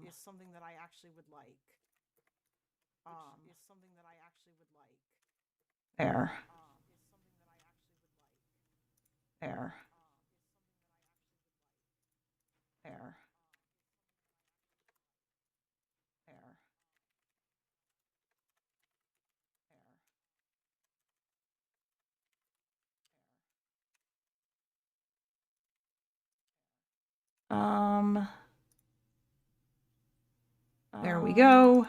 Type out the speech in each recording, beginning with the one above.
which is something that I actually would like. There. There. There. There. Um, there we go.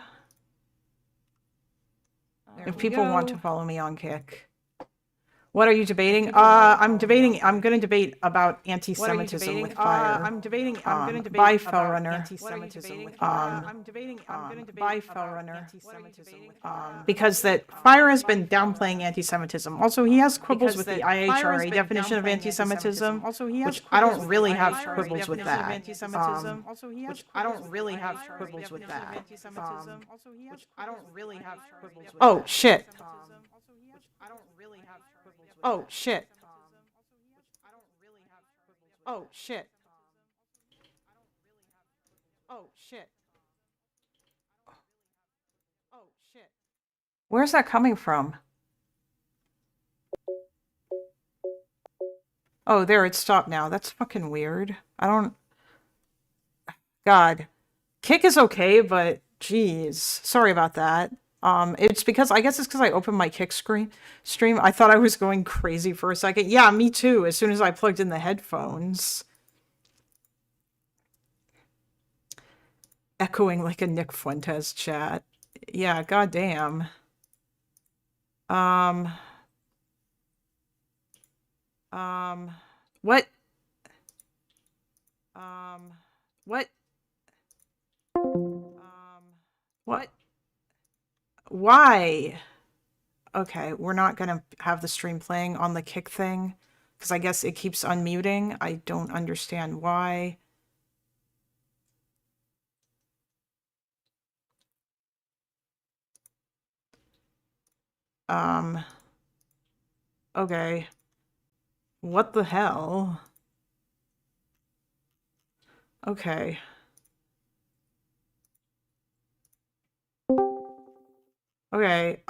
If people want to follow me on Kick. What are you debating? I'm going to debate about anti-Semitism with Fire. By Fellrunner. Anti-Semitism with by Fellrunner. Because that Fire has been downplaying anti-Semitism. Also, he has quibbles with the IHRA definition of anti-Semitism, which I don't really have quibbles with that. Which I don't really have quibbles with that. Oh, shit. Oh, shit. Oh, shit. Oh, shit. Oh, shit. Where's that coming from? Oh, there, it stopped now. That's fucking weird. I don't... God. Kick is okay, but geez. Sorry about that. It's because, I guess it's because I opened my Kick stream. I thought I was going crazy for a second. Yeah, me too, as soon as I plugged in the headphones. Echoing like a Nick Fuentes chat. Yeah, goddamn. What? What? What? Why? Okay, we're not gonna have the stream playing on the Kick thing, because I guess it keeps unmuting. I don't understand why. Okay. What the hell? Okay. Okay,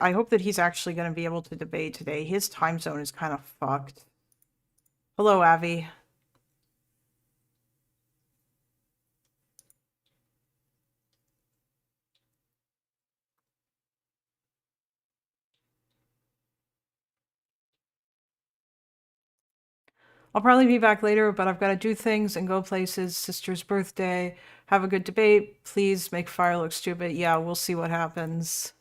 I hope that he's actually going to be able to debate today. His time zone is kind of fucked. Hello, Avi. I'll probably be back later, but I've got to do things and go places. Sister's birthday. Have a good debate. Please make Fire look stupid. Yeah, we'll see what happens.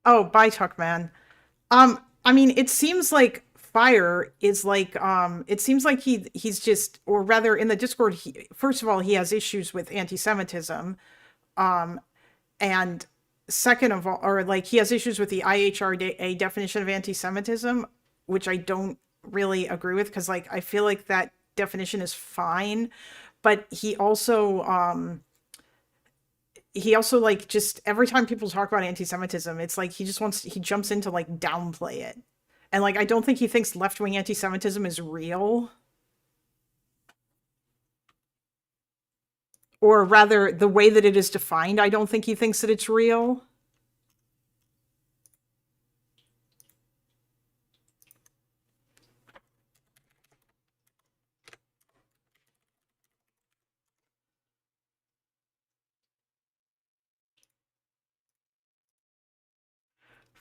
Oh, bye, Tuckman. I mean, it seems like Fire is like, it seems like he's just, or rather in the Discord, first of all, he has issues with anti-Semitism. And second of all, or like he has issues with the IHRA definition of anti-Semitism, which I don't really agree with, because like I feel like that definition is fine, but he also like, just every time people talk about anti-Semitism, it's like he jumps into like downplay it. And like I don't think he thinks left-wing anti-Semitism is real. Or rather, the way that it is defined, I don't think he thinks that it's real.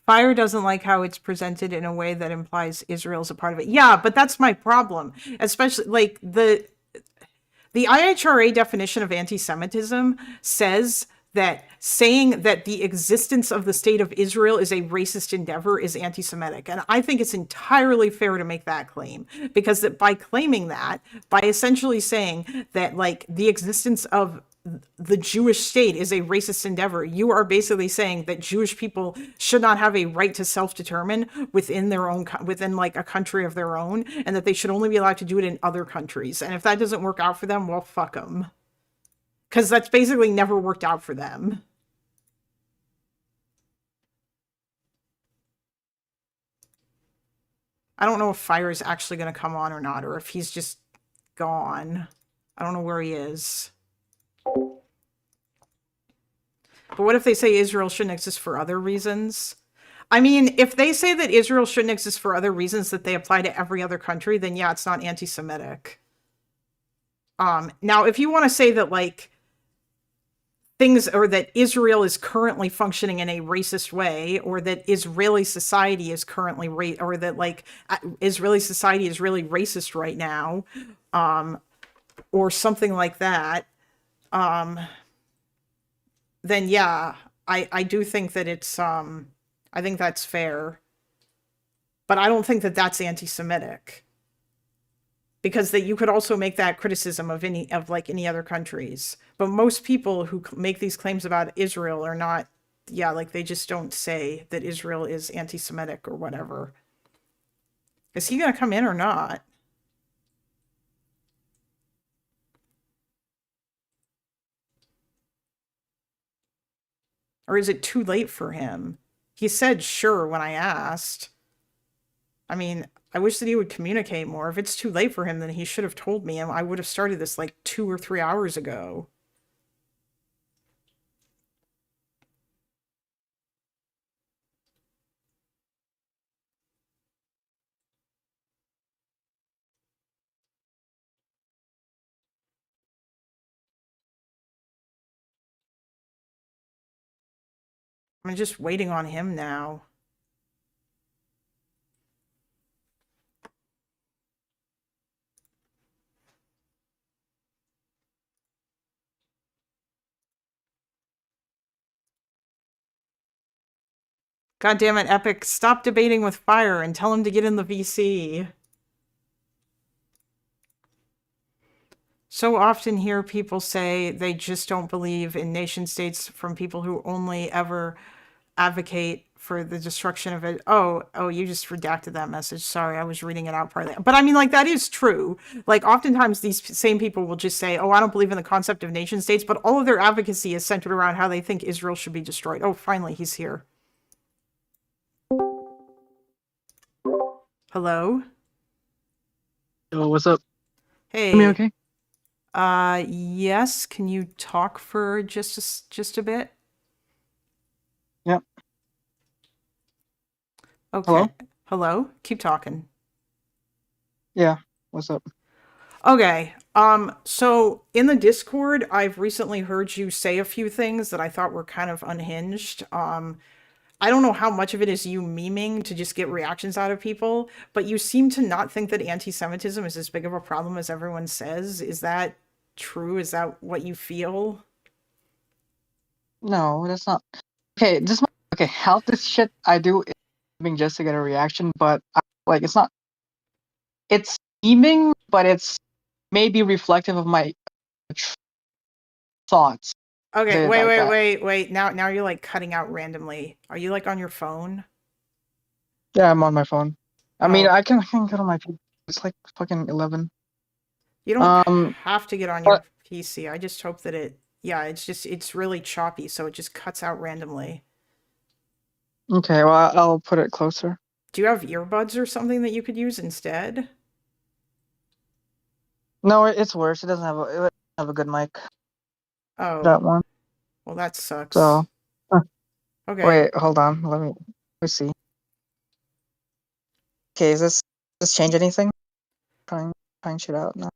Fire doesn't like how it's presented in a way that implies Israel's a part of it. Yeah, but that's my problem. Especially, like, the IHRA definition of anti-Semitism says that saying that the existence of the state of Israel is a racist endeavor is anti-Semitic. And I think it's entirely fair to make that claim, because that by claiming that, by essentially saying that like the existence of the Jewish state is a racist endeavor, you are basically saying that Jewish people should not have a right to self-determine within their own, within like a country of their own, and that they should only be allowed to do it in other countries. And if that doesn't work out for them, well, fuck them. Because that's basically never worked out for them. I don't know if Fire is actually going to come on or not, or if he's just gone. I don't know where he is. But what if they say Israel shouldn't exist for other reasons? I mean, if they say that Israel shouldn't exist for other reasons that they apply to every other country, then yeah, it's not anti-Semitic. Now, if you want to say that like things, or that Israel is currently functioning in a racist way, or that Israeli society is currently or that like Israeli society is really racist right now, or something like that, then yeah, I do think that it's I think that's fair, but I don't think that that's anti-Semitic, because that you could also make that criticism of any of like any other countries. But most people who make these claims about Israel are not, yeah, like they just don't say that Israel is anti-Semitic or whatever. Is he going to come in or not? Or is it too late for him? He said sure when I asked. I mean, I wish that he would communicate more. If it's too late for him, then he should have told me, and I would have started this like 2 or 3 hours ago. I'm just waiting on him now. God damn it, Epic, stop debating with Fire and tell him to get in the VC. So often hear people say they just don't believe in nation states from people who only ever advocate for the destruction of it. Oh, you just redacted that message. Sorry, I was reading it out partly. But I mean, like, that is true. Like, oftentimes these same people will just say, oh, I don't believe in the concept of nation states, but all of their advocacy is centered around how they think Israel should be destroyed. Oh, finally, he's here. Hello? Oh, what's up? Hear me Hey. okay? Yes, can you talk for just a bit? Yep. Okay. Hello? Hello? Keep talking. Yeah. What's up? Okay. So in the Discord, I've recently heard you say a few things that I thought were kind of unhinged. I don't know how much of it is you memeing to just get reactions out of people, but you seem to not think that anti-Semitism is as big of a problem as everyone says. Is that true? Is that what you feel? No, that's not. Okay, okay. Half this shit I do is memeing just to get a reaction, but like it's not. It's memeing, but it's maybe reflective of my tr- thoughts. Okay, Say it wait, like wait, that. wait, wait. Now you're like cutting out randomly. Are you like on your phone? Yeah, I'm on my phone. I mean, Oh, I can get on my. It's like fucking 11. you don't Um, have to get on your but PC. I just hope that yeah, it's really choppy, so it just cuts out randomly. okay. Well, I'll put it closer. Do you have earbuds or something that you could use instead? No, it's worse. It doesn't have a good mic. Oh, That one. well, that So, sucks. uh, Okay. wait, hold on. Let me see. Okay, is this change anything? Trying trying shit out now.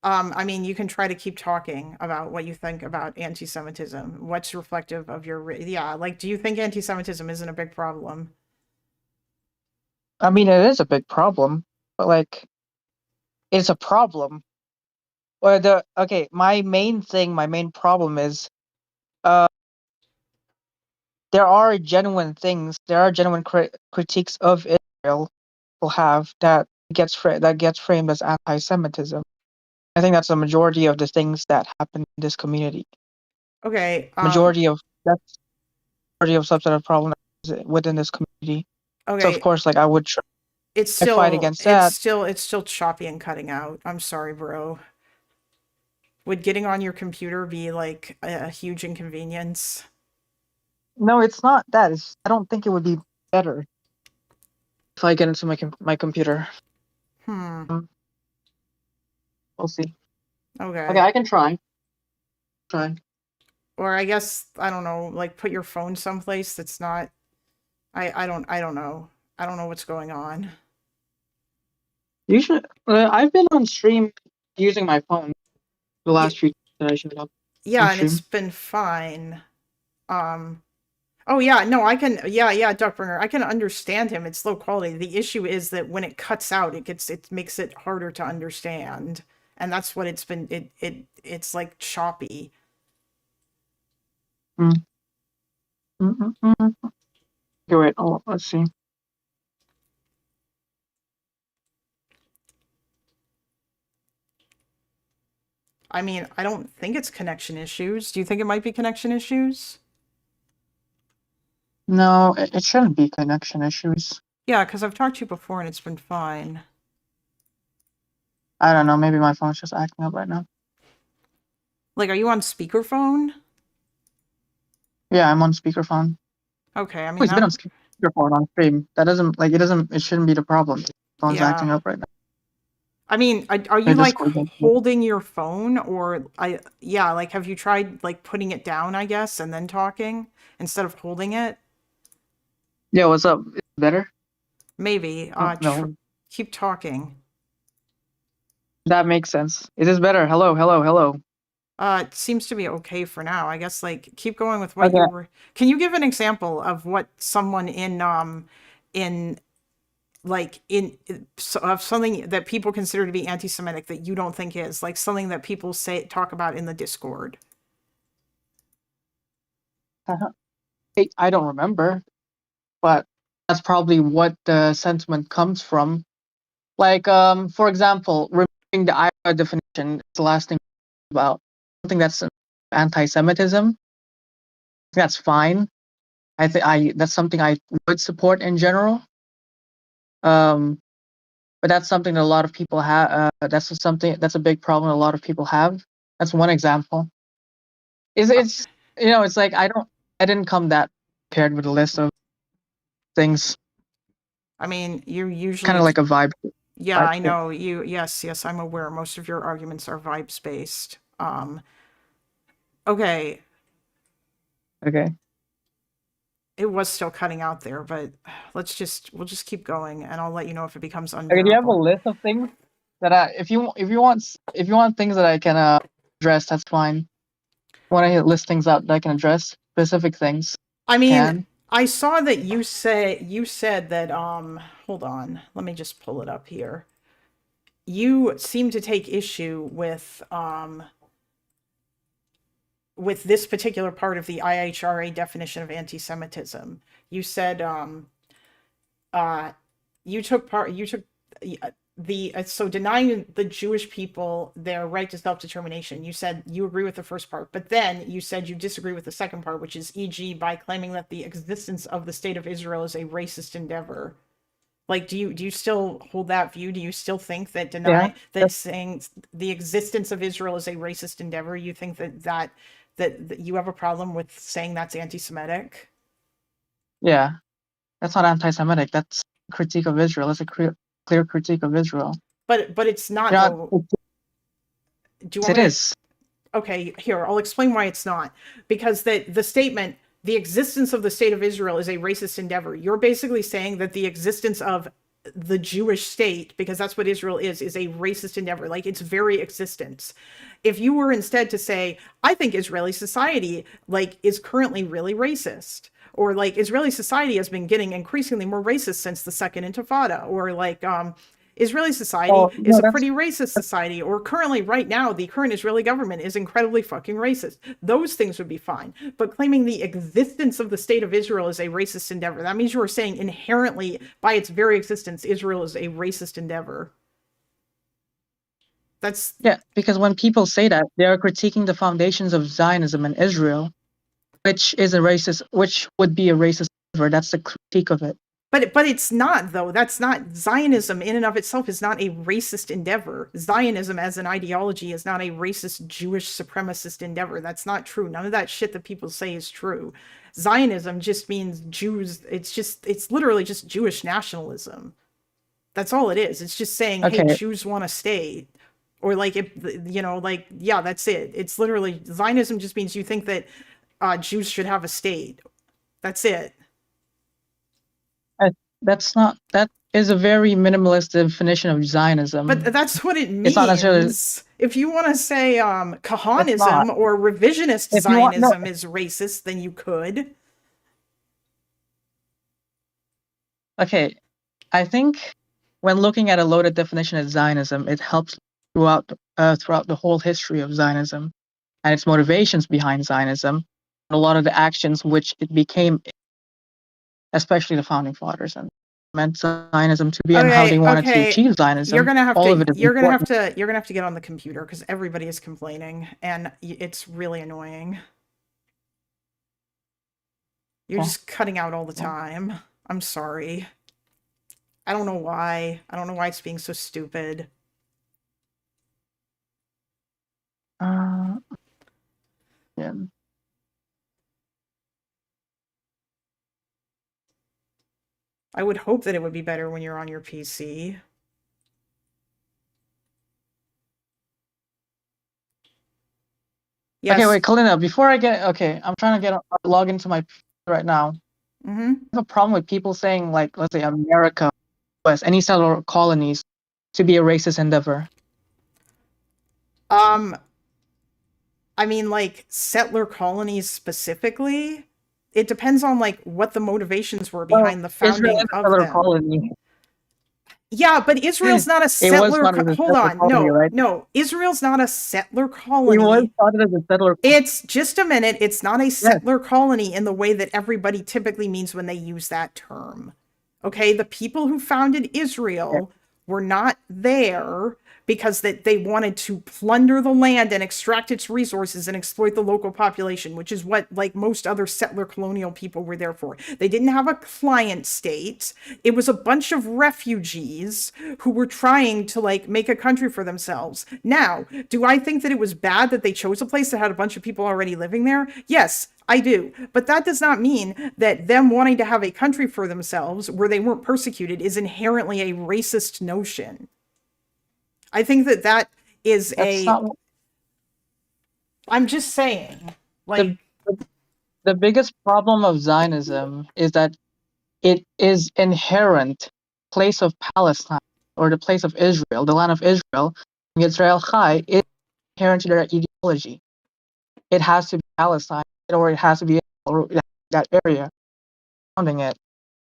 I mean, you can try to keep talking about what you think about anti-Semitism. What's reflective of your, yeah, like, do you think anti-Semitism isn't a big problem? I mean, it is a big problem, but like, it's a problem. Or my main problem is, uh, there are genuine things, there are genuine critiques of Israel people have that that gets framed as anti-Semitism. I think that's the majority of the things that happen in this community. Okay. Majority of that's majority of substantive problems within this community. So of Okay. course, like I would try It's I fight still against it's that. still it's still choppy and cutting out. I'm sorry, bro. Would getting on your computer be like a huge inconvenience? No, it's not that. I don't think it would be better if I get into my computer. Hmm. Mm, we'll see. Okay, Okay. I can try. Try. Or I guess I don't know, like put your phone someplace that's not I don't know. I don't know what's going on. You should. I've been on stream using my phone the Yeah, last few times that I showed up on yeah, and it's stream. been fine. Um Oh yeah, no, I can yeah, Duckbringer. I can understand him. It's low quality. The issue is that when it cuts out, it makes it harder to understand. And that's what it's been it's like choppy. Mm, mm, mm, mm. Okay, wait. Oh, let's see. I mean, I don't think it's connection issues. Do you think it might be connection issues? No, it shouldn't be connection issues. Yeah, because I've talked to you before and it's been fine. I don't know. Maybe my phone's just acting up right now. Like, are you on speakerphone? Yeah, I'm on speakerphone. Okay, I Oh, mean he's been that on speakerphone on stream. That doesn't like it doesn't. It shouldn't be the problem. Phone's yeah. acting up right now. I mean, are My you like Discord. holding your phone or yeah, like have you tried like putting it down, I guess, and then talking instead of holding it? Yeah, what's up? Is it better? Maybe. Oh, no, Keep talking. that makes sense. Is this better? Hello, hello, hello. It seems to be okay for now. I guess like keep going with what you Okay. were. Can you give an example of what someone in like of something that people consider to be anti-Semitic that you don't think is like something that people say talk about in the Discord? I don't remember, but that's probably what the sentiment comes from. Like, for example, removing the IRA definition is the last thing about something that's anti-Semitism. That's fine. I think I that's something I would support in general. Um, but that's something that a lot of people have. That's a big problem a lot of people have. That's one example. Uh, It's it's like I didn't come that prepared with a list of things. I mean, you Kind usually of like a vibe. yeah, Vibe I check. know you. Yes, I'm aware. Most of your arguments are vibes based. Okay, Okay. it was still cutting out there, but we'll just keep going, and I'll let you know if it becomes Okay. Do you have a unbearable. list of things that if you want things that I can address, that's fine. Want to list things out that I can address specific things? I mean, Can. I saw that you said that hold on, let me just pull it up here. You seem to take issue with this particular part of the IHRA definition of anti-Semitism. You said uh, you took the so denying the Jewish people their right to self-determination. You said you agree with the first part, but then you said you disagree with the second part, which is e.g. by claiming that the existence of the state of Israel is a racist endeavor. Like, do you still hold that view? Do you still think that Yeah. saying the existence of Israel is a racist endeavor? You think that you have a problem with saying that's anti-Semitic? Yeah. That's not anti-Semitic. That's critique of Israel. That's a clear critique of Israel. But it's not You know, though. Do you want it me to is. okay, here, I'll explain why it's not. Because the statement, the existence of the state of Israel is a racist endeavor. You're basically saying that the existence of the Jewish state, because that's what Israel is a racist endeavor. Like its very existence. If you were instead to say, I think Israeli society like is currently really racist, or like Israeli society has been getting increasingly more racist since the second Intifada, or like Israeli society Oh is no, a pretty racist that's society, or currently, right now, the current Israeli government is incredibly fucking racist. Those things would be fine. But claiming the existence of the state of Israel is a racist endeavor, that means you are saying inherently, by its very existence, Israel is a racist endeavor. That's yeah, because when people say that, they are critiquing the foundations of Zionism in Israel, which would be a racist endeavor. That's the critique of it. but it's not though. That's not Zionism in and of itself is not a racist endeavor. Zionism as an ideology is not a racist Jewish supremacist endeavor. That's not true. None of that shit that people say is true. Zionism just means Jews. It's literally just Jewish nationalism. That's all it is. It's just saying, hey, Okay, Jews want a state. Or like if like yeah, that's it. It's literally Zionism just means you think that Jews should have a state. That's it. I, that is a very minimalist definition of But Zionism. that's what it It's not necessarily. means. If you want to say It's not. Kahanism or revisionist If you want, no. Zionism is racist, then you could. Okay, I think when looking at a loaded definition of Zionism, it helps throughout the whole history of Zionism and its motivations behind Zionism, and a lot of the actions which it became, especially the founding fathers, and meant Zionism to be and how they Okay, wanted to okay. achieve Zionism. All of it is important. You're gonna have to get on the computer because everybody is complaining and it's really annoying. You're Okay. just cutting out all the time. I'm sorry. I don't know why. I don't know why it's being so stupid. Uh, yeah. I would hope that it would be better when you're on your PC. Okay, Yes. wait, Kalina, before I get okay, I'm trying to log into my PC right now. Mm-hmm. I have a problem with people saying, like, let's say America, US, any settler colonies to be a racist endeavor. Um, I mean, like settler colonies specifically, it depends on like what the motivations were Well, behind the Israel founding is a of settler them. colony. Yeah, but Israel's not a It was settler. founded as a Hold settler on, colony, no, right? no. Israel's not a settler It was colony. founded as a settler. It's just a minute. It's not a Yes. settler colony in the way that everybody typically means when they use that term. Okay, the people who founded Yeah. Israel were not there because they wanted to plunder the land and extract its resources and exploit the local population, which is what like most other settler colonial people were there for. They didn't have a client state. It was a bunch of refugees who were trying to like make a country for themselves. Now, do I think that it was bad that they chose a place that had a bunch of people already living there? Yes, I do. But that does not mean that them wanting to have a country for themselves where they weren't persecuted is inherently a racist notion. I think that that is That's a. not I'm just saying, the like, the biggest problem of Zionism is that it is inherent place of Palestine or the place of Israel, the land of Israel, Israel Chai, is inherent to their ideology. It has to be Palestine or it has to be or that area surrounding it.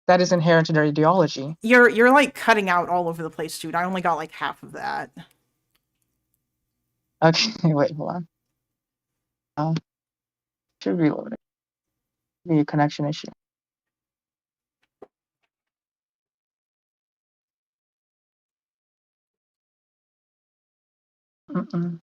That is inherent to their ideology. you're like cutting out all over the place, dude. I only got like half of that. Okay, wait, hold on. Uh, should reload it. Be a connection issue. Mm-mm.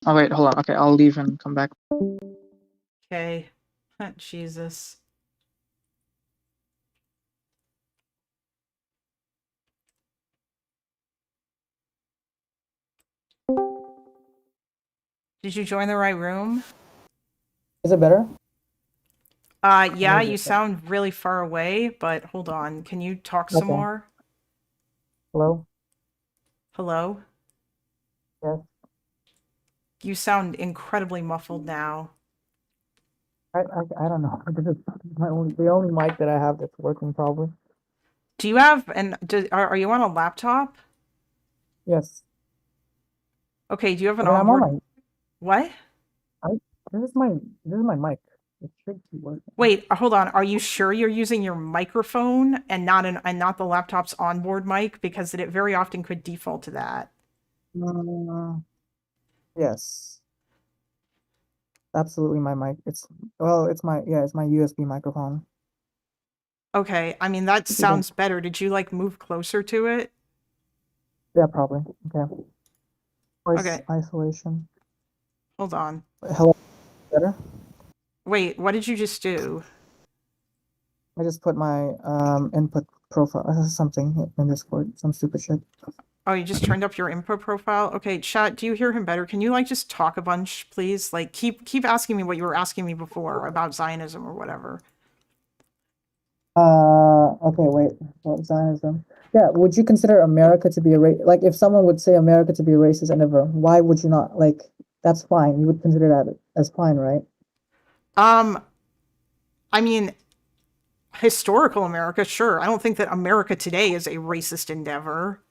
Oh wait, hold on. Okay, I'll leave and come back. Okay. Jesus. Did you join the right room? Is it better? Yeah, you sound really far away, but hold on. Can you talk some Okay. more? Hello. Hello? Yes. You sound incredibly muffled now. I don't know. This is the only mic that I have that's working probably. Do you have are you on a laptop? Yes. Okay, do you have an Okay, I'm on onboard? my. What? I, this is my mic. It should be working. Wait, hold on. Are you sure you're using your microphone and not the laptop's onboard mic? Because it very often could default to that. Uh, yes, absolutely my mic. It's my USB microphone. Okay, I mean that You don't. sounds better. Did you like move closer to it? Yeah, probably. Okay. Voice Okay, isolation. hold on. Hello, better. Wait, what did you just do? I just put my input profile something in Discord, some stupid shit. Oh, you just turned up your input profile? Okay, chat, do you hear him better? Can you like just talk a bunch, please? Like keep asking me what you were asking me before about Zionism or whatever. Okay, wait. What Zionism? Yeah, would you consider America to be a race? Like, if someone would say America to be a racist endeavor, why would you not? Like, that's fine. You would consider that as fine, right? Um, I mean, historical America, sure. I don't think that America today is a racist endeavor.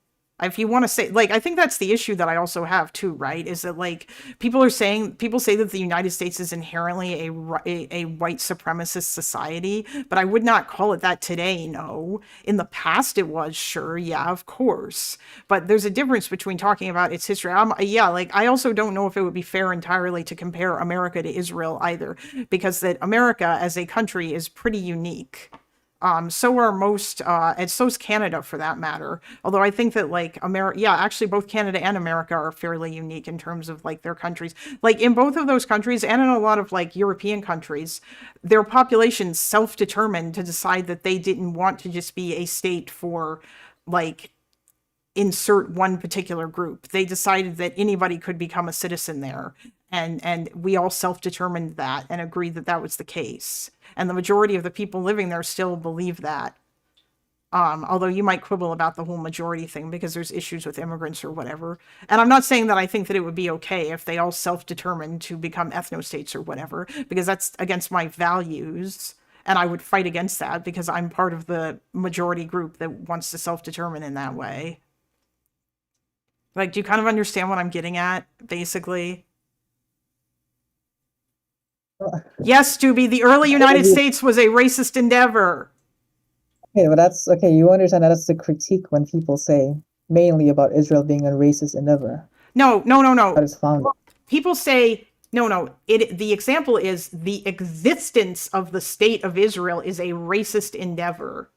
If you want to say, like, I think that's the issue that I also have too, right? Is that like people say that the United States is inherently a white supremacist society, but I would not call it that today. No, in the past it was, sure, yeah, of course, but there's a difference between talking about its history. Yeah, like I also don't know if it would be fair entirely to compare America to Israel either, because that America as a country is pretty unique. So are most, and so's Canada for that matter. Although I think that like America, yeah, actually both Canada and America are fairly unique in terms of like their countries. Like in both of those countries and in a lot of like European countries, their populations self-determined to decide that they didn't want to just be a state for like insert one particular group. They decided that anybody could become a citizen there. And we all self-determined that and agreed that that was the case. And the majority of the people living there still believe that. Although you might quibble about the whole majority thing because there's issues with immigrants or whatever. And I'm not saying that I think that it would be okay if they all self-determined to become ethnostates or whatever, because that's against my values. And I would fight against that because I'm part of the majority group that wants to self-determine in that way. Like, do you kind of understand what I'm getting at, basically? Yes, Doobie, the early United States was a racist endeavor. Okay, but that's okay. You understand that that's the critique when people say mainly about Israel being a racist endeavor. No, no, no, That no. is founded. People say, no, no. The example is the existence of the state of Israel is a racist endeavor.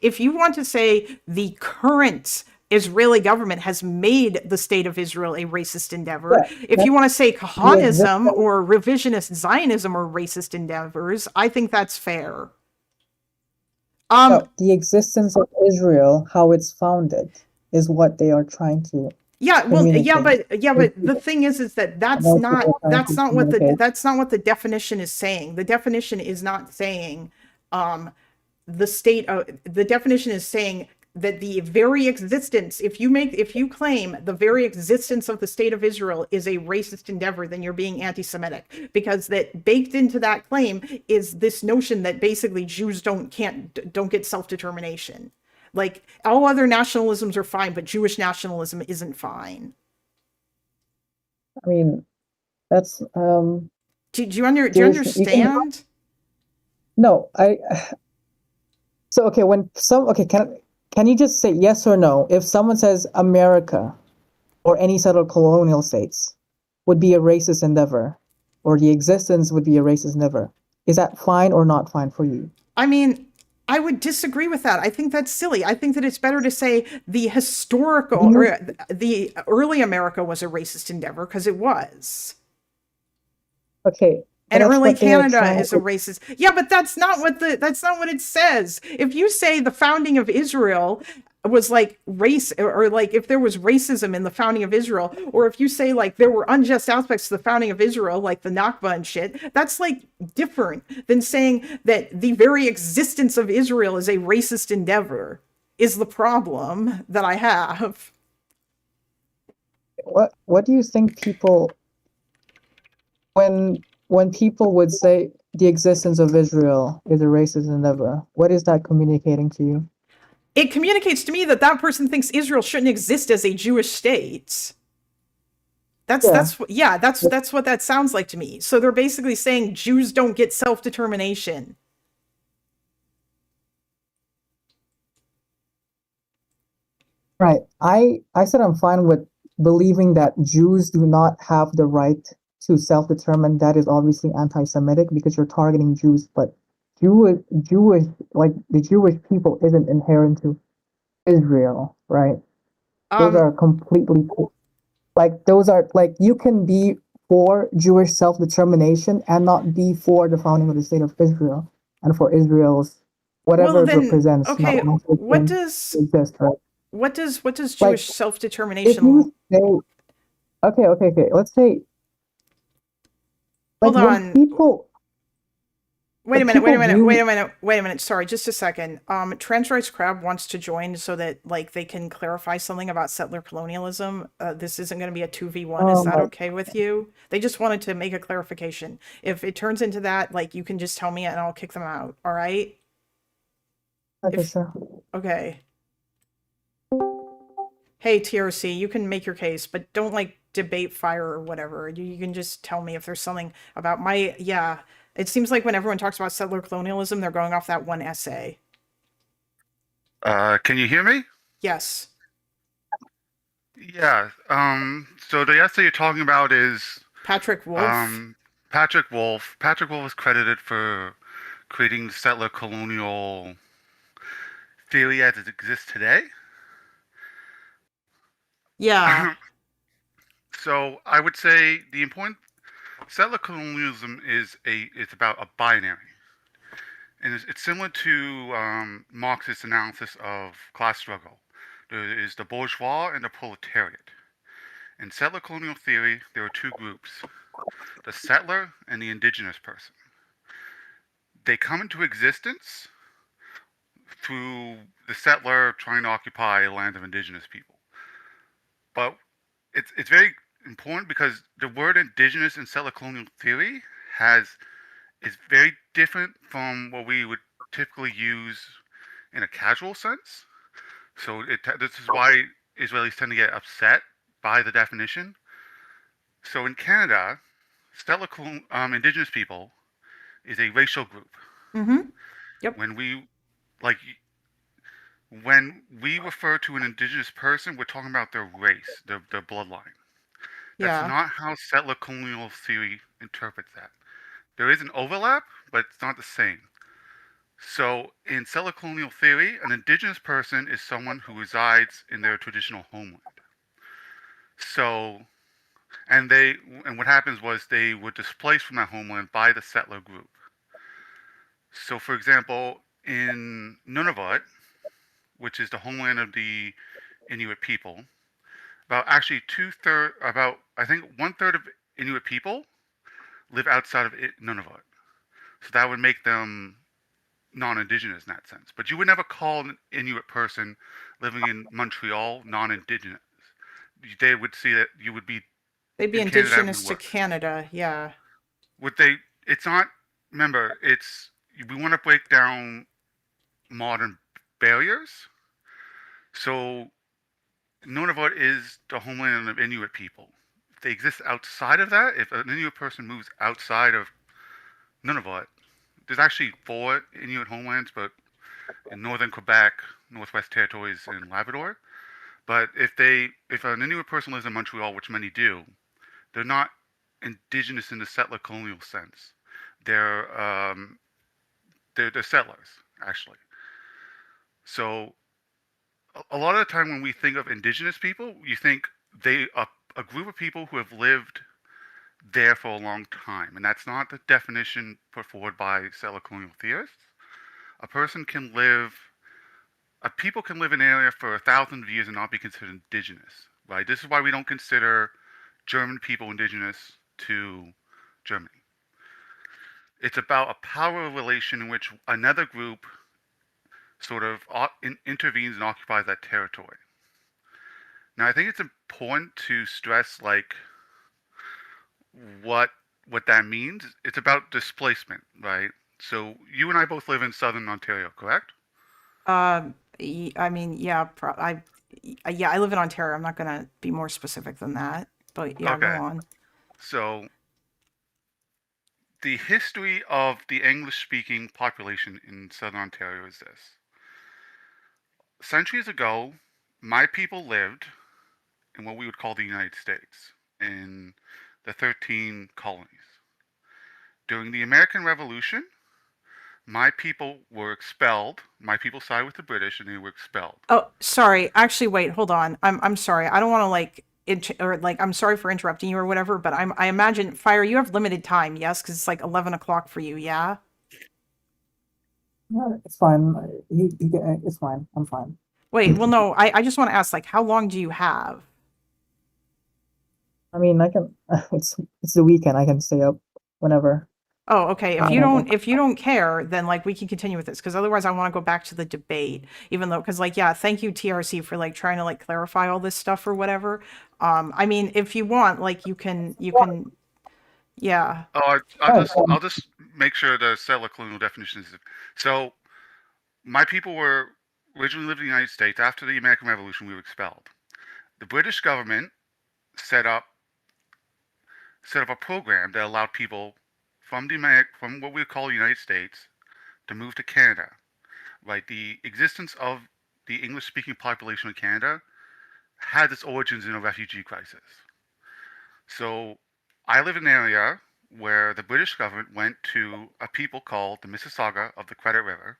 If you want to say the current Israeli government has made the state of Israel a racist endeavor, Yeah, if you that's want to say the Kahanism existence. or revisionist Zionism are racist endeavors, I think that's fair. No, the existence of Israel, how it's founded, is what they are trying to Yeah, well, communicate. yeah, but the thing is that That's what they're trying that's to not what communicate. that's not what the definition is saying. The definition is not saying um the definition is saying that the very existence, if you claim the very existence of the state of Israel is a racist endeavor, then you're being anti-Semitic, because that baked into that claim is this notion that basically Jews don't get self-determination. Like all other nationalisms are fine, but Jewish nationalism isn't fine. I mean, that's Do you Jewish. You can understand? no. So okay, when some okay, can you just say yes or no? If someone says America or any set of colonial states would be a racist endeavor, or the existence would be a racist endeavor, is that fine or not fine for you? I mean, I would disagree with that. I think that's silly. I think that it's better to say the Do historical you or the early America was a racist endeavor because it was. okay? But And that's early what they are Canada trying. is a racist. Yeah, but that's not what it says. If you say the founding of Israel was like race, or like if there was racism in the founding of Israel, or if you say like there were unjust aspects to the founding of Israel, like the Nakba and shit, that's like different than saying that the very existence of Israel is a racist endeavor, is the problem that I have. What do you think people when people would say the existence of Israel is a racist endeavor? What is that communicating to you? it communicates to me that that person thinks Israel shouldn't exist as a Jewish state. Yeah. That's what that sounds like to me. So they're basically saying Jews don't get self-determination. Right. I said I'm fine with believing that Jews do not have the right to self-determine. That is obviously anti-Semitic because you're targeting Jews, but Jewish like the Jewish people isn't inherent to Israel, right? Those Um, are completely like those are like you can be for Jewish self-determination and not be for the founding of the state of Israel and for Israel's well whatever it then, represents, not okay, actually what to does exist, right? what does Like Jewish if self-determination? you say okay, let's say like Hold when on. people Wait a like minute, wait a people minute, wait a view minute, wait a minute. Sorry, just a second. Trans Rights Crab wants to join so that like they can clarify something about settler colonialism. This isn't going to be a 2v1. Is that like okay with you? They just wanted to make a clarification. If it turns into that, like you can just tell me and I'll kick them out. All right? okay, If sure. okay. Hey, TRC, you can make your case, but don't like debate fire or whatever. You can just tell me if there's something about my, yeah. It seems like when everyone talks about settler colonialism, they're going off that one essay. Can you hear me? Yes. Yeah. So the essay you're talking about is Patrick Wolf. um, Patrick Wolf. Patrick Wolf is credited for creating the settler colonial theory as it exists today. Yeah. So I would say the important settler colonialism is it's about a binary, and it's similar to Marxist analysis of class struggle. There is the bourgeois and the proletariat. In settler colonial theory, there are two groups: the settler and the indigenous person. They come into existence through the settler trying to occupy the land of indigenous people. But it's very important because the word indigenous in settler colonial theory has is very different from what we would typically use in a casual sense. So this is why Israelis tend to get upset by the definition. So in Canada, indigenous people is a racial group. Mm-hmm. Yep. When we like when we refer to an indigenous person, we're talking about their race, their bloodline. That's Yeah. not how settler colonial theory interprets that. There is an overlap, but it's not the same. So, in settler colonial theory, an indigenous person is someone who resides in their traditional homeland. So, and what happens was they were displaced from that homeland by the settler group. So, for example, in Nunavut, which is the homeland of the Inuit people, about I think 1/3 of Inuit people live outside of Nunavut. So that would make them non-indigenous in that sense. But you would never call an Inuit person living in Montreal non-indigenous. They would see that you would be They'd be in Canada, that would indigenous to work. Canada. Yeah. Would they? It's not. Remember, it's we want to break down modern barriers. So Nunavut is the homeland of Inuit people. If they exist outside of that, if an Inuit person moves outside of Nunavut, there's actually four Inuit homelands, but in northern Quebec, Northwest Territories, and Labrador. But if an Inuit person lives in Montreal, which many do, they're not indigenous in the settler colonial sense. They're they're settlers actually. So a lot of the time when we think of indigenous people, you think they are a group of people who have lived there for a long time, and that's not the definition put forward by settler colonial theorists. A person can live a people can live in an area for 1,000 years and not be considered indigenous, right? This is why we don't consider German people indigenous to Germany. It's about a power relation in which another group sort of intervenes and occupies that territory. Now, I think it's important to stress like what what that means. It's about displacement, right? So you and I both live in southern Ontario, correct? I mean, yeah, yeah, I live in Ontario. I'm not gonna be more specific than that, but yeah, go Okay, on. so the history of the English-speaking population in Southern Ontario is this. Centuries ago, my people lived in what we would call the United States, in the 13 colonies. During the American Revolution, my people were expelled. My people sided with the British and they were expelled. Oh, sorry. Actually, wait, hold on. I'm sorry. I don't want to like or like I'm sorry for interrupting you or whatever, but I imagine Fire, you have limited time, yes, because it's like 11 o'clock for you, yeah. No, it's fine. It's fine. I'm fine. Wait, well, no, I just want to ask, like, how long do you have? I mean, I can. It's the weekend. I can stay up whenever. Oh, okay. I don't know. If you don't care, then like we can continue with this because otherwise I want to go back to the debate, even though because like yeah, thank you TRC for like trying to like clarify all this stuff or whatever. I mean, if you want, like you can yeah. Oh, Fine. I'll just make sure the settler colonial definition is. So my people were originally lived in the United States. After the American Revolution, we were expelled. The British government set up a program that allowed people from from what we call the United States to move to Canada. Right, the existence of the English-speaking population of Canada had its origins in a refugee crisis. So I live in an area where the British government went to a people called the Mississauga of the Credit River,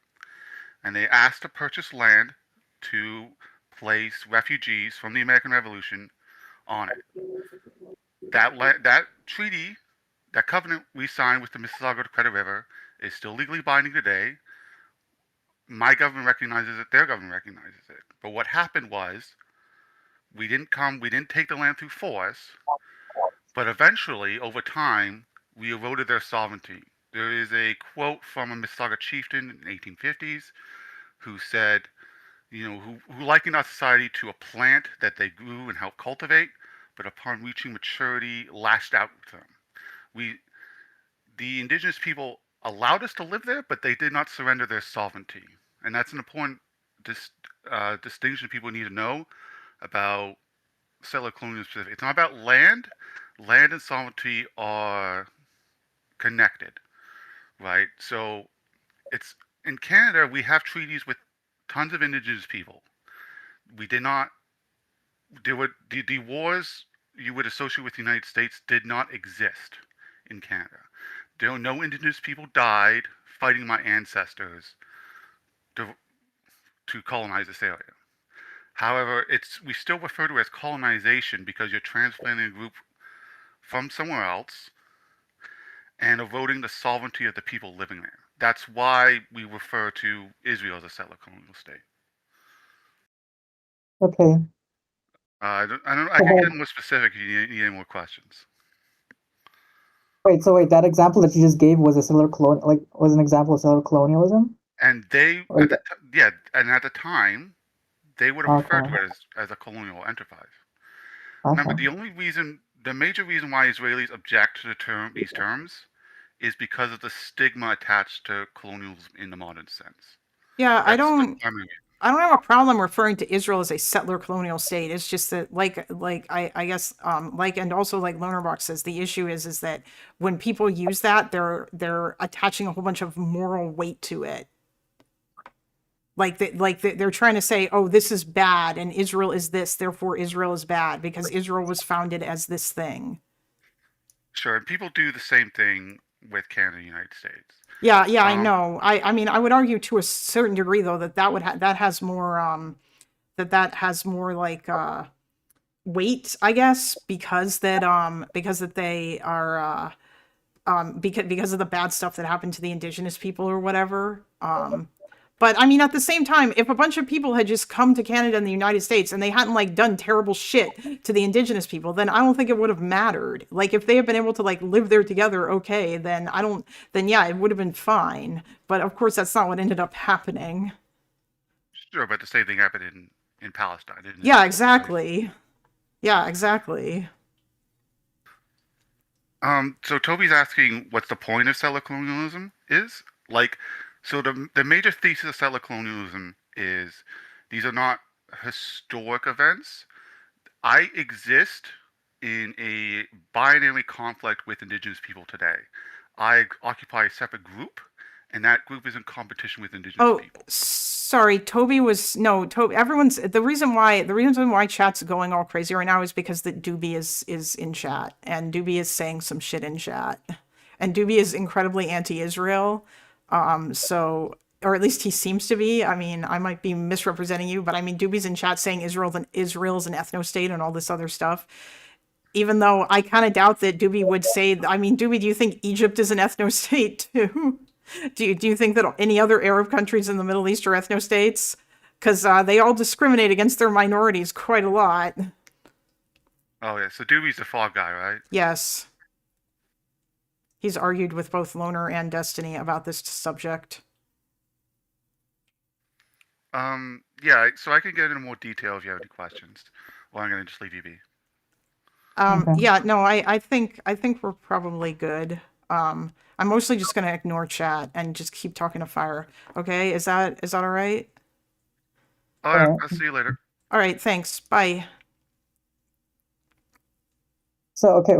and they asked to purchase land to place refugees from the American Revolution on it. That treaty, that covenant we signed with the Mississauga of the Credit River is still legally binding today. My government recognizes it, their government recognizes it. But what happened was we didn't take the land through force, but eventually, over time, we eroded their sovereignty. There is a quote from a Mississauga chieftain in the 1850s who said, who likened our society to a plant that they grew and helped cultivate, but upon reaching maturity, lashed out with them. We, the indigenous people allowed us to live there, but they did not surrender their sovereignty. And that's an important distinction people need to know about settler colonialism. It's not about land. Land and sovereignty are connected, right? So it's in Canada we have treaties with tons of indigenous people. We did not. There were the wars you would associate with the United States did not exist in Canada. There were no indigenous people died fighting my ancestors to, to colonize this area. However, we still refer to it as colonization because you're transplanting a group from somewhere else and eroding the sovereignty of the people living there. That's why we refer to Israel as a settler colonial state. Okay. I can get more specific if you need any more questions. Wait. So wait, that example that you just gave was a settler was an example of settler colonialism. And they, Or yeah, and at the time, they would have referred okay. to it as a colonial enterprise. Remember, Okay. the major reason why Israelis object to these terms, is because of the stigma attached to colonialism in the modern sense. Yeah, That's the primary. I don't have a problem referring to Israel as a settler colonial state. It's just that like I guess like and also like Lonerbox says the issue is that when people use that they're attaching a whole bunch of moral weight to it. They're trying to say, "Oh, this is bad and Israel is this, therefore Israel is bad because Israel was founded as this thing." Sure, and people do the same thing with Canada and the United States. Yeah, I Um, know. I mean, I would argue to a certain degree though that would that has more that has more like weight, I guess, because that they are because of the bad stuff that happened to the indigenous people or whatever. But I mean, at the same time, if a bunch of people had just come to Canada and the United States and they hadn't like done terrible shit to the indigenous people, then I don't think it would have mattered. Like if they had been able to like live there together, okay, then I don't, then yeah, it would have been fine. But of course, that's not what ended up happening. sure, but the same thing happened in Palestine, in Yeah, Israel, right? exactly. Yeah, exactly. So Toby's asking what's the point of settler colonialism is? Like, so the major thesis of settler colonialism is these are not historic events. I exist in a binary conflict with indigenous people today. I occupy a separate group, and that group is in competition with indigenous Oh, people. sorry. Toby was no. Toby. Everyone's the reason why chat's going all crazy right now is because that Doobie is in chat, and Doobie is saying some shit in chat, and Doobie is incredibly anti-Israel. So, or at least he seems to be. I mean, I might be misrepresenting you, but I mean, Doobie's in chat saying Israel's an ethno-state and all this other stuff. Even though I kind of doubt that Doobie would say. I mean, Doobie, do you think Egypt is an ethno-state too? Do you think that any other Arab countries in the Middle East are ethno-states? Because they all discriminate against their minorities quite a lot. Oh yeah, so Doobie's the fog guy, right? Yes. He's argued with both Loner and Destiny about this subject. Yeah, so I can get into more detail if you have any questions, or I'm gonna just leave you be. Okay. Yeah, no, I think we're probably good. I'm mostly just gonna ignore chat and just keep talking to Fire. Okay, is that all right? All right, Alright. I'll see you later. All right, thanks. Bye. So okay,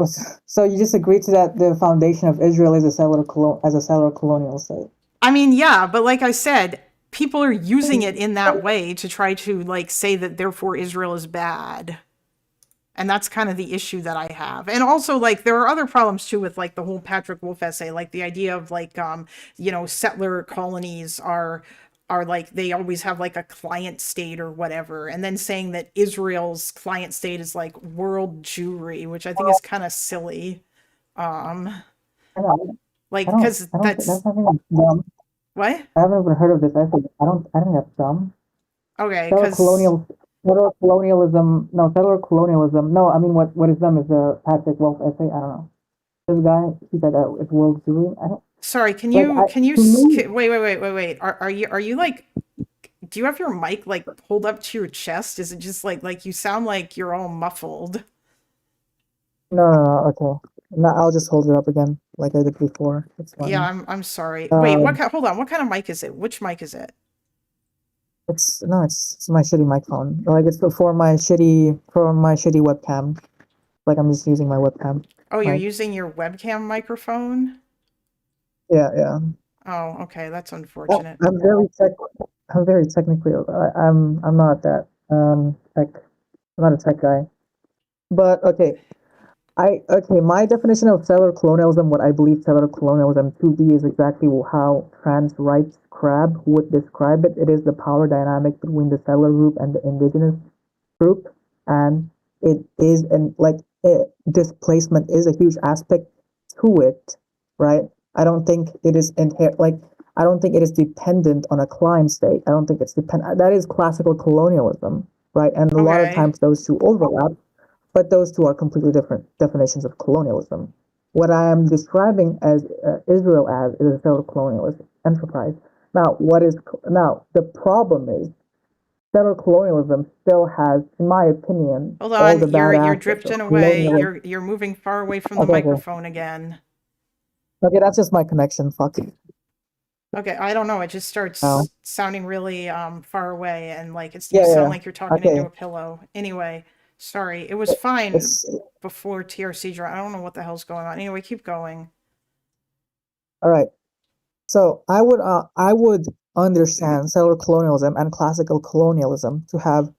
so you just agree to that the foundation of Israel is a settler colonial state. I mean, yeah, but like I said, people are using it in that way to try to like say that therefore Israel is bad. And that's kind of the issue that I have. And also like there are other problems too with like the whole Patrick Wolf essay, like the idea of like settler colonies are like they always have like a client state or whatever, and then saying that Israel's client state is like world Jewry, which I think is kind of silly. I don't, Like I don't, because I don't think that's that's something that's dumb. what? I haven't even heard of this essay. I think that's dumb. Okay, Settler because colonialism. No, settler colonialism. No, I mean what is dumb is the Patrick Wolf essay. I don't know. This guy, he said that it's world Jewry. I don't sorry, can like. you To me, wait. Are you like do you have your mic like pulled up to your chest? Is it just like you sound like you're all muffled? no. Okay, no, I'll just hold it up again like I did before. It's Yeah, fine. I'm sorry. Wait, Um, hold on. What kind of mic is it? Which mic is it? it's no, it's my shitty microphone. Like it's for my shitty webcam. Like I'm just using my webcam. Oh, you're Like using your webcam microphone? yeah. Oh, okay, that's Well, unfortunate. I'm very technically. I'm not that tech. I'm not a tech guy. But okay, my definition of settler colonialism, what I believe settler colonialism to be, is exactly how trans rights crab would describe it. It is the power dynamic between the settler group and the indigenous group, and it is displacement is a huge aspect to it, right? I don't think it is I don't think it is dependent on a client state. I don't think it's dependent. That is classical colonialism, right? And a lot of Okay. times those two overlap, but those two are completely different definitions of colonialism. What I am describing as Israel as is a settler colonialist enterprise. Now the problem is settler colonialism still has, in my opinion, Hold all the on, bad you're aspects of drifting away. colonialism. You're moving far away from the Okay. microphone again. Okay, that's just my connection. Fuck. Okay, I don't know. It just No. starts sounding really far away, and like you Yeah. sound like you're talking Okay. into a pillow. Anyway, sorry. It was fine It's before TRC draw. I don't know what the hell's going on. Anyway, keep going. all right. So I would understand settler colonialism and classical colonialism to have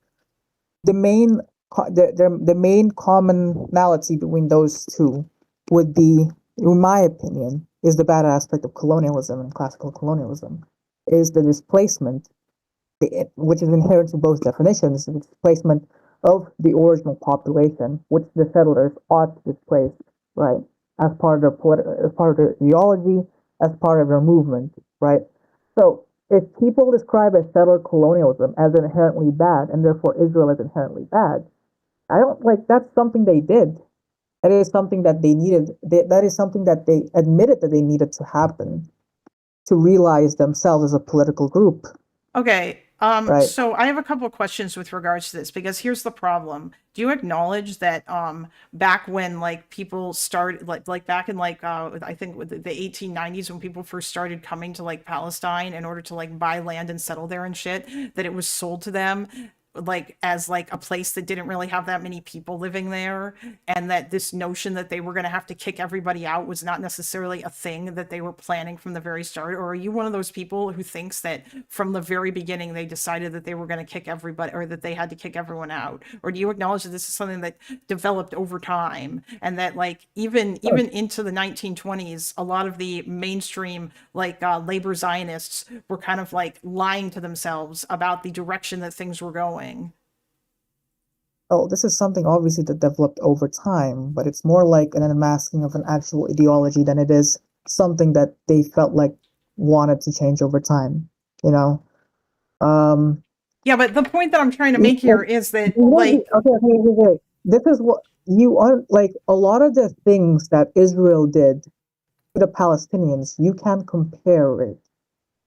the main the main commonality between those two would be, in my opinion, is the bad aspect of colonialism and classical colonialism, is the displacement, which is inherent to both definitions, the displacement of the original population, which the settlers ought to displace, right, as part of as part of their ideology, as part of their movement, right. So if people describe as settler colonialism as inherently bad, and therefore Israel is inherently bad, I don't like that's something they did. That is something that they needed. That is something that they admitted that they needed to happen to realize themselves as a political group. Okay, right? So I have a couple of questions with regards to this because here's the problem. Do you acknowledge that back when like people started like back in like I think with the 1890s when people first started coming to like Palestine in order to like buy land and settle there and shit, that it was sold to them like as like a place that didn't really have that many people living there, and that this notion that they were going to have to kick everybody out was not necessarily a thing that they were planning from the very start? Or are you one of those people who thinks that from the very beginning they decided that they were going to kick everybody, or that they had to kick everyone out? Or do you acknowledge that this is something that developed over time, and that like even into the 1920s a lot of the mainstream like labor Zionists were kind of like lying to themselves about the direction that things were going? Oh, this is something obviously that developed over time, but it's more like an unmasking of an actual ideology than it is something that they felt like wanted to change over time, you know? Um, Yeah, but the point that I'm trying to you make here know, is you that know, like okay. This is what you are like a lot of the things that Israel did to the Palestinians, you can compare it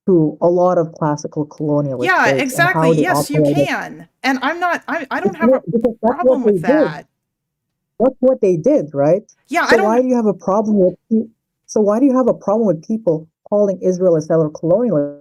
to a lot of classical colonialist yeah, states and exactly. how they Yes, you operated. can. And I don't It's have more a because that's what problem they with did. that. That's what they did, right? Yeah, I So why don't. do you have a problem with so why do you have a problem with people calling Israel a settler colonialist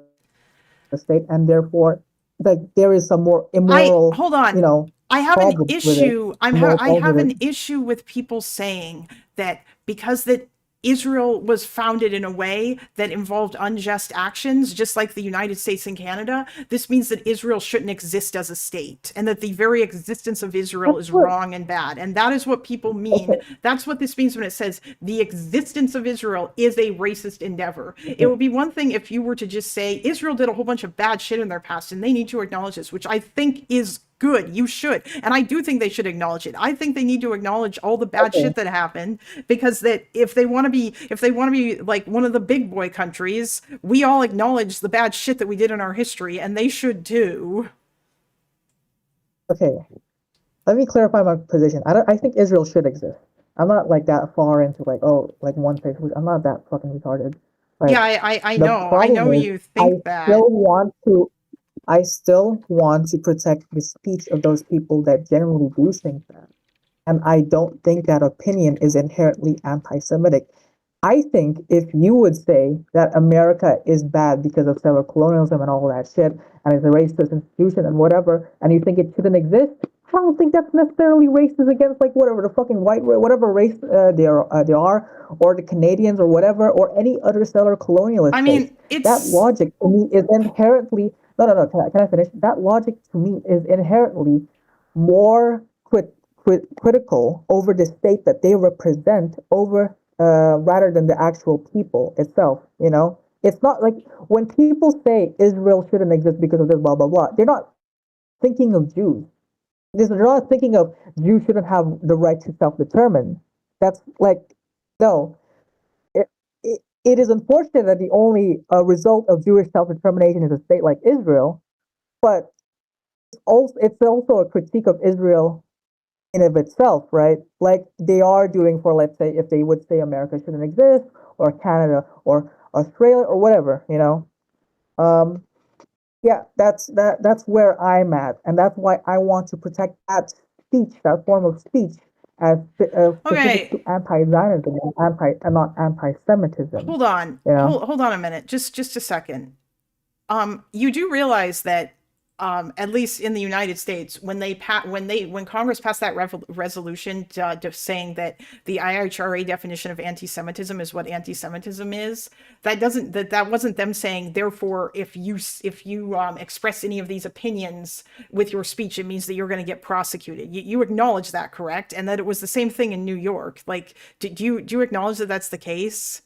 state and therefore like there is some more I immoral, hold on. I have an problems with it, issue. moral I problems have with an it? issue with people saying that because that Israel was founded in a way that involved unjust actions, just like the United States and Canada, this means that Israel shouldn't exist as a state, and that the very existence of Israel That's is what wrong and bad. And that is what people mean. okay, That's what this means when it says the existence of Israel is a racist endeavor. It okay, would be one thing if you were to just say Israel did a whole bunch of bad shit in their past and they need to acknowledge this, which I think is good. You should. And I do think they should acknowledge it. I think they need to acknowledge all the bad okay. shit that happened, because that if they want to be like one of the big boy countries, we all acknowledge the bad shit that we did in our history, and they should too. Okay. Let me clarify my position. I think Israel should exist. I'm not like that far into like, oh, like one place. I'm not that fucking retarded. Yeah, Like the I problem know is you I think that. still want to I still want to protect the speech of those people that generally do think that. And I don't think that opinion is inherently anti-Semitic. I think if you would say that America is bad because of settler colonialism and all that shit, and it's a racist institution and whatever, and you think it shouldn't exist, I don't think that's necessarily racist against like whatever the fucking whatever race they are, or the Canadians or whatever, or any other settler colonialist I states. mean, That it's logic to me is inherently no. Can I finish? That logic to me is inherently more critical over the state that they represent over rather than the actual people itself. You know, it's not like when people say Israel shouldn't exist because of this, blah blah blah. They're not thinking of Jews. They're not thinking of Jews shouldn't have the right to self-determine. That's like no. It is unfortunate that the only result of Jewish self-determination is a state like Israel, but it's also a critique of Israel in of itself, right? Like they are doing for, let's say, if they would say America shouldn't exist, or Canada, or Australia, or whatever, you know. Um, yeah, that's where I'm at, and that's why I want to protect that speech, that form of speech, as specific to okay. anti-Zionism and not anti-Semitism. Hold on. You know, Hold on a minute. Just a second. You do realize that, at least in the United States, when Congress passed that resolution saying that the IHRA definition of anti-Semitism is what anti-Semitism is, that wasn't them saying therefore if you express any of these opinions with your speech, it means that you're going to get prosecuted. You acknowledge that, correct? And that it was the same thing in New York. Like, do you acknowledge that that's the case?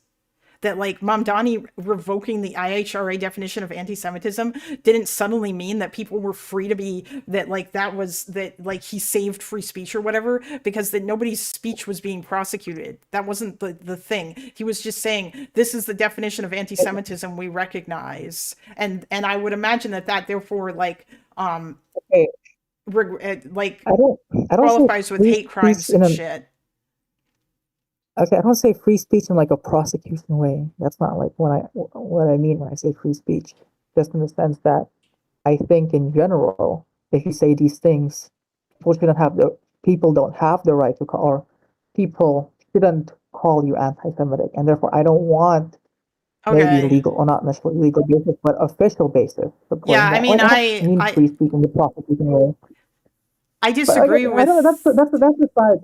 That like Mamdani revoking the IHRA definition of anti-Semitism didn't suddenly mean that people were free to be, that like that was that like he saved free speech or whatever, because that nobody's speech was being prosecuted. That wasn't the thing. He was just saying this is the definition of anti-Semitism we recognize, and I would imagine that therefore like okay, like I don't I don't say qualifies with free hate speech crimes in and an shit. okay. I don't say free speech in like a prosecution way. That's not like what I mean when I say free speech. Just in the sense that I think in general, if you say these things, people don't have the right to call, or people shouldn't call you anti-Semitic, and therefore I don't want maybe Okay. legal, or not necessarily legal basis, but official basis Yeah, supporting I that. mean, Like I don't mean free speech in the prosecution way, I but like disagree I don't know. with. That's a side.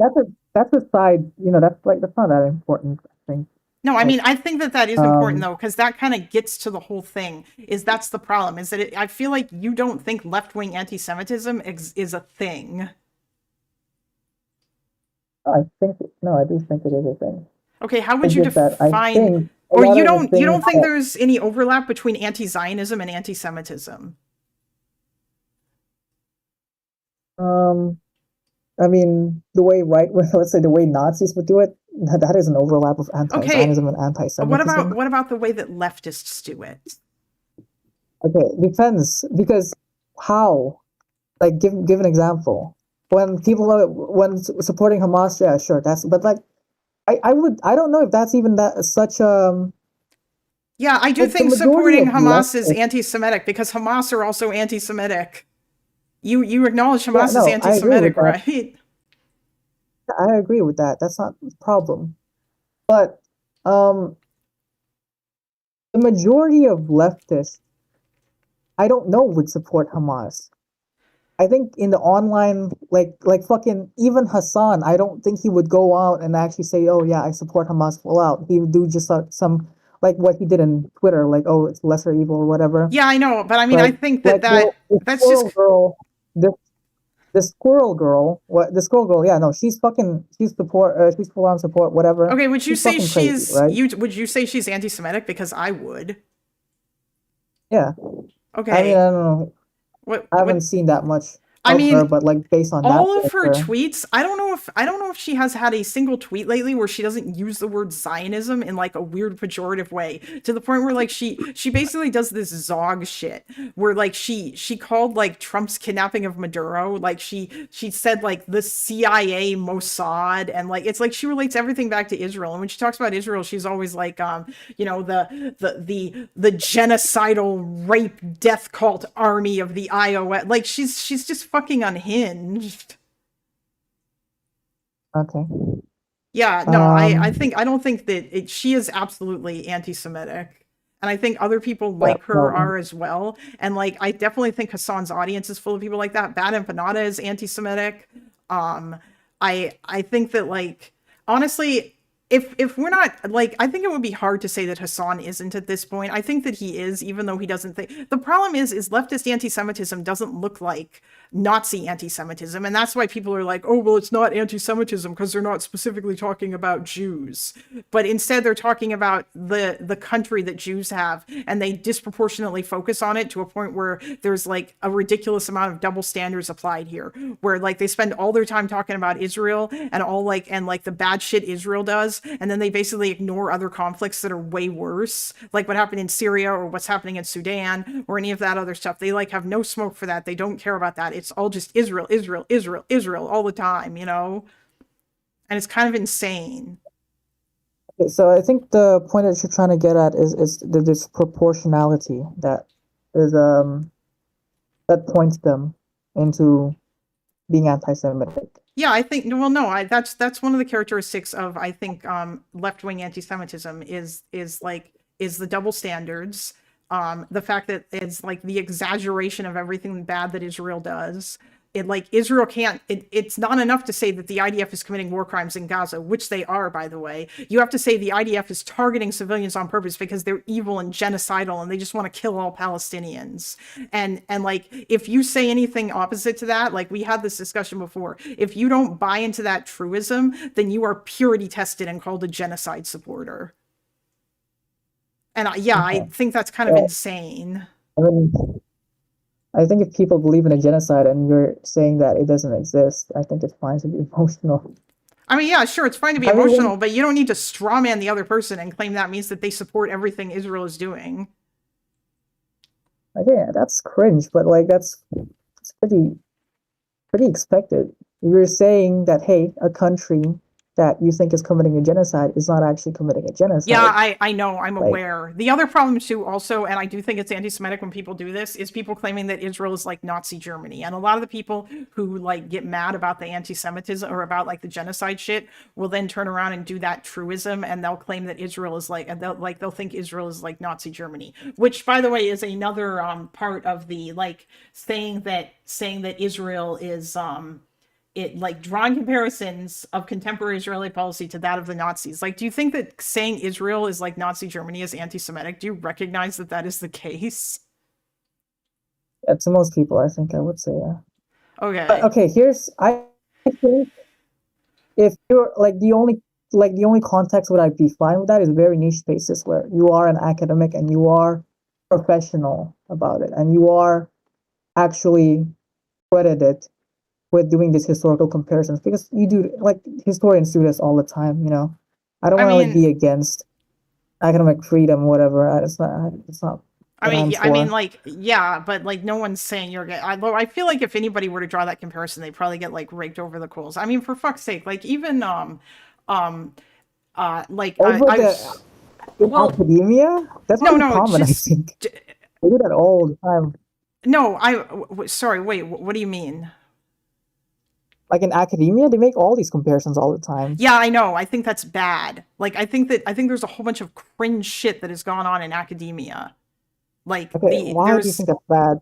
That's a side. You know, that's not that important. I think. No, I Like mean, I think that that is important um, though, because that kind of gets to the whole thing. Is that's the problem? Is that I feel like you don't think left wing anti-Semitism is a thing. I think no, I do think it is a thing. Okay, how would It's you just that I define? think a Or lot of the you things don't think that there's any overlap between anti-Zionism and anti-Semitism? um I mean, the way let's say the way Nazis would do it, that is an overlap of Okay, anti-Zionism and anti-Semitism. what about the way that leftists do it? Okay, depends because how? Like, give an example. Supporting Hamas, yeah, sure, that's but like I don't know if that's even that such Yeah, I do like the think majority supporting of Hamas is leftists. anti-Semitic because Hamas are also anti-Semitic. You acknowledge Yeah, Hamas is no, I agree with anti-Semitic, that. right? I agree with that. That's not the problem. But um, the majority of leftists, I don't know, would support Hamas. I think in the online, like fucking even Hassan, I don't think he would go out and actually say, "Oh yeah, I support Hamas full out." He would do just some like what he did in Twitter, like, "Oh, it's lesser evil" or whatever. Yeah, I know, but I mean, I But think that like the that's just squirrel girl, the squirrel girl, what the squirrel girl? Yeah, no, she's full on support, whatever. okay. Would you She's say fucking crazy, she's right? you? Would you say she's anti-Semitic? Because I would. Yeah, I mean, Okay, I don't know, I haven't what? seen that much I of her, mean, but like based on that all of her character, tweets, I don't know if she has had a single tweet lately where she doesn't use the word Zionism in like a weird pejorative way, to the point where like she basically does this Zog shit where like she called like Trump's kidnapping of Maduro, like she said like the CIA, Mossad, and like it's like she relates everything back to Israel. And when she talks about Israel, she's always like you know, the genocidal rape death cult army of the iOS. Like she's just fucking unhinged. okay. Yeah, no, Um, I don't think that she is absolutely anti-Semitic. And I think other people yeah, like her no, are as well. And like I definitely think Hassan's audience is full of people like that. Bad Empanada is anti-Semitic. Um I think that like honestly, if we're not like, I think it would be hard to say that Hassan isn't at this point. I think that he is, even though he doesn't think. The problem is leftist anti-Semitism doesn't look like Nazi anti-Semitism, and that's why people are like, oh well, it's not anti-Semitism because they're not specifically talking about Jews, but instead they're talking about the country that Jews have, and they disproportionately focus on it to a point where there's like a ridiculous amount of double standards applied here, where like they spend all their time talking about Israel and all like the bad shit Israel does, and then they basically ignore other conflicts that are way worse, like what happened in Syria or what's happening in Sudan or any of that other stuff. They like have no smoke for that. They don't care about that. It's all just Israel, Israel, Israel, Israel all the time, you know? And it's kind of insane. okay, so I think the point that you're trying to get at is the disproportionality is that points them into being anti-Semitic. Yeah, I think well no, that's one of the characteristics of I think left-wing anti-Semitism is the double standards, the fact that it's like the exaggeration of everything bad that Israel does. It like Israel can't it's not enough to say that the IDF is committing war crimes in Gaza, which they are, by the way. You have to say the IDF is targeting civilians on purpose because they're evil and genocidal and they just want to kill all Palestinians. And like if you say anything opposite to that, like we had this discussion before, if you don't buy into that truism, then you are purity tested and called a genocide supporter. And yeah, I Okay. think that's kind of Well, insane. I mean, I think if people believe in a genocide and you're saying that it doesn't exist, I think it's fine to be emotional. I mean, yeah, sure, it's fine to be I mean, when, emotional, but you don't need to strawman the other person and claim that means that they support everything Israel is doing. yeah, that's cringe, but like it's pretty expected. You're saying that hey, a country that you think is committing a genocide is not actually committing a genocide. Yeah, I know, I'm Like- aware. The other problem too, also, and I do think it's anti-Semitic when people do this, is people claiming that Israel is like Nazi Germany. And a lot of the people who like get mad about the anti-Semitism or about like the genocide shit will then turn around and do that truism, and they'll claim that Israel is like, and they'll think Israel is like Nazi Germany, which, by the way, is another part of the like saying that Israel is it like drawing comparisons of contemporary Israeli policy to that of the Nazis. Like, do you think that saying Israel is like Nazi Germany is anti-Semitic? Do you recognize that that is the case? Yeah, to most people, I think I would say, yeah. Okay. But okay, I think if you're like the only context would I be fine with that is very niche spaces where you are an academic and you are professional about it and you are actually credited with doing these historical comparisons, because you do, like, historians do this all the time, you know. I don't I want to like mean- be against academic freedom, whatever. It's not what I'm I mean, for. like, yeah, but like, no one's saying you're gay. I feel like if anybody were to draw that comparison, they'd probably get like raked over the coals. I mean, for fuck's sake, like even like Over I the was, in well, academia, that's no, really no, common. just I think they do that all the time. no. Sorry, wait. What do you mean? Like in academia, they make all these comparisons all the time. Yeah, I know. I think that's bad. Like, I think there's a whole bunch of cringe shit that has gone on in academia. Like Okay, why do you there's think that's bad?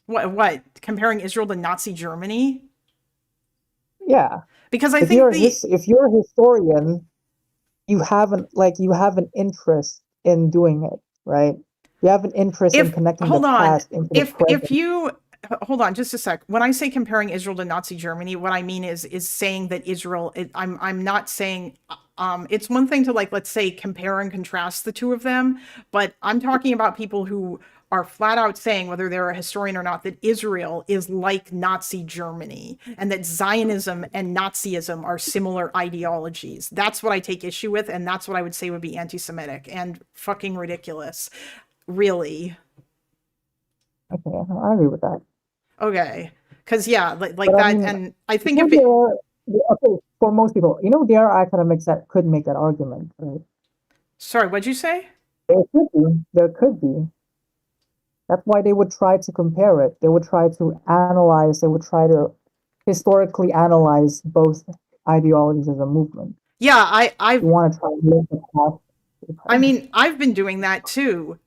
what comparing Israel to Nazi Germany? Yeah, Because I if think if you're a historian, you have an interest in doing it, right? You have an interest in if connecting hold the on, past into the present. if you hold on just a sec. When I say comparing Israel to Nazi Germany, what I mean is saying that Israel. I'm not saying. It's one thing to like, let's say, compare and contrast the two of them, but I'm talking about people who are flat out saying, whether they're a historian or not, that Israel is like Nazi Germany and that Zionism and Nazism are similar ideologies. That's what I take issue with, and that's what I would say would be anti-Semitic and fucking ridiculous. Really. Okay, I agree with that. Okay. Because, yeah, like But I that. mean, And I think you if know, it. okay, for most people, you know, there are academics that could make that argument, right? Sorry, what'd you say? There could be. There could be. That's why they would try to compare it. They would try to analyze. They would try to historically analyze both ideologies as a movement. Yeah, You want to try to link the past to the I present. mean, I've been doing that too.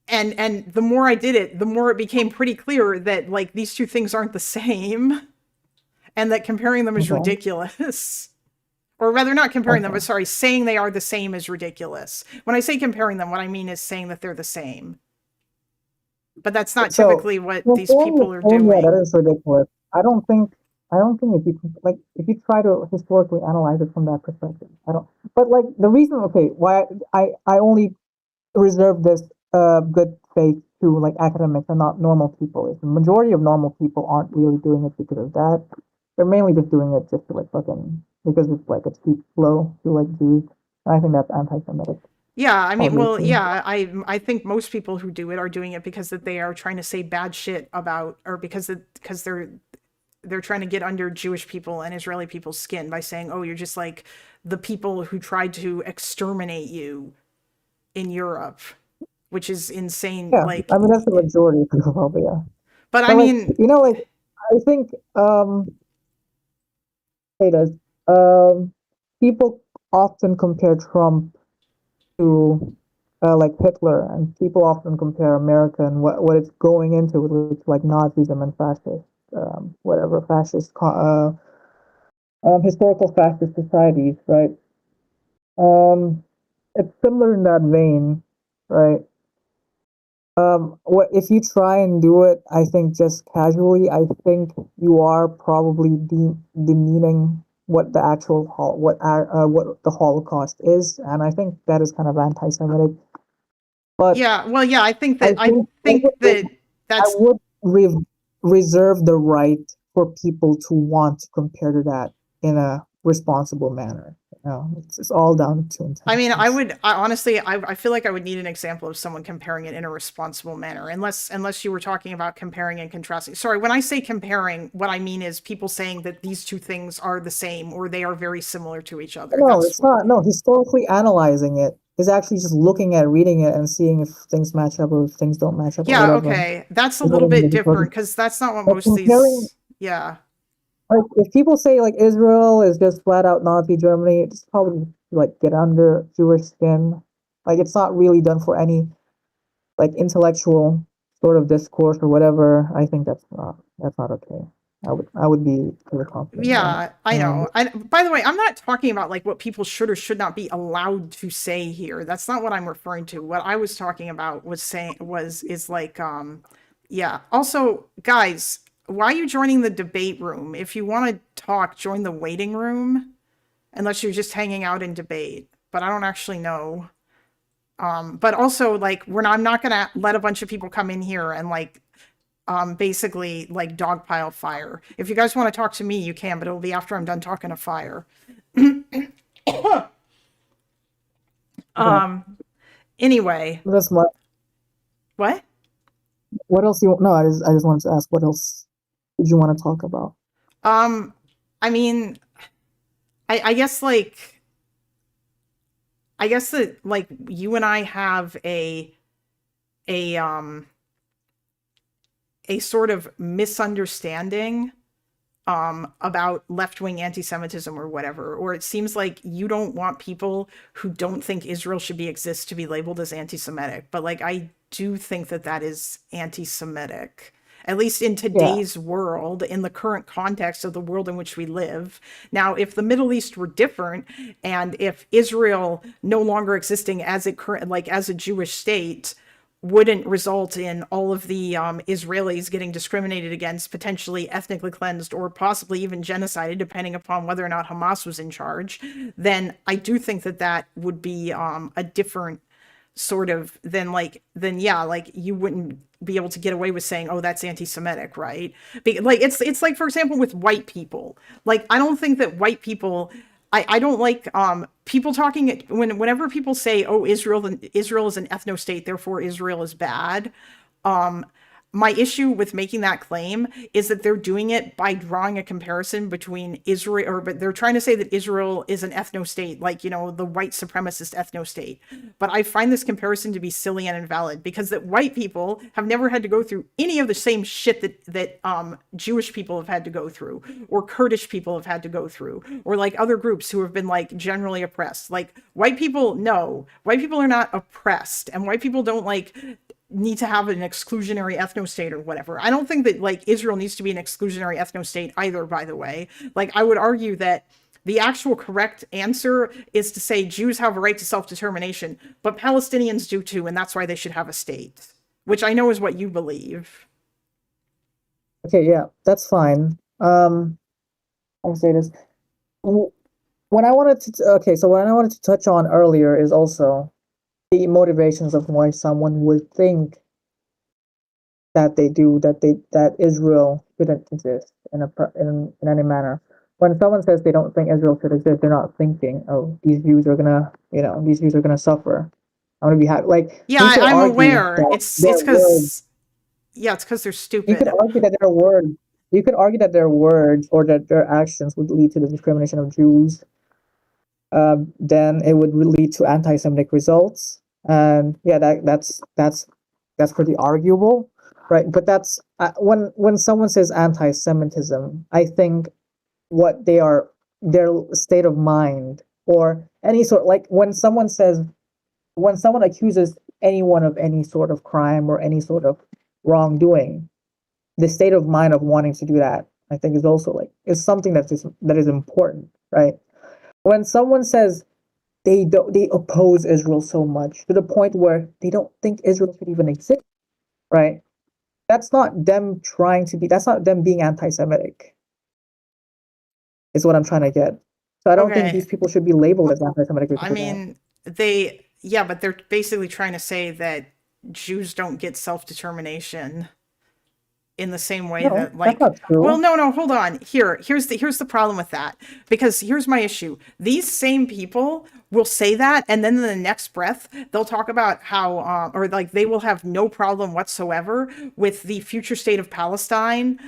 And the more I did it, the more it became pretty clear that like these two things aren't the same and that comparing them is Okay. ridiculous. Or rather, not comparing them, Okay. but sorry, saying they are the same is ridiculous. When I say comparing them, what I mean is saying that they're the same. But that's not So, typically what well, these people are yeah, that doing. is ridiculous. I don't think if you like if you try to historically analyze it from that perspective, I don't. But like the reason, okay, why I only reserve this good faith to like academics and not normal people is the majority of normal people aren't really doing it because of that. They're mainly just doing it just to like fucking because it's like a cheap flow to like Jews. And I think that's anti-Semitic. Yeah, I mean, well, Obviously. yeah, I think most people who do it are doing it because that they are trying to say bad shit about, or because they're trying to get under Jewish people and Israeli people's skin by saying, "Oh, you're just like the people who tried to exterminate you in Europe," which is insane. Yeah, Like, I mean that's the majority of people probably, yeah. but I But like mean, you know, like I think hey does people often compare Trump to like Hitler, and people often compare America and what it's going into with like Nazism and fascist, whatever historical fascist societies, right? It's similar in that vein, right? What if you try and do it? I think just casually, I think you are probably demeaning what the actual what the Holocaust is, and I think that is kind of anti-Semitic. But yeah, well, yeah, I think I that think that I that's would reserve the right for people to want to compare to that in a responsible manner. No, it's all down to intentions. I mean, honestly, I feel like I would need an example of someone comparing it in a responsible manner, unless you were talking about comparing and contrasting. Sorry, when I say comparing, what I mean is people saying that these two things are the same or they are very similar to each other. No, That's it's not. No, historically analyzing it is actually just looking at reading it and seeing if things match up or if things don't match up or yeah, whatever. okay. That's a You know little what I mean? bit Because, different because that's not what like, most of comparing, these. Yeah. like, if people say like Israel is just flat out Nazi Germany, it's probably like get under Jewish skin. Like it's not really done for any like intellectual sort of discourse or whatever. I think that's not okay. I would be pretty confident in that. Yeah, I know. By the way, I'm not talking about like what people should or should not be allowed to say here. That's not what I'm referring to. What I was talking about is like yeah. Also, guys, why are you joining the debate room? If you want to talk, join the waiting room, unless you're just hanging out in debate. But I don't actually know. But also like I'm not gonna let a bunch of people come in here and like basically like dogpile fire. If you guys want to talk to me, you can, but it'll be after I'm done talking to fire. Anyway, That's my. what? What else you? No, I just wanted to ask. What else did you want to talk about? I mean, I guess that like you and I have a a sort of misunderstanding about left-wing anti-Semitism or whatever, or it seems like you don't want people who don't think Israel should exist to be labeled as anti-Semitic, but like I do think that that is anti-Semitic, at least in today's world, in the current context of the world in which we live. Now, if the Middle East were different, and if Israel no longer existing as as a Jewish state wouldn't result in all of the Israelis getting discriminated against, potentially ethnically cleansed, or possibly even genocided, depending upon whether or not Hamas was in charge, then I do think that that would be a different sort of then yeah, like you wouldn't be able to get away with saying, oh, that's anti-Semitic, right? Like it's like, for example, with white people. Like I don't think that white people I don't like people talking whenever people say, oh, Israel is an ethno state, therefore Israel is bad. My issue with making that claim is that they're doing it by drawing a comparison between Israel, but they're trying to say that Israel is an ethno state, like, you know, the white supremacist ethno state. But I find this comparison to be silly and invalid because that white people have never had to go through any of the same shit that Jewish people have had to go through, or Kurdish people have had to go through, or like other groups who have been like generally oppressed. Like white people, no, white people are not oppressed, and white people don't like need to have an exclusionary ethno state or whatever. I don't think that like Israel needs to be an exclusionary ethno state either, by the way. Like I would argue that the actual correct answer is to say Jews have a right to self-determination, but Palestinians do too, and that's why they should have a state, which I know is what you believe. Okay, yeah, that's fine. I'll say this. When I wanted to, okay, so what I wanted to touch on earlier is also the motivations of why someone would think that that Israel shouldn't exist in any manner. When someone says they don't think Israel should exist, they're not thinking, oh, these Jews are gonna suffer. I'm gonna be happy. Like Yeah, you could I'm argue aware. that It's their words. because yeah, it's because they're You could stupid. argue that their words. You could argue that their words or that their actions would lead to the discrimination of Jews. Then it would lead to anti-Semitic results. And yeah, that's pretty arguable, right? But that's when someone says anti-Semitism, I think what their state of mind or any sort, like when someone accuses anyone of any sort of crime or any sort of wrongdoing, the state of mind of wanting to do that, I think, is also is something that is important, right? When someone says they oppose Israel so much to the point where they don't think Israel should even exist, right? That's not them that's not them being anti-Semitic, is what I'm trying to get. So I don't think Okay. these people should be labeled as anti-Semitic because I of that. mean, but they're basically trying to say that Jews don't get self-determination in the same way No, that that's not true. well, no, hold on. Here's the problem with that. Because here's my issue. These same people will say that, and then in the next breath, they'll talk about how, or like they will have no problem whatsoever with the future state of Palestine,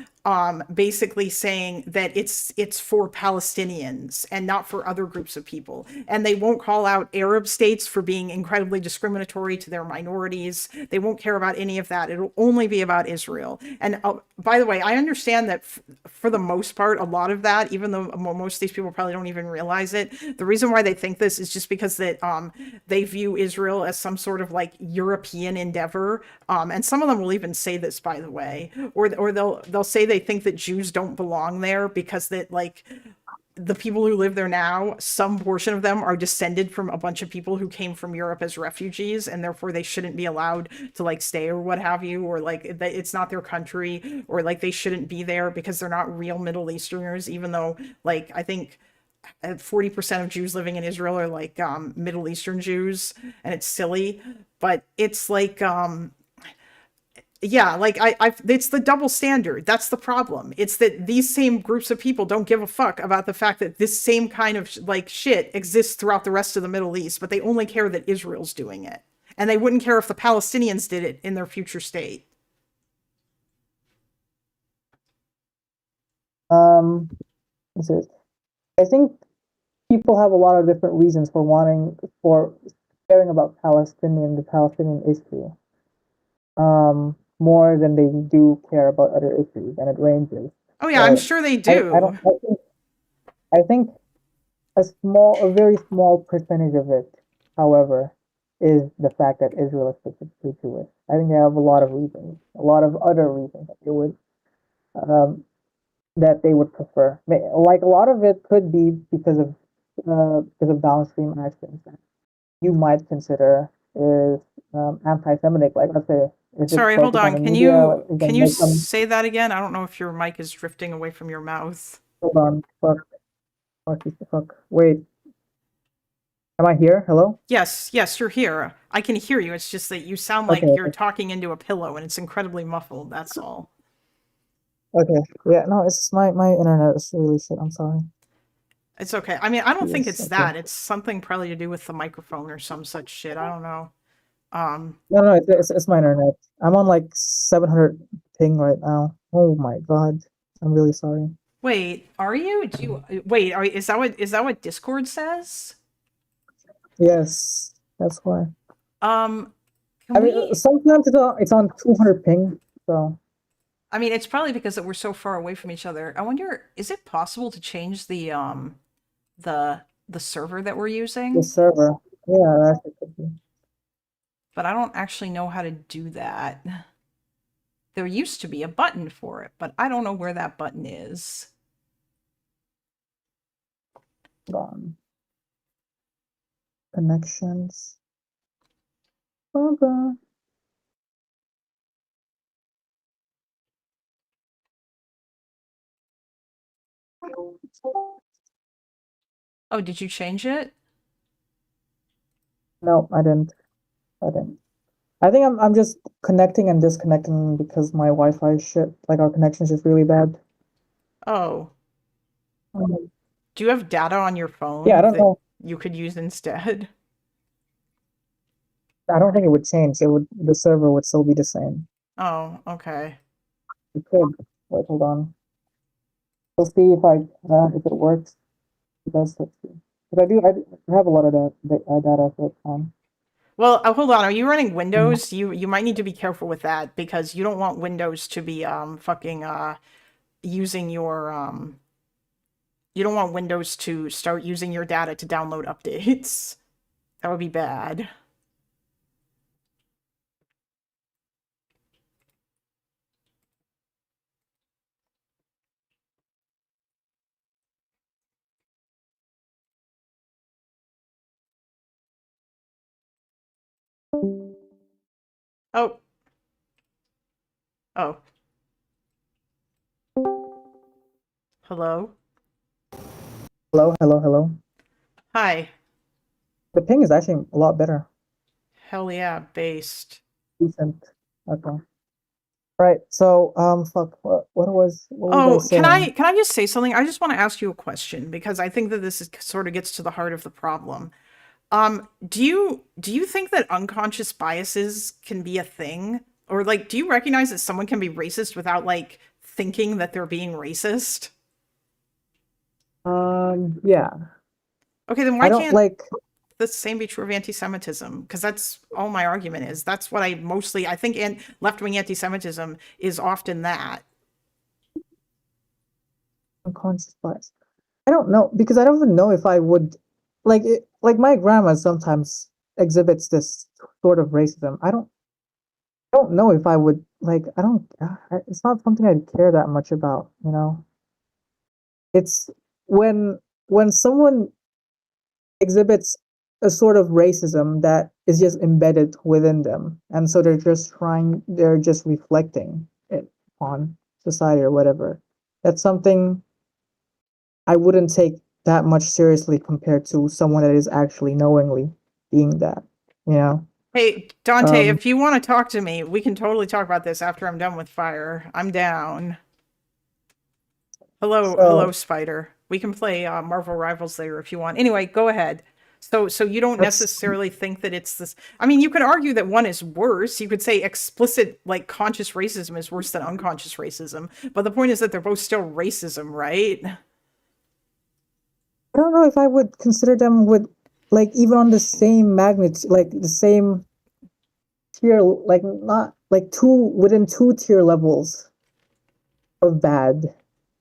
basically saying that it's for Palestinians and not for other groups of people, and they won't call out Arab states for being incredibly discriminatory to their minorities. They won't care about any of that. It'll only be about Israel. And by the way, I understand that for the most part, a lot of that, even though most of these people probably don't even realize it, the reason why they think this is just because that they view Israel as some sort of like European endeavor. And some of them will even say this, by the way, or they'll say they think that Jews don't belong there because that like the people who live there now, some portion of them are descended from a bunch of people who came from Europe as refugees, and therefore they shouldn't be allowed to like stay or what have you, or like it's not their country, or like they shouldn't be there because they're not real Middle Easterners, even though like I think 40% of Jews living in Israel are like Middle Eastern Jews, and it's silly, but it's like yeah, like it's the double standard. That's the problem. It's that these same groups of people don't give a fuck about the fact that this same kind of like shit exists throughout the rest of the Middle East, but they only care that Israel's doing it. And they wouldn't care if the Palestinians did it in their future state. This is, I think people have a lot of different reasons for caring about the Palestinian issue. More than they do care about other issues, and it ranges. Oh yeah, I'm sure they do. I think a very small percentage of it, however, is the fact that Israel is specifically Jewish. I think they have a lot of reasons, a lot of other reasons that they would prefer. Like a lot of it could be because of downstream actions that you might consider is anti-Semitic. Like let's say, sorry, hold on. Can you say that again? I don't know if your mic is drifting away from your mouth. Hold on. Fuck. Wait. Am I here? Hello? Yes, you're here. I can hear you. It's just that you sound like you're talking into a pillow and it's incredibly muffled. That's all. Okay. Yeah, no, it's just my internet is really shit. I'm sorry. It's okay. I mean, I don't think it's that. It's something probably to do with the microphone or some such shit. I don't know. No, it's my internet. I'm on like 700 ping right now. Oh my god. I'm really sorry. Wait, are you? Is that what Discord says? Yes, that's why. Sometimes it's on 200 ping, so. I mean, it's probably because that we're so far away from each other. I wonder, is it possible to change the server that we're using? The server. Yeah, that could be. But I don't actually know how to do that. There used to be a button for it, but I don't know where that button is. Connections. Okay. Oh, did you change it? No, I didn't. I think I'm just connecting and disconnecting because my Wi-Fi shit, like our connection is just really bad. Oh. Do you have data on your phone? Yeah, I don't know. You could use instead. I don't think it would change. The server would still be the same. Oh, okay. It could. Wait, hold on. We'll see if it works. It does. Let's see. But I have a lot of data for the time. Well, hold on. Are you running Windows? You might need to be careful with that because you don't want Windows to be using your you don't want Windows to start using your data to download updates. That would be bad. Oh. Oh. Hello? Hello. Hi. The ping is actually a lot better. Hell yeah, based. Decent. Okay. Right. So, fuck. What was Oh, I saying? can I just say something? I just want to ask you a question because I think that this is, sort of gets to the heart of the problem. Do you think that unconscious biases can be a thing? Or like, do you recognize that someone can be racist without like thinking that they're being racist? Yeah. Okay, then I why don't can't like. the same be true of anti-Semitism? Because that's all my argument is. That's what I mostly I think left-wing anti-Semitism is often that. Unconscious bias. I don't know because I don't even know if I would like my grandma sometimes exhibits this sort of racism. I don't know if I would like I don't it's not something I'd care that much about, you know. It's when someone exhibits a sort of racism that is just embedded within them and so they're just reflecting it on society or whatever. That's something I wouldn't take that much seriously compared to someone that is actually knowingly being that, you know? Hey, Dante, Um, if you want to talk to me, we can totally talk about this after I'm done with fire. I'm down. Hello, so Spider. We can play Marvel Rivals later if you want. Anyway, go ahead. So you don't that's necessarily think that it's this. I mean, you could argue that one is worse. You could say explicit, like conscious racism is worse than unconscious racism. But the point is that they're both still racism, right? I don't know if I would consider them with like even on the same magnitude, like the same tier, like not like two within two tier levels of bad.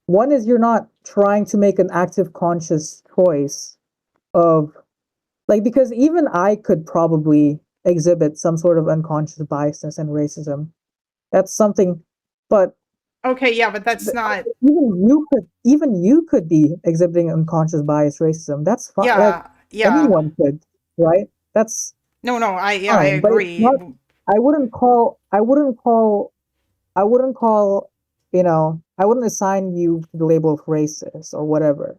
One is you're not trying to make an active conscious choice of like because even I could probably exhibit some sort of unconscious biasness and racism. That's something, but Okay, yeah, but that's th- not. even you could be exhibiting unconscious bias racism. That's fine. Like Yeah, yeah. anyone could, right? That's No, no, I fine. But it's agree. not. I wouldn't call. I wouldn't call. I wouldn't call. You know. I wouldn't assign you to the label of racist or whatever.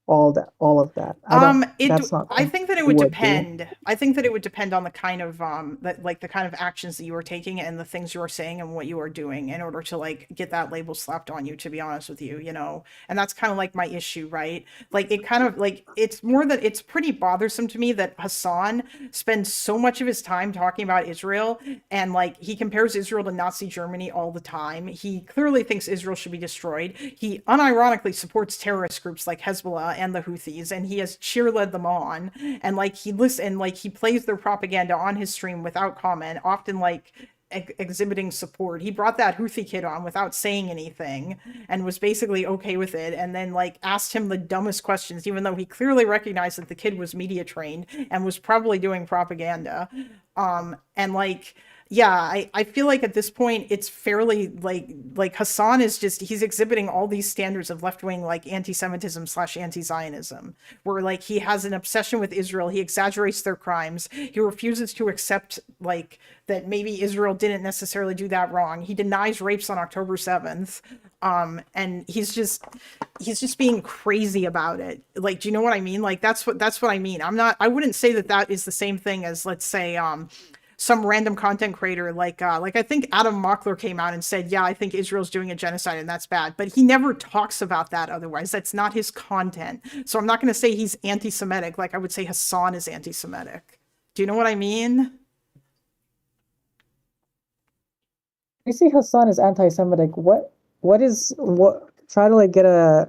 All of that. I don't. It. That's not I something think that it I would would do. depend. I think that it would depend on the kind of that like the kind of actions that you are taking and the things you are saying and what you are doing in order to like get that label slapped on you. To be honest with you, you know, and that's kind of like my issue, right? Like it kind of like it's more that it's pretty bothersome to me that Hassan spends so much of his time talking about Israel and like he compares Israel to Nazi Germany all the time. He clearly thinks Israel should be destroyed. He unironically supports terrorist groups like Hezbollah and the Houthis, and he has cheerled them on. And like he lists and like he plays their propaganda on his stream without comment, often like exhibiting support. He brought that Houthi kid on without saying anything and was basically okay with it and then like asked him the dumbest questions even though he clearly recognized that the kid was media trained and was probably doing propaganda. And like yeah, I feel like at this point it's fairly like Hassan is just he's exhibiting all these standards of left wing like anti-Semitism slash anti-Zionism, where like he has an obsession with Israel, he exaggerates their crimes, he refuses to accept like that maybe Israel didn't necessarily do that wrong. He denies rapes on October 7th. And he's just being crazy about it. Like, do you know what I mean? Like that's what I mean. I wouldn't say that that is the same thing as let's say some random content creator like I think Adam Mockler came out and said, "Yeah, I think Israel's doing a genocide and that's bad." But he never talks about that otherwise. That's not his content. So I'm not going to say he's anti-Semitic like I would say Hassan is anti-Semitic. Do you know what I mean? You see Hassan is anti-Semitic. What is what? Try to like get a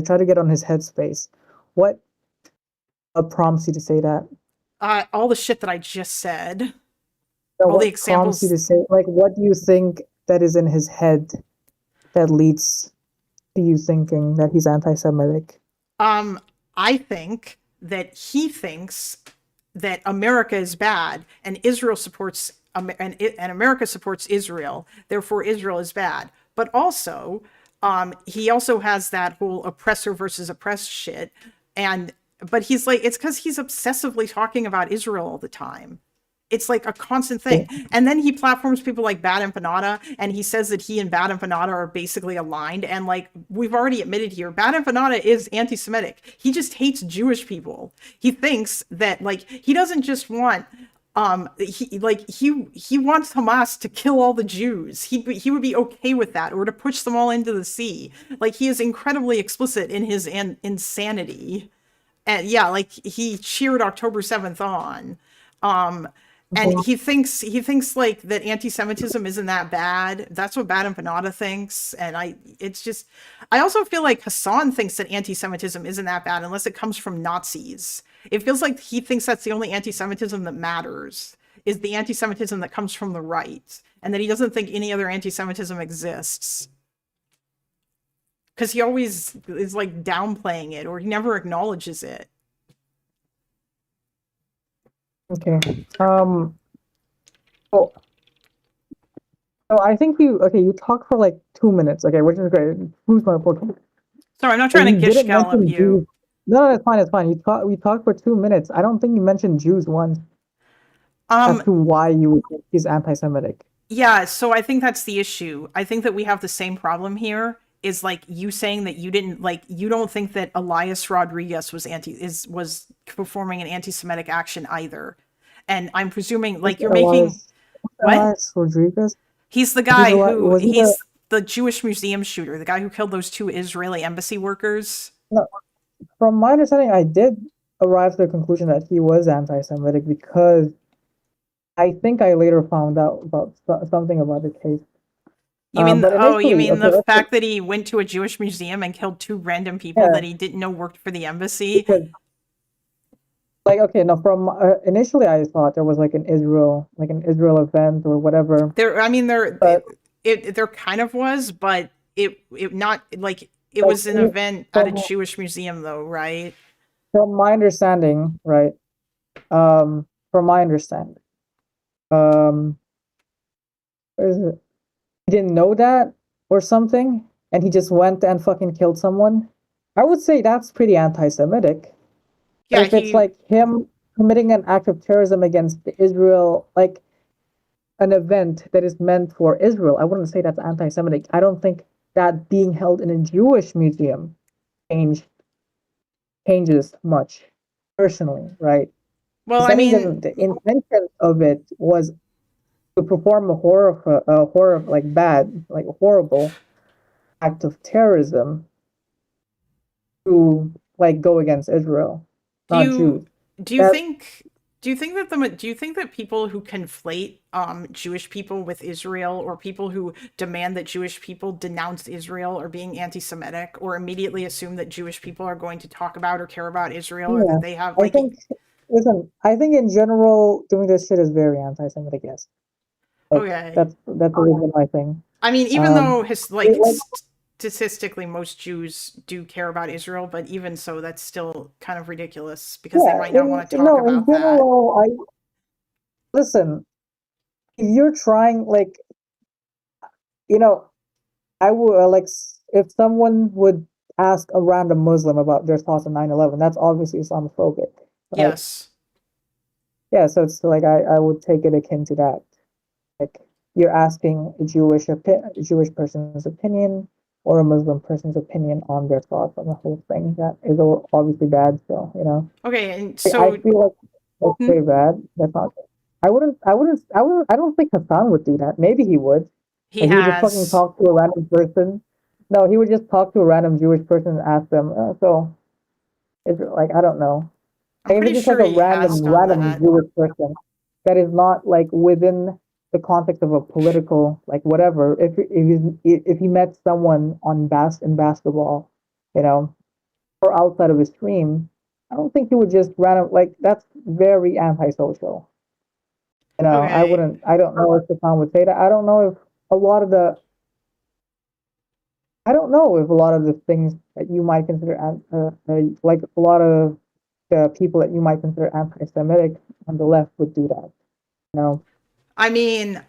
try to get on his headspace. What prompts you to say that? All the shit that I just said, So all the what prompts you examples. to say like what do you think that is in his head that leads to you thinking that he's anti-Semitic? Um, I think that he thinks that America is bad and Israel supports and America supports Israel. Therefore, Israel is bad. But also, he also has that whole oppressor versus oppressed shit. And but he's like, it's because he's obsessively talking about Israel all the time. It's like a constant thing. And then he platforms people like Bad Empanada, and he says that he and Bad Empanada are basically aligned. And like we've already admitted here, Bad Empanada is anti-Semitic. He just hates Jewish people. He thinks that like he doesn't just want He wants Hamas to kill all the Jews. He would be okay with that, or to push them all into the sea. Like, he is incredibly explicit in his insanity. And yeah, like, he cheered October 7th on. Um, and Mhm. he thinks like that anti-Semitism isn't that bad. That's what Bad Empanada thinks. And I also feel like Hassan thinks that anti-Semitism isn't that bad unless it comes from Nazis. It feels like he thinks that's the only anti-Semitism that matters, is the anti-Semitism that comes from the right, and that he doesn't think any other anti-Semitism exists. Because he always is like downplaying it, or he never acknowledges it. Okay. So, so I think you talked for like 2 minutes. Okay, which is great. Who's my report? Sorry, I'm not But trying to you gish didn't gallop mention you. Jews. No, it's fine. It's fine. We talked for 2 minutes. I don't think you mentioned Jews once as Um, to why you would think he's anti-Semitic. yeah, so I think that's the issue. I think that we have the same problem here, is like you saying that you don't think that Elias Rodriguez was performing an anti-Semitic action either. And I'm presuming, Who's like, you're making Elias? what? Elias Rodriguez? He's the He's guy who was he the? he's the Jewish museum shooter, the guy who killed those two Israeli embassy workers. No, from my understanding, I did arrive to the conclusion that he was anti-Semitic because I think I later found out about something about the case. But You initially, mean okay, the let's fact that he went to a Jewish museum and killed two random people yeah, that he didn't know worked for the embassy? because like okay, no, from initially I thought there was like an Israel event or whatever, There, I mean, but there kind of was, but it not like it like was an event at a from Jewish museum, though, right? my understanding, right? From my understanding, um, what is it? He didn't know that or something, and he just went and fucking killed someone. I would say that's pretty anti-Semitic. But Yeah, if it's he. like him committing an act of terrorism against Israel, like an event that is meant for Israel, I wouldn't say that's anti-Semitic. I don't think that being held in a Jewish museum change, changes much, personally, right? Well, Because I I think mean, the intention of it was to perform a horror like bad, like horrible act of terrorism to like go against Israel, do not you Jews. do you That think do you think that people who conflate Jewish people with Israel, or people who demand that Jewish people denounce Israel, are being anti-Semitic, or immediately assume that Jewish people are going to talk about or care about Israel, or yeah, that they have I like think listen, I think in general doing this shit is very anti-Semitic. Yes, like okay. that's always been my thing. I mean, even Um, though it, like statistically most Jews do care about Israel, but even so, that's still kind of ridiculous because they yeah, might not want to talk no, in about that. general, I listen. If you're trying, like you know, I would if someone would ask a random Muslim about their thoughts on 9/11, that's obviously Islamophobic, right? Yes. Yeah, so it's like I would take it akin to that. Like you're asking a Jewish person's opinion or a Muslim person's opinion on their thoughts on the whole thing. That is obviously bad. So Okay, and I so feel like that's hmm, very bad. That's not. I don't think Hassan would do that. Maybe he would. he Like he would just fucking has. talk to a random person. No, he would just talk to a random Jewish person and ask them. So it's like I don't know. I'm Like, if pretty it's just like sure a he has done random that. Jewish person that is not like within the context of a political like whatever. If he met someone in basketball, you know, or outside of his stream, I don't think he would just random like that's very antisocial. Okay. I don't know if Stefan would say that. A lot of the I don't know if a lot of the things that you might consider like a lot of the people that you might consider anti-Semitic on the left would do that. You know, I mean,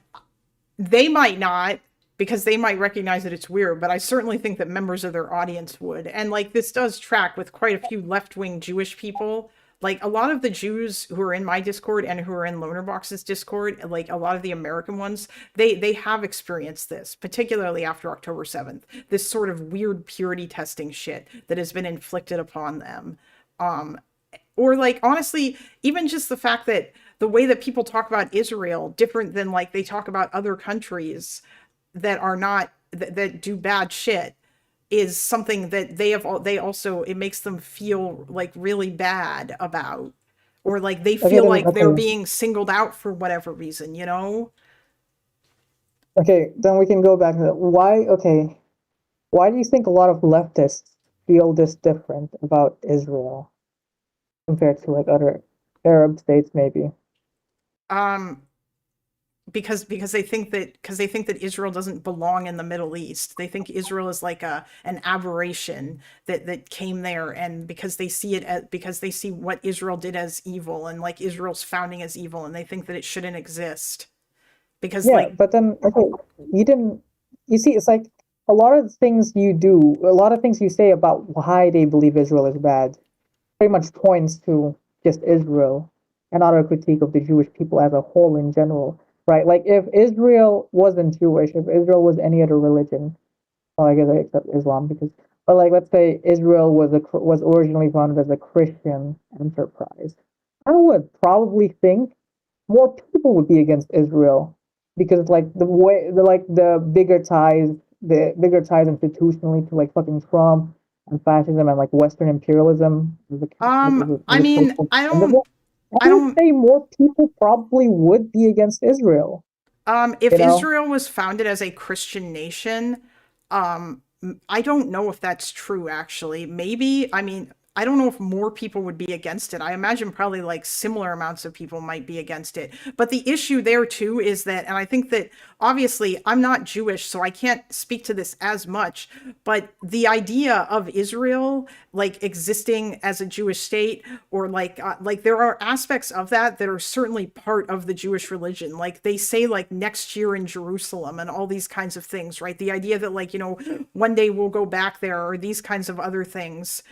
they might not, because they might recognize that it's weird, but I certainly think that members of their audience would. And like, this does track with quite a few left-wing Jewish people. Like, a lot of the Jews who are in my Discord and who are in Lonerbox's Discord, like a lot of the American ones, they have experienced this, particularly after October 7th. This sort of weird purity testing shit that has been inflicted upon them. Um, or like, honestly, even just the fact that the way that people talk about Israel different than like they talk about other countries that are not that do bad shit is something that they also it makes them feel like really bad about, or like they Okay, feel then like they're okay. being singled out for whatever reason, you know? Okay, then we can go back to that. Why, okay, why do you think a lot of leftists feel this different about Israel compared to like other Arab states, maybe? Um, because they think that Israel doesn't belong in the Middle East. They think Israel is like a an aberration that came there, and because they see it as because they see what Israel did as evil and like Israel's founding as evil, and they think that it shouldn't exist because Yeah, like but then okay, you didn't. You see, it's like a lot of things you do, a lot of things you say about why they believe Israel is bad, pretty much points to just Israel and not a critique of the Jewish people as a whole in general, right? Like if Israel wasn't Jewish, if Israel was any other religion, well, I guess I accept Islam because, but like let's say Israel was originally founded as a Christian enterprise, I would probably think more people would be against Israel because like the bigger ties institutionally to like fucking Trump and fascism and like Western imperialism I as a mean, social end of it. I I would don't say more people probably would be against Israel, if you know? Israel was founded as a Christian nation, I don't know if that's true actually. Maybe, I mean, I don't know if more people would be against it. I imagine probably like similar amounts of people might be against it. But the issue there too is that, and I think that obviously I'm not Jewish, so I can't speak to this as much, but the idea of Israel like existing as a Jewish state, or like there are aspects of that that are certainly part of the Jewish religion. Like they say like next year in Jerusalem and all these kinds of things, right? The idea that like, you know, one day we'll go back there, or these kinds of other things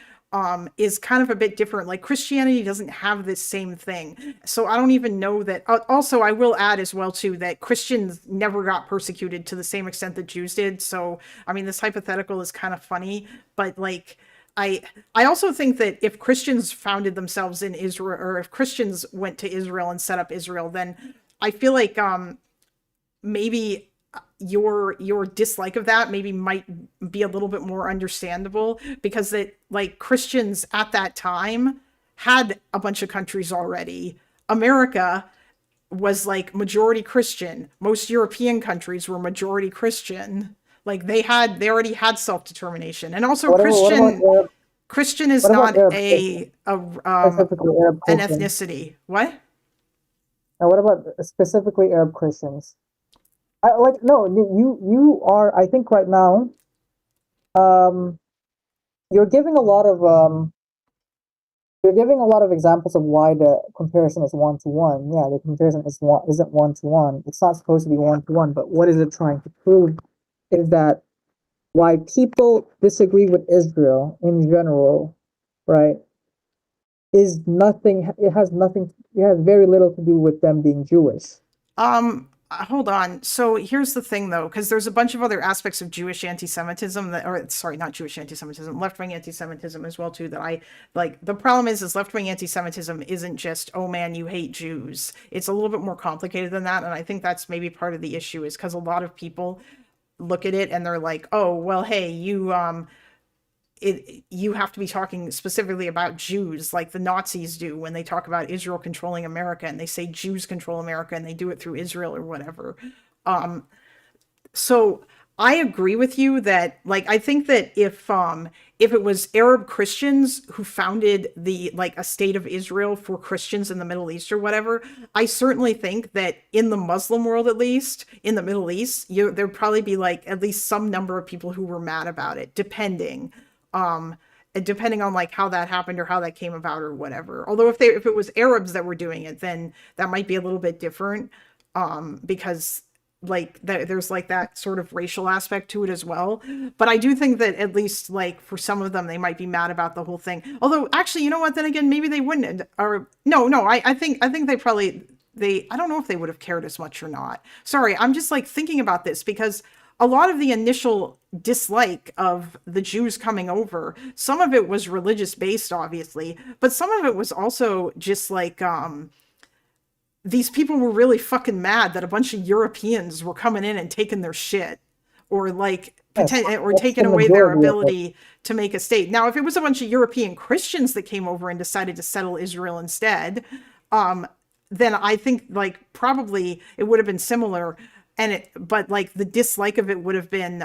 is kind of a bit different. Like Christianity doesn't have this same thing. So I don't even know that. Also, I will add as well too that Christians never got persecuted to the same extent that Jews did. So I mean, this hypothetical is kind of funny, but like I I also think that if Christians founded themselves in Israel, or if Christians went to Israel and set up Israel, then I feel like maybe your dislike of that maybe might be a little bit more understandable, because that like Christians at that time had a bunch of countries already. America was like majority Christian. Most European countries were majority Christian. Like they already had self-determination. And also Christian is What about not Arab Christians, a specifically Arab an Christians? ethnicity. What? Now, what about specifically Arab Christians? I like no, you are. I think right now, um, you're giving a lot of you're giving a lot of examples of why the comparison is one to one. Yeah, the comparison isn't one to one. It's not supposed to be one to one. But what is it trying to prove is that why people disagree with Israel in general, right? Is nothing. It has nothing. It has very little to do with them being Jewish. Hold on. So here's the thing though, because there's a bunch of other aspects of Jewish anti-Semitism that, or sorry, not Jewish anti-Semitism, left-wing anti-Semitism as well too, that I like. The problem is left-wing anti-Semitism isn't just, oh man, you hate Jews. It's a little bit more complicated than that. And I think that's maybe part of the issue, is because a lot of people look at it and they're like, oh, well, hey, you have to be talking specifically about Jews like the Nazis do when they talk about Israel controlling America, and they say Jews control America and they do it through Israel or whatever. So I agree with you that like I think that if it was Arab Christians who founded the like a state of Israel for Christians in the Middle East or whatever, I certainly think that in the Muslim world, at least in the Middle East, there'd probably be like at least some number of people who were mad about it, um depending on like how that happened or how that came about or whatever. Although if it was Arabs that were doing it, then that might be a little bit different, because like there's like that sort of racial aspect to it as well. But I do think that at least like for some of them they might be mad about the whole thing. Although actually, you know what, then again, maybe they wouldn't. Or no, I think they probably, I don't know if they would have cared as much or not. Sorry, I'm just like thinking about this because a lot of the initial dislike of the Jews coming over, some of it was religious based obviously, but some of it was also just like these people were really fucking mad that a bunch of Europeans were coming in and taking their shit, or like Yes, or that's taking the away their majority of it. ability to make a state. Now, if it was a bunch of European Christians that came over and decided to settle Israel instead, then I think like probably it would have been similar. But like the dislike of it would have been,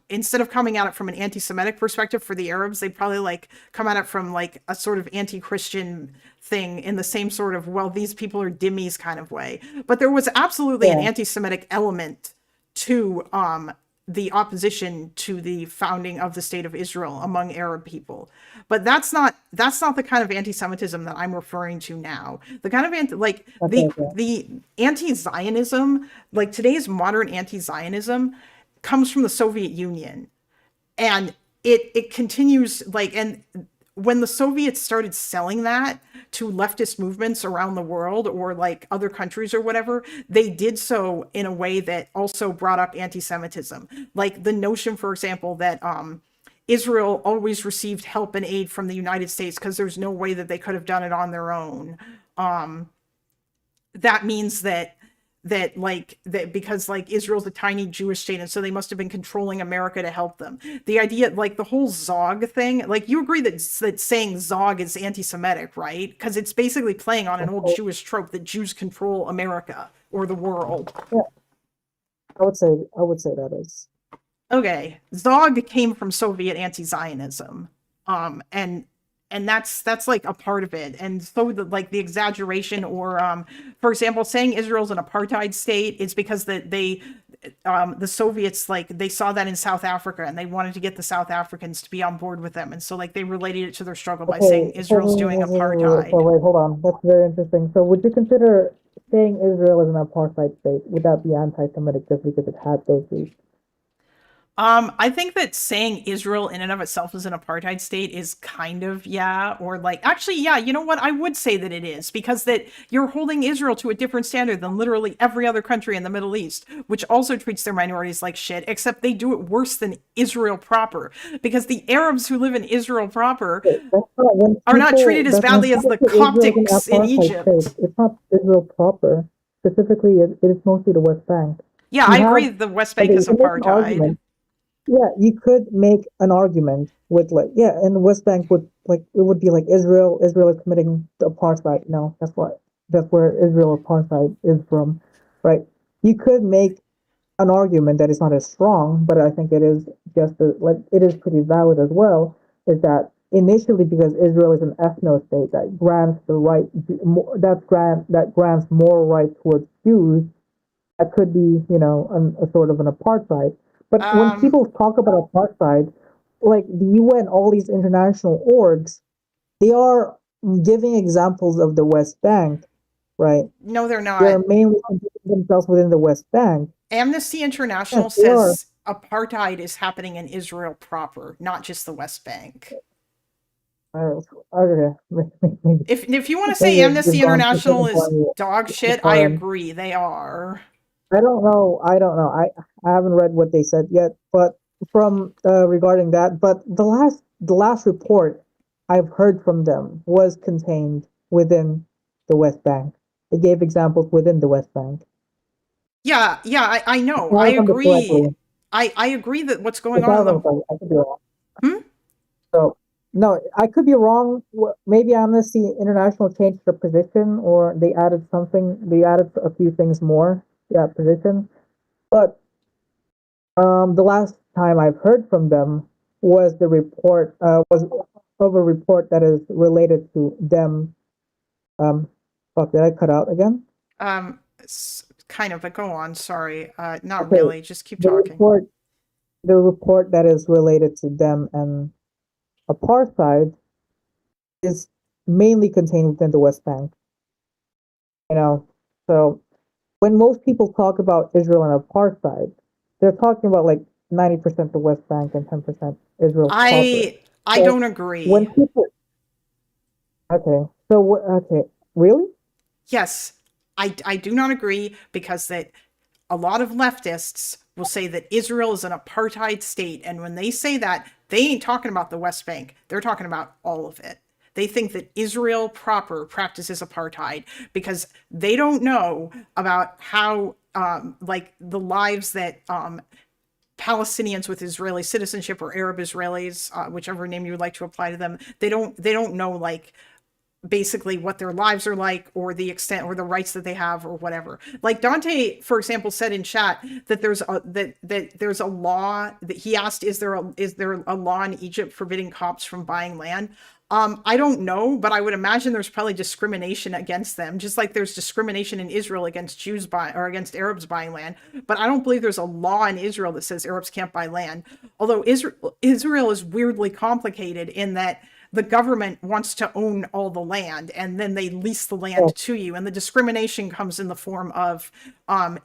instead of coming at it from an anti-Semitic perspective for the Arabs, they'd probably like come at it from like a sort of anti-Christian thing in the same sort of, well, these people are dhimmis kind of way. But there was absolutely an Yeah. anti-Semitic element to the opposition to the founding of the state of Israel among Arab people. But that's not the kind of anti-Semitism that I'm referring to now. The kind of Okay, okay. the anti-Zionism, like today's modern anti-Zionism, comes from the Soviet Union, and it continues like, and when the Soviets started selling that to leftist movements around the world or like other countries or whatever, they did so in a way that also brought up anti-Semitism. Like the notion, for example, that Israel always received help and aid from the United States because there's no way that they could have done it on their own. That means that because like Israel's a tiny Jewish state and so they must have been controlling America to help them. The idea, like the whole Zog thing, like you agree that saying Zog is anti-Semitic, right? Because it's basically playing on an old Jewish trope that Jews control America or the world. Yeah, I would say that is. Okay, Zog came from Soviet anti-Zionism, and that's like a part of it. And so the exaggeration, or for example, saying Israel's an apartheid state is because the Soviets, like they saw that in South Africa and they wanted to get the South Africans to be on board with them, and so like they related it to their struggle by saying Israel's doing apartheid. So wait, hold on. That's very interesting. So would you consider saying Israel is an apartheid state, would that be anti-Semitic just because it had those roots? I think that saying Israel in and of itself is an apartheid state is kind of, yeah, or like, actually, yeah, you know what? I would say that it is, because that you're holding Israel to a different standard than literally every other country in the Middle East, which also treats their minorities like shit, except they do it worse than Israel proper, because the Arabs who live in Israel proper are not treated as badly as the Coptics in Egypt. State, it's not Israel proper. Specifically, it is mostly the West Bank. Yeah, I agree the West Bank is apartheid. Yeah, you could make an argument with like, yeah, and the West Bank would like, it would be like Israel is committing apartheid. No, that's where Israel apartheid is from, right? You could make an argument that is not as strong, but I think it is like it is pretty valid as well. Is that initially because Israel is an ethno state that grants the right that grants more right towards Jews, that could be, a sort of an apartheid. But when people talk about apartheid, like the UN, all these international orgs, they are giving examples of the West Bank, right? No, they're not. They're mainly considering themselves within the West Bank. Amnesty International says apartheid is happening in Israel proper, not just the West Bank. Okay. If you want to say Amnesty International is dog shit, I agree. They are. I don't know. I haven't read what they said yet, but from regarding that, but the last report I've heard from them was contained within the West Bank. It gave examples within the West Bank. Yeah, I know. I agree. I agree that what's going on in the... I could be wrong. So no, I could be wrong. Maybe Amnesty International changed their position, or they added something. They added a few things more. Yeah, position. But the last time I've heard from them was the report was of a report that is related to them. Fuck, did I cut out again? Kind of, but go on. Sorry, not really. Just keep talking. The report that is related to them and apartheid is mainly contained within the West Bank. So when most people talk about Israel and apartheid, they're talking about like 90% the West Bank and 10% Israel. I don't agree. When people, really? Yes, I do not agree, because that a lot of leftists will say that Israel is an apartheid state, and when they say that, they ain't talking about the West Bank. They're talking about all of it. They think that Israel proper practices apartheid because they don't know about how, like, the lives that Palestinians with Israeli citizenship or Arab Israelis, whichever name you would like to apply to them, they don't know, like, basically what their lives are like or the extent or the rights that they have or whatever. Like Dante, for example, said in chat that there's a law that he asked, is there a law in Egypt forbidding Copts from buying land? I don't know, but I would imagine there's probably discrimination against them, just like there's discrimination in Israel against Jews buying or against Arabs buying land. But I don't believe there's a law in Israel that says Arabs can't buy land. Although Israel is weirdly complicated in that the government wants to own all the land and then they lease the land to you. And the discrimination comes in the form of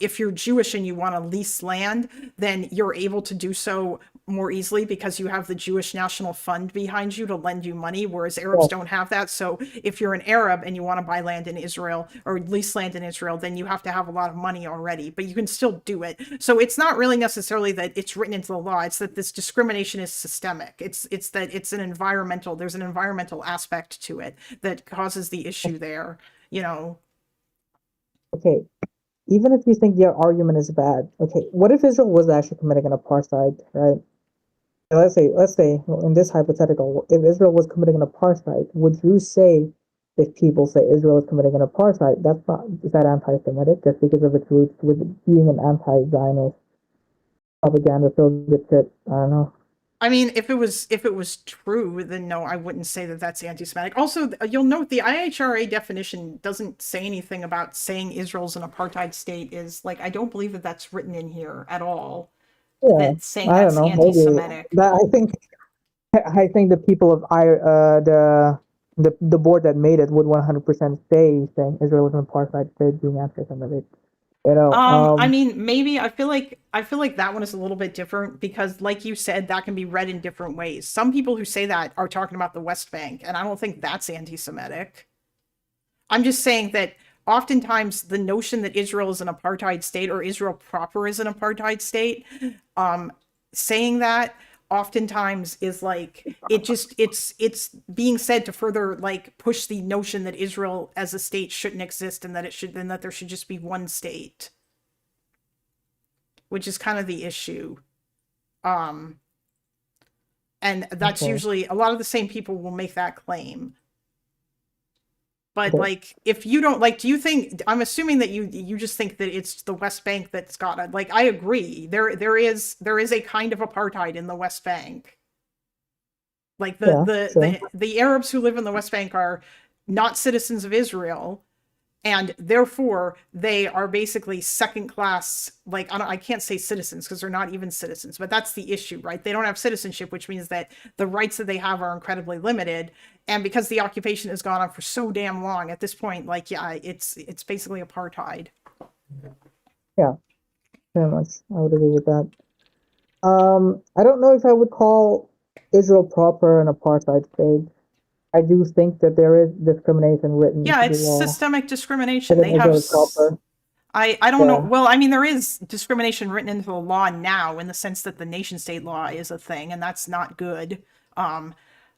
if you're Jewish and you want to lease land, then you're able to do so more easily because you have the Jewish National Fund behind you to lend you money, whereas Arabs don't have that. So if you're an Arab and you want to buy land in Israel or lease land in Israel, then you have to have a lot of money already, but you can still do it. So it's not really necessarily that it's written into the law. It's that this discrimination is systemic. It's that it's there's an environmental aspect to it that causes the issue there, you know. Okay, even if you think your argument is bad, okay, what if Israel was actually committing an apartheid, right? Let's say in this hypothetical, if Israel was committing an apartheid, would you say if people say Israel is committing an apartheid, is that anti-Semitic just because of its roots with being an anti-Zionist propaganda filled with shit? I don't know. I mean, if it was true, then no, I wouldn't say that that's anti-Semitic. Also, you'll note the IHRA definition doesn't say anything about saying Israel's an apartheid state. Is like, I don't believe that that's written in here at all. Yeah, That's saying I that's don't know. anti-Semitic. I think the people of the board that made it would 100% saying Israel is an apartheid state being anti-Semitic. You know, I mean, maybe I feel like that one is a little bit different because, like you said, that can be read in different ways. Some people who say that are talking about the West Bank, and I don't think that's anti-Semitic. I'm just saying that oftentimes the notion that Israel is an apartheid state or Israel proper is an apartheid state, saying that oftentimes is like it's being said to further like push the notion that Israel as a state shouldn't exist and that there should just be one state, which is kind of the issue. And that's usually a lot of the same people will make that claim. But like, if you don't like, do you think? I'm assuming that you just think that it's the West Bank that's got it. Like, I agree. There is a kind of apartheid in the West Bank. Like the Arabs who live in the West Bank are not citizens of Israel, and therefore they are basically second class. Like, I can't say citizens because they're not even citizens, but that's the issue, right? They don't have citizenship, which means that the rights that they have are incredibly limited. And because the occupation has gone on for so damn long, at this point, like, yeah, it's basically apartheid. Yeah, very much. I would agree with that. I don't know if I would call Israel proper an apartheid state. I do think that there is discrimination written Yeah, into it's the law. systemic discrimination. They Israel have is proper. I don't know. Well, I mean, there is discrimination written into the law now in the sense that the nation state law is a thing, and that's not good.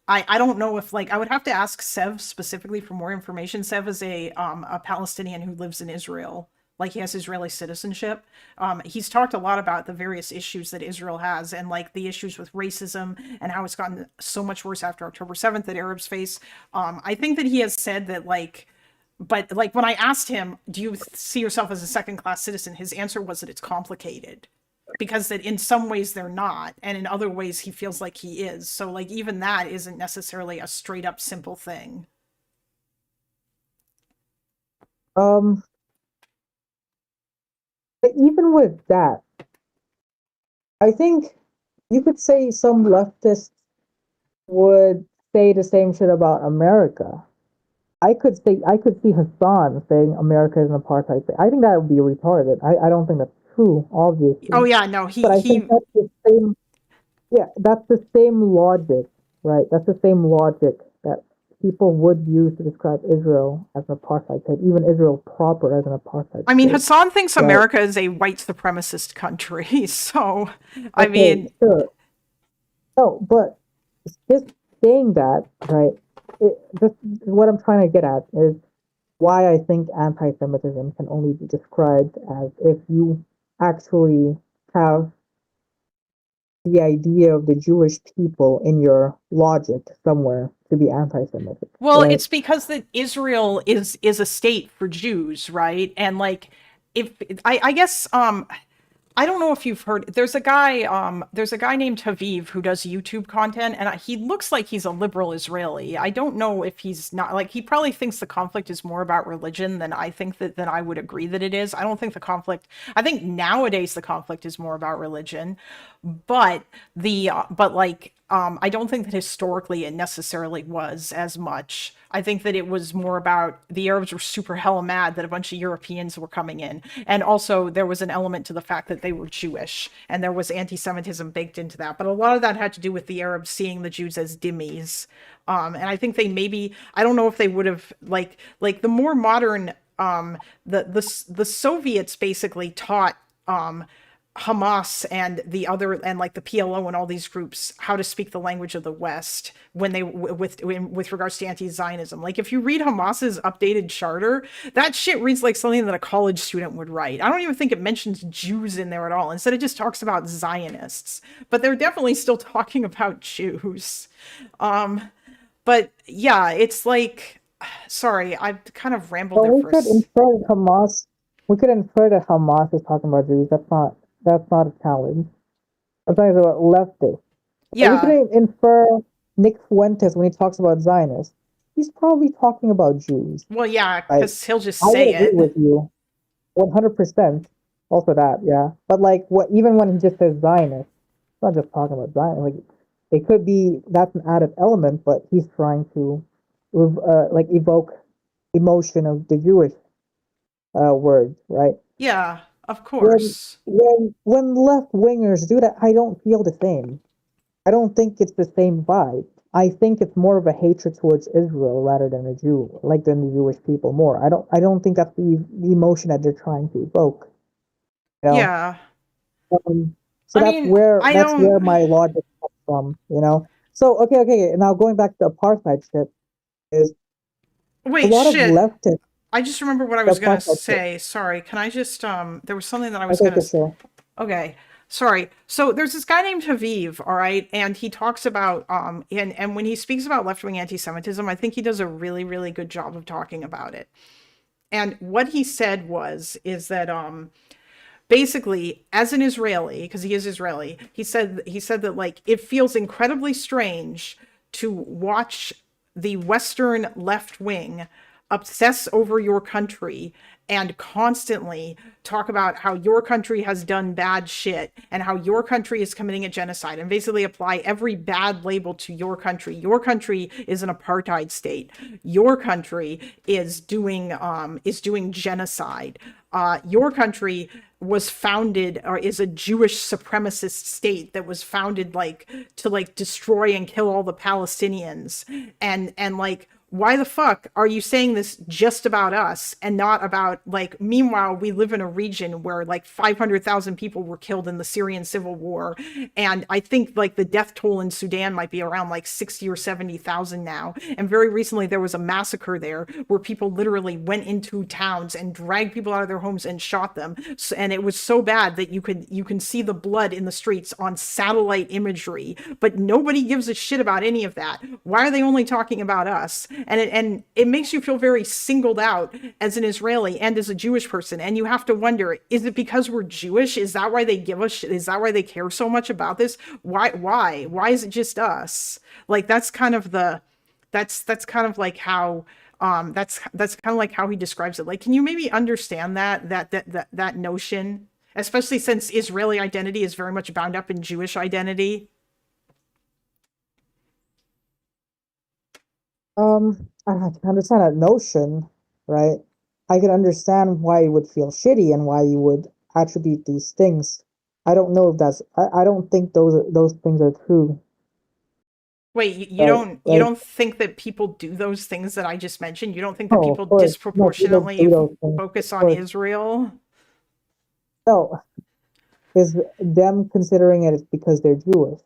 I don't know if, like, I would have to ask Sev specifically for more information. Sev is a Palestinian who lives in Israel. Like, he has Israeli citizenship. He's talked a lot about the various issues that Israel has and like the issues with racism and how it's gotten so much worse after October 7th that Arabs face. I think that he has said that, like, but like when I asked him, do you see yourself as a second class citizen? His answer was that it's complicated because that in some ways they're not. And in other ways he feels like he is. So like even that isn't necessarily a straight up simple thing. Even with that, I think you could say some leftists would say the same shit about America. I could see Hassan saying America is an apartheid state. I think that would be retarded. I don't think that's true, obviously. Oh yeah, no, but I think that's the same. Yeah, that's the same logic, right? That's the same logic that people would use to describe Israel as an apartheid state, even Israel proper as an apartheid. I mean, state, Hassan thinks right? America is a white supremacist country, so I Okay, mean, sure. No, but just saying that, right? what I'm trying to get at is why I think anti-Semitism can only be described as if you actually have the idea of the Jewish people in your logic somewhere to be anti-Semitic, Well, right? it's because that Israel is a state for Jews, right? And like, if I guess I don't know if you've heard. There's a guy named Haviv who does YouTube content, and he looks like he's a liberal Israeli. I don't know if he's not. Like, he probably thinks the conflict is more about religion than I think than I would agree that it is. I don't think the conflict. I think nowadays the conflict is more about religion, but I don't think that historically it necessarily was as much. I think that it was more about the Arabs were super hella mad that a bunch of Europeans were coming in, and also there was an element to the fact that they were Jewish, and there was anti-Semitism baked into that. But a lot of that had to do with the Arabs seeing the Jews as dhimmis, and I think they maybe, I don't know if they would have, like the more modern, the Soviets basically taught Hamas and the other, and like the PLO and all these groups, how to speak the language of the West when they with regards to anti-Zionism. Like, if you read Hamas's updated charter, that shit reads like something that a college student would write. I don't even think it mentions Jews in there at all. Instead, it just talks about Zionists. But they're definitely still talking about Jews. But yeah, it's like, sorry, I've kind of rambled But there for we could infer that Hamas is talking about Jews. That's not a challenge. I'm talking about leftists. We could yeah. infer Nick Fuentes when he talks about Zionists. He's probably talking about Jews. Well, yeah, Like, because he'll just I would say agree it. with you 100%. Also that, yeah. But like, what even when he just says Zionist, it's not just talking about Zion. Like, it could be that's an added element, but he's trying to like evoke emotion of the Jewish word, right? Yeah, of When course. when left wingers do that, I don't feel the same. I don't think it's the same vibe. I think it's more of a hatred towards Israel rather than a Jew, like than the Jewish people more. I don't think that's the emotion that they're trying to evoke. You know, Yeah. so I that's mean, where I that's where don't. my logic comes from. You know, so okay. Now going back to the apartheid shit is a Wait, lot of shit. leftists. I just remember what I The was gonna apartheid shit. say. Sorry. Can I just there was something that I was Okay, gonna okay, sure. Okay. Sorry. So there's this guy named Haviv, all right, and he talks about and when he speaks about left-wing anti-Semitism, I think he does a really, really good job of talking about it. And what he said is that basically, as an Israeli, because he is Israeli, he said that like it feels incredibly strange to watch the Western left wing obsess over your country and constantly talk about how your country has done bad shit and how your country is committing a genocide and basically apply every bad label to your country. Your country is an apartheid state. Your country is doing genocide. Your country was founded or is a Jewish supremacist state that was founded like to like destroy and kill all the Palestinians, and like, why the fuck are you saying this just about us and not about like, meanwhile we live in a region where like 500,000 people were killed in the Syrian civil war, and I think like the death toll in Sudan might be around like 60 or 70,000 now, and very recently there was a massacre there where people literally went into towns and dragged people out of their homes and shot them, and it was so bad that you can see the blood in the streets on satellite imagery, but nobody gives a shit about any of that. Why are they only talking about us? And it makes you feel very singled out as an Israeli and as a Jewish person, and you have to wonder, is it because we're Jewish? Is that why they give us is that why they care so much about this? Why is it just us? Like, that's kind of like how that's kind of like how he describes it. Like, can you maybe understand that notion, especially since Israeli identity is very much bound up in Jewish identity? I can understand that notion, right? I can understand why you would feel shitty and why you would attribute these things. I don't know if I don't think those things are true, Wait, you right? don't you Like, don't think that people do those things that I just mentioned? You don't think that no, people of course, no, people do disproportionately those things, focus of on course. Israel? No, is them considering it because they're Jewish.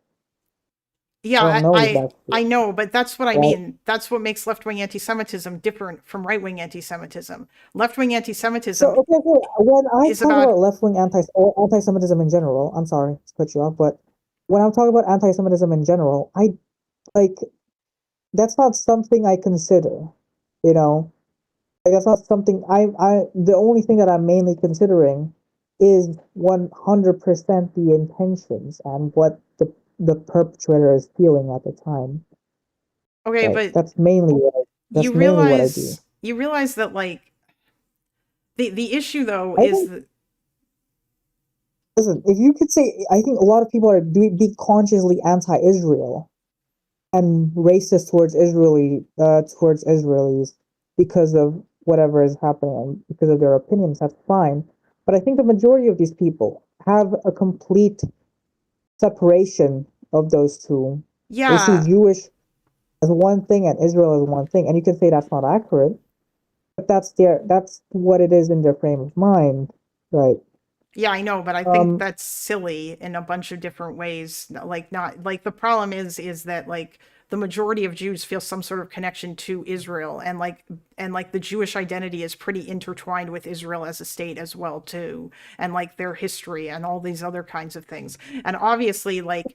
Yeah, don't know if that's I know, but that's what I right. mean. That's what makes left-wing anti-Semitism different from right-wing anti-Semitism. Left-wing So anti-Semitism okay, when I is talk about, about left wing anti-Semitism in general, I'm sorry to cut you off, but when I'm talking about anti-Semitism in general, I like that's not something I consider. You know, like that's not something I. The only thing that I'm mainly considering is 100% the intentions and what the perpetrator is feeling at the time. okay, Right. but That's mainly what I do. you realize that like the issue though I is think that, listen, if you could say, I think a lot of people are doing be consciously anti-Israel and racist towards Israelis because of whatever is happening and because of their opinions. That's fine, but I think the majority of these people have a complete separation of those two. They see yeah, Jewish as one thing and Israel as one thing, and you can say that's not accurate, but that's what it is in their frame of mind, right? yeah, I know, but I think Um, that's silly in a bunch of different ways. Like not like the problem is that like the majority of Jews feel some sort of connection to Israel and like the Jewish identity is pretty intertwined with Israel as a state as well too and like their history and all these other kinds of things. And obviously like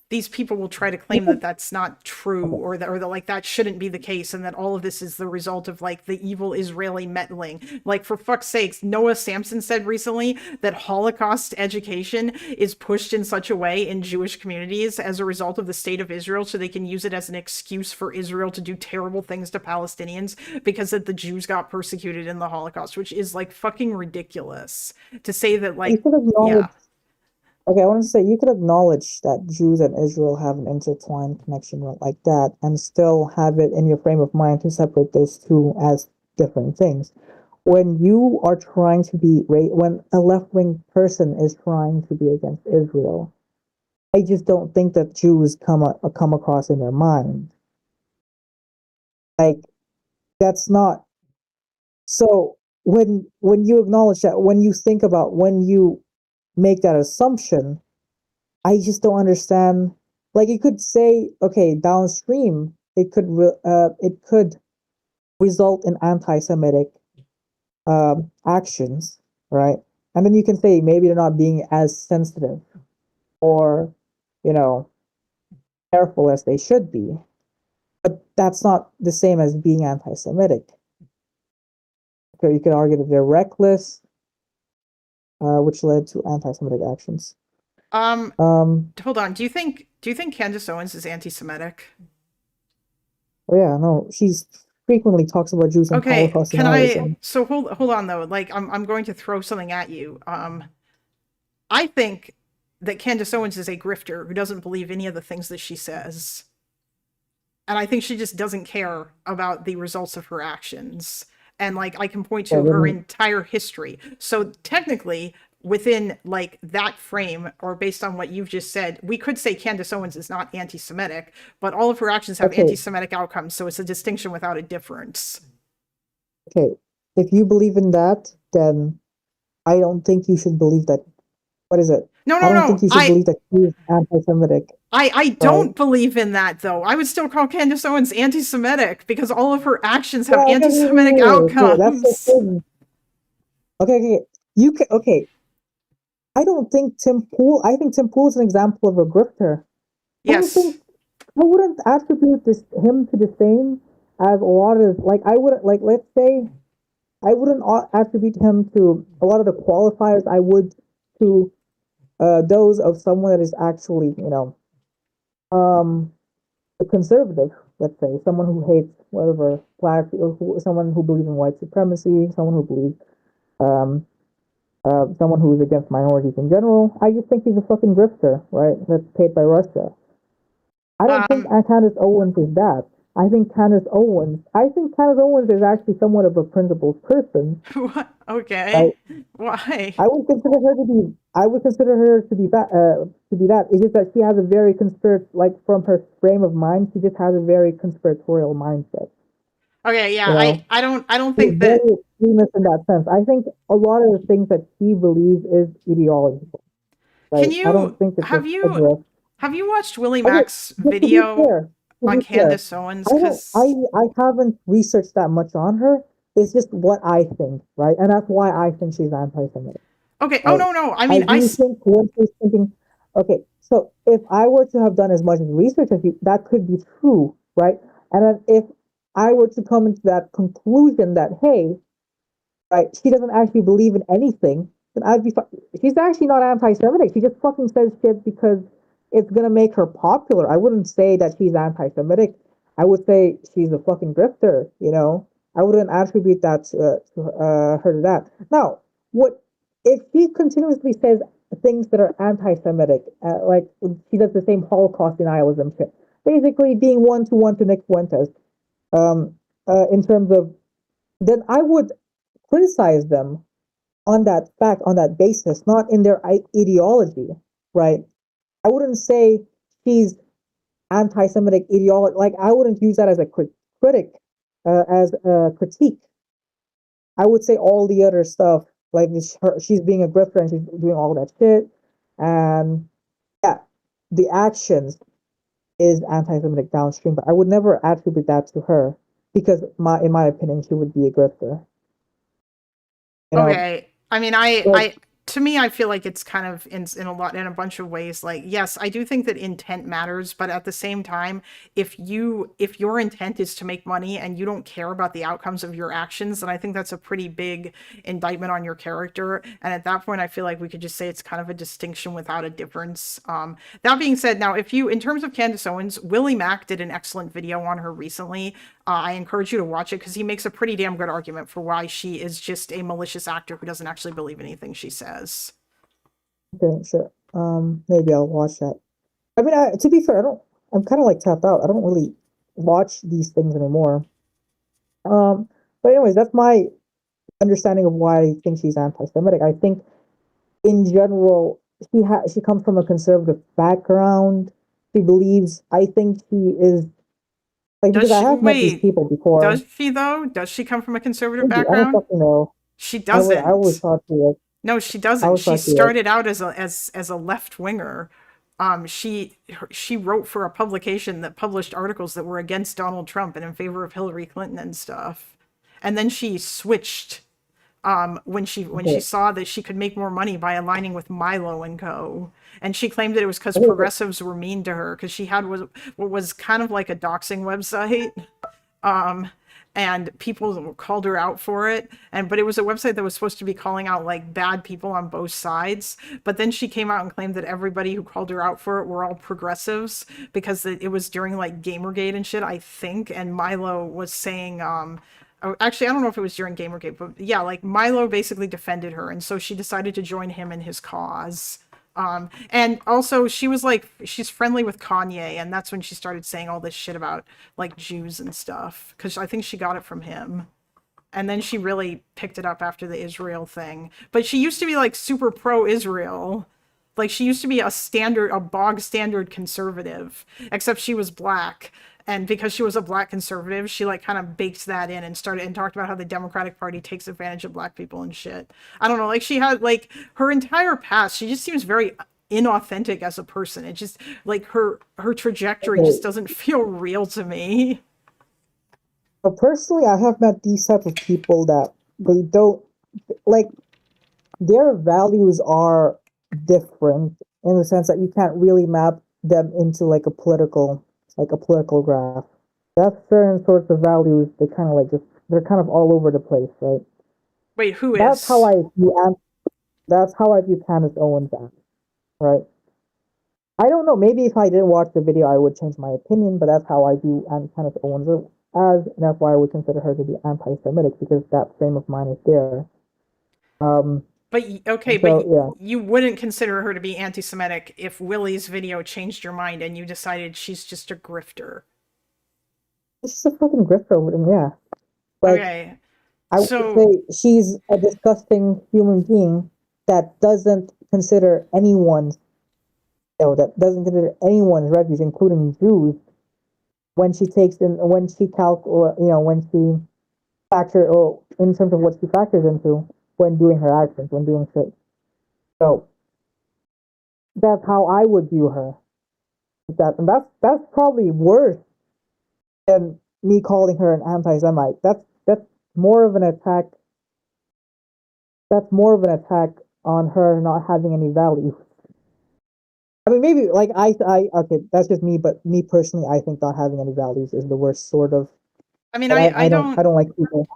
these people will try to you claim could, that that's not true okay, or that like that shouldn't be the case and that all of this is the result of like the evil Israeli meddling. Like for fuck's sakes, Noah Samson said recently that Holocaust education is pushed in such a way in Jewish communities as a result of the state of Israel so they can use it as an excuse for Israel to do terrible things to Palestinians because that the Jews got persecuted in the Holocaust, which is like fucking ridiculous to say that you like could acknowledge. yeah. Okay, I want to say you could acknowledge that Jews and Israel have an intertwined connection like that, and still have it in your frame of mind to separate those two as different things. When you are trying to be when a left wing person is trying to be against Israel, I just don't think that Jews come across in their mind. Like that's not so. When you acknowledge that, when you think about when you make that assumption, I just don't understand. Like you could say, okay, downstream, it could result in anti-Semitic actions, right? And then you can say maybe they're not being as sensitive or, you know, careful as they should be. But that's not the same as being anti-Semitic. So you could argue that they're reckless, which led to anti-Semitic actions. Um Um, hold on. Do you think Candace Owens is anti-Semitic? oh yeah, no, she's frequently talks about Jews and Okay, Holocaust can I denialism. so hold on though. Like I'm going to throw something at you. I think that Candace Owens is a grifter who doesn't believe any of the things that she says. And I think she just doesn't care about the results of her actions. And like I can point Yeah, to her when entire history. So technically within like that frame or based on what you've just said, we could say Candace Owens is not anti-Semitic, but all of her actions have okay, anti-Semitic outcomes, so it's a distinction without a difference. okay, if you believe in that, then I don't think you should believe that. What is it? No, I no, don't think no. you should believe that she is anti-Semitic, I right? don't believe in that though. I would still call Candace Owens anti-Semitic because all of her actions Yeah, have okay, okay, anti-Semitic okay, that's the outcomes. thing. Okay, okay, you can. Okay, I don't think Tim Pool. I think Tim Pool is an example of a grifter. I don't think Yes. I wouldn't attribute this him to the same as a lot of like I wouldn't like let's say I wouldn't attribute him to a lot of the qualifiers I would to those of someone that is actually um a conservative, let's say, someone who hates whatever black, or someone who believes in white supremacy, someone who believes, um, someone who is against minorities in general. I just think he's a fucking grifter, right? That's paid by Russia. I don't think Um Candace Owens is that. I think Candace Owens is actually somewhat of a principled person, right? okay. Why? I would consider her to be that. To be that. It's just that she has a very like from her frame of mind, she just has a very conspiratorial mindset. Okay, yeah. You know, I don't she's think that very extremist in that sense. I think a lot of the things that she believes is ideological, can right? I you don't think it's have just you ignorant. Have you watched Willie Okay, Mack's just to be video fair, on Candace Owens? I don't, Because I haven't researched that much on her. It's just what I think, right? And that's why I think she's anti-Semitic. okay, oh Right? no, I I mean really think when she's thinking, okay, so if I were to have done as much research as you, that could be true, right? And then if I were to come into that conclusion that, hey, right, she doesn't actually believe in anything, then I'd be, she's actually not anti-Semitic. She just fucking says shit because it's gonna make her popular. I wouldn't say that she's anti-Semitic. I would say she's a fucking grifter, you know? I wouldn't attribute that her to that. Now, what if she continuously says things that are anti-Semitic, like she does the same Holocaust denialism shit, basically being one to Nick Fuentes, in terms of, then I would criticize them on that fact, on that basis, not in their ideology, right? I wouldn't say she's anti-Semitic ideology. Like I wouldn't use that as a critic, as a critique. I would say all the other stuff, like she's being a grifter and she's doing all that shit, and yeah, the actions is anti-Semitic downstream. But I would never attribute that to her because, in my opinion, she would be a grifter. You know, okay. I mean, like to me, I feel like it's kind of in a bunch of ways. Like, yes, I do think that intent matters, but at the same time, if your intent is to make money and you don't care about the outcomes of your actions, then I think that's a pretty big indictment on your character. And at that point, I feel like we could just say it's kind of a distinction without a difference. That being said, now if you, in terms of Candace Owens, Willie Mack did an excellent video on her recently. I encourage you to watch it because he makes a pretty damn good argument for why she is just a malicious actor who doesn't actually believe anything she says. okay, sure. Maybe I'll watch that. I mean, to be fair, I don't. I'm kind of like tapped out. I don't really watch these things anymore. Um, but anyways, that's my understanding of why I think she's anti-Semitic. I think in general, she comes from a conservative background. She believes. I think she is like, Does because I she, have met these wait, people before. does she though? Does she come from a conservative Maybe I don't background? fucking know. She I always doesn't. thought she was. No, she I doesn't. always She thought she was. started out as a left winger. She wrote for a publication that published articles that were against Donald Trump and in favor of Hillary Clinton and stuff. And then she switched when she Okay. saw that she could make more money by aligning with Milo and Co. And she claimed that it was because Okay. progressives were mean to her because she had what was kind of like a doxing website. And people called her out for it, but it was a website that was supposed to be calling out like bad people on both sides, but then she came out and claimed that everybody who called her out for it were all progressives because it was during like Gamergate and shit, I think. And Milo was saying actually, I don't know if it was during Gamergate, but yeah, like Milo basically defended her, and so she decided to join him in his cause. And also she was like, she's friendly with Kanye, and that's when she started saying all this shit about like Jews and stuff, because I think she got it from him. And then she really picked it up after the Israel thing. But she used to be like super pro-Israel. Like she used to be a bog standard conservative, except she was black. And because she was a black conservative, she like kind of baked that in and started and talked about how the Democratic Party takes advantage of black people and shit. I don't know, like she had like her entire past, she just seems very inauthentic as a person. It just like her trajectory Okay. just doesn't feel real to me. But personally, I have met these type of people that they don't like. Their values are different in the sense that you can't really map them into like a political graph. They have certain sorts of values. They kind of like just they're kind of all over the place, right? Wait, who That's how is? I view that's how I view Candace Owens as, right? I don't know. Maybe if I didn't watch the video, I would change my opinion. But that's how I view Candace Owens as, and that's why I would consider her to be anti-Semitic because that frame of mind is there. Um. But okay, So but yeah, you wouldn't consider her to be anti-Semitic if Willie's video changed your mind and you decided she's just a grifter. she's a fucking grifter. And yeah, like Okay, I would so say she's a disgusting human being that doesn't consider anyone's, that doesn't consider anyone's refuge, including Jews, when she takes in, when she when she factor, or in terms of what she factors into when doing her actions, when doing shit. So that's how I would view her. that, and that's probably worse than me calling her an anti-Semite. That's more of an attack. That's more of an attack on her not having any value. I mean, maybe like okay, that's just me, but me personally, I think not having any values is the worst sort of. I mean, Like, I I don't don't like people.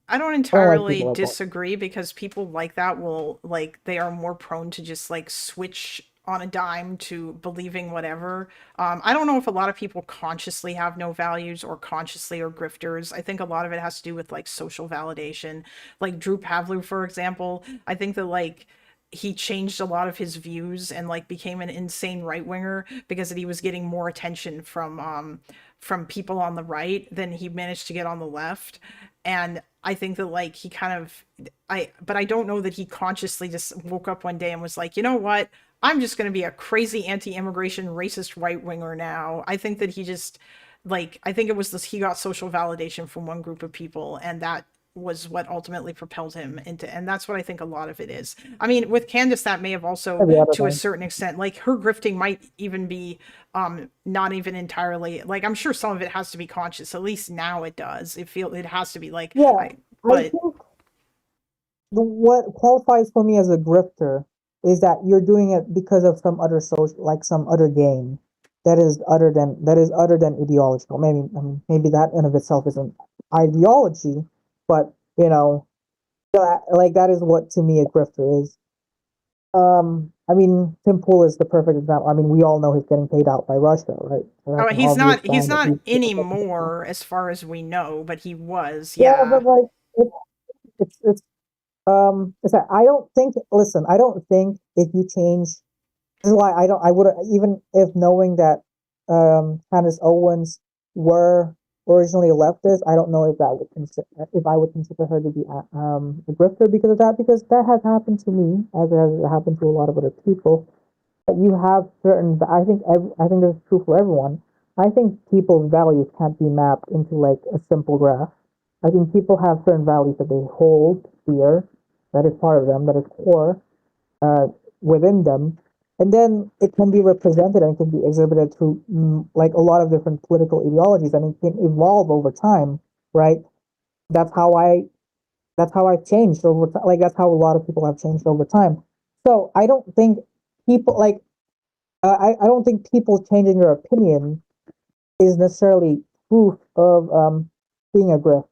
I don't I don't like entirely people like that. disagree because people like that will like they are more prone to just like switch on a dime to believing whatever. I don't know if a lot of people consciously have no values or consciously are grifters. I think a lot of it has to do with like social validation. Like Drew Pavlou, for example, I think that like he changed a lot of his views and like became an insane right winger because he was getting more attention from people on the right than he managed to get on the left. And I think that like he kind of but I don't know that he consciously just woke up one day and was like, you know what? I'm just going to be a crazy anti-immigration racist right winger now. I think that he just like I think it was this he got social validation from one group of people and that was what ultimately propelled him into and that's what I think a lot of it is. I mean, with Candace that may have also Every other to a thing. certain extent like her grifting might even be not even entirely like I'm sure some of it has to be conscious. At least now it does. It has to be like Yeah, I I but think what qualifies for me as a grifter is that you're doing it because of some other social, like some other gain that is other than ideological. Maybe I mean, maybe that in of itself isn't ideology, but like that is what to me a grifter is. I mean, Tim Pool is the perfect example. I mean, we all know he's getting paid out by Russia, right? So oh, that's an obvious he's sign that not he's. anymore as far as we know, but he was. Yeah, Yeah. but like it's that I don't think. Listen, I don't think if you change. This is why I don't. I would even if knowing that Candace Owens were originally a leftist. I don't know if that would consider if I would consider her to be a grifter because of that. Because that has happened to me, as it has happened to a lot of other people. That you have certain. I think this is true for everyone. I think people's values can't be mapped into like a simple graph. I think people have certain values that they hold dear, that is part of them, that is core uh, within them, and then it can be represented and can be exhibited through like a lot of different political ideologies, and it can evolve over time, right? That's how I that's how I've changed over time. Like that's how a lot of people have changed over time. So I don't think people like I don't think people changing their opinion is necessarily proof of being a grift,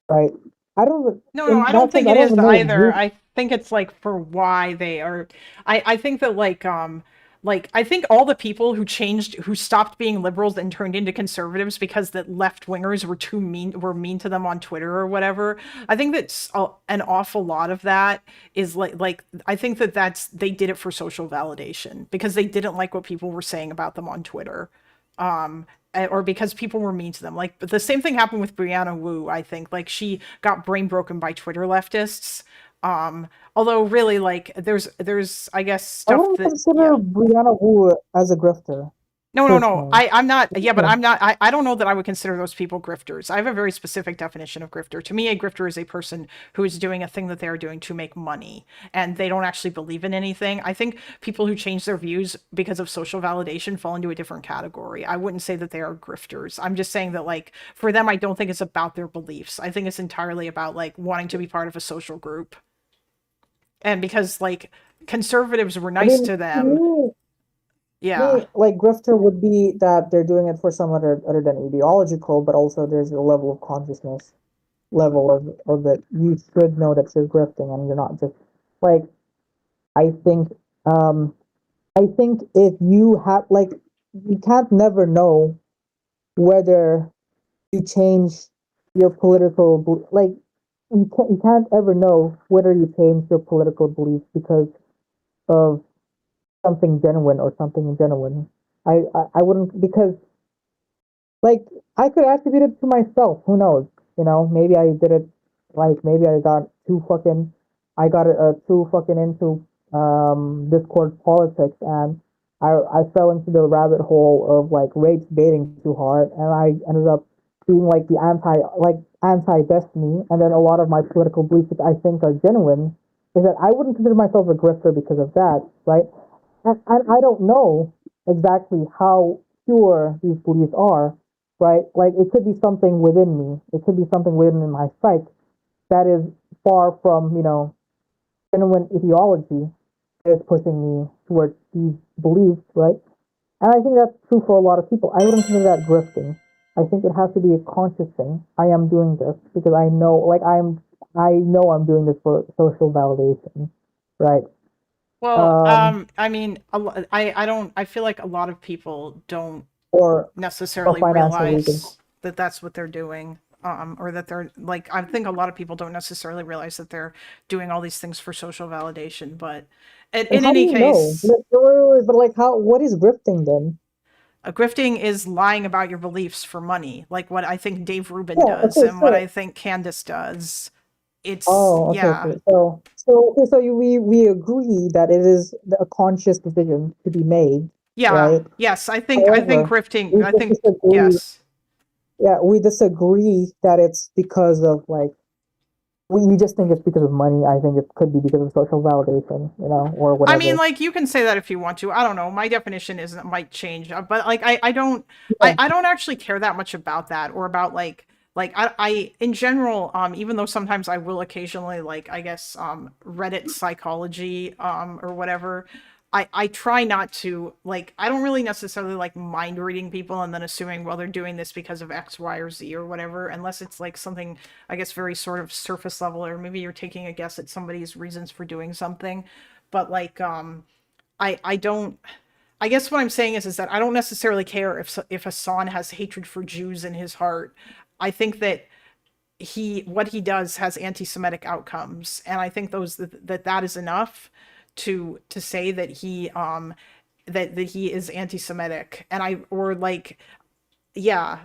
right? I don't No, in I don't that sense think I it don't is even know if either. group. I think it's like for why they are. I think that like I think all the people who stopped being liberals and turned into conservatives because the left wingers were mean to them on Twitter or whatever. I think that's an awful lot of that is like I think that that's they did it for social validation because they didn't like what people were saying about them on Twitter. Or because people were mean to them. Like the same thing happened with Brianna Wu, I think. Like she got brain broken by Twitter leftists. Although really like there's I guess I stuff wouldn't that consider yeah. Brianna Wu as a grifter No. personally. I'm not. Yeah, but Yeah. I don't know that I would consider those people grifters. I have a very specific definition of grifter. To me, a grifter is a person who is doing a thing that they are doing to make money, and they don't actually believe in anything. I think people who change their views because of social validation fall into a different category. I wouldn't say that they are grifters. I'm just saying that like for them, I don't think it's about their beliefs. I think it's entirely about like wanting to be part of a social group, and because like conservatives were I nice mean, to them. to Yeah. me, like grifter would be that they're doing it for some other than ideological, but also there's a level of consciousness level of that you should know that you're grifting and you're not just like I think um I think if you have like you can't never know whether you change your like you can't ever know whether you change your political beliefs because of something genuine or something genuine. I wouldn't because like I could attribute it to myself. Who knows? You know, maybe I did it like maybe I got too fucking into Discord politics and I fell into the rabbit hole of like race baiting too hard and I ended up being like the anti destiny and then a lot of my political beliefs which I think are genuine is that I wouldn't consider myself a grifter because of that, right? And I don't know exactly how pure these beliefs are, right? Like it could be something within me. It could be something within my psyche that is far from, genuine ideology that is pushing me towards these beliefs, right? And I think that's true for a lot of people. I wouldn't consider that drifting. I think it has to be a conscious thing. I am doing this because I know I'm doing this for social validation, right? Well, Um, I mean, I don't, I feel like a lot of people don't or for necessarily financial reasons. realize that that's what they're doing. Or that they're like, I think a lot of people don't necessarily realize that they're doing all these things for social validation. But Well, in how do any you know? case, But like, how? What is grifting then? grifting is lying about your beliefs for money, like what I think Dave Rubin Yeah. does Okay. and what Sure. I think Candace does. It's, Oh, okay. yeah. Okay. So we agree that it is a conscious decision to be made, Yeah. right? Yes, I think However, grifting, we I just think, disagree. yes. Yeah, we disagree that it's because of like we just think it's because of money. I think it could be because of social validation, or I mean, whatever. like you can say that if you want to. I don't know. My definition isn't might change, but like I don't Yeah. I don't actually care that much about that or about like I in general even though sometimes I will occasionally like I guess Reddit psychology or whatever. I try not to like I don't really necessarily like mind reading people and then assuming well they're doing this because of X, Y, or Z or whatever, unless it's like something I guess very sort of surface level or maybe you're taking a guess at somebody's reasons for doing something. But like I don't I guess what I'm saying is that I don't necessarily care if Hassan has hatred for Jews in his heart. I think that what he does has anti-Semitic outcomes, and I think that is enough to say that that he is anti-Semitic, and I or like yeah.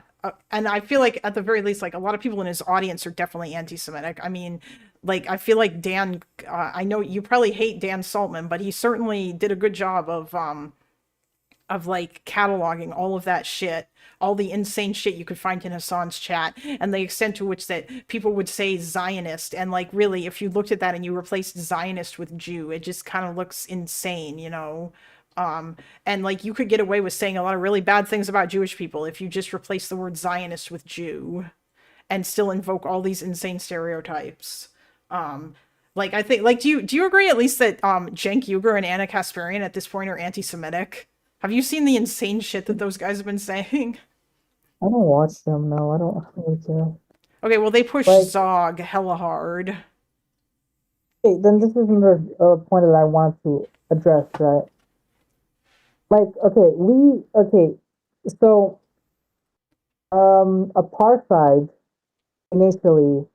And I feel like at the very least, like a lot of people in his audience are definitely anti-Semitic. I mean, like I feel like Dan. I know you probably hate Dan Saltman, but he certainly did a good job of like cataloging all of that shit, all the insane shit you could find in Hassan's chat, and the extent to which that people would say Zionist, and like really, if you looked at that and you replaced Zionist with Jew, it just kind of looks insane, you know. And like you could get away with saying a lot of really bad things about Jewish people if you just replace the word Zionist with Jew and still invoke all these insane stereotypes. Like I think like do you agree at least that Cenk Uygur and Anna Kasparian at this point are anti-Semitic? Have you seen the insane shit that those guys have been saying? I don't watch them. No, I don't really care. Okay, well they push Like, Zog hella hard. okay, then this is another point that I want to address, right? Like, so apartheid initially,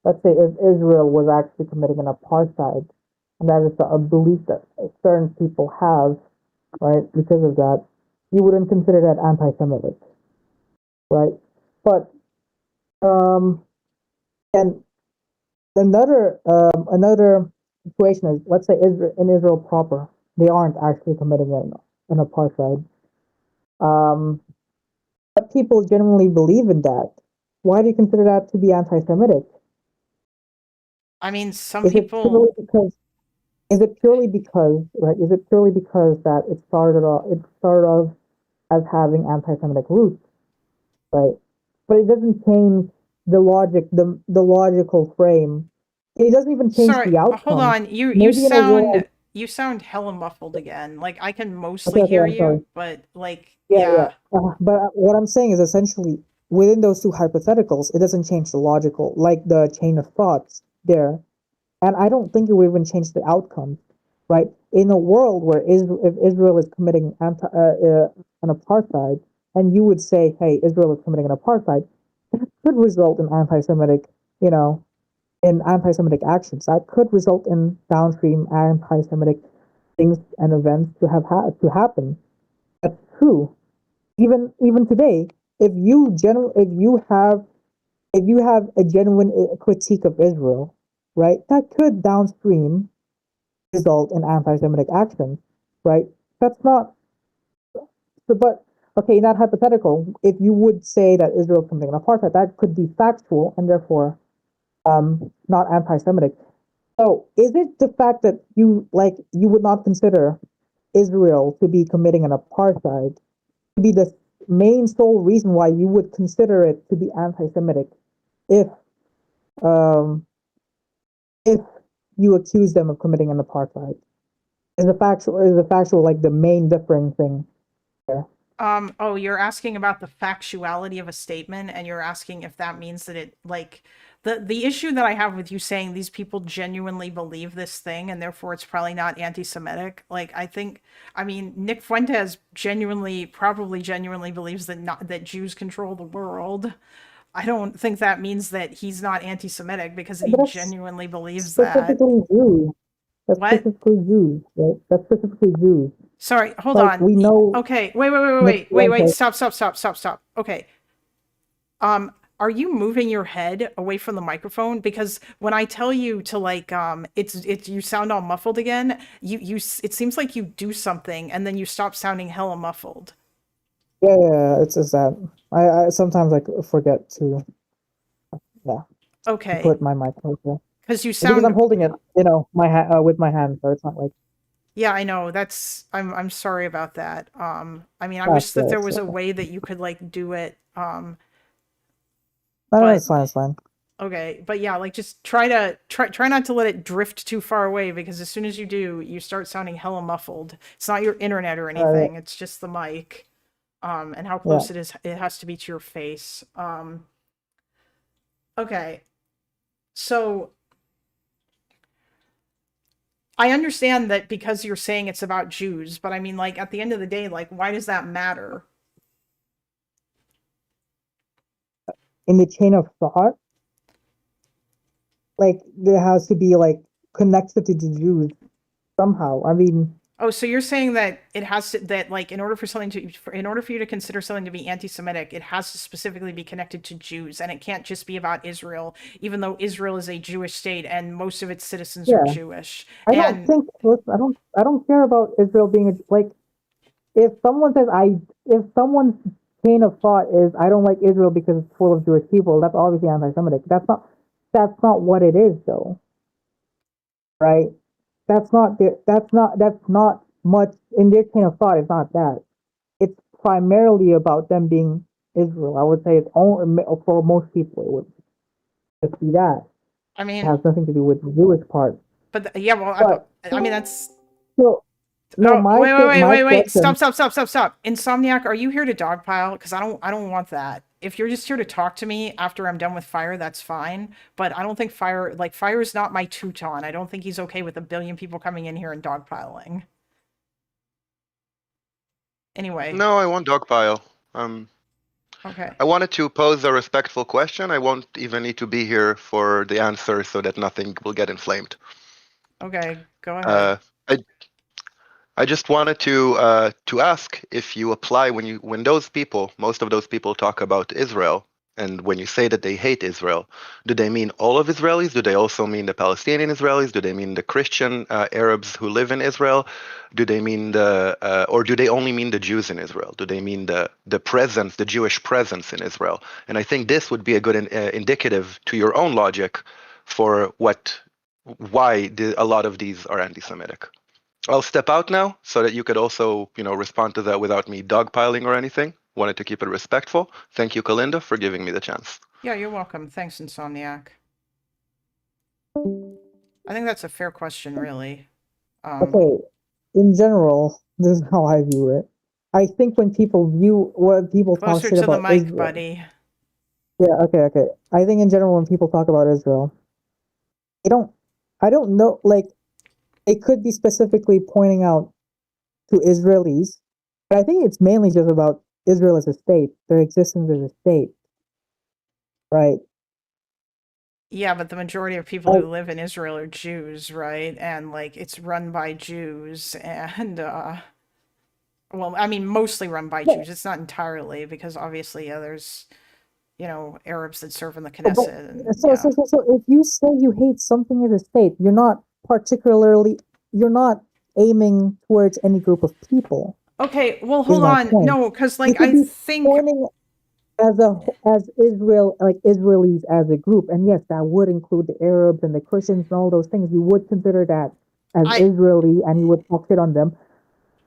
let's say if Israel was actually committing an apartheid, and that is a belief that certain people have, right? Because of that, you wouldn't consider that anti-Semitic, right? But um, and another situation is, let's say Israel, in Israel proper, they aren't actually committing an apartheid. Um, but people genuinely believe in that. Why do you consider that to be anti-Semitic? I mean, some Is it purely people because Is it purely because, right? Is it purely because that it started off as having anti-Semitic roots, right? But it doesn't change the logical frame. It doesn't even change sorry, the hold outcome. on. You Maybe in a world, you sound hella muffled again. Like I can okay, mostly okay, hear I'm sorry. you, but like Yeah, yeah. yeah. But what I'm saying is essentially within those two hypotheticals, it doesn't change the logical, like the chain of thoughts there. And I don't think it would even change the outcome, right? In a world where if Israel is committing an apartheid, and you would say, hey, Israel is committing an apartheid, that could result in you know, anti-Semitic actions. That could result in downstream anti-Semitic things and events to happen. That's true. Even today, if you have a genuine critique of Israel, right, that could downstream result in anti-Semitic action, right? That's not, but okay, in that hypothetical, if you would say that Israel is committing an apartheid, that could be factual and therefore not anti-Semitic. So, is it the fact that you would not consider Israel to be committing an apartheid to be the main sole reason why you would consider it to be anti-Semitic if um if you accuse them of committing an apartheid. Is the factual like the main differing thing there. Oh, you're asking about the factuality of a statement, and you're asking if that means that it like the issue that I have with you saying these people genuinely believe this thing and therefore it's probably not anti-Semitic. Like I mean Nick Fuentes probably genuinely believes that not that Jews control the world. I don't think that means that he's not anti-Semitic because he But that's genuinely believes that. specifically Jews. That's What? specifically Jews, right? That's specifically Jews. Sorry, hold Like on. we know Okay, Nick wait. Fuentes. Stop. Okay. Are you moving your head away from the microphone? Because when I tell you to like, it's you sound all muffled again. It seems like you do something and then you stop sounding hella muffled. Yeah, it's just that I sometimes like forget to yeah to Okay, put my mic closer. because you Because I'm sound, holding it, with my hand, so it's not like yeah, I know. I'm sorry about that. I mean, I wish that's that there it's was a way that you could like do it. no, But it's fine, it's fine. okay, but yeah, like just try not to let it drift too far away because as soon as you do, you start sounding hella muffled. It's not your internet or Alright, anything, it's just the mic. And how yeah. close it has to be to your face. Okay. So I understand that because you're saying it's about Jews, but I mean like at the end of the day, like why does that matter? In the chain of thought, like there has to be like connected to the Jews somehow. I mean, Oh, so you're saying that it has to that like in order in order for you to consider something to be anti-Semitic, it has to specifically be connected to Jews, and it can't just be about Israel, even though Israel is a Jewish state and most of its citizens are yeah. Jewish. I don't And think listen, I don't care about Israel being like if someone says if someone's chain of thought is I don't like Israel because it's full of Jewish people, that's obviously anti-Semitic. That's not what it is though, right? That's not much in their chain of thought. It's not that. It's primarily about them being Israel. I would say it's only for most people it would just be that. I It mean, has nothing to do with the Jewish part. yeah, well, But I mean that's so no, oh my thing, my wait. question. Stop. Insomniac, are you here to dogpile? Because I don't want that. If you're just here to talk to me after I'm done with Fire, that's fine. But I don't think Fire is not my Teuton. I don't think he's okay with a billion people coming in here and dogpiling. Anyway, No, I won't dogpile. okay. I wanted to pose a respectful question. I won't even need to be here for the answer so that nothing will get inflamed. Okay, go ahead. Uh, I I just wanted to ask if you apply when those people, most of those people talk about Israel, and when you say that they hate Israel, do they mean all of Israelis? Do they also mean the Palestinian Israelis? Do they mean the Christian Arabs who live in Israel? Do they mean or do they only mean the Jews in Israel? Do they mean the presence, the Jewish presence in Israel? And I think this would be a good indicative to your own logic for why a lot of these are anti-Semitic. I'll step out now so that you could also, respond to that without me dogpiling or anything. Wanted to keep it respectful. Thank you, Kalinda, for giving me the chance. Yeah, you're welcome. Thanks, Insomniac. I think that's a fair question, really. Okay, in general, this is how I view it. I think when people talk Closer shit to the about mic, Israel. buddy. Yeah, okay. I think in general when people talk about Israel, they don't I don't know like they could be specifically pointing out to Israelis, but I think it's mainly just about Israel as a state, their existence as a state, right? Yeah, but the majority of people Like, who live in Israel are Jews, right? And like it's run by Jews and well, I mean mostly run by yeah, Jews. It's not entirely because obviously yeah, there's Arabs that serve in the but Knesset and so, yeah. so so so if you say you hate something as a state, you're not aiming towards any group of people, Okay, well is hold my on. point. No, cuz You like could I be think pointing as Israel, like Israelis as a group, and yes, that would include the Arabs and the Christians and all those things. You would consider that as I Israeli, and you would talk shit on them.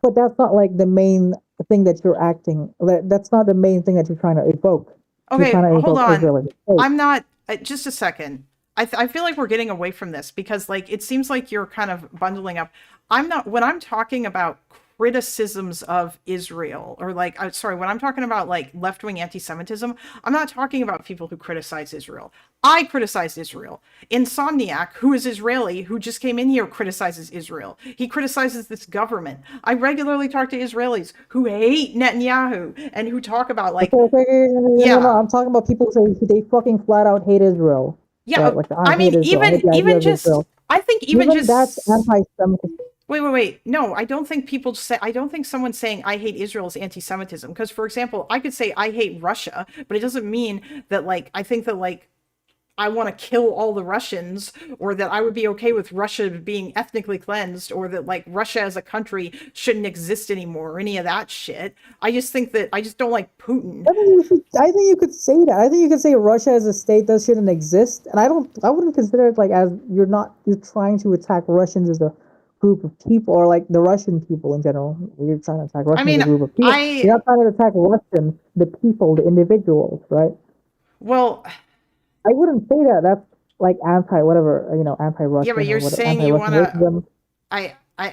But that's not like the main thing that you're acting. That's not the main thing that you're trying to evoke. You're Okay, trying to hold evoke on. Israel as a state. I'm not. Just a second. I feel like we're getting away from this because like it seems like you're kind of bundling up. I'm not when I'm talking about criticisms of Israel or like sorry, when I'm talking about like left-wing anti-Semitism, I'm not talking about people who criticize Israel. I criticize Israel. Insomniac, who is Israeli, who just came in here, criticizes Israel. He criticizes this government. I regularly talk to Israelis who hate Netanyahu and who talk about like, No, yeah, I'm talking about people who say they fucking flat out hate Israel. yeah. Right? Like, I I hate mean, Israel. I hate the idea even of just, Israel. I think even Even that's just anti-Semitic. wait. No, I don't think people say, I don't think someone saying I hate Israel is anti-Semitism. Because, for example, I could say I hate Russia, but it doesn't mean that, like, I think that, like, I want to kill all the Russians or that I would be okay with Russia being ethnically cleansed or that, like, Russia as a country shouldn't exist anymore or any of that shit. I just think that I just don't like Putin. I think you could say that. I think you could say Russia as a state that shouldn't exist, and I wouldn't consider it like as you're trying to attack Russians as a group of people or like the Russian people in general. You're trying to attack I Russians as mean, a group of people. I, You're not trying to attack Russians, the people, the individuals, right? well, I wouldn't say that. That's like anti whatever, yeah, but anti-Russian or you're whatever, saying you anti-Russian want to, racism.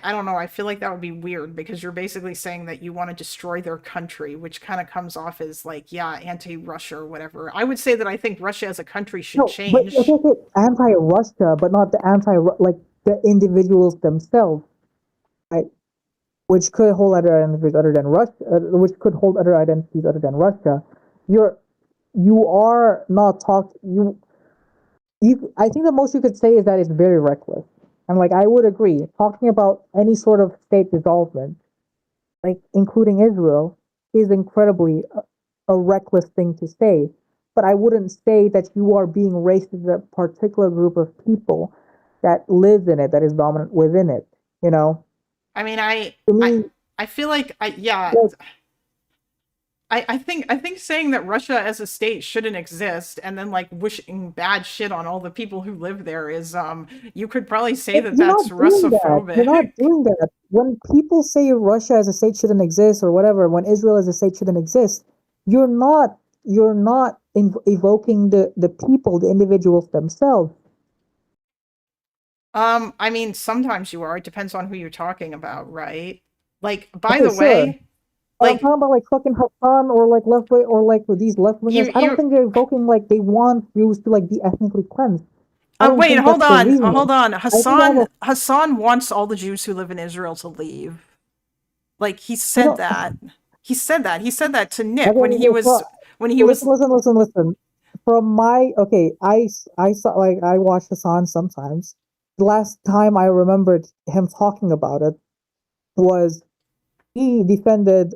I don't know. I feel like that would be weird because you're basically saying that you want to destroy their country, which kind of comes off as like, yeah, anti-Russia or whatever. I would say that I think Russia as a country should No, but change. okay, anti-Russia, but not the like the individuals themselves, right? Which could hold other identities other than Russia, which could hold other identities other than Russia. You're you are not talk you. I think the most you could say is that it's very reckless, and like I would agree, talking about any sort of state dissolvement, like including Israel, is incredibly a reckless thing to say. But I wouldn't say that you are being racist to a particular group of people that lives in it, that is dominant within it. You know, I mean, to me, I feel like yeah, like, I think saying that Russia as a state shouldn't exist and then like wishing bad shit on all the people who live there is you could probably say that you're not that's doing that. You're not Russophobic. doing that. When people say Russia as a state shouldn't exist or whatever, when Israel as a state shouldn't exist, you're not evoking the people, the individuals themselves. I mean, sometimes you are. It depends on who you're talking about, right? Like, by Okay, the sure. way, But I'm like talking about like fucking Hassan or like left wing or like with these left wingers. I don't you think they're evoking like they want Jews to like be ethnically cleansed. I don't wait, think that's the reasoning. hold on. I think all the Hassan wants all the Jews who live in Israel to leave. Like he you said know. that. He said that. He said that to Nick Okay, okay, so when he listen, was listen, listen, listen. From my okay, I saw like I watch Hassan sometimes. The last time I remembered him talking about it was he defended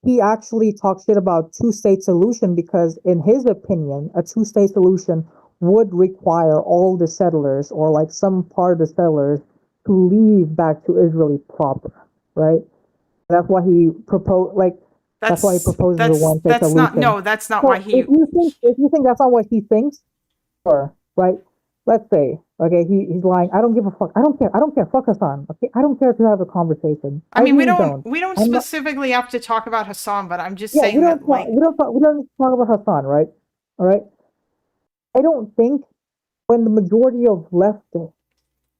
he actually talked shit about two-state solution because in his opinion a two-state solution would require all the settlers or like some part of the settlers to leave back to Israel proper, right? That's why he proposed like that's why he proposes the one-state that's not solution. no, that's not why So if you think that's not what he thinks, sure, right? Let's say, okay, he's lying. I don't give a fuck. I don't care. I don't care. Fuck Hassan. Okay, I don't care to have a conversation. I I mean, really don't. we don't I'm not. specifically have to talk about Hassan, but I'm just Yeah, saying that like we don't need to talk about Hassan, right? All right. I don't think when the majority of leftists,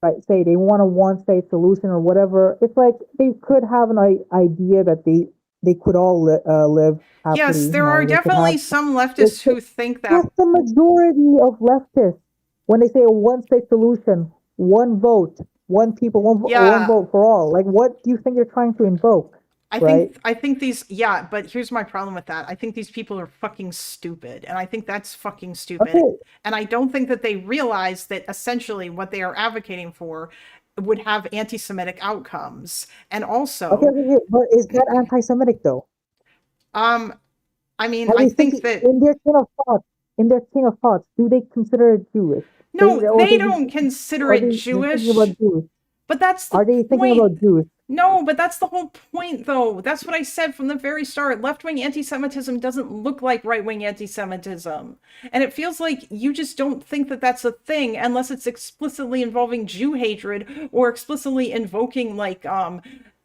right, say they want a one-state solution or whatever, it's like they could have an idea that they could all live happily. yes, You there are know, they could have. definitely some It's, leftists who think that that's the majority of leftists. When they say a one-state solution, one vote, one people, one yeah, vote for all. Like, what do you think you're trying to invoke, right? I think these yeah, but here's my problem with that. I think these people are fucking stupid, and I think that's fucking stupid. Okay, And I don't think that they realize that essentially what they are advocating for would have anti-Semitic outcomes. And also, but is that anti-Semitic though? um, I mean, Are I they think thinking that in their chain of thought? In their chain of thoughts, do they consider it Jewish? no, Or they they don't consider are it they thinking about Jewish, Jews? but that's the Are they thinking point. about Jews? No, but that's the whole point, though. That's what I said from the very start. Left wing anti Semitism doesn't look like right wing anti Semitism. And it feels like you just don't think that that's a thing unless it's explicitly involving Jew hatred or explicitly invoking, like,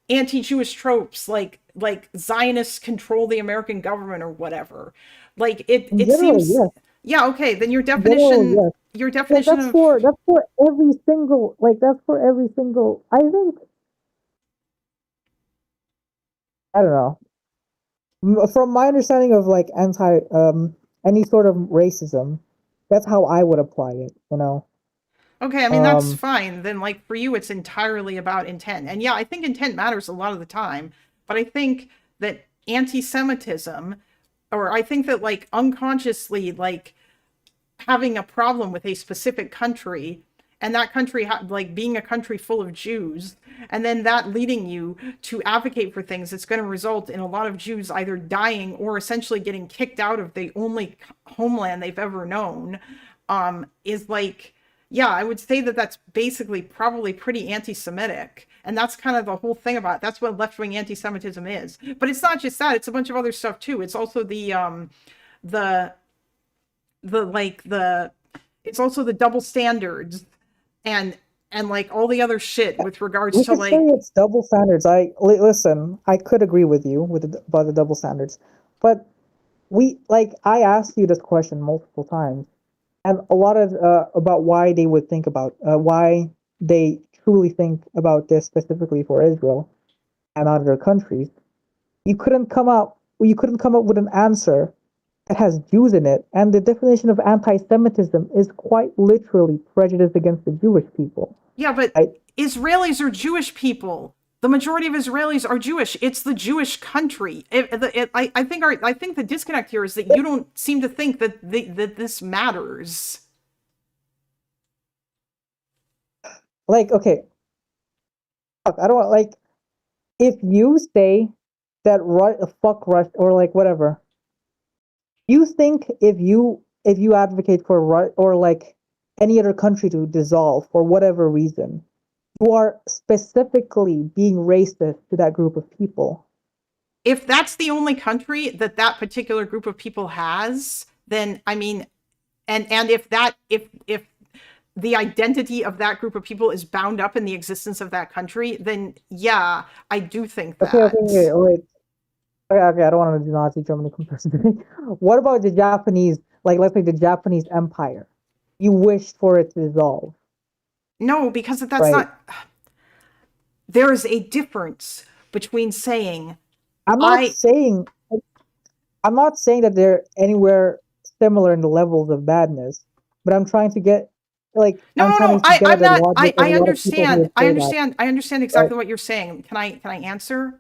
anti-Jewish tropes like Zionists control the American government or whatever. Like In it general, seems, yes. yeah, okay, then In general, yes. your Like definition of, that's for every single, like that's for every single. I think, I don't know. From my understanding of like anti any sort of racism, that's how I would apply it. You know. okay, I mean that's Um. fine. Then like for you it's entirely about intent. And yeah, I think intent matters a lot of the time, but I think that anti-Semitism, or I think that like unconsciously like having a problem with a specific country, and that country like being a country full of Jews, and then that leading you to advocate for things that's going to result in a lot of Jews either dying or essentially getting kicked out of the only homeland they've ever known, is like, yeah, I would say that that's basically probably pretty anti-Semitic. And that's kind of the whole thing about it. That's what left-wing anti-Semitism is. But it's not just that, it's a bunch of other stuff too. It's also the the it's also the double standards and like all the other shit with regards We to could say like, it's double standards. Listen. I could agree with you about the double standards, but I asked you this question multiple times, and a lot of about why they would think about why they truly think about this specifically for Israel and other countries. You couldn't come up with an answer that has Jews in it, and the definition of anti-Semitism is quite literally prejudice against the Jewish people. yeah, but Right? Israelis are Jewish people. The majority of Israelis are Jewish. It's the Jewish country. I think the disconnect here is that you don't seem to think that that this matters. Like, okay, fuck, I don't want like if you say that fuck Russia or like whatever, you think if you advocate for or like any other country to dissolve for whatever reason, you are specifically being racist to that group of people. If that's the only country that that particular group of people has, then I mean, and if that if the identity of that group of people is bound up in the existence of that country, then yeah, I do think Okay, that. wait. Okay, I don't want to do Nazi Germany comparison. What about the Japanese, like let's say the Japanese Empire? You wished for it to dissolve, No, because that's right? not, there is a difference between saying I'm not I saying I'm not saying that they're anywhere similar in the levels of badness, but I'm trying to get no I'm no no trying to get at I'm the not, logic of a lot of people who would say that, I understand right? exactly what you're saying. Can I answer?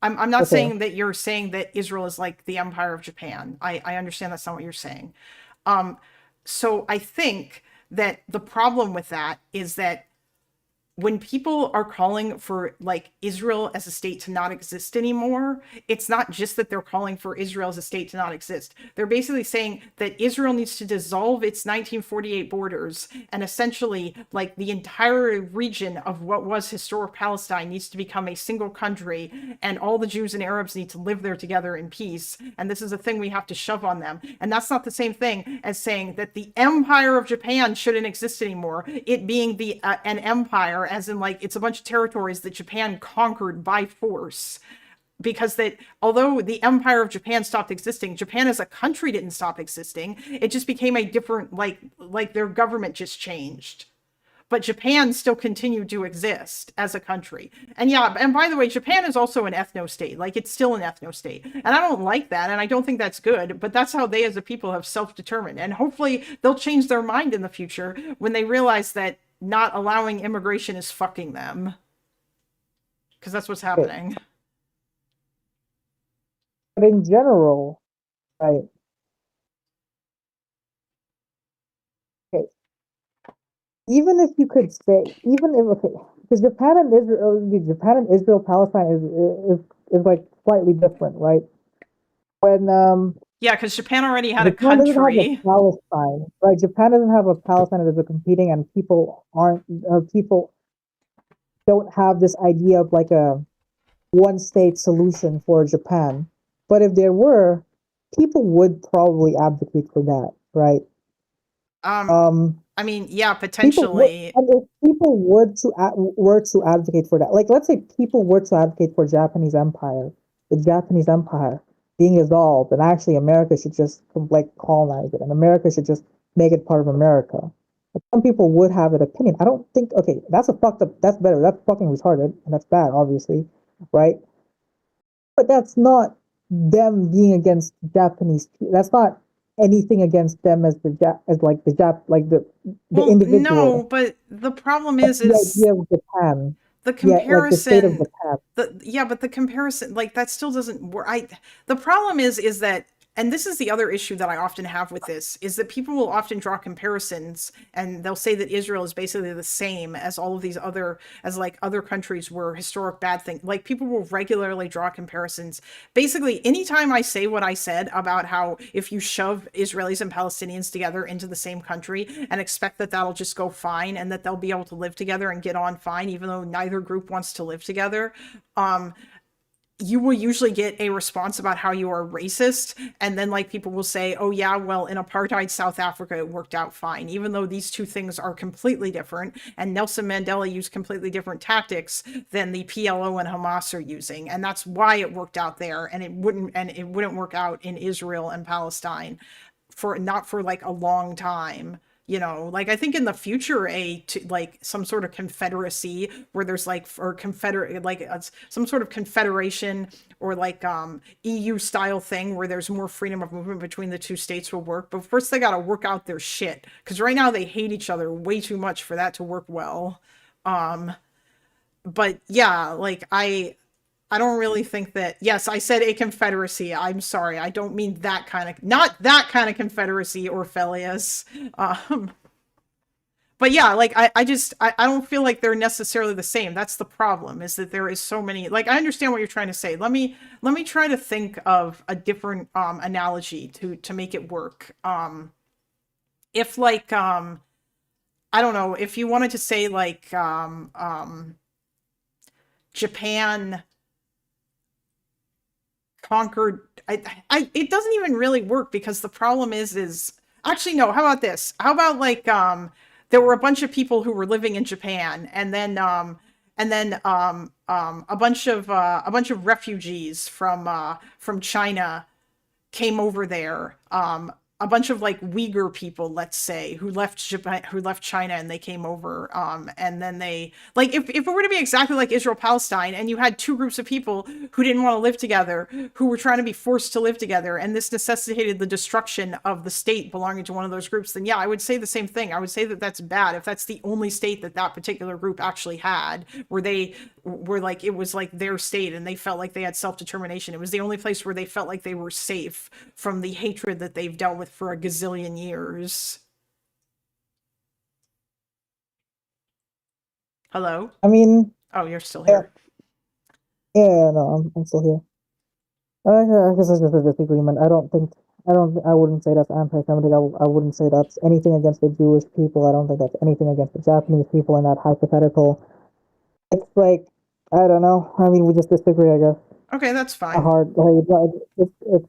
I'm not Okay. saying that you're saying that Israel is like the empire of Japan. I understand that's not what you're saying. So I think that the problem with that is that when people are calling for like Israel as a state to not exist anymore, it's not just that they're calling for Israel as a state to not exist. They're basically saying that Israel needs to dissolve its 1948 borders, and essentially like the entire region of what was historic Palestine needs to become a single country, and all the Jews and Arabs need to live there together in peace. And this is a thing we have to shove on them. And that's not the same thing as saying that the empire of Japan shouldn't exist anymore. It being the an empire as in like it's a bunch of territories that Japan conquered by force. Because that although the empire of Japan stopped existing, Japan as a country didn't stop existing. It just became a different like their government just changed. But Japan still continued to exist as a country. And yeah, and by the way, Japan is also an ethno state. Like it's still an ethno state. And I don't like that, and I don't think that's good, but that's how they as a people have self-determined. And hopefully they'll change their mind in the future when they realize that not allowing immigration is fucking them. Because that's what's Okay. happening. But in general, right? Okay. Even if you could say, even if okay, because Japan and Israel, Palestine is like slightly different, right? When Yeah, because Japan already had a Japan doesn't have a country. Palestine, right? Japan doesn't have a Palestine that is competing, and people don't have this idea of like a one state solution for Japan. But if there were, people would probably advocate for that, right? I mean, yeah, People would, potentially. and if people were to advocate for that, like let's say people were to advocate for the Japanese Empire being dissolved, and actually America should just like colonize it, and America should just make it part of America. But some people would have that opinion. I don't think. Okay, that's a fucked up. That's better. That's fucking retarded, and that's bad, obviously, right? But that's not them being against Japanese. That's not anything against them as as like the Well, no, individual. but the problem That's the is idea of Japan. the Yeah, like the state of comparison. Japan. But the comparison, like, that still doesn't work. The problem is that, and this is the other issue that I often have with this, is that people will often draw comparisons and they'll say that Israel is basically the same as all of these other, as like other countries were historic bad things. Like, people will regularly draw comparisons. Basically, anytime I say what I said about how if you shove Israelis and Palestinians together into the same country and expect that that'll just go fine and that they'll be able to live together and get on fine, even though neither group wants to live together, you will usually get a response about how you are racist. And then, like, people will say, oh yeah, well, in apartheid South Africa it worked out fine, even though these two things are completely different, and Nelson Mandela used completely different tactics than the PLO and Hamas are using, and that's why it worked out there, and it wouldn't work out in Israel and Palestine for not for like a long time. Like, I think in the future, like some sort of confederacy where there's like, or confederate, like some sort of confederation, or like EU style thing where there's more freedom of movement between the two states will work. But first they got to work out their shit, because right now they hate each other way too much for that to work well. But yeah, like, I don't really think that. Yes, I said a confederacy. I'm sorry. I don't mean that kind of, not that kind of confederacy, Orpheus. But yeah, like, I don't feel like they're necessarily the same. That's the problem, is that there is so many. Like, I understand what you're trying to say. Let me try to think of a different analogy to make it work. If like I don't know, if you wanted to say like Japan conquered, it doesn't even really work, because the problem is actually, no, how about this, how about like there were a bunch of people who were living in Japan, and then a bunch of refugees from China came over there. A bunch of like Uyghur people, let's say, who left Japan, who left China, and they came over. And then they, like, if it were to be exactly like Israel Palestine, and you had two groups of people who didn't want to live together, who were trying to be forced to live together, and this necessitated the destruction of the state belonging to one of those groups, then yeah, I would say the same thing. I would say that that's bad if that's the only state that that particular group actually had, where they were like, it was like their state and they felt like they had self-determination. It was the only place where they felt like they were safe from the hatred that they've dealt with for a gazillion years. Hello? I mean, Oh, you're still yeah, here. yeah, no, I'm still here. I guess it's just a disagreement. I wouldn't say that's anti-Semitic. I wouldn't say that's anything against the Jewish people. I don't think that's anything against the Japanese people in that hypothetical. It's like, I don't know. I mean, we just disagree, I guess. Okay, that's A fine. hard, like, it's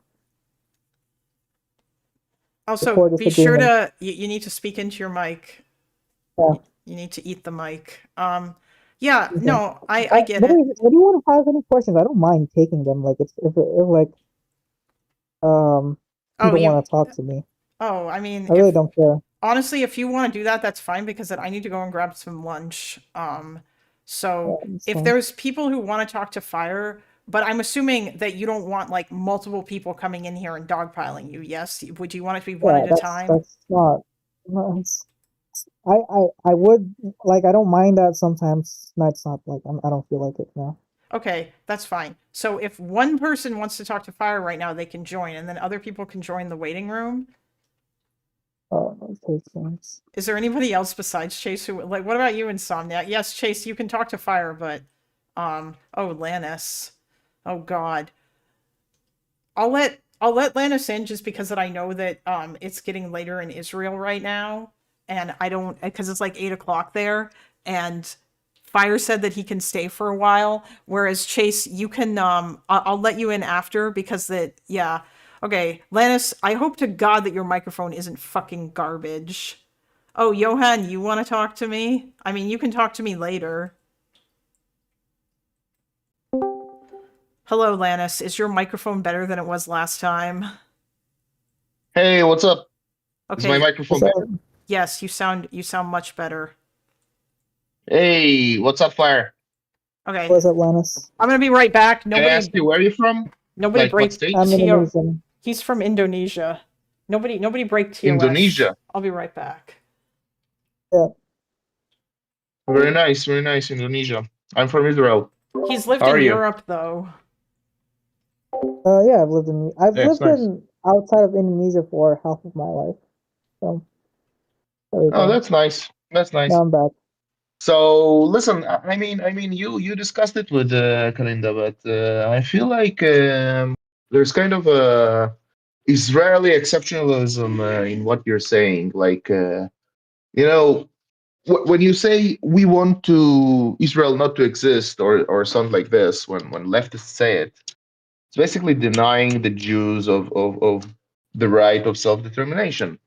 Also, core be sure disagreement. to, you need to speak into your mic. Yeah. You need to eat the mic. Yeah, Okay. no, I get But it. if anyone has any questions, I don't mind taking them. Like, if like Oh, people you, want to talk to me, I mean, I really if, don't care. honestly, if you want to do that, that's fine, because I need to go and grab some lunch. So It's if fine. there's people who want to talk to Fire, but I'm assuming that you don't want like multiple people coming in here and dogpiling you. Yes, would you want it to be one Yeah, at a time? that's not. No, I would like. I don't mind that sometimes. No, it's not like I don't feel like it now. Okay, that's fine. So if one person wants to talk to Fire right now, they can join, and then other people can join the waiting room. Okay, thanks. Is there anybody else besides Chase who, like, what about you, Insomniac? Yes, Chase, you can talk to Fire, but oh, Lannis. Oh God. I'll let Lannis in, just because that I know that it's getting later in Israel right now, and I don't, because it's like 8 o'clock there, and Fire said that he can stay for a while, whereas Chase, you can I'll let you in after, because that, yeah. Okay, Lannis, I hope to God that your microphone isn't fucking garbage. Oh, Johan, you want to talk to me? I mean, you can talk to me later. Hello, Lannis. Is your microphone better than it was last time? Hey, what's up? Is my Okay. microphone So, better? Yes, you sound much better. Hey, what's up, Fire? Okay. what's up, Lannis? I'm gonna be right back. Can I ask you where you're from? Nobody Like what break state? I'm Tio. Indonesian. He's from Indonesia. Nobody break TOS. Indonesia. I'll be right back. Yeah. Very nice, Indonesia. I'm from Israel. He's lived How are in you? Europe though. Yeah, I've Yeah, it's lived nice. in outside of Indonesia for half of my life. So there we Oh, go. that's nice. That's nice. Now I'm back. So listen, I mean, you discussed it with Kalinda, but I feel like there's kind of a Israeli exceptionalism in what you're saying. Like, you know, when you say we want to Israel not to exist or something like this, when leftists say it, it's basically denying the Jews of the right of self-determination.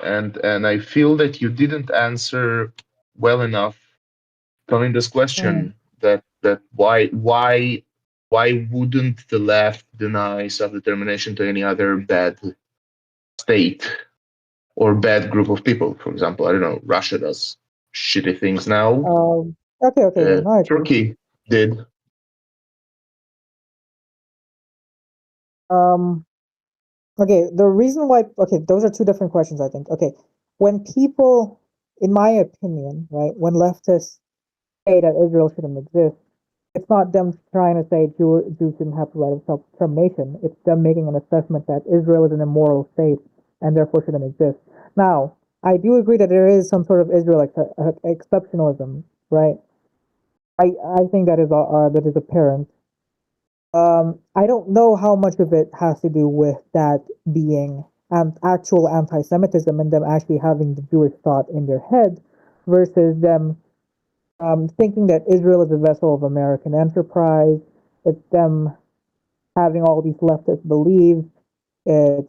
And I feel that you didn't answer well enough telling this Mm. question that why wouldn't the left deny self-determination to any other bad state or bad group of people? For example, I don't know, Russia does shitty things now. Okay, yeah, no, I agree. Turkey did. Um, okay, the reason why, okay, those are two different questions, I think. Okay, when people, in my opinion, right, when leftists say that Israel shouldn't exist, it's not them trying to say Jews shouldn't have the right of self-determination. It's them making an assessment that Israel is an immoral state and therefore shouldn't exist. Now, I do agree that there is some sort of Israel exceptionalism, right? I think that is apparent. I don't know how much of it has to do with that being actual anti-Semitism and them actually having the Jewish thought in their head versus them thinking that Israel is a vessel of American enterprise. It's them having all these leftist beliefs. It's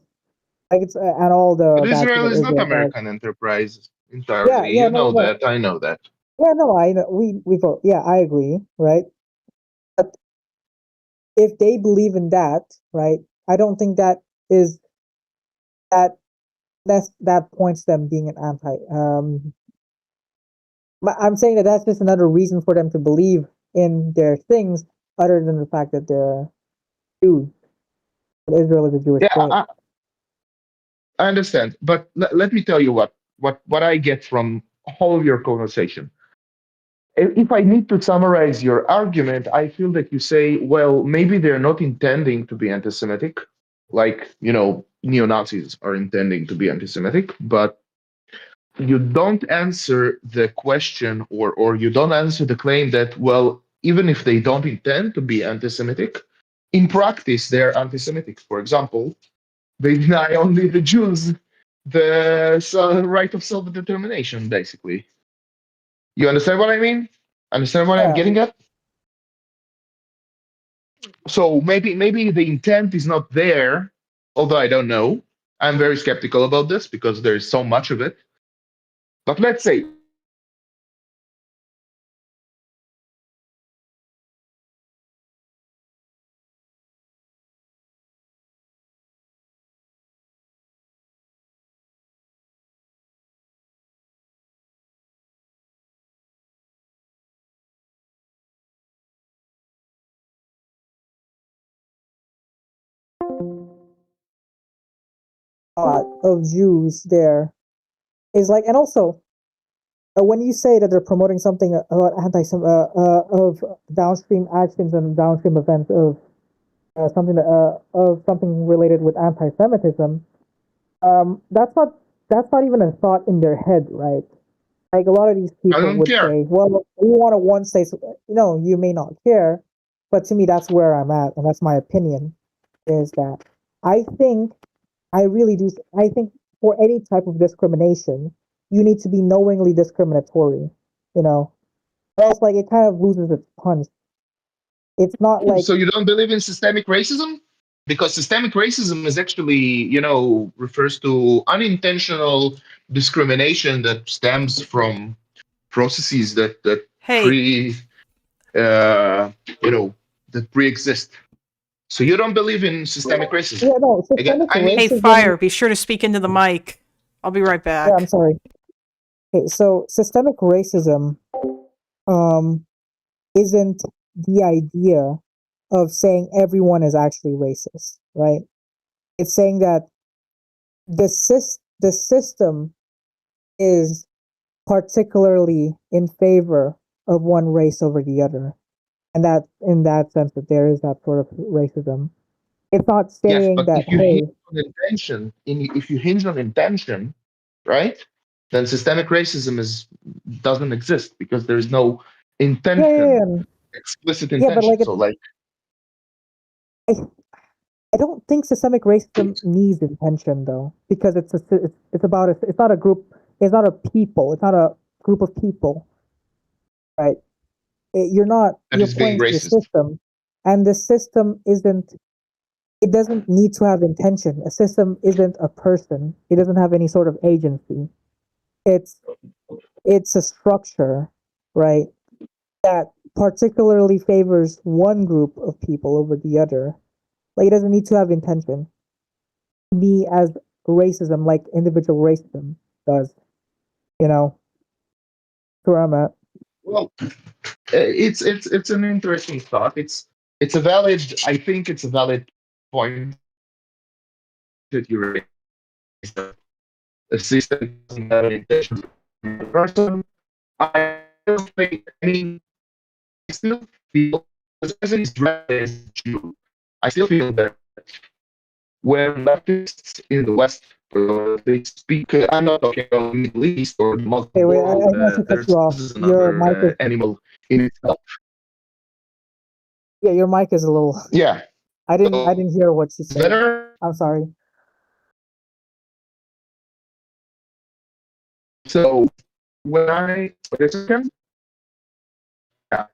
like it's and all But the bad shit Israel that is not Israel does. American enterprise Yeah, entirely. yeah, You no, know no, that. I know that. yeah, no. I know we both. Yeah, I agree. Right, but if they believe in that, right, I don't think that is that that points them being an anti. But I'm saying that that's just another reason for them to believe in their things, other than the fact that they're Jews. That Israel is a Jewish Yeah, state. I understand. But let me tell you what I get from all of your conversation. If I need to summarize your argument, I feel that you say, well, maybe they're not intending to be anti-Semitic, like, neo-Nazis are intending to be anti-Semitic, but you don't answer the question or you don't answer the claim that, well, even if they don't intend to be anti-Semitic, in practice, they're anti-Semitic. For example, they deny only the Jews the right of self-determination, basically. You understand what I mean? Understand what I'm Yeah, getting at? So maybe the intent is not there, although I don't know. I'm very skeptical about this because there's so much of it. But let's say of Jews there is like, and also when you say that they're promoting something about of downstream actions and downstream events of something related with anti-Semitism, that's not even a thought in their head, right? Like a lot of these I people don't would care. say, "Well, we want a one state." No, you may not care, but to me, that's where I'm at, and that's my opinion. Is that I think I really do. I think for any type of discrimination, you need to be knowingly discriminatory. You know, or else like it kind of loses its punch. It's not like So you don't believe in systemic racism? Because systemic racism is actually, refers to unintentional discrimination that stems from processes that Hey, pre you know that pre-exist. So you don't believe in systemic racism? Yeah, no, Again, systemic I mean, hey, racism. Fire, be sure to speak into the mic. I'll be right Yeah, I'm back. sorry. Okay, so systemic racism um isn't the idea of saying everyone is actually racist, right? It's saying that the system is particularly in favor of one race over the other, and that in that sense that there is that sort of racism. It's not yes, saying but that, if you hinge hey, on intention, if you hinge on intention, right, then systemic racism is doesn't exist because there is no yeah, yeah, intention, yeah, explicit yeah, but intention. like So like, I, I don't think systemic racism needs intention though, because it's about it's not a group, it's not a people, it's not a group of people, right? that You're is being pointing to the racist. system, and the system isn't. It doesn't need to have intention. A system isn't a person. It doesn't have any sort of agency. It's it's a structure, right? That particularly favors one group of people over the other. Like it doesn't need to have intention. Me as racism, like individual racism does. You know, that's where I'm at. Well, it's an interesting thought. It's a valid. I think it's a valid point that you raised. That a system doesn't have an intention to the person. I don't think. I mean, I still feel as an Israeli, as a Jew, I still feel that when leftists in the West, they speak. I'm not talking about the Middle East or the Hey, Muslim wait, world. I have to cut There's you off. this is Your another mic is animal in itself. yeah, your mic is a little. Yeah. I So didn't hear what you it's said. better. I'm sorry. So when I wait a second, yeah,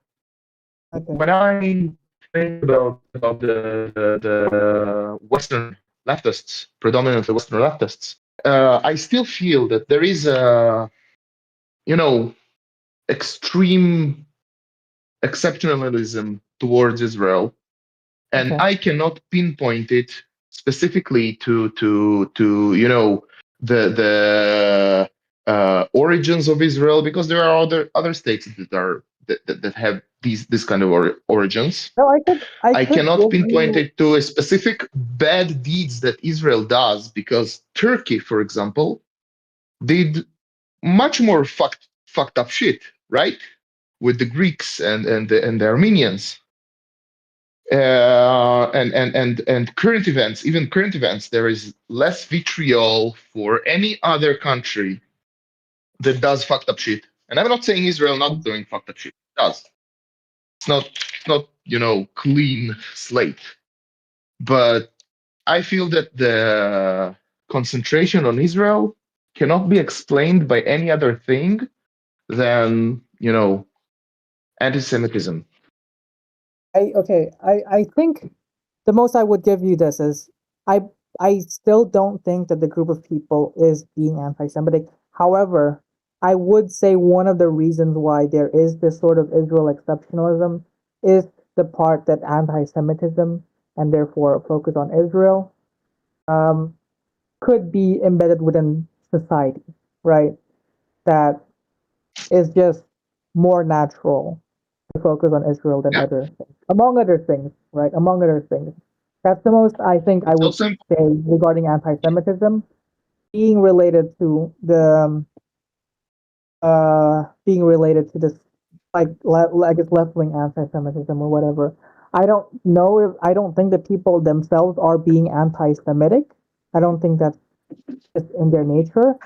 Okay. when I think about the Western leftists, predominantly Western leftists, I still feel that there is a you know extreme exceptionalism towards Israel, and Okay. I cannot pinpoint it specifically to the origins of Israel because there are other states that have this kind of origins. No, I I could cannot give pinpoint you. it to a specific bad deeds that Israel does because Turkey, for example, did much more fucked up shit, right? With the Greeks and the Armenians. And current events, even current events, there is less vitriol for any other country that does fucked up shit. And I'm not saying Israel not doing fucked up shit. It does. It's not clean slate. But I feel that the concentration on Israel cannot be explained by any other thing than anti-Semitism. I think the most I would give you this is I I still don't think that the group of people is being anti-Semitic. However, I would say one of the reasons why there is this sort of Israel exceptionalism is the part that anti-Semitism and therefore a focus on Israel um, could be embedded within society, right? That is just more natural to focus on Israel than Yeah, other things, among other things, right? Among other things. That's the most I think I it's would also say regarding anti-Semitism being related to the being related to this I guess left-wing anti-Semitism or whatever. I don't know if I don't think that people themselves are being anti-Semitic. I don't think that's just in their nature.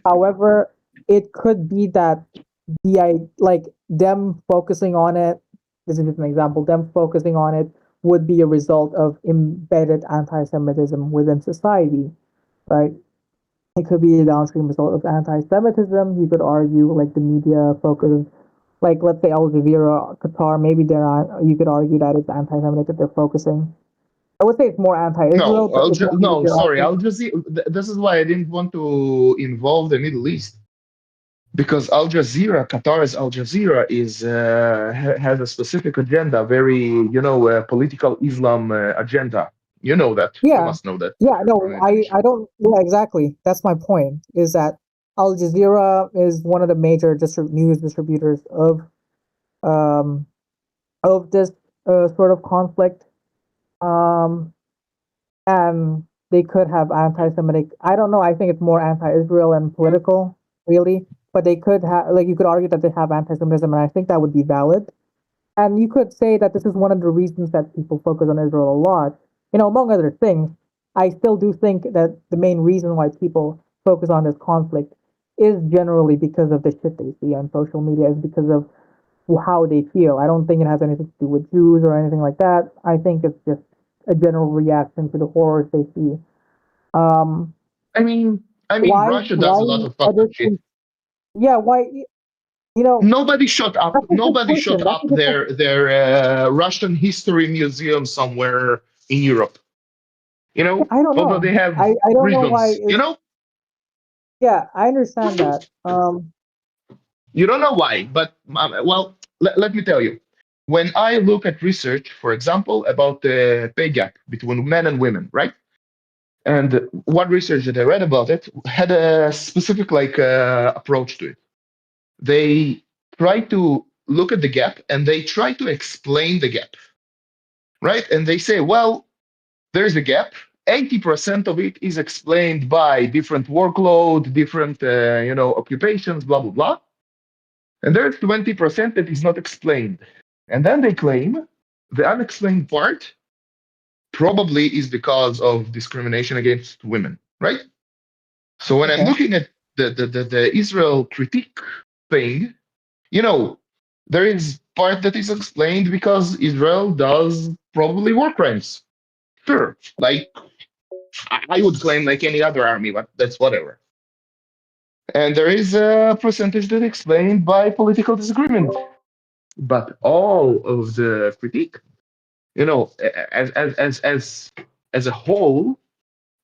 However, it could be that like them focusing on it. This is just an example. Them focusing on it would be a result of embedded anti-Semitism within society, right? It could be a downstream result of anti-Semitism. You could argue like the media focus, like let's say Al Jazeera, Qatar. Maybe they're not. You could argue that it's anti-Semitic that they're focusing. I would say it's more anti-Israel, No, but if you want me to no, give sorry, answers, Al Jazeera. This is why I didn't want to involve the Middle East, because Al Jazeera, Qatar's Al Jazeera, is has a specific agenda, very political Islam agenda. You know that. You yeah, must know that. yeah, no, From television. I don't, yeah, exactly. That's my point. Is that Al Jazeera is one of the major news distributors um of this sort of conflict. Um, and they could have anti-Semitic. I don't know. I think it's more anti-Israel and political, really. But they could have, like, you could argue that they have anti-Semitism, and I think that would be valid. And you could say that this is one of the reasons that people focus on Israel a lot. Among other things, I still do think that the main reason why people focus on this conflict is generally because of the shit they see on social media, is because of how they feel. I don't think it has anything to do with Jews or anything like that. I think it's just a general reaction to the horrors they see. Um, I mean, why Russia does why a lot of fucked other up shit. things? Yeah, why? You know, Nobody shut up. that's a good Nobody shut question. That's up a good question. their Russian history museum somewhere in Europe. Yeah, I don't Although they know. have I don't know why. reasons. Yeah, I understand that. You don't know why, but well, let me tell you. When I look at research, for example, about the pay gap between men and women, right? And one research that I read about it had a specific approach to it. They try to look at the gap and they try to explain the gap, right? And they say, well, there's a gap. 80% of it is explained by different workload, different occupations, blah blah blah. And there's 20% that is not explained. And then they claim the unexplained part probably is because of discrimination against women, right? So when I'm Okay. looking at the Israel critique thing, you know, there is part that is explained because Israel does probably war crimes. Sure. Like I would claim like any other army, but that's whatever. And there is a percentage that explained by political disagreement. But all of the critique, as a whole,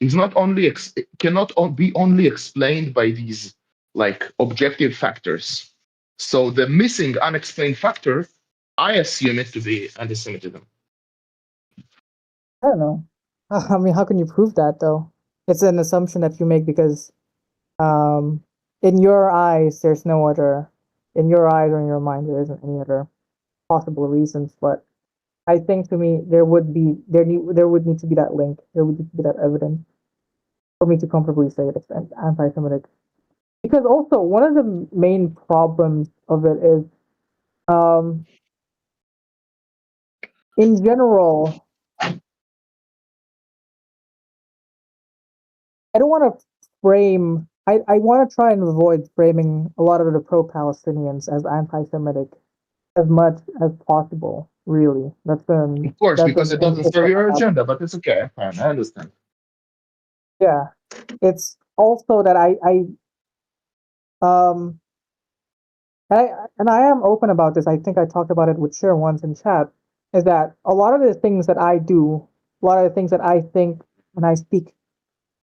is not only cannot be only explained by these like objective factors. So the missing unexplained factor, I assume it to be anti-Semitism. I don't know. I mean, how can you prove that though? It's an assumption that you make because, um, in your eyes, there's no other. In your eyes or in your mind, there isn't any other possible reasons. But I think to me, there would need to be that link. There would need to be that evidence for me to comfortably say it's anti-Semitic. Because also one of the main problems of it is, um, in general, I don't want to frame. I want to try and avoid framing a lot of the pro-Palestinians as anti-Semitic as much as possible. Really, Of course, that's because an it doesn't interest serve that your I have. agenda, but it's okay. Fine, I understand. Yeah, it's also that um and I am open about this. I think I talked about it with Share once in chat. Is that a lot of the things that I do, a lot of the things that I think when I speak,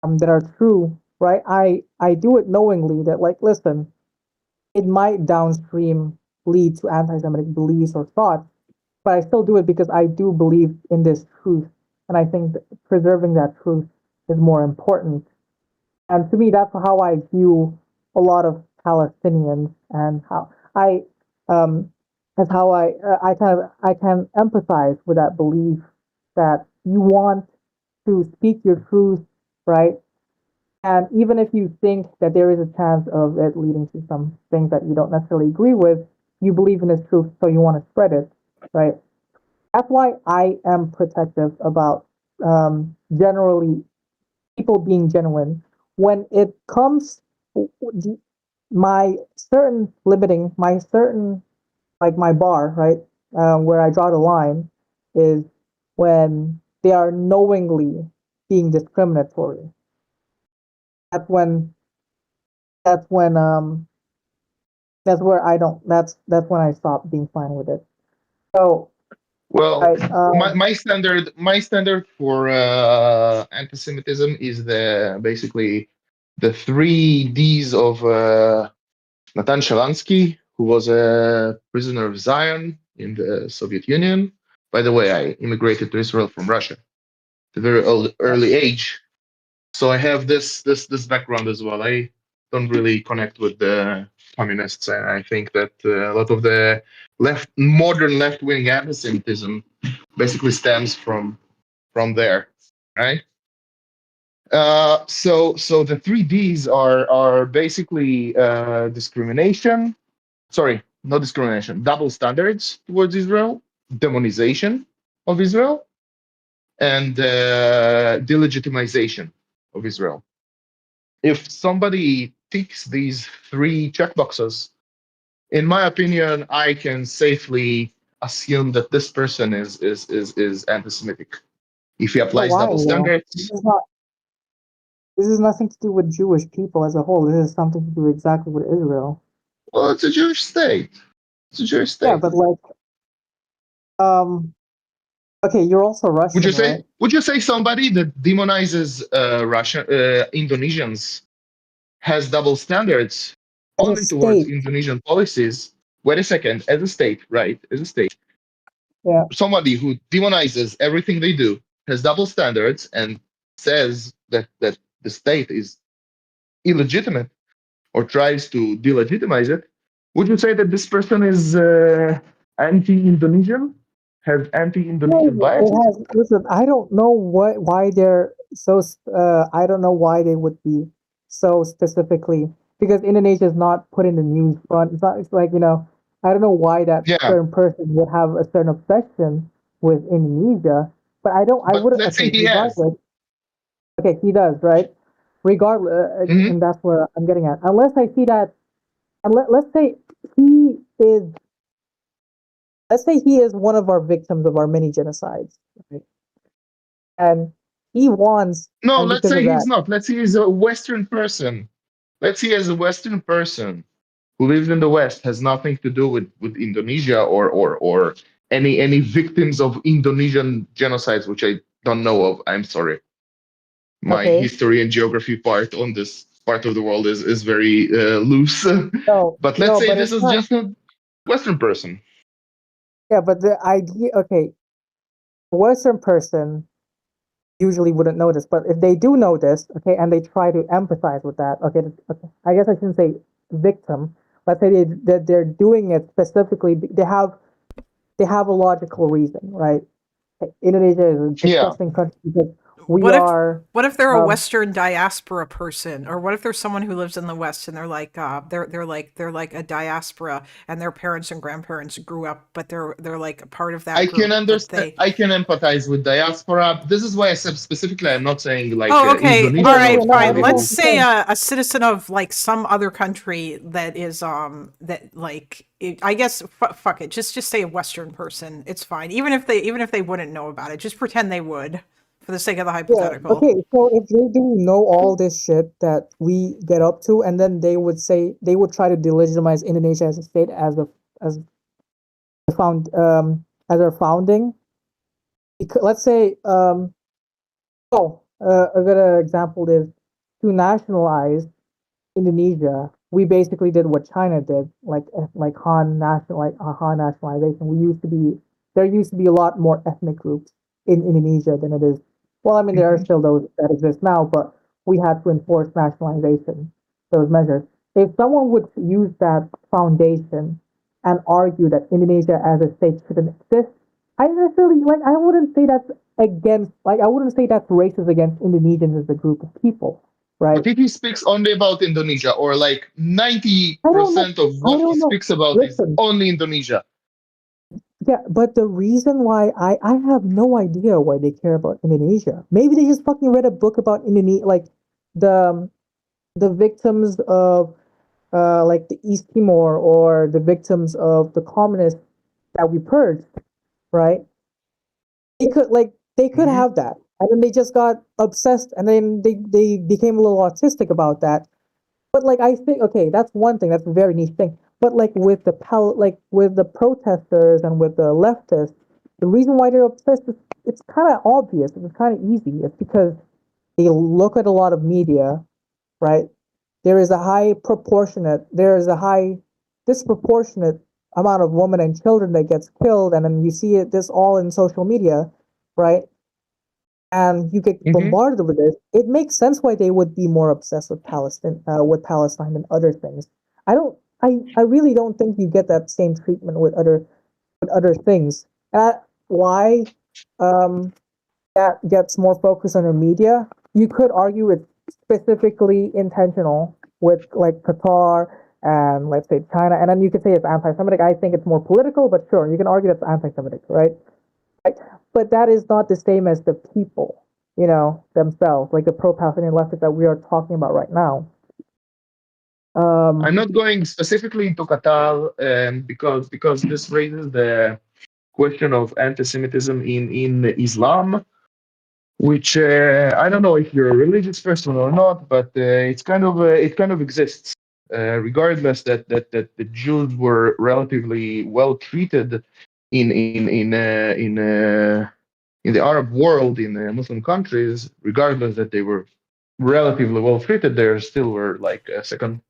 that are true, right? I do it knowingly that, like, listen, it might downstream lead to anti-Semitic beliefs or thoughts, but I still do it because I do believe in this truth, and I think that preserving that truth is more important. And to me, that's how I view a lot of Palestinians, and how I that's how I can empathize with that belief that you want to speak your truth, right? And even if you think that there is a chance of it leading to some things that you don't necessarily agree with, you believe in this truth, so you want to spread it, right? That's why I am protective about, generally, people being genuine. When it comes, my certain limiting, my certain, like, my bar, right, where I draw the line is when they are knowingly being discriminatory. That's when that's when that's where I don't that's when I stop being fine with it. So Well, Right. my standard for anti-Semitism is basically the 3 Ds of Natan Sharansky, who was a prisoner of Zion in the Soviet Union. By the way, I immigrated to Israel from Russia at a very early age, so I have this background as well. I don't really connect with the communists, and I think that a lot of the modern left-wing anti-Semitism basically stems from there, right? So the 3 Ds are basically discrimination. Sorry, not discrimination. Double standards towards Israel, demonization of Israel, and delegitimization of Israel. If somebody ticks these 3 checkboxes, in my opinion, I can safely assume that this person is anti-Semitic. If he But applies why double though? standards, This is nothing to do with Jewish people as a whole. This is something to do exactly with Israel. well, it's a Jewish state. It's a Jewish Yeah, state. but like, um, okay, you're also Would you Russian, say right? would you say somebody that demonizes Russian Indonesians has double standards As a only towards state, Indonesian policies? Wait a second, as a state, right? As a state, yeah. somebody who demonizes everything they do has double standards and says that the state is illegitimate or tries to delegitimize it. Would you say that this person is anti-Indonesian? Has No, anti-Indonesian it biases? has. Listen, I don't know why they're so. I don't know why they would be so specifically because Indonesia is not put in the news front. It's not. It's like I don't know why that Yeah, certain person would have a certain obsession with Indonesia. But I don't. I but would. let's Okay, say he has. regardless. Okay, he does right. Regardless, Mhm. and that's where I'm getting at. Unless I see that, and let's say he is. Let's say he is one of our victims of our many genocides. Right? And he wants, No, and let's because say of he's that, not. Let's say he's a Western person. Let's say as a Western person who lives in the West has nothing to do with Indonesia or any victims of Indonesian genocides, which I don't know of. I'm sorry. My okay, history and geography part on this part of the world is very loose. no, But let's no, say but this it's is not. just a Western person. Yeah, but the idea, okay, a Western person usually wouldn't know this, but if they do know this, okay, and they try to empathize with that, okay, okay, I guess I shouldn't say victim. Let's say that they're doing it specifically. They have a logical reason, right? Indonesia is a Yeah, disgusting country because we What if are. what if they're a Um, Western diaspora person, or what if there's someone who lives in the West and they're like they're like a diaspora, and their parents and grandparents grew up, but they're like a part of that I can group, but understand. they. I can empathize with diaspora. This is why I said specifically. I'm not saying like Oh, okay, all Indonesian or right, no, I fine. somebody understand Let's what who. you're say saying. a citizen of like some other country that is that like I guess fuck it, just say a Western person. It's fine, even if they wouldn't know about it. Just pretend they would, for the sake of the Yeah, hypothetical. okay, so if they do know all this shit that we get up to, and then they would try to delegitimize Indonesia as a state as the as our founding. Let's say a good example is to nationalize Indonesia. We basically did what China did, like Han nationalization. There used to be a lot more ethnic groups in Indonesia than it is. Well, I mean there are Mhm. still those that exist now, but we had to enforce nationalization, those measures. If someone would use that foundation and argue that Indonesia as a state shouldn't exist, I necessarily I wouldn't say that's against I wouldn't say that's racist against Indonesians as a group of people, right? But if he speaks only about Indonesia, or like I don't know. 90% of I what he don't know. speaks about is Listen, only Indonesia, yeah, but the reason why I have no idea why they care about Indonesia. Maybe they just fucking read a book about Indonesia, like the the victims of like the East Timor or the victims of the communists that we purged, right? They could hmm have that, and then they just got obsessed, and then they became a little autistic about that. But like I think, okay, that's one thing. That's a very niche thing. But like with the with the protesters and with the leftists, the reason why they're obsessed is it's kind of obvious. It's kind of easy. It's because they look at a lot of media, right? There is a high disproportionate amount of women and children that gets killed, and then you see this all in social media, right? And you get Mhm. bombarded with this. It makes sense why they would be more obsessed with Palestine than other things. I really don't think you get that same treatment with other things. Why um, that gets more focus on the media? You could argue it's specifically intentional with like Qatar and let's say China, and then you could say it's anti-Semitic. I think it's more political, but sure, you can argue that's anti-Semitic, right? Right? But that is not the same as the people, themselves, like the pro-Palestinian leftists that we are talking about right now. I'm not going specifically into Qatar because this raises the question of anti-Semitism in Islam, which I don't know if you're a religious person or not, but it kind of exists. Regardless that the Jews were relatively well treated in the Arab world, in the Muslim countries, regardless that they were relatively well treated, they still were like second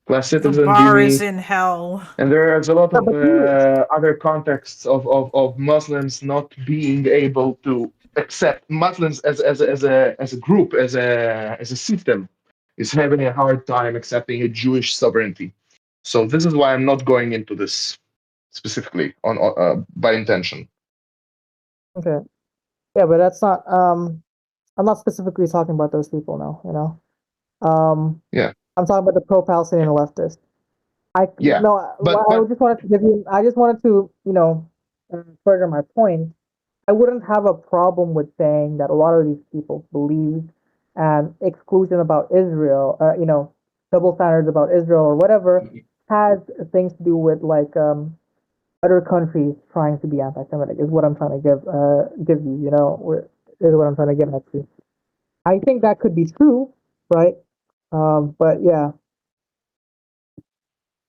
class The citizens bar is usually. in hell. And there's a lot Yeah, of but you, other contexts of Muslims not being able to accept Muslims as a group, as a system, is having a hard time accepting a Jewish sovereignty. So this is why I'm not going into this specifically on by intention. okay, yeah, but that's not. I'm not specifically talking about those people now. Yeah, I'm talking about the pro-Palestinian leftists. I yeah, no, I but just wanted to give you. I just wanted to, further my point. I wouldn't have a problem with saying that a lot of these people believe and exclusion about Israel, double standards about Israel or whatever, has things to do with like other countries trying to be anti-Semitic. Is what I'm trying to give you. Is what I'm trying to get at you. I think that could be true, right? But yeah,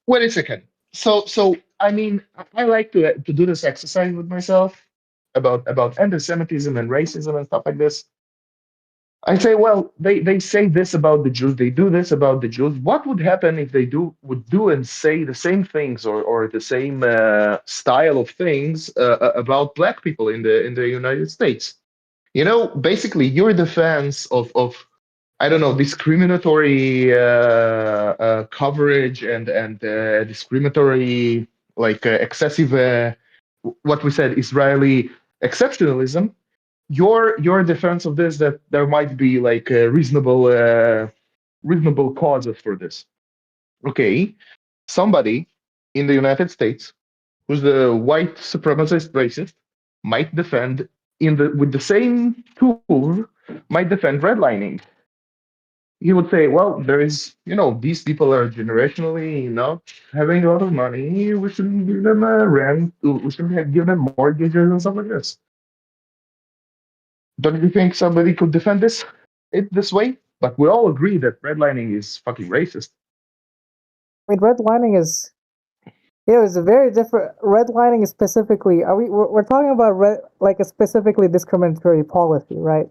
wait a second. So I mean, I like to do this exercise with myself about anti-Semitism and racism and stuff like this. I say, well, they say this about the Jews, they do this about the Jews. What would happen if they would do and say the same things or the same style of things about black people in the United States? Basically, your defense of I don't know, discriminatory coverage and discriminatory like excessive what we said Israeli exceptionalism. Your defense of this, that there might be like reasonable causes for this. Okay, somebody in the United States who's the white supremacist racist might defend in the with the same tools might defend redlining. He would say, well, there is, these people are generationally not having a lot of money. We shouldn't give them a rent. We shouldn't give them mortgages and stuff like this. Don't you think somebody could defend this way? But we all agree that redlining is fucking racist. I mean, redlining is it's a very different. Redlining is specifically. We're talking about like a specifically discriminatory policy, right?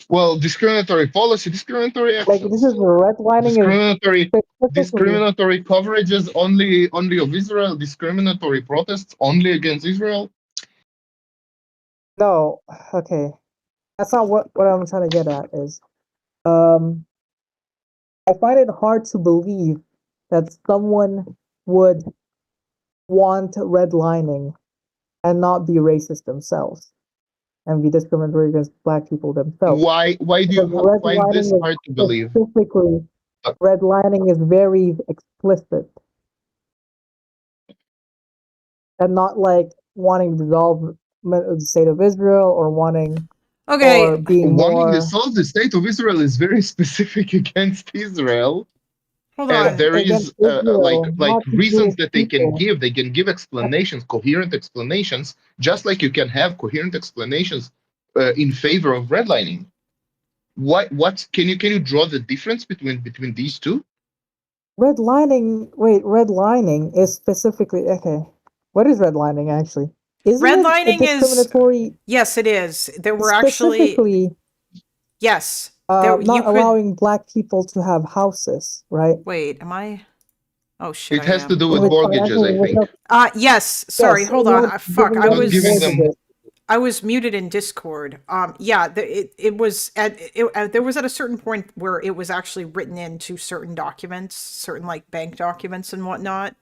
Well, discriminatory policy, discriminatory Like this actions, is redlining is discriminatory specifically. discriminatory coverages only of Israel, discriminatory protests only against Israel. No, okay, that's not what I'm trying to get at. Is um, I find it hard to believe that someone would want redlining and not be racist themselves and be discriminatory against black people themselves. Why do Because you find this hard to believe? Redlining is very explicit and not like wanting to dissolve the state of Israel or wanting Okay, or being Wanting to more solve the state of Israel is very specific against Israel, hold and on. there against is Israel, like not the reasons Jewish that they can people. give. They can give explanations, coherent explanations, just like you can have coherent explanations in favor of redlining. What can you draw the difference between these two? Redlining is specifically okay. What is redlining actually? Isn't it a Redlining is discriminatory yes, it is. There were actually specifically yes. There, you not could allowing black people to have houses, right? wait. Am I? Oh shit! It I has to am. do with Which mortgages, I think. Yes. Sorry. yes, Hold on. not Fuck. giving I them Not giving was them mortgages. I was muted in Discord. Yeah. It was there was at a certain point where it was actually written into certain documents, certain like bank documents and whatnot.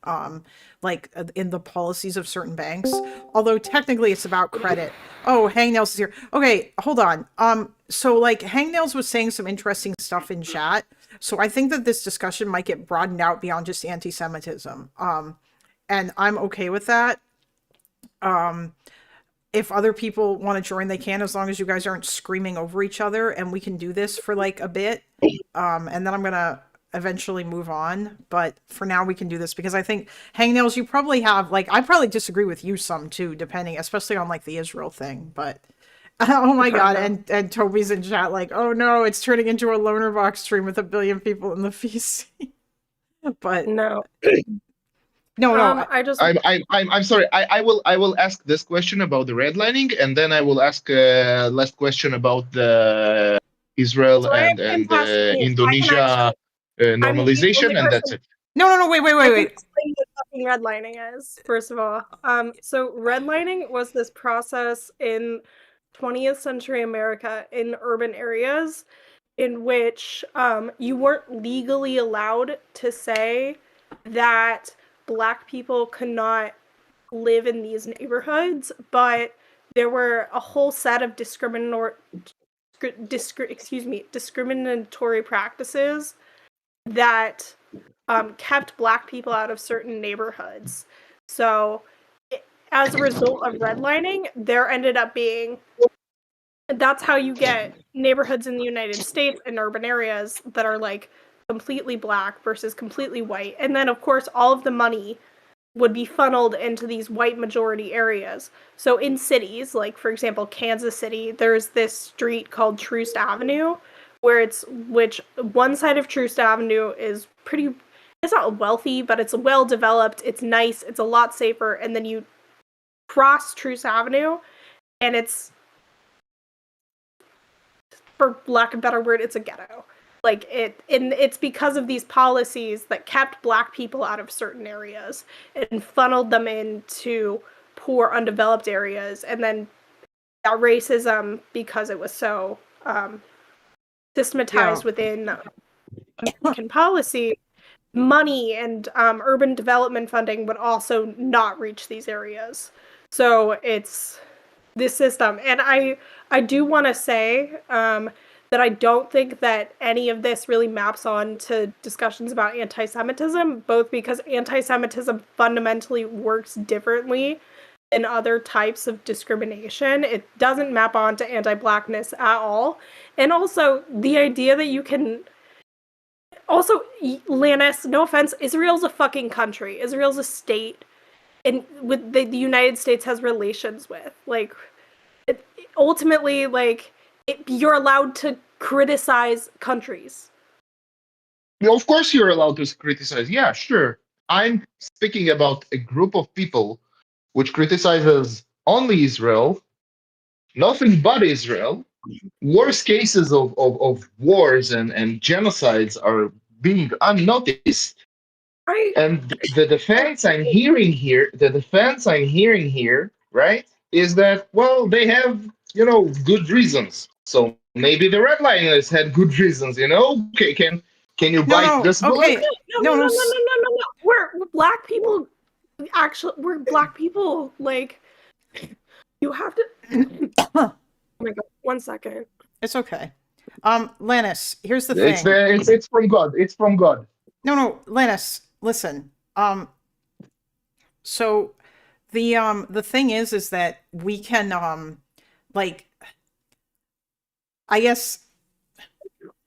Like in the policies of certain banks. Although technically it's about credit. Oh, Hangnails is here. Okay, hold on. So like Hangnails was saying some interesting stuff in chat. So I think that this discussion might get broadened out beyond just anti-Semitism. And I'm okay with that. If other people want to join, they can, as long as you guys aren't screaming over each other, and we can do this for like a bit. And then I'm gonna eventually move on. But for now, we can do this because I think Hangnails, you probably have like I probably disagree with you some too, depending, especially on like the Israel thing. But oh my god, and Toby's in chat like, oh no, it's turning into a loner box stream with 1 billion people in the VC. But No. no, I just I'm sorry. I will ask this question about the redlining, and then I will ask last question about the Israel so I and can pass the mute. Indonesia I'm the only normalization, and that's person it. no, wait, I can wait. explain what fucking redlining is, first of all. So redlining was this process in 20th century America in urban areas in which you weren't legally allowed to say that black people could not live in these neighborhoods, but there were a whole set of discriminatory practices that kept black people out of certain neighborhoods. So, as a result of redlining, there ended up being that's how you get neighborhoods in the United States and urban areas that are like completely black versus completely white. And then, of course, all of the money would be funneled into these white majority areas. So in cities, like for example, Kansas City, there's this street called Troost Avenue, which one side of Troost Avenue is pretty, it's not wealthy, but it's well developed, it's nice, it's a lot safer, and then you cross Troost Avenue, and it's, for lack of a better word, it's a ghetto. Like it's because of these policies that kept black people out of certain areas and funneled them into poor, undeveloped areas, and then that racism, because it was so systematized within American policy, money and urban development funding would also not reach these areas. So it's this system, and I do want to say that I don't think that any of this really maps on to discussions about anti-Semitism, both because anti-Semitism fundamentally works differently than other types of discrimination. It doesn't map on to anti-blackness at all. And also, the idea that you can... Also, Lannis, no offense, Israel's a fucking country. Israel's a state, and with the United States has relations with. Like, ultimately, like... you're allowed to criticize countries. Of course, you're allowed to criticize. Yeah, sure. I'm speaking about a group of people which criticizes only Israel, nothing but Israel. Worst cases of wars and genocides are being unnoticed. And the defense I'm hearing here, right, is that, well, they have, good reasons. So maybe the redliners had good reasons, Okay, can you bite this bullet? Okay. No. We're black people. Actually, we're black people. Like, you have to. Oh my god! 1 second. It's okay. Lannis, here's the It's thing. it's from God. It's from God. No, Lannis, listen. So the thing is that we can like I guess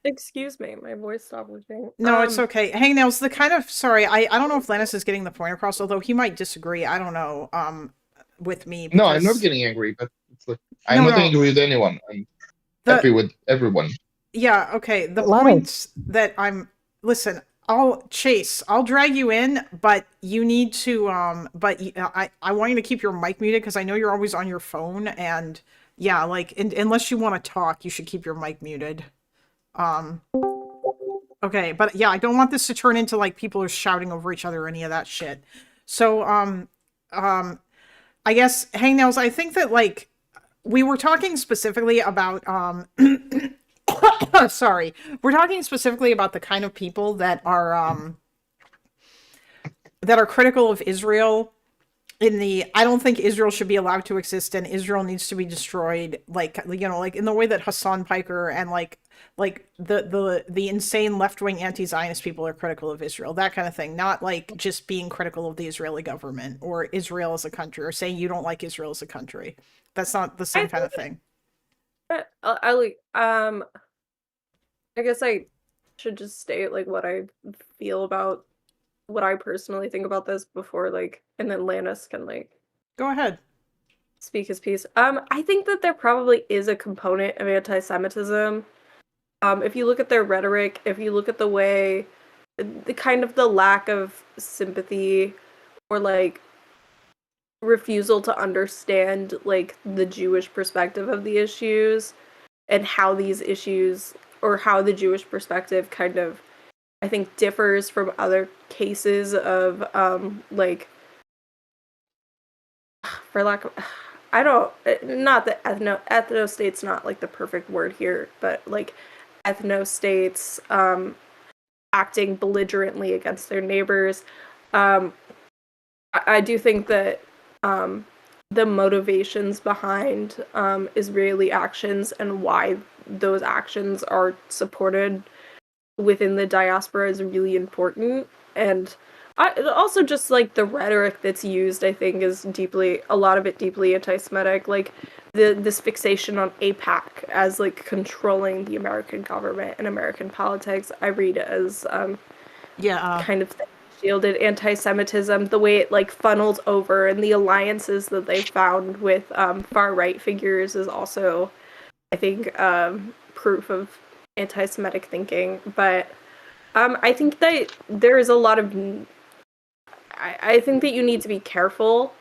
Excuse me, my voice stopped working. no, it's okay. Hangnails, the kind of sorry, I don't know if Lannis is getting the point across, although he might disagree. I don't know. With me. No, I'm not because- getting angry, but I'm not angry with anyone. I'm happy with everyone. Yeah, okay. The Lannis. points that I'm listen, I'll drag you in, but you need to I want you to keep your mic muted because I know you're always on your phone, and yeah, like unless you want to talk, you should keep your mic muted. Um okay, but yeah, I don't want this to turn into like people are shouting over each other or any of that shit. So um I guess hangnails, I think that like we were talking specifically about sorry. We're talking specifically about the kind of people that are critical of Israel in the I don't think Israel should be allowed to exist and Israel needs to be destroyed, like like in the way that Hassan Piker and like the insane left-wing anti-Zionist people are critical of Israel, that kind of thing, not like just being critical of the Israeli government or Israel as a country or saying you don't like Israel as a country. That's not the same I kind think of thing. I like I guess I should just state like what I feel about what I personally think about this before like and then Lannis can like Go ahead. speak his piece. I think that there probably is a component of anti-Semitism. If you look at their rhetoric, if you look at the way the kind of the lack of sympathy or like refusal to understand like the Jewish perspective of the issues and how these issues or how the Jewish perspective kind of I think differs from other cases of like for lack of I don't not that ethno state's not like the perfect word here, but like ethno states acting belligerently against their neighbors. Um I do think that the motivations behind Israeli actions and why those actions are supported within the diaspora is really important. And also just like the rhetoric that's used, I think, is a lot of it deeply anti-Semitic. Like this fixation on AIPAC as like controlling the American government and American politics, I read as Yeah. kind of shielded anti-Semitism, the way it like funnels over and the alliances that they found with far-right figures is also, I think, proof of anti-Semitic thinking. But I think that there is a lot of I think that you need to be careful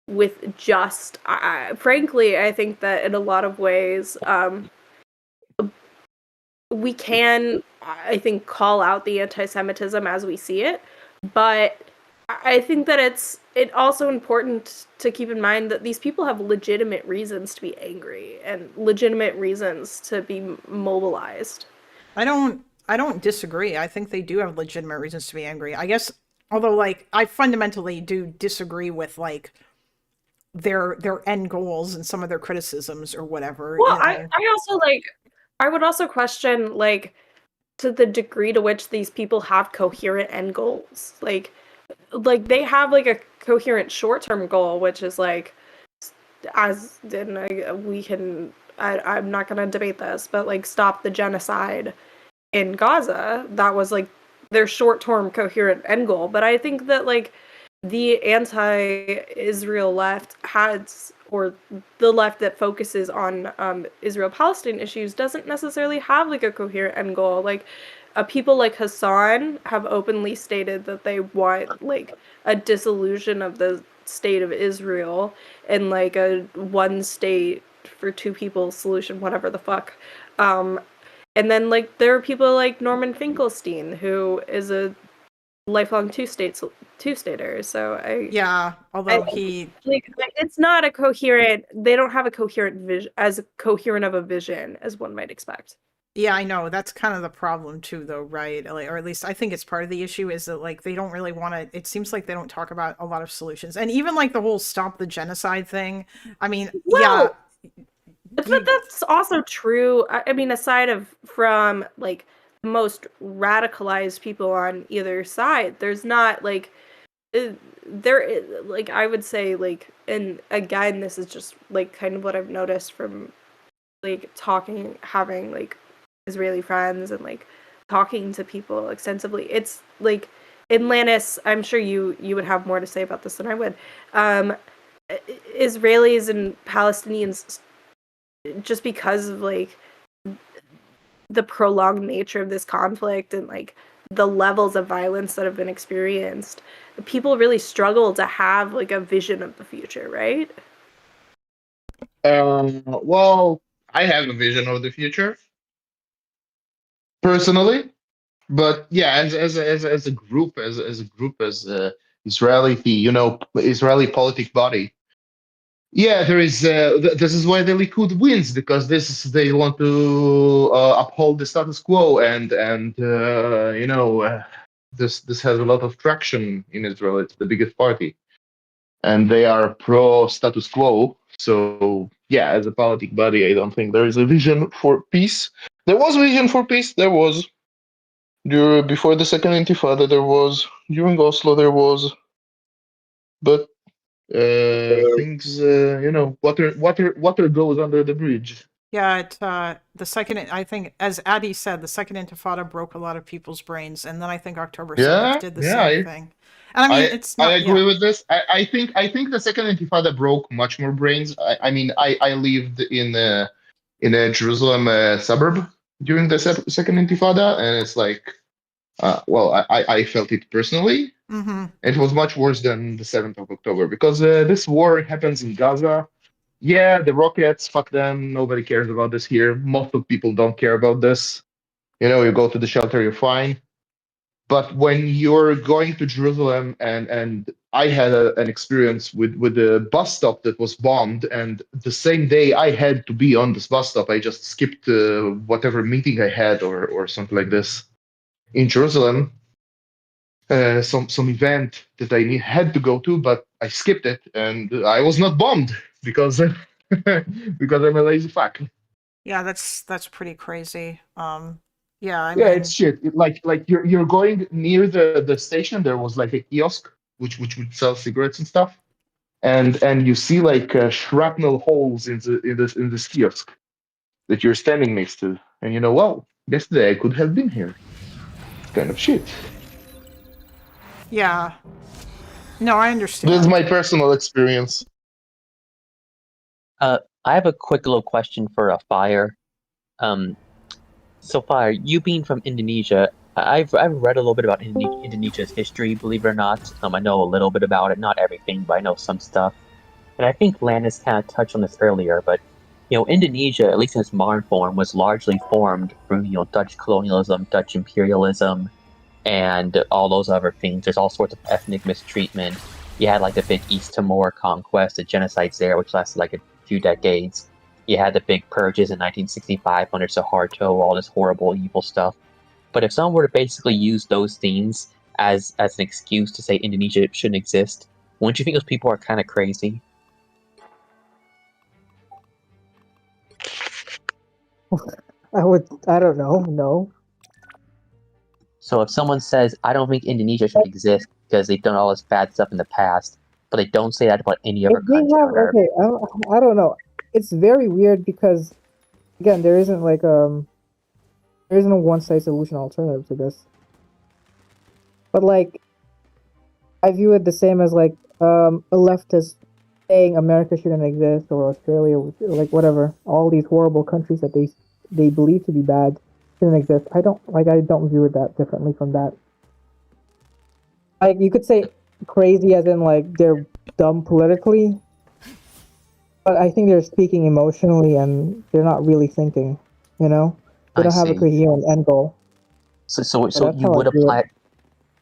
with just frankly, I think that in a lot of ways we can, I think, call out the anti-Semitism as we see it, but I think that it's also important to keep in mind that these people have legitimate reasons to be angry and legitimate reasons to be mobilized. I don't disagree. I think they do have legitimate reasons to be angry. I guess although like I fundamentally do disagree with like their end goals and some of their criticisms or whatever, Well, you know. I also like I would also question like to the degree to which these people have coherent end goals. Like they have like a coherent short-term goal, which is like as in we can I'm not going to debate this, but like stop the genocide in Gaza. That was like their short-term coherent end goal. But I think that like the anti-Israel left has, or the left that focuses on Israel-Palestine issues doesn't necessarily have like a coherent end goal. Like people like Hassan have openly stated that they want like a dissolution of the state of Israel and like a one state for two people solution, whatever the fuck. And then like there are people like Norman Finkelstein, who is a lifelong two-stater. So Yeah, although I he like it's not a coherent. They don't have a coherent vision, as coherent of a vision as one might expect. yeah, I know. That's kind of the problem too though, right? Like, or at least I think it's part of the issue is that like they don't really want to it seems like they don't talk about a lot of solutions. And even like the whole stop the genocide thing. I mean, yeah, Well, but that's also true. I mean, aside from like the most radicalized people on either side, there's not like like I would say like, and again, this is just like kind of what I've noticed from like having like Israeli friends and like talking to people extensively. It's like in Lannis, I'm sure you would have more to say about this than I would. Israelis and Palestinians, just because of like the prolonged nature of this conflict and like the levels of violence that have been experienced, people really struggle to have like a vision of the future, right? Well, I have a vision of the future personally, but yeah, as a group, as a Israeli, Israeli politic body. Yeah, there is. This is why the Likud wins, because they want to uphold the status quo, and this has a lot of traction in Israel. It's the biggest party, and they are pro status quo. So yeah, as a politic body, I don't think there is a vision for peace. There was a vision for peace. There was before the second Intifada. There was during Oslo. There was, but things, water goes under the bridge. Yeah, the second, I think, as Addy said, the second Intifada broke a lot of people's brains, and then I think October 7th Yeah, did the yeah, same thing. And I mean, it's I not, agree yeah. with this. I think the second Intifada broke much more brains. I mean, I lived in a Jerusalem suburb during the second Intifada, and it's like, well, I felt it personally. Mm-hmm. It was much worse than the 7th of October because this war happens in Gaza. Yeah, the rockets, fuck them. Nobody cares about this here. Most of people don't care about this. You go to the shelter, you're fine. But when you're going to Jerusalem, and I had an experience with a bus stop that was bombed, and the same day I had to be on this bus stop, I just skipped whatever meeting I had or something like this in Jerusalem, some event that had to go to, but I skipped it, and I was not bombed because because I'm a lazy fuck. Yeah, that's pretty crazy. Yeah, I Yeah, it's mean, shit. Like you're going near the station. There was like a kiosk which would sell cigarettes and stuff, and you see like shrapnel holes in this kiosk that you're standing next to, and well, yesterday I could have been here. It's kind of shit. yeah. No, I This is my understand. personal experience. I have a quick little question for a Fire. Um, so Fire, you being from Indonesia, I've read a little bit about Indonesia's history, believe it or not. I know a little bit about it, not everything, but I know some stuff. And I think Landis kind of touched on this earlier, but Indonesia, at least in its modern form, was largely formed through Dutch colonialism, Dutch imperialism, and all those other things. There's all sorts of ethnic mistreatment. You had like the big East Timor conquest, the genocides there, which lasted like a few decades. You had the big purges in 1965 under Suharto, all this horrible, evil stuff. But if someone were to basically use those themes as an excuse to say Indonesia shouldn't exist, wouldn't you think those people are kind of crazy? I don't know, no. So if someone says, I don't think Indonesia should exist because they've done all this bad stuff in the past, but they don't say that about any other If they country have, on Earth. okay, I don't know. It's very weird because, again, there isn't like, there isn't a one-size solution alternative to this. But like, I view it the same as like, a leftist saying America shouldn't exist or Australia, or like whatever, all these horrible countries that they believe to be bad shouldn't exist. I don't view it that differently from that. Like you could say crazy as in like they're dumb politically, but I think they're speaking emotionally and they're not really thinking. They I don't have a see. coherent end goal. So that's you how I would view it. apply.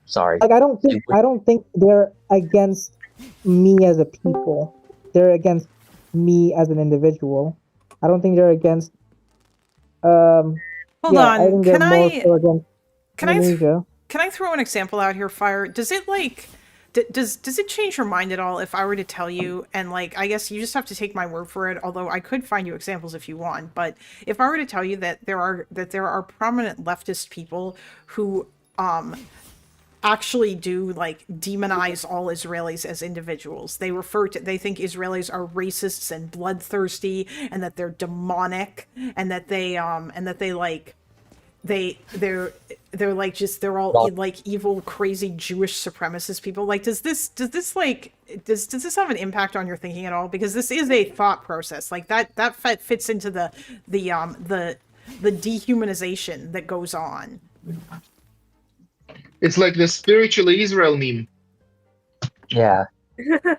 Sorry. Like You would, I don't think they're against me as a people. They're against me as an individual. I don't think they're against Hold yeah, I on. think they're more so against Can I Indonesia. can I throw an example out here, Fire? Does it like does it change your mind at all if I were to tell you, and like I guess you just have to take my word for it, although I could find you examples if you want, but if I were to tell you that there are prominent leftist people who actually do like demonize all Israelis as individuals. They think Israelis are racists and bloodthirsty and that they're demonic and that they like they're like just they're all well, like evil crazy Jewish supremacist people. Like does this have an impact on your thinking at all? Because this is a thought process. Like that fits into the dehumanization that goes on. It's like the spiritual Israel meme. Yeah,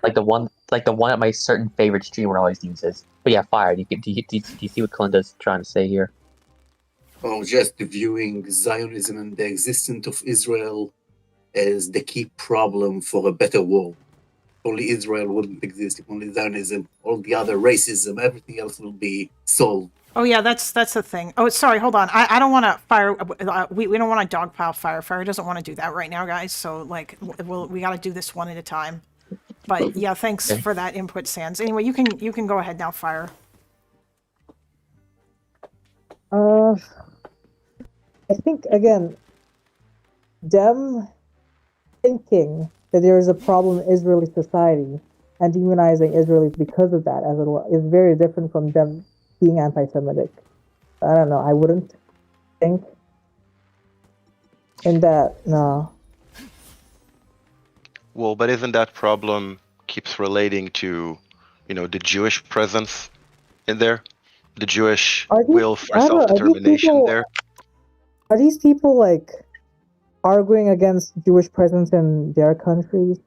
like the one that my certain favorite streamer always uses. But yeah, Fire. Do you see what Kalinda's trying to say here? Or just viewing Zionism and the existence of Israel as the key problem for a better world. Only Israel wouldn't exist if only Zionism, all the other racism, everything else will be solved. Oh yeah, that's the thing. Oh, sorry, hold on. I don't want to fire. We don't want to dogpile Fire. Fire doesn't want to do that right now, guys. So like, we got to do this one at a time. But yeah, thanks Okay. for that input, Sans. Anyway, you can go ahead now, Fire. I think again, them thinking that there is a problem in Israeli society and demonizing Israelis because of that, as it is very different from them being anti-Semitic. I don't know. I wouldn't think in that. No. Well, but isn't that problem keeps relating to, the Jewish presence in there? The Jewish will for I don't know, self-determination there? Are these people like arguing against Jewish presence in their countries?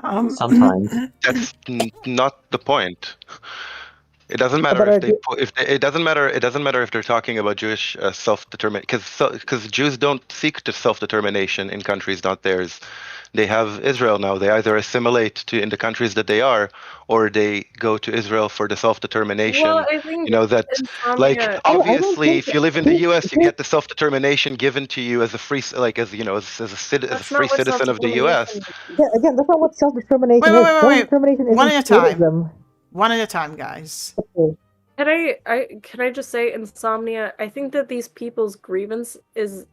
Sometimes. That's not the point. It doesn't matter it doesn't matter if they're talking about Jewish self-determination, because Jews don't seek to self-determination in countries not theirs. They have Israel now. They either assimilate in the countries that they are, or they go to Israel for the self-determination. Well, I think That, like, Insomnia. obviously, if you live in the U.S., you get the self-determination given to you as a free, like, as a free not what citizen of the U.S. self-determination Yeah, again, that's not what self-determination Wait, is. wait, wait, wait. Self-determination isn't One at a time. statism. One at a time, guys. Okay. Can I just say, Insomnia? I think that these people's grievance is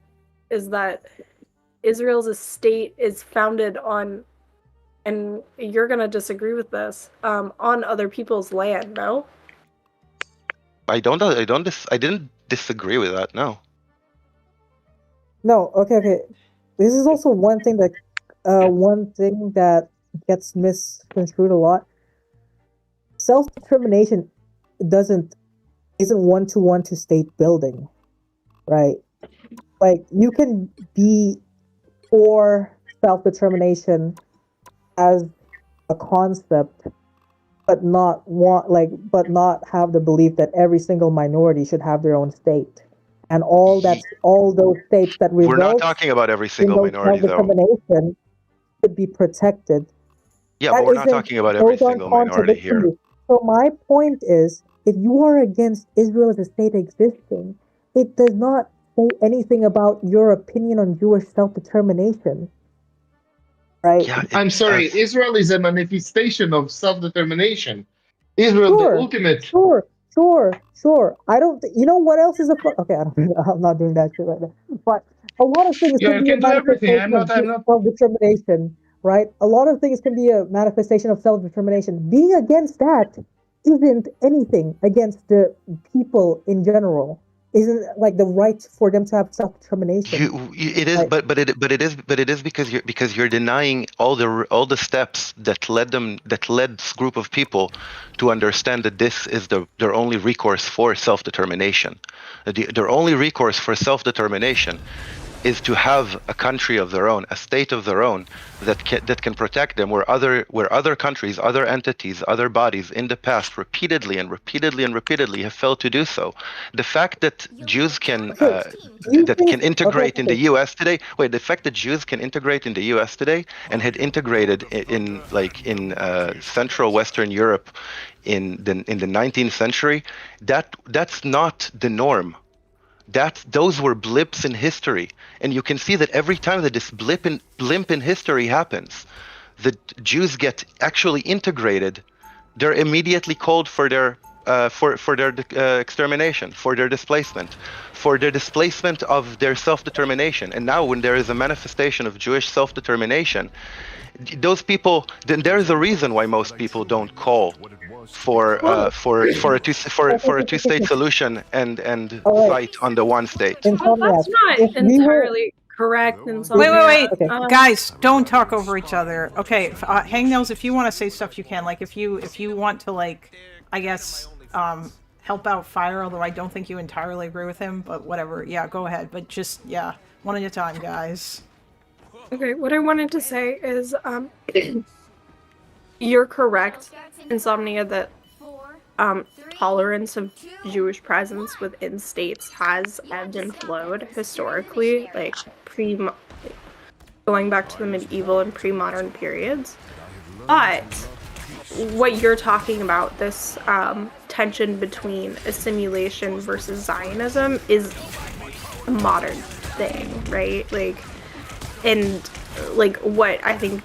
that Israel's state is founded on, and you're gonna disagree with this, on other people's land. No. I didn't disagree with that. No. No, okay. This is also one thing that gets misconstrued a lot. Self-determination isn't one-to-one to state building, right? Like, you can be for self-determination as a concept, but not have the belief that every single minority should have their own state, and all those states that We're not result talking about every in single those minority, though. self-determination should be protected. Yeah, That but we're not isn't- talking about every those aren't single minority here. contradictory. So my point is, if you are against Israel as a state existing, it does not say anything about your opinion on Jewish self-determination, right? Yeah, I'm sorry, Israel is a manifestation of self-determination. Israel, the ultimate. Sure. I don't. You know what else is okay? I'm not doing that shit right now. But a lot of things Yeah, can you be a can do everything. manifestation of self-determination, right? A lot of things can be a manifestation of self-determination. Being against that isn't anything against the people in general. Isn't like the right for them to have self-determination. It is, Right. but it is because you're denying all the steps that led this group of people to understand that this is their only recourse for self-determination. Their only recourse for self-determination is to have a country of their own, a state of their own that can protect them, where other countries, other entities, other bodies in the past repeatedly have failed to do so. The fact that Jews can integrate in the U.S. today. Wait, the fact that Jews can integrate in the U.S. today and had integrated in Central Western Europe in the 19th century, that's not the norm. Those were blips in history, and you can see that every time that this blimp in history happens, the Jews get actually integrated. They're immediately called for their extermination, for their displacement of their self-determination. And now, when there is a manifestation of Jewish self-determination, those people, then there is a reason why most people don't call for a two-state solution and fight on the one state. Well, that's not entirely correct. Insomnia. Wait. Guys, don't talk over each other. Okay, Hangnails, if you want to say stuff, you can. Like, if you want to, like, I guess, help out Fire, although I don't think you entirely agree with him, but whatever. Yeah, go ahead. But just, yeah, one at a time, guys. Okay, what I wanted to say is, you're correct, Insomnia, that tolerance of Jewish presence within states has ebbed and flowed historically, like going back to the medieval and pre-modern periods. But what you're talking about, this tension between assimilation versus Zionism, is a modern thing, right? Like, and like what I think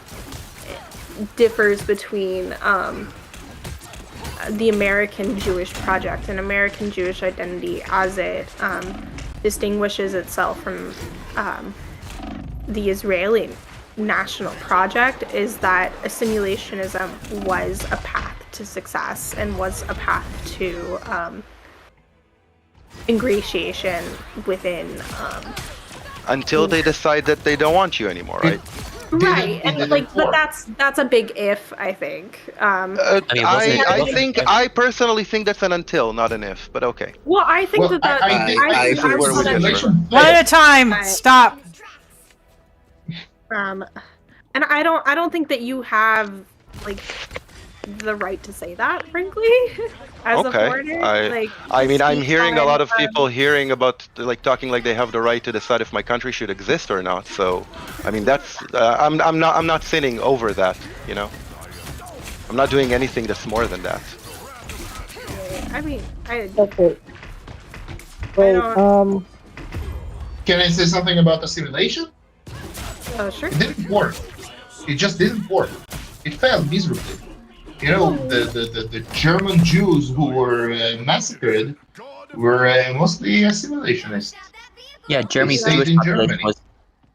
differs between the American Jewish project and American Jewish identity as it distinguishes itself from the Israeli national project is that assimilationism was a path to success and was a path to ingratiation within Until they decide that they don't want you anymore, right? right, and didn't like, but work. that's a big if, I think. I mean, wasn't it- I wasn't- think I personally think that's an until, not an if. But okay. Well, I think Well, that I This is where we differ. assimilation One at a time. Right. Stop. and I don't think that you have like the right to say that, frankly, as a Okay. foreigner. I mean, I'm speak hearing a on, lot of people hearing about like talking like they have the right to decide if my country should exist or not. So, I mean, that's I'm not sinning over that. You know, I'm not doing anything that's more than that. I mean, Okay. Wait, don't- Can I say something about assimilation? sure. It didn't work. It just didn't work. It failed miserably. You know, the German Jews who were massacred were mostly assimilationists. Yeah, Germany's stayed Jewish in population Germany. was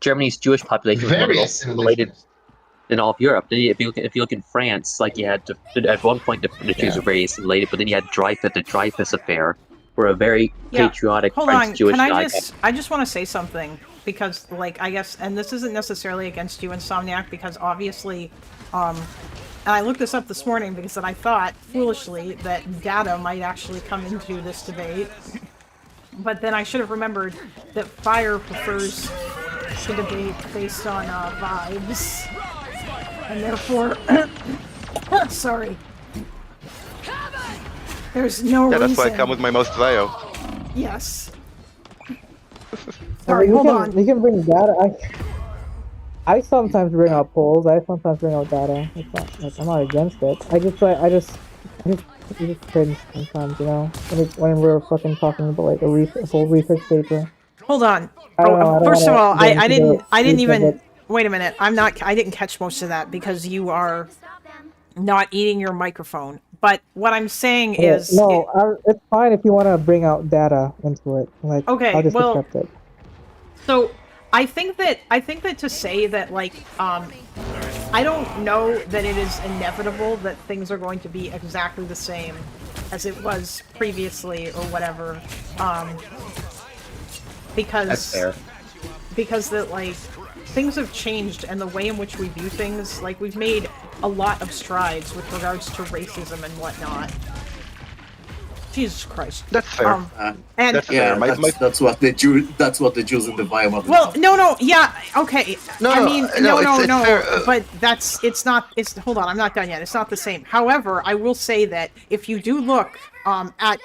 Germany's Jewish population was one of Very the most related assimilationist. in all of Europe. Then if you look in France, like you had at one point the Jews were very assimilated, but then you had the Dreyfus affair, where a very Yeah, patriotic Hold French on. Jewish Can guy. I just want to say something because, like, I guess, and this isn't necessarily against you, Insomniac, because obviously, and I looked this up this morning because I thought foolishly that data might actually come into this debate, but then I should have remembered that Fire prefers to debate based on vibes, and therefore, sorry. There's no Yeah, reason. that's why I come with my most Vio. Yes. I Sorry, mean, hold on. you can bring data. I sometimes bring out polls. I sometimes bring out data. It's not like I'm not against it. I just cringe sometimes, you know, when we're fucking talking about like a full research paper. Hold on. I don't know, I don't First of wanna all, get I into didn't the details, even but- wait a minute. I didn't catch most of that because you are not eating your microphone. But what I'm saying is no, it's fine if you want to bring out data into it. Like, Okay, I'll just well, accept it. So I think that to say that, like, I don't know that it is inevitable that things are going to be exactly the same as it was previously or whatever. Because That's fair. because that, like, things have changed and the way in which we view things, like, we've made a lot of strides with regards to racism and whatnot. Jesus Christ. That's fair. And That's Yeah, fair. that's what the Jews in the Weimar. well, no, yeah, okay. No, I mean, no, no, it's fair, but hold on, I'm not done yet. It's not the same. However, I will say that if you do look at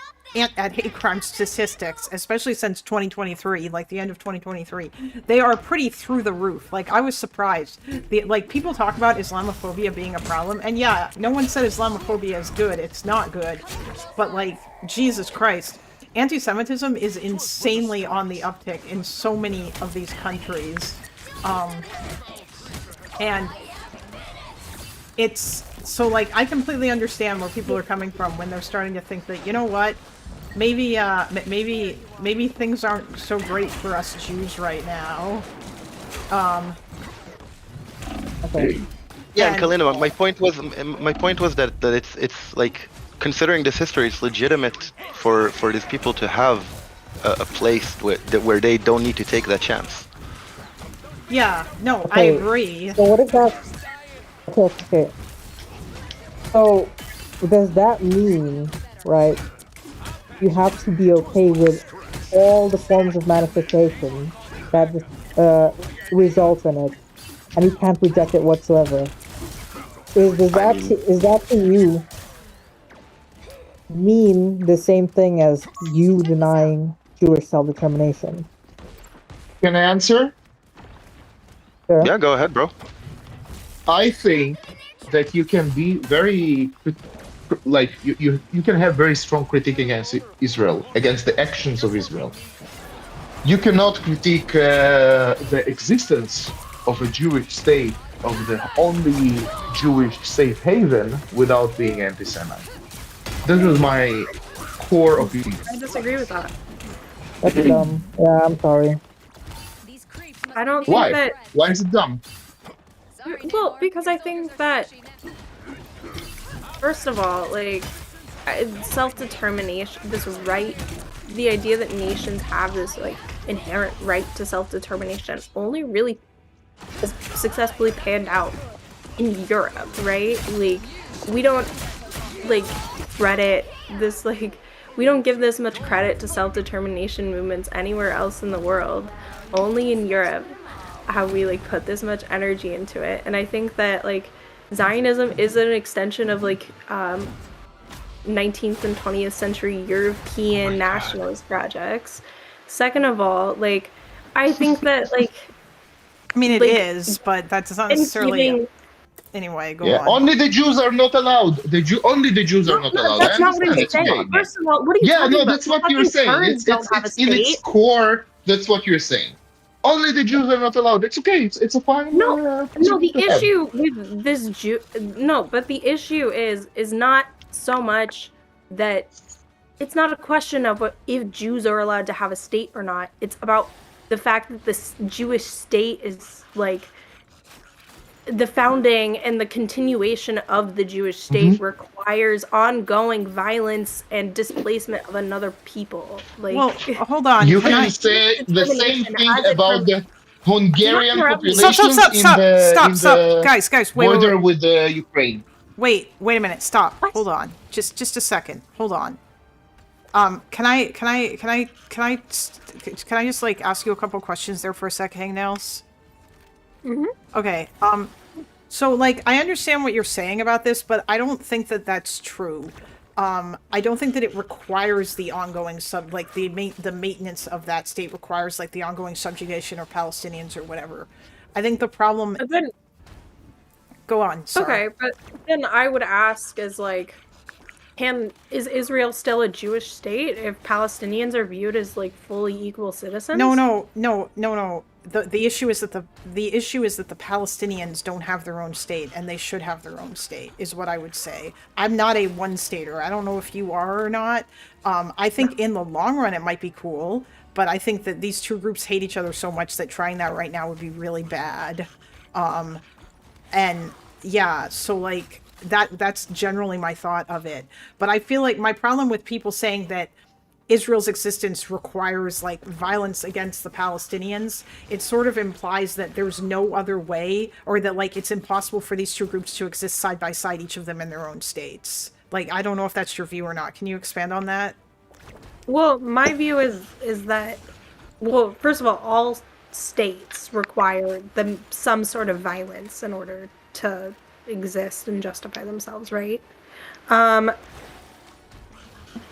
hate crime statistics, especially since 2023, like the end of 2023, they are pretty through the roof. Like, I was surprised. Like, people talk about Islamophobia being a problem, and yeah, no one said Islamophobia is good. It's not good. But, like, Jesus Christ. Anti-Semitism is insanely on the uptick in so many of these countries. And it's so, like, I completely understand where people are coming from when they're starting to think that, you know what, maybe things aren't so great for us Jews right now. Okay. Yeah, and And- Kalina, my point was that it's like, considering this history, it's legitimate for these people to have a place where they don't need to take that chance. Yeah, no, I Okay, agree. So what if that? Okay. So does that mean, right? You have to be okay with all the forms of manifestation that results in it, and you can't reject it whatsoever. Does that to you mean the same thing as you denying Jewish self-determination? Can I answer? Sure. Yeah, go ahead, bro. I think that you can be very like you can have very strong critique against Israel, against the actions of Israel. You cannot critique the existence of a Jewish state, of the only Jewish safe haven, without being anti-Semite. This is my core opinion. I disagree with that. That's dumb. Yeah, I'm sorry. I don't think Why? that. Why is it dumb? Well, because I think that, first of all, like, self-determination, this right, the idea that nations have this, like, inherent right to self-determination only really has successfully panned out in Europe, right? Like, we don't, like, credit this, like, we don't give this much credit to self-determination movements anywhere else in the world. Only in Europe have we, like, put this much energy into it. And I think that, like, Zionism is an extension of, like, 19th and 20th century European nationalist projects. Second of all, like, I think that, like, I mean, it like, is, but that's not necessarily. Anyway, go on. Only the Jews are not allowed. Only the Jews are not allowed. That's not what I I'm understand. saying. It's okay. First of all, what are you talking about? That's what you're saying. Kurds don't have a In its state. core, that's what you're saying. Only the Jews are not allowed. It's okay. It's a fine. No, the issue with this but the issue is not so much that it's not a question of if Jews are allowed to have a state or not. It's about the fact that this Jewish state is, like, the founding and the continuation of the Jewish state requires ongoing violence and displacement of another people. Like, well, hold on. You can say the same thing about the Hungarian populations Stop, guys, wait, border with Ukraine. Wait a minute, stop. What? Hold on, just a second. Hold on. Can I just, like, ask you a couple questions there for a sec, Hangnails? Okay. So, like, I understand what you're saying about this, but I don't think that that's true. I don't think that it requires the ongoing the maintenance of that state requires, like, the ongoing subjugation of Palestinians or whatever. I think the problem. Go on. Sorry. Okay, but then I would ask is, like, is Israel still a Jewish state if Palestinians are viewed as, like, fully equal citizens? No. The issue is that the Palestinians don't have their own state, and they should have their own state, is what I would say. I'm not a one-stater. I don't know if you are or not. I think in the long run it might be cool, but I think that these two groups hate each other so much that trying that right now would be really bad. And yeah, so, like, that's generally my thought of it. But I feel like my problem with people saying that Israel's existence requires, like, violence against the Palestinians, it sort of implies that there's no other way, or that, like, it's impossible for these two groups to exist side by side, each of them in their own states. Like, I don't know if that's your view or not. Can you expand on that? Well, my view is that, well, first of all states require some sort of violence in order to exist and justify themselves, right?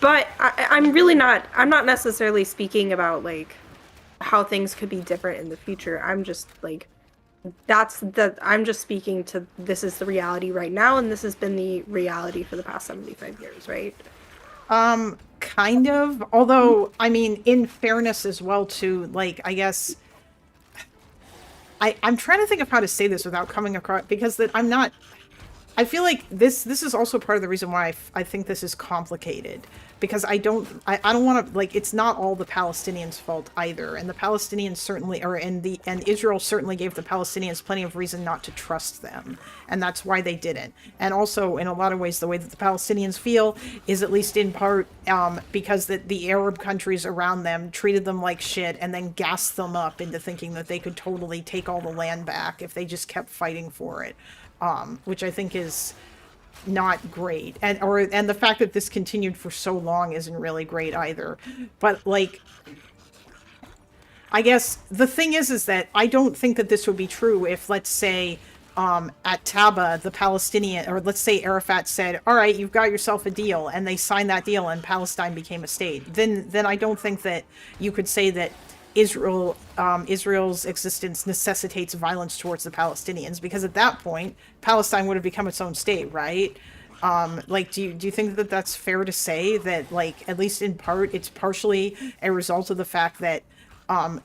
But I'm not necessarily speaking about, like, how things could be different in the future. I'm just, like, I'm just speaking to, this is the reality right now, and this has been the reality for the past 75 years, right? Kind of. Although, I mean, in fairness as well, too, like, I guess I'm trying to think of how to say this without coming across, because that I'm not. I feel like this is also part of the reason why I think this is complicated, because I don't want to, like, it's not all the Palestinians' fault either, and the Palestinians certainly and Israel certainly gave the Palestinians plenty of reason not to trust them, and that's why they didn't. And also, in a lot of ways, the way that the Palestinians feel is, at least in part, because the Arab countries around them treated them like shit and then gassed them up into thinking that they could totally take all the land back if they just kept fighting for it. Which I think is not great, and the fact that this continued for so long isn't really great either. But, like, I guess the thing is that I don't think that this would be true if, let's say, at Taba, the Palestinian, or let's say Arafat said, "All right, you've got yourself a deal," and they signed that deal, and Palestine became a state. Then I don't think that you could say that Israel's existence necessitates violence towards the Palestinians, because at that point, Palestine would have become its own state, right? Like, do you think that that's fair to say that, like, at least in part, it's partially a result of the fact that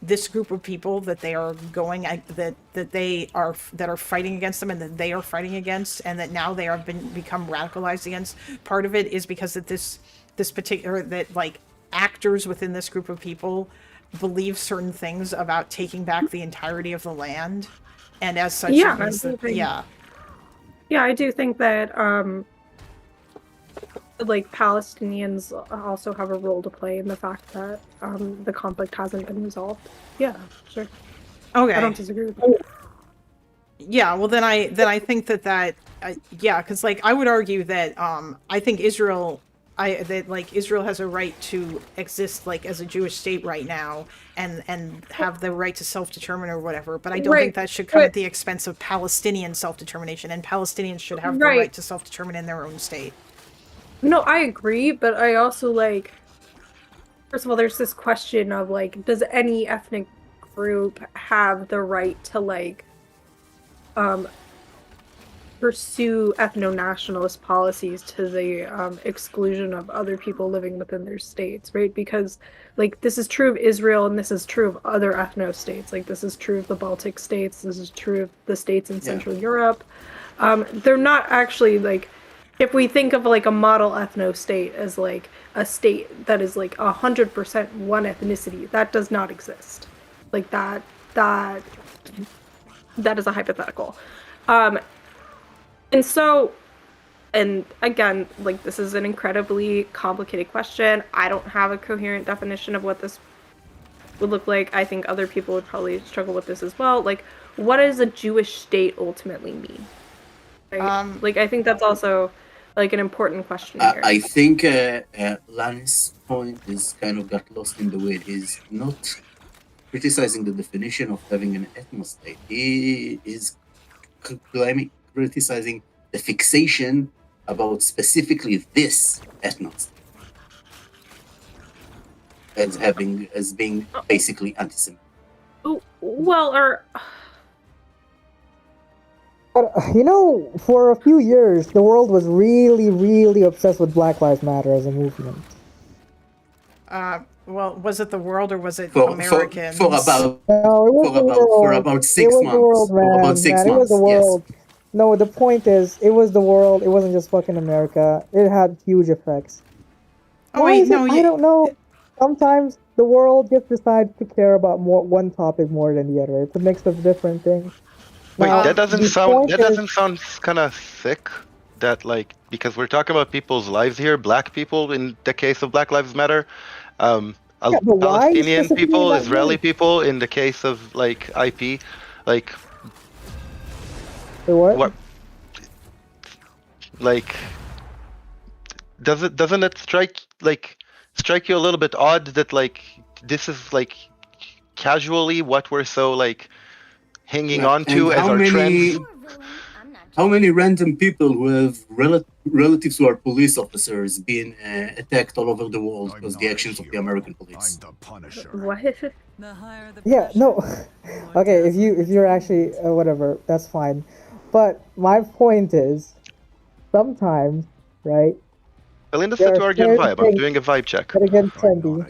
this group of people that they are going that are fighting against them and that they are fighting against, and that now they have become radicalized against, part of it is because that this particular, that like actors within this group of people believe certain things about taking back the entirety of the land, and as such, Yeah, it means that, yeah. Yeah, I do think that like Palestinians also have a role to play in the fact that the conflict hasn't been resolved. Yeah, sure. Okay. I don't disagree with that. Yeah, well then I think that yeah, because like I would argue that I think Israel has a right to exist like as a Jewish state right now, and have the right to self-determine or whatever, but I don't think that should come at the expense of Palestinian self-determination, and Palestinians should have the right to self-determine in their own state. No, I agree, but I also like, first of all, there's this question of like, does any ethnic group have the right to like pursue ethno-nationalist policies to the exclusion of other people living within their states, right? Because like this is true of Israel, and this is true of other ethno-states. Like this is true of the Baltic states, this is true of the states in Central Europe. They're not actually like, if we think of like a model ethno-state as like a state that is like 100% one ethnicity, that does not exist. Like that is a hypothetical. And so, and again, like this is an incredibly complicated question. I don't have a coherent definition of what this would look like. I think other people would probably struggle with this as well. Like, what does a Jewish state ultimately mean? Right? Like, I think that's also like an important question here. I think Lannis' point is kind of got lost in the way. He's not criticizing the definition of having an ethno-state. He is criticizing the fixation about specifically this ethnos as being basically anti-Semitic. Well, You know, for a few years, the world was really, really obsessed with Black Lives Matter as a movement. Well, was it the world or was it For Americans? No, it was the world. For about 6 months. It was the world, man. For about 6 months. It was the world. Yes. No, the point is, it was the world. It wasn't just fucking America. It had huge effects. Oh, wait, no, I don't know. Sometimes the world just decides to care about one topic more than the other. It's a mix of different things. Wait, Now, that doesn't the sound point that is- doesn't sound kind of sick. That like, because we're talking about people's lives here, black people in the case of Black Lives Matter, Yeah, but why Palestinian specifically people, that Israeli group? people in the case of like IP, like Wait, what? what, like doesn't it strike you a little bit odd that like this is like casually what we're so like hanging on to And as our trends? how many random people who have relatives who are police officers being attacked all over the world because the actions of the American police? what? Yeah, no. Okay, if you're actually whatever, that's fine. But my point is, sometimes, right? Belinda There said to are argue in certain vibe. I'm things doing a vibe check. that get trendy.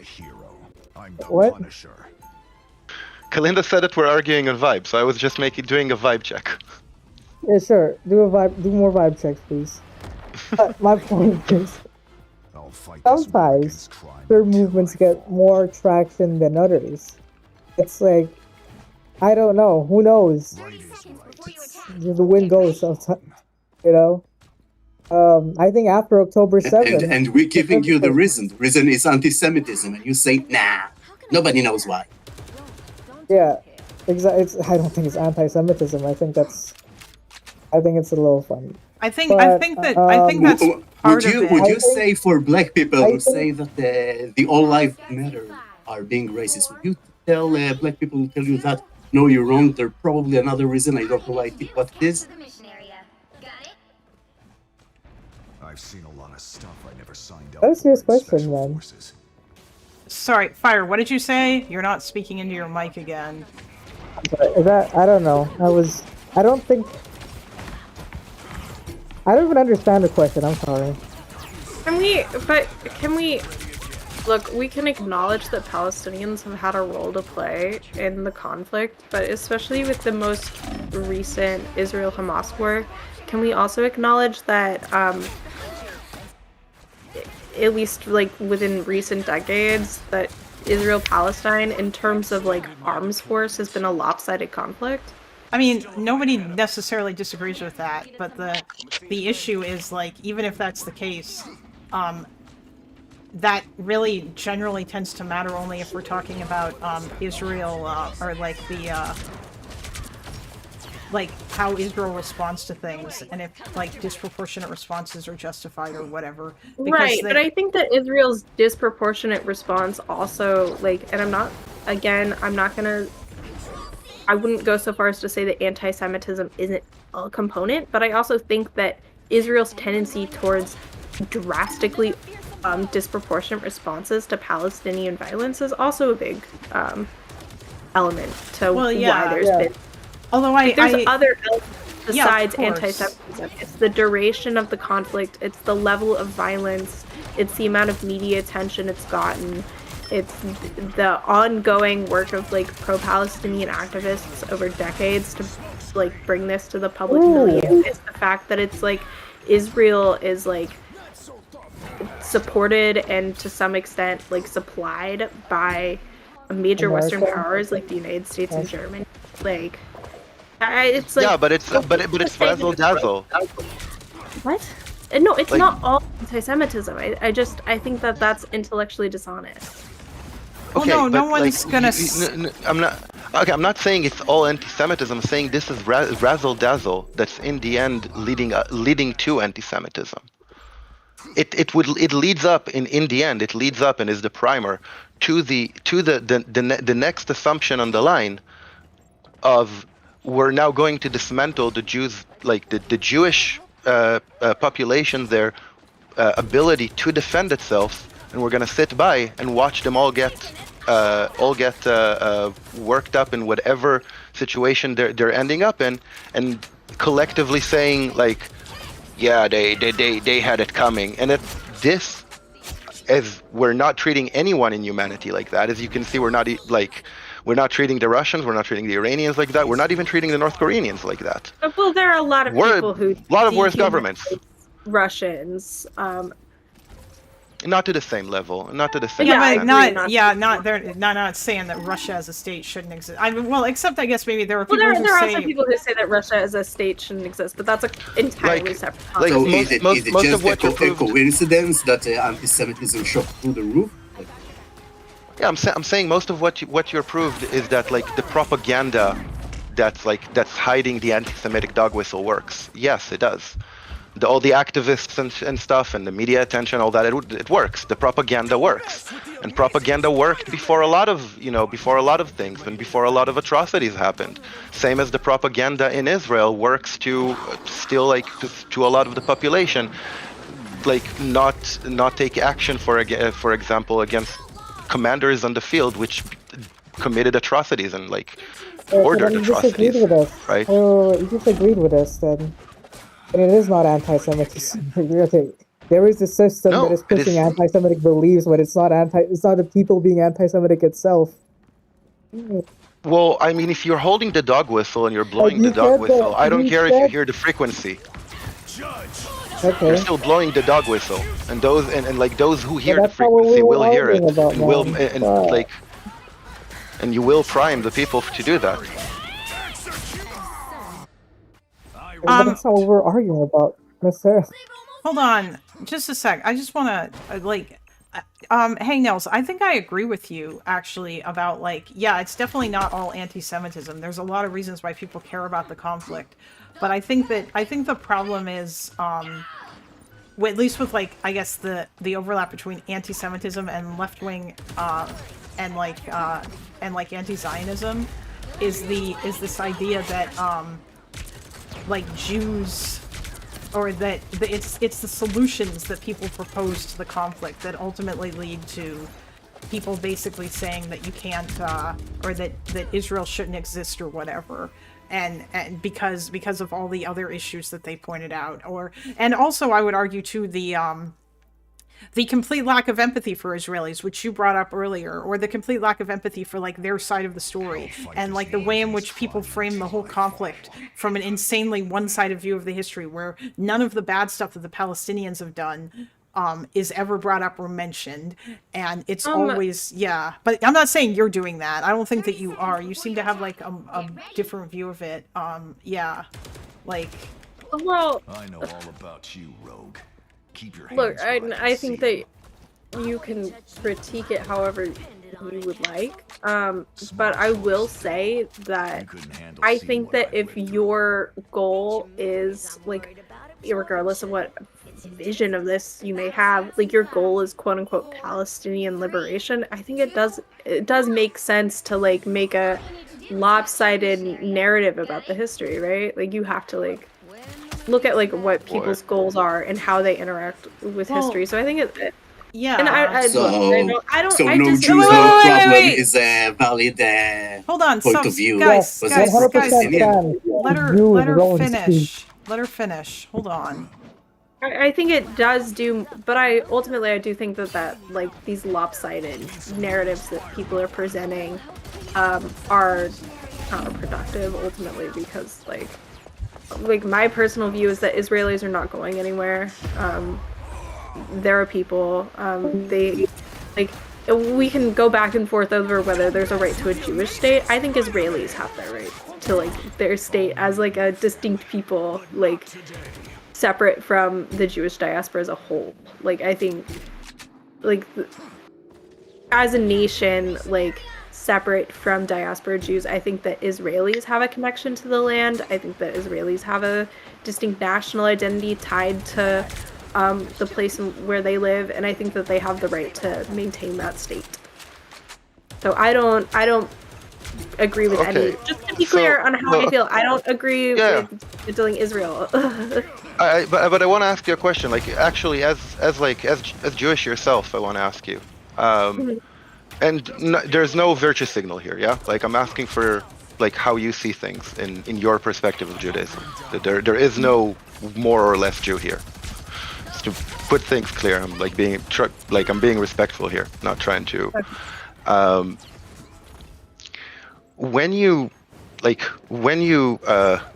What? Kalinda said that we're arguing on vibe, so I was just doing a vibe check. Yeah, sure. Do more vibe checks, please. But my point is, sometimes certain movements get more traction than others. It's like, I don't know. Who knows? The wind goes sometimes, you know. I think after October 7th, And we're giving you the reason. The reason is anti-Semitism, and you say, nah, nobody knows why. yeah, exactly. I don't think it's anti-Semitism. I think it's a little funny. I think But, that's part of it. Would I you think- say for black people I who say that the all lives matter are being racist? Would you tell black people will tell you that no, you're wrong. There's probably another reason. I don't know what it is. I've seen a lot of stuff I never signed up That was a serious for in question, special man. forces. Sorry, Fire, what did you say? You're not speaking into your mic again. Is that, I don't know. I don't even understand the question, I'm sorry. Can we look, we can acknowledge that Palestinians have had a role to play in the conflict, but especially with the most recent Israel-Hamas war, can we also acknowledge that at least like within recent decades that Israel-Palestine in terms of like arms force has been a lopsided conflict? I mean, nobody necessarily disagrees with that, but the issue is, like, even if that's the case, that really generally tends to matter only if we're talking about Israel or like the like how Israel responds to things, and if like disproportionate responses are justified or whatever. Right, but I think that Israel's disproportionate response also, like, and I wouldn't go so far as to say that anti-Semitism isn't a component, but I also think that Israel's tendency towards drastically disproportionate responses to Palestinian violence is also a big element to why there's been. Although there's other elements besides Yeah, anti-Semitism. It's the duration of the conflict, it's the level of violence, it's the amount of media attention it's gotten, it's the ongoing work of like pro-Palestinian activists over decades to like bring this to the public milieu. It's the fact that it's like Israel is like supported and to some extent like supplied by major Western powers like the United States and Germany. Like it's like but it's razzle dazzle. What? No, it's Like, not all anti-Semitism. I think that that's intellectually dishonest. Okay, well, no but, one's like, gonna. I'm not. Okay, I'm not saying it's all anti-Semitism. I'm saying this is razzle dazzle. That's in the end leading to anti-Semitism. It leads up in the end. It leads up and is the primer to the next assumption on the line of we're now going to dismantle the Jews, like the Jewish population, their ability to defend itself, and we're going to sit by and watch them all get worked up in whatever situation they're ending up in, and collectively saying like, yeah, they had it coming, and this, as we're not treating anyone in humanity like that. As you can see, we're not treating the Russians, we're not treating the Iranians like that. We're not even treating the North Koreans like that. Well, there are a lot of people who a lot of worse governments. Russians. Not to the same level, not to the same. Yeah, extent. but they're not saying that Russia as a state shouldn't exist. I mean, well, except I guess maybe there are people Well, who there are say. also people who say that Russia as a state shouldn't exist, but that's an entirely separate topic. So most is it most just of what you a proved. coincidence that anti-Semitism shot through the roof? Yeah, I'm saying most of what you're proved is that like the propaganda that's hiding the anti-Semitic dog whistle works. Yes, it does. All the activists and stuff and the media attention, all that, it works. The propaganda works, and propaganda worked before a lot of things and before a lot of atrocities happened. Same as the propaganda in Israel works to still to a lot of the population, like not take action for example against commanders on the field which committed atrocities and ordered atrocities. Right? Oh, you disagreed with us then. And it is not anti-Semitism. There is a system that is pushing anti-Semitic beliefs, but it's not the people being anti-Semitic itself. Well, I mean, if you're holding the dog whistle and you're blowing the dog whistle, I don't care if you hear the frequency. Okay. You're still blowing the dog whistle, and those who hear the frequency will hear it, and you will prime the people to do that. That's not what we're arguing about, necessarily. Hold on, just a sec. I just want to hey Nels, I think I agree with you actually about yeah, it's definitely not all anti-Semitism. There's a lot of reasons why people care about the conflict, but I think the problem is at least with I guess the overlap between anti-Semitism and left-wing like anti-Zionism is this idea that like Jews, or that it's the solutions that people propose to the conflict that ultimately lead to people basically saying that you can't or that Israel shouldn't exist or whatever. And because of all the other issues that they pointed out, and also I would argue too the complete lack of empathy for Israelis, which you brought up earlier, or the complete lack of empathy for like their side of the story, and like the way in which people frame the whole conflict from an insanely one-sided view of the history, where none of the bad stuff that the Palestinians have done is ever brought up or mentioned, and it's always But I'm not saying you're doing that. I don't think that you are. You seem to have like a different view of it. Like. Well, I know all about you, rogue. Keep your hands look, where can I see think that you can critique it however you would like. But I will say that You couldn't handle I seeing think what that I if went through. your goal is like, regardless of what vision of this you may have, like your goal is quote unquote Palestinian liberation, I think it does make sense to like make a lopsided narrative about the history, right? Like you have to like look at like what people's goals are and how they interact with history. So I think and I So, look, I don't so I no just Jews, wait, no wait, problem wait. is a valid Hold on, point of view. guys, Was Yes, it for 100% Palestinian? let her finish. Let her finish. Hold on. I think it does do, but I do think that like these lopsided narratives that people are presenting are counterproductive ultimately, because like my personal view is that Israelis are not going anywhere. There are people, they like, we can go back and forth over whether there's a right to a Jewish state. I think Israelis have their right to like their state as like a distinct people, like separate from the Jewish diaspora as a whole. Like I think like as a nation, like separate from diaspora Jews, I think that Israelis have a connection to the land. I think that Israelis have a distinct national identity tied to the place where they live, and I think that they have the right to maintain that state. So I don't agree with any. Just to be clear on how I feel, I don't agree with dealing Israel. But I want to ask you a question. Like, actually, as Jewish yourself, I want to ask you. And there's no virtue signal here, yeah. Like, I'm asking for like how you see things in your perspective of Judaism. There is no more or less Jew here. Just to put things clear, I'm like I'm being respectful here, not trying to. When you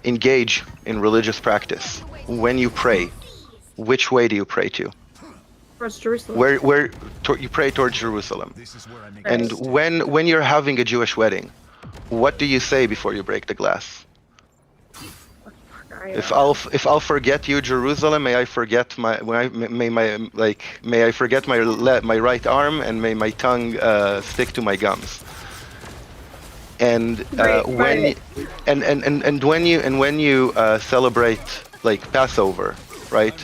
engage in religious practice, when you pray, which way do you pray to? Towards Jerusalem. Where you pray towards Jerusalem. And when you're having a Jewish wedding, what do you say before you break the glass? If I'll forget you, Jerusalem, may I forget my right arm, and may my tongue stick to my gums. And when you celebrate like Passover, right?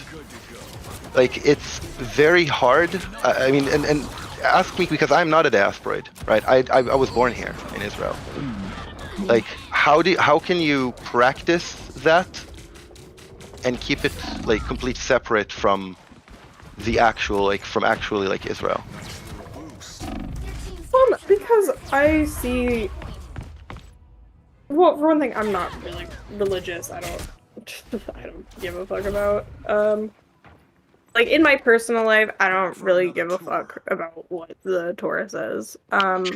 Like, it's very hard. I mean, and ask me, because I'm not a diasporoid, right? I was born here in Israel. Like, how can you practice that and keep it like complete separate from the actual like Israel? Because I see. Well, for one thing, I'm not really religious. I don't give a fuck about. Like in my personal life, I don't really give a fuck about what the Torah says. But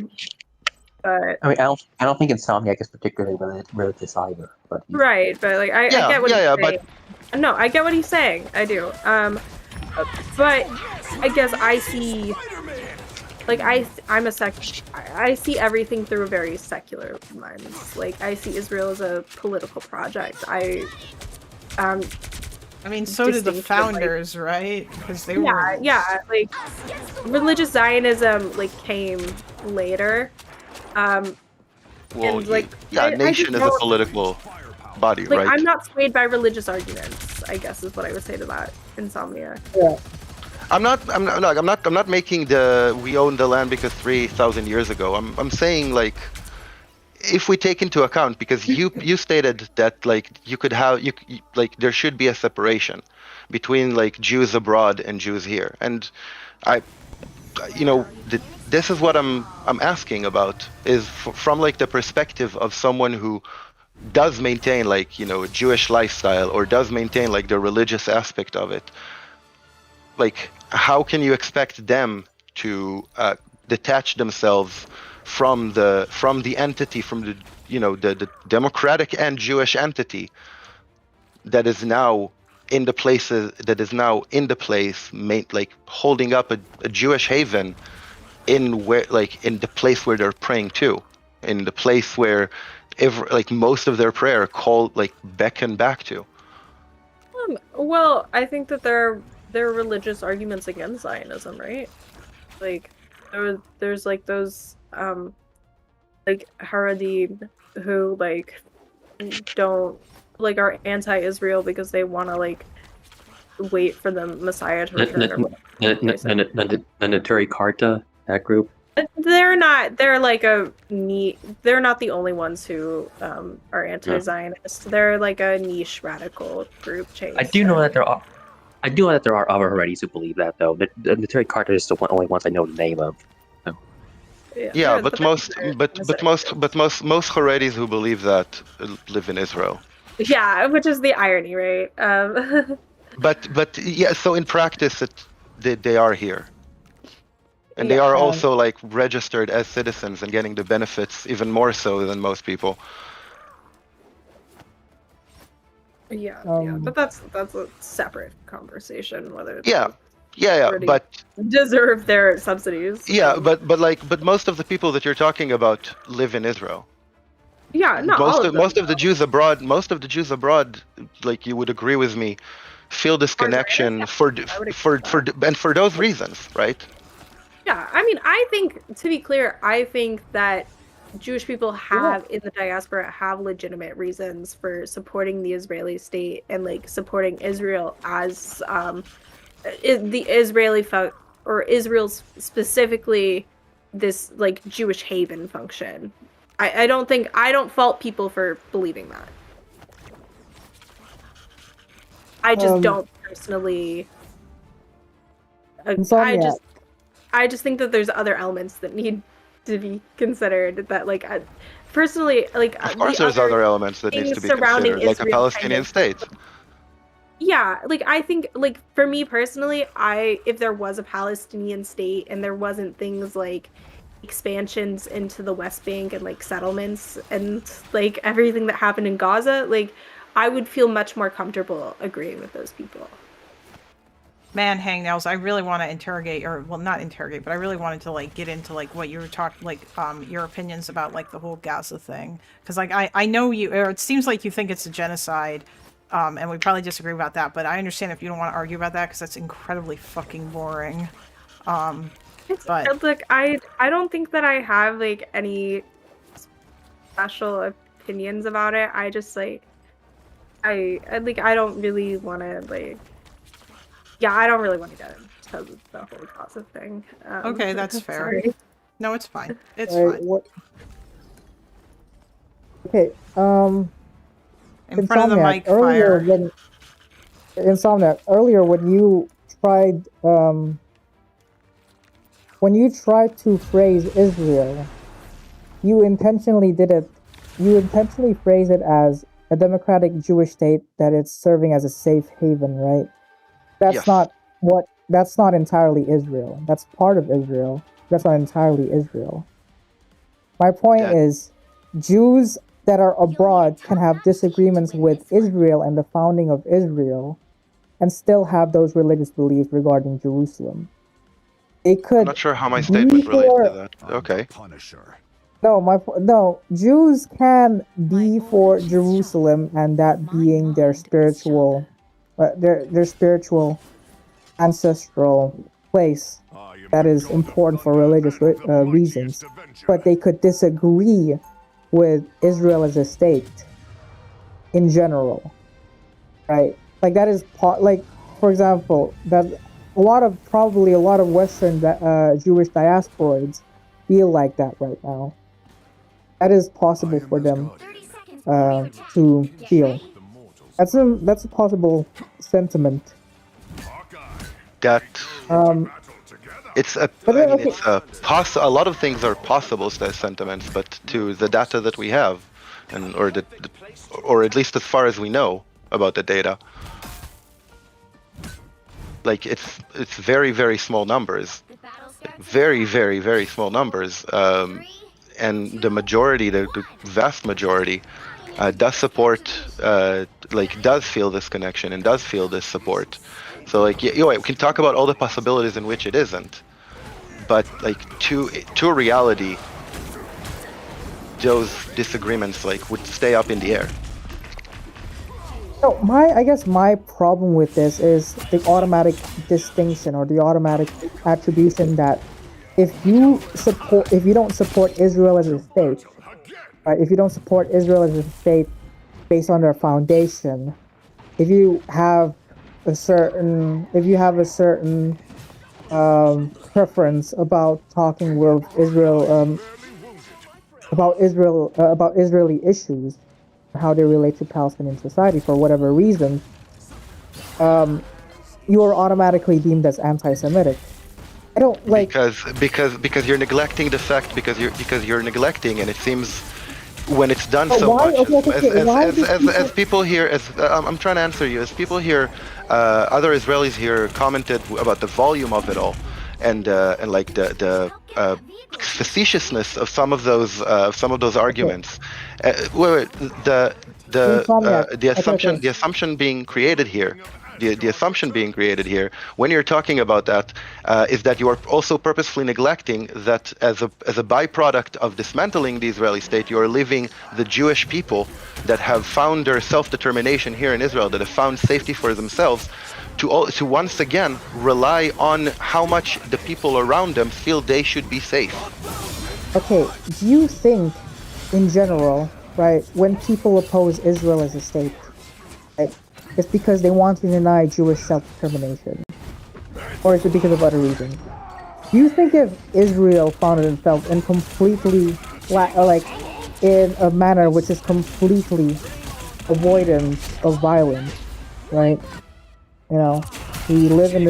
I mean, I don't think Insomniac is particularly religious either. But right, but like I get what he's saying. No, I get what he's saying. I do. But I guess I see. Like I see everything through a very secular lens. Like I see Israel as a political project. I mean, so did the founders, right? Because they were. Yeah. Like religious Zionism like came later. Well, and like nation is a political body, like, right? I'm not swayed by religious arguments, I guess is what I would say to that. Insomnia. Yeah. I'm not making the we own the land because 3,000 years ago. I'm saying like if we take into account, because you stated that like you could have like there should be a separation between like Jews abroad and Jews here, and I this is what I'm asking about is from like the perspective of someone who does maintain like a Jewish lifestyle or does maintain like the religious aspect of it. Like how can you expect them to detach themselves from the entity, from the the democratic and Jewish entity that is now in the place like holding up a Jewish haven in the place where they're praying to, in the place where like most of their prayer beckon back to. Well, I think that there are religious arguments against Zionism, right? Like there's like those like Haredim who like don't like are anti-Israel because they want to like wait for the Messiah to return. Naturi Karta, that group. They're not. They're like they're not the only ones who are anti-Zionist. They're like a niche radical group. Chase. I do know that there are. I do know that there are other Haredis who believe that, though. The Naturi Karta is the only ones I know the name of. So. Yeah, but most Haredis who believe that live in Israel. Yeah, which is the irony, right? But yeah, so in practice, they are here. And they are also like registered as citizens and getting the benefits even more so than most people. Yeah, but that's a separate conversation. Whether but deserve their subsidies. Yeah, but most of the people that you're talking about live in Israel. Yeah, not all of them. Most of the Jews abroad, like you would agree with me, feel this connection for those reasons, right? Yeah, I mean, I think, to be clear, I think that Jewish people in the diaspora have legitimate reasons for supporting the Israeli state and like supporting Israel as the Israeli or Israel's specifically this like Jewish haven function. I don't fault people for believing that. I just don't personally. I just think that there's other elements that need to be considered. That like, personally, like of course, there's other elements that needs to be considered, like a Palestinian state. Yeah, like I think, like for me personally, if there was a Palestinian state and there wasn't things like expansions into the West Bank and like settlements and like everything that happened in Gaza, like I would feel much more comfortable agreeing with those people. Man, Hangnails, I really want to interrogate, or well, not interrogate, but I really wanted to like get into like what you were talking, like your opinions about like the whole Gaza thing, because like I know you, or it seems like you think it's a genocide, and we probably disagree about that. But I understand if you don't want to argue about that because that's incredibly fucking boring. But look, I don't think that I have like any special opinions about it. I just like I don't really want to like. Yeah, I don't really want to get into the whole Gaza thing. Okay, that's fair. Sorry. No, it's fine. It's fine. Okay, in front of the mic, fire. Insomniac, earlier when you tried to phrase Israel, you intentionally phrased it as a democratic Jewish state that it's serving as a safe haven, right? That's not entirely Israel. That's part of Israel. That's not entirely Israel. My point is, Jews that are abroad can have disagreements with Israel and the founding of Israel and still have those religious beliefs regarding Jerusalem. They could. I'm not sure how my statement relates to that. Okay. No, Jews can be for Jerusalem and that being their spiritual ancestral place that is important for religious reasons, but they could disagree with Israel as a state in general, right? Like that is part. Like for example, that probably a lot of Western Jewish diasporans feel like that right now. That is possible for them to feel. That's a possible sentiment. That it's a. But I then, mean, okay. it's a lot of things are possible sentiments, but to the data that we have, and or at least as far as we know about the data, like it's very very small numbers, very very very small numbers, and the majority, the vast majority, does support, does feel this connection and does feel this support. So like, we can talk about all the possibilities in which it isn't, but like to a reality, those disagreements like would stay up in the air. So I guess my problem with this is the automatic distinction or the automatic attribution that if you don't support Israel as a state, right? If you don't support Israel as a state based on their foundation, if you have a certain preference about talking with Israel, about Israeli issues, how they relate to Palestinian society for whatever reason, you are automatically deemed as anti-Semitic. I don't like because you're neglecting the fact because you're neglecting, and it seems when it's done so why? much, Okay, as people here, I'm trying to answer you, as people here, other Israelis here commented about the volume of it all, and like the facetiousness of some of those arguments. Wait, the assumption being created here. The assumption being created here, when you're talking about that, is that you are also purposefully neglecting that as a byproduct of dismantling the Israeli state, you are leaving the Jewish people that have found their self-determination here in Israel, that have found safety for themselves, to once again rely on how much the people around them feel they should be safe. Okay, do you think, in general, right, when people oppose Israel as a state, right, it's because they want to deny Jewish self-determination? Or is it because of other reasons? Do you think if Israel found itself in completely, in a manner which is completely avoidance of violence, right? You know, we live in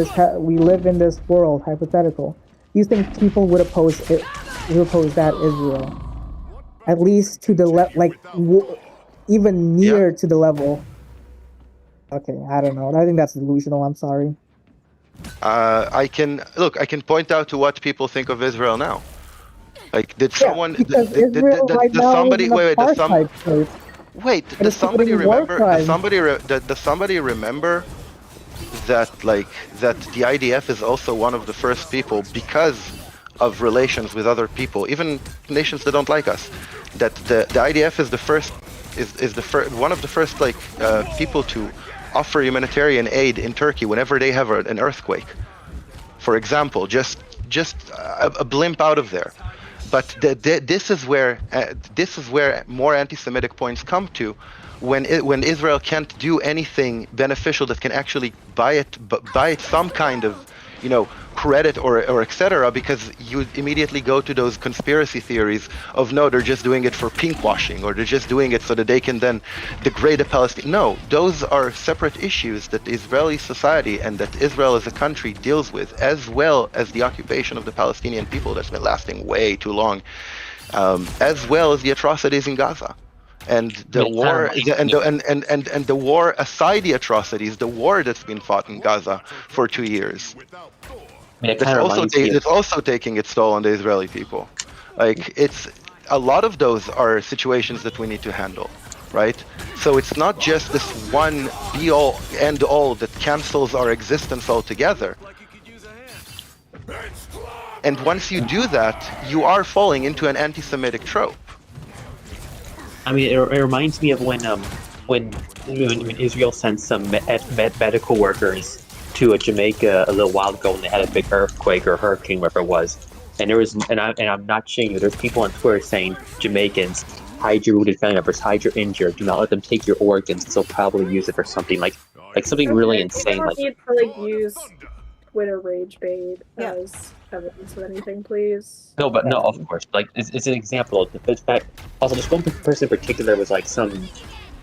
this world, hypothetical. Do you think people would oppose that Israel? At least to the even near to the level. Okay, I don't know. I think that's delusional. I'm sorry. I can point out to what people think of Israel now. Like, did someone? Because Did Israel right now somebody? is an apartheid state. Wait, does somebody remember? Does somebody remember that the IDF is also one of the first people, because of relations with other people, even nations that don't like us, that the IDF is one of the first people to offer humanitarian aid in Turkey whenever they have an earthquake, for example, just a blimp out of there. But this is where more anti-Semitic points come to, when Israel can't do anything beneficial that can actually buy it some kind of, credit or etc., because you immediately go to those conspiracy theories of, no, they're just doing it for pink washing, or they're just doing it so that they can then degrade the Palestinian. No, those are separate issues that the Israeli society and that Israel as a country deals with, as well as the occupation of the Palestinian people that's been lasting way too long, as well as the atrocities in Gaza. And the war, and the war aside, the atrocities, the war that's been fought in Gaza for 2 years. It's also taking its toll on the Israeli people. Like, it's a lot of those are situations that we need to handle, right? So it's not just this one be-all, end-all that cancels our existence altogether. And once you do that, you are falling into an anti-Semitic trope. I mean, it reminds me of when Israel sent some medical workers to Jamaica a little while ago when they had a big earthquake or hurricane, whatever it was, and I'm not shitting you. There's people on Twitter saying, Jamaicans, hide your wounded family members, hide your injured, do not let them take your organs. They'll probably use it for something like something really insane. Need to use Twitter rage bait Yeah. as evidence of anything, please. No, but no, of course. Like, it's an example of the fact. Also, this one person in particular was like some.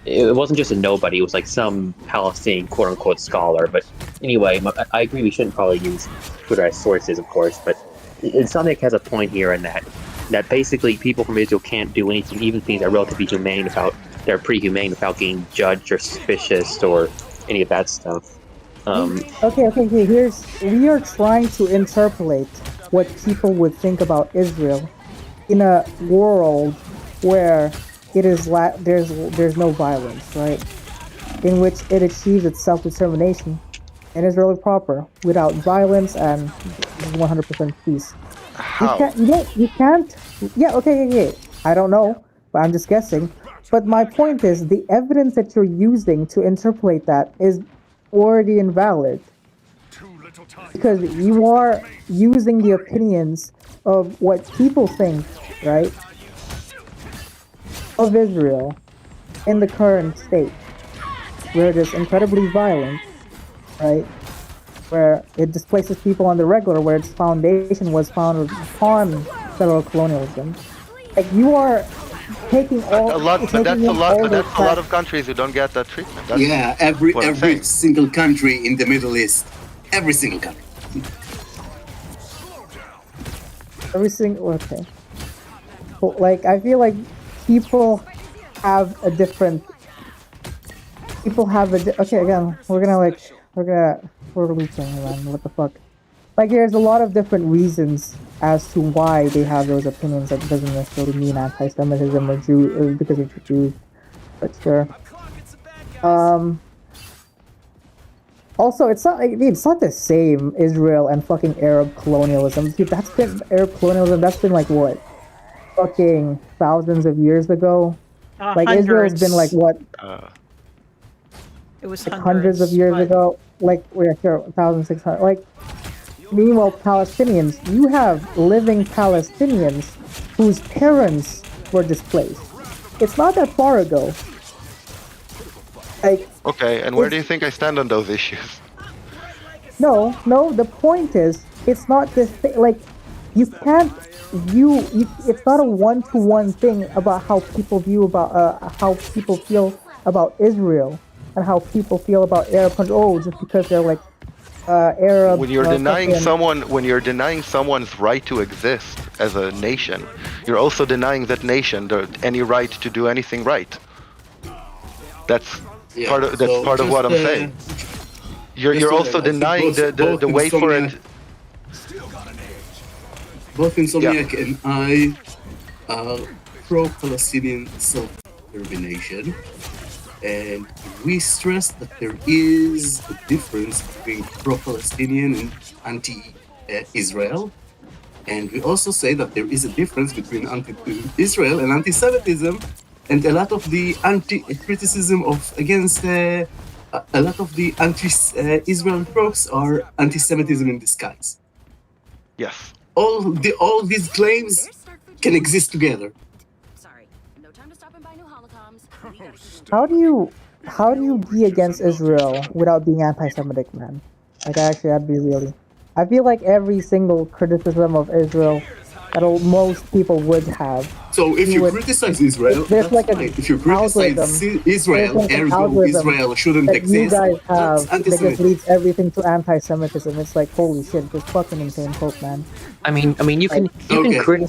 It wasn't just a nobody. It was like some Palestinian quote unquote scholar. But anyway, I agree. We shouldn't probably use Twitter as sources, of course. But Sonic has a point here in that basically people from Israel can't do anything, even things that are relatively humane they're pretty humane without getting judged or suspicious or any of that stuff. Okay. We are trying to interpolate what people would think about Israel in a world where there's no violence, right? In which it achieves its self-determination and Israel proper without violence and 100% peace. How? You can't. Yeah, okay. I don't know, but I'm just guessing. But my point is, the evidence that you're using to interpolate that is already invalid because you are using the opinions of what people think, right, of Israel in the current state, where it is incredibly violent, right, where it displaces people on the regular, where its foundation was founded upon federal colonialism. Like, you are taking all A lot, but taking that's in a lot. all But those that's a lot facts. of countries who don't get that treatment. That's Yeah, what I'm every saying. single country in the Middle East, every single country. Every single okay. But, like, I feel like people have a different. Okay, again, we're looping, man. What the fuck? Like, there's a lot of different reasons as to why they have those opinions. That doesn't necessarily mean anti-Semitism or because of Jews, but sure. Also, it's not the same Israel and fucking Arab colonialism. Dude, Arab colonialism. That's been like what, fucking thousands of years ago. Like, Israel's been like what, It was like hundreds of years but- ago. Like, we're here 1,600. Like, meanwhile, Palestinians, you have living Palestinians whose parents were displaced. It's not that far ago. Like, Okay, and where do you think I stand on those issues? no, the point is, it's not this thing, like, you can't it's not a one-to-one thing about how people feel about Israel and how people feel about Arab countries. Oh, just because they're like Arab. When you're denying someone's right to exist as a nation, you're also denying that nation any right to do anything right. That's Yeah, part of what I'm saying. You're also denying the way for it. Both Insomniac and I are pro-Palestinian self-determination, and we stress that there is a difference between pro-Palestinian and anti-Israel, and we also say that there is a difference between anti-Israel and anti-Semitism, and a lot of the criticism against a lot of the anti-Israel tropes are anti-Semitism in disguise. Yes. All these claims can exist together. Sorry, no time to stop and buy new holocoms. How do you be against Israel without being anti-Semitic, man? Like, that'd be really. I feel like every single criticism of Israel that most people would have. So if you criticize Israel, there's that's like fine. If you criticize Israel, ergo Israel shouldn't that exist, you guys have that's that just anti-Semitic. leads everything to anti-Semitism. It's like, holy shit, just fucking insane quote, man. I mean, you can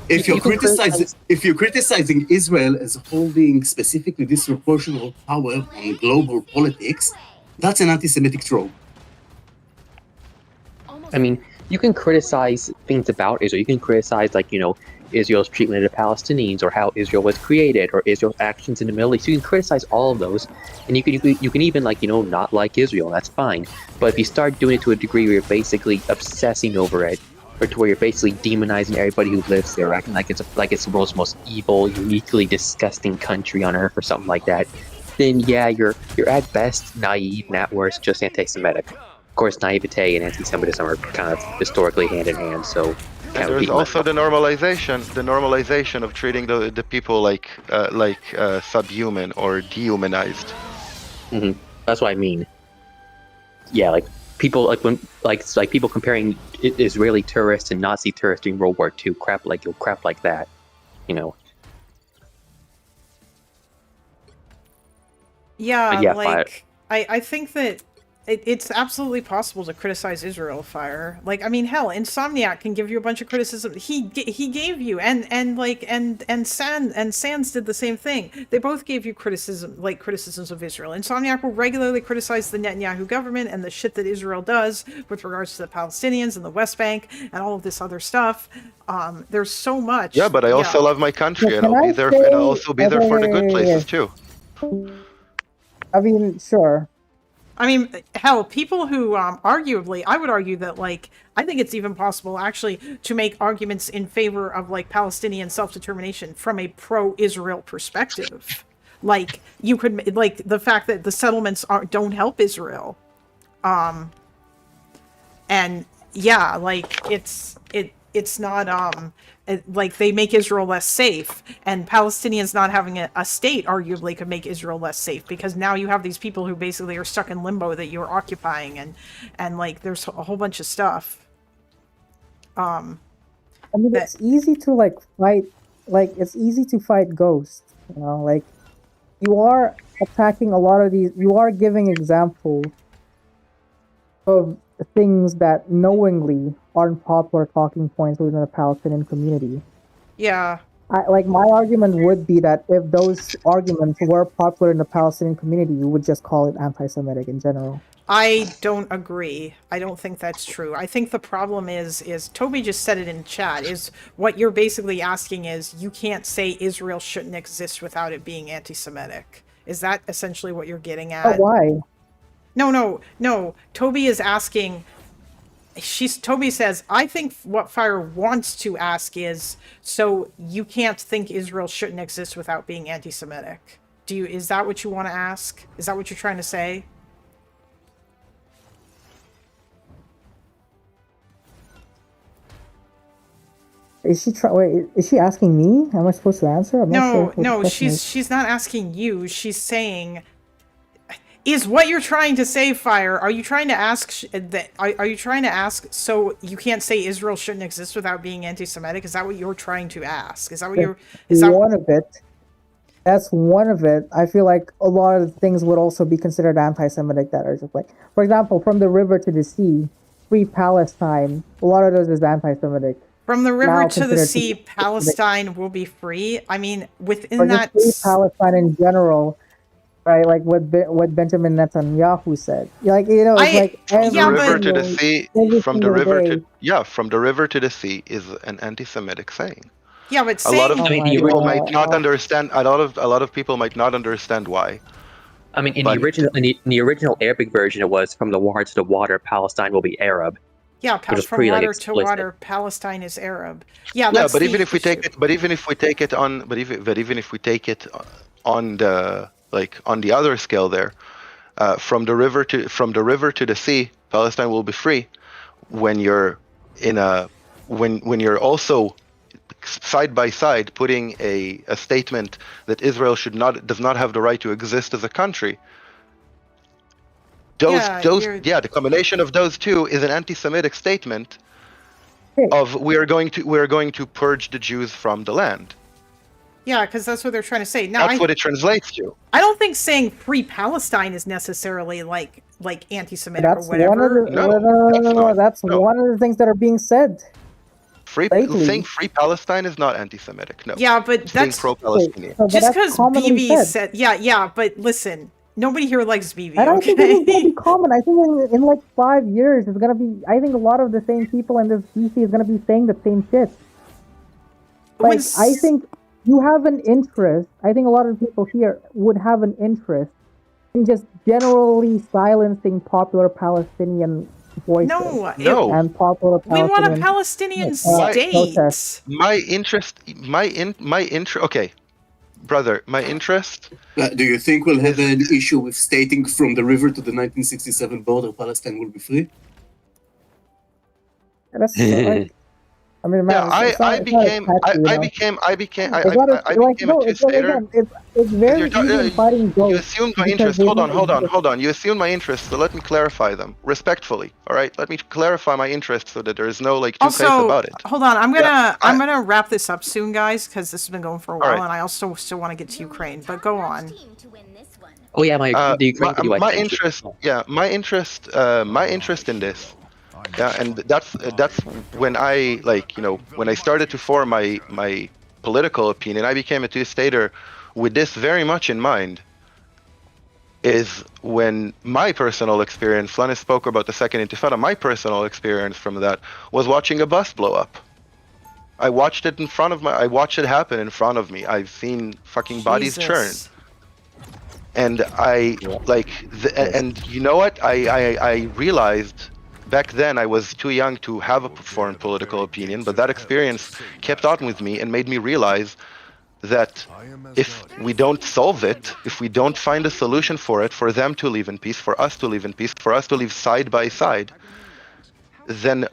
If you're criticizing Israel as holding specifically disproportional power on global politics, that's an anti-Semitic trope. I mean, you can criticize things about Israel. You can criticize, like, Israel's treatment of the Palestinians, or how Israel was created, or Israel's actions in the Middle East. You can criticize all of those, and you can even, like, not like Israel. That's fine. But if you start doing it to a degree where you're basically obsessing over it, or to where you're basically demonizing everybody who lives there, acting like it's the world's most evil, uniquely disgusting country on earth, or something like that, then yeah, you're at best naive, and at worst just anti-Semitic. Of course, naivete and anti-Semitism are kind of historically hand in hand, so. And there's also the normalization of treating the people like subhuman or dehumanized. Mm-hmm. That's what I mean. Yeah, like people like people comparing Israeli tourists and Nazi tourists during World War II, crap like that, you know. Yeah, Yeah, like I think that it's absolutely possible to criticize Israel, Fire. Like, I mean, hell, Insomniac can give you a bunch of criticism. He gave you, and Sans did the same thing. They both gave you criticisms of Israel. Insomniac will regularly criticize the Netanyahu government and the shit that Israel does with regards to the Palestinians and the West Bank and all of this other stuff. There's so much. Yeah, but I also love my country, and Can I'll be I there, say, and I'll also be there for the good okay, places too. I mean, sure. I mean, hell, people who arguably, I would argue that, like, I think it's even possible actually to make arguments in favor of like Palestinian self-determination from a pro-Israel perspective. Like, you could, like, the fact that the settlements don't help Israel, and yeah, like it's not like they make Israel less safe, and Palestinians not having a state arguably could make Israel less safe, because now you have these people who basically are stuck in limbo that you're occupying, and like there's a whole bunch of stuff. I mean, it's easy to like fight, like it's easy to fight ghosts, you know, like you are attacking a lot of these, you are giving examples of things that knowingly aren't popular talking points within the Palestinian community. Yeah. Like my argument would be that if those arguments were popular in the Palestinian community, you would just call it anti-Semitic in general. I don't agree. I don't think that's true. I think the problem is Toby just said it in chat, is what you're basically asking is you can't say Israel shouldn't exist without it being anti-Semitic. Is that essentially what you're getting at? Oh, why? No. Toby is asking, Toby says, I think what Fire wants to ask is, so you can't think Israel shouldn't exist without being anti-Semitic. Is that what you want to ask? Is that what you're trying to say? Is she asking me? Am I supposed to answer? I'm not sure No, she's not asking you. She's saying, is what you're trying to say, Fire? Are you trying to ask that? Are you trying to ask so you can't say Israel shouldn't exist without being anti-Semitic? Is that what you're trying to ask? Is that what you're? Is that one of it? That's one of it. I feel like a lot of the things would also be considered anti-Semitic that are just like, for example, from the river to the sea, free Palestine. A lot of those is anti-Semitic. From the river to the sea, Palestine will be free. I mean, within or that, free Palestine in general. Right, like what Benjamin Netanyahu said. Like, you know, it's like from the river to the sea, from the river to the sea is an anti-Semitic saying. Yeah, but a lot of people might not understand. A lot of people might not understand why. I mean, in the original Arabic version, it was from the water to the water, Palestine will be Arab. Yeah, from water to water, Palestine is Arab. Yeah, yeah, but even if we take it on the on the other scale there, from the river to the sea, Palestine will be free. When you're when you're also side by side putting a statement that Israel does not have the right to exist as a country. The combination of those two is an anti-Semitic statement of we are going to purge the Jews from the land. Yeah, because that's what they're trying to say. Now, that's what it translates to. I don't think saying free Palestine is necessarily like anti-Semitic or whatever. That's one of the things that are being said. Saying free Palestine is not anti-Semitic. No. Yeah, but that's pro-Palestinian. Just because BB said, yeah. But listen, nobody here likes BB. I don't think it's gonna be common. I think in like 5 years, it's gonna be. I think a lot of the same people in this DC is gonna be saying the same shit. Like, I think you have an interest. I think a lot of people here would have an interest in just generally silencing popular Palestinian voices. No. And popular Palestinian. We want a Palestinian state. My interest. Okay, brother, my interest. Do you think we'll have an issue with stating from the river to the 1967 border, Palestine will be free? That's like, I mean, Yeah, man, it's not, I it's not as became, catchy, you I know. became, I became, It's not as I like became a no. It's like two-stater. again, it's Because very easy in fighting you jokes assumed my because interest. they Hold on, don't hold on, exist. hold on. You assumed my interest, so let me clarify them respectfully. All right, let me clarify my interest so that there is no like two face Also, about it. hold on. I'm Yeah, gonna wrap this up soon, guys, because this has been going for a all while, right. and I also still want to get to Ukraine. But go on. Oh yeah, the Ukraine video I My sent you. interest, yeah, my interest in this, yeah, and that's when I like when I started to form my political opinion, I became a two-stater with this very much in mind. Is when my personal experience, Lennis spoke about the Second Intifada, my personal experience from that was watching a bus blow up. I watched it I watched it happen in front of me. I've seen fucking bodies churn. Jesus. And and you know what? I realized back then I was too young to have a formed political opinion, but that experience kept on with me and made me realize that if we don't solve it, if we don't find a solution for it, for them to live in peace, for us to live in peace, for us to live side by side, then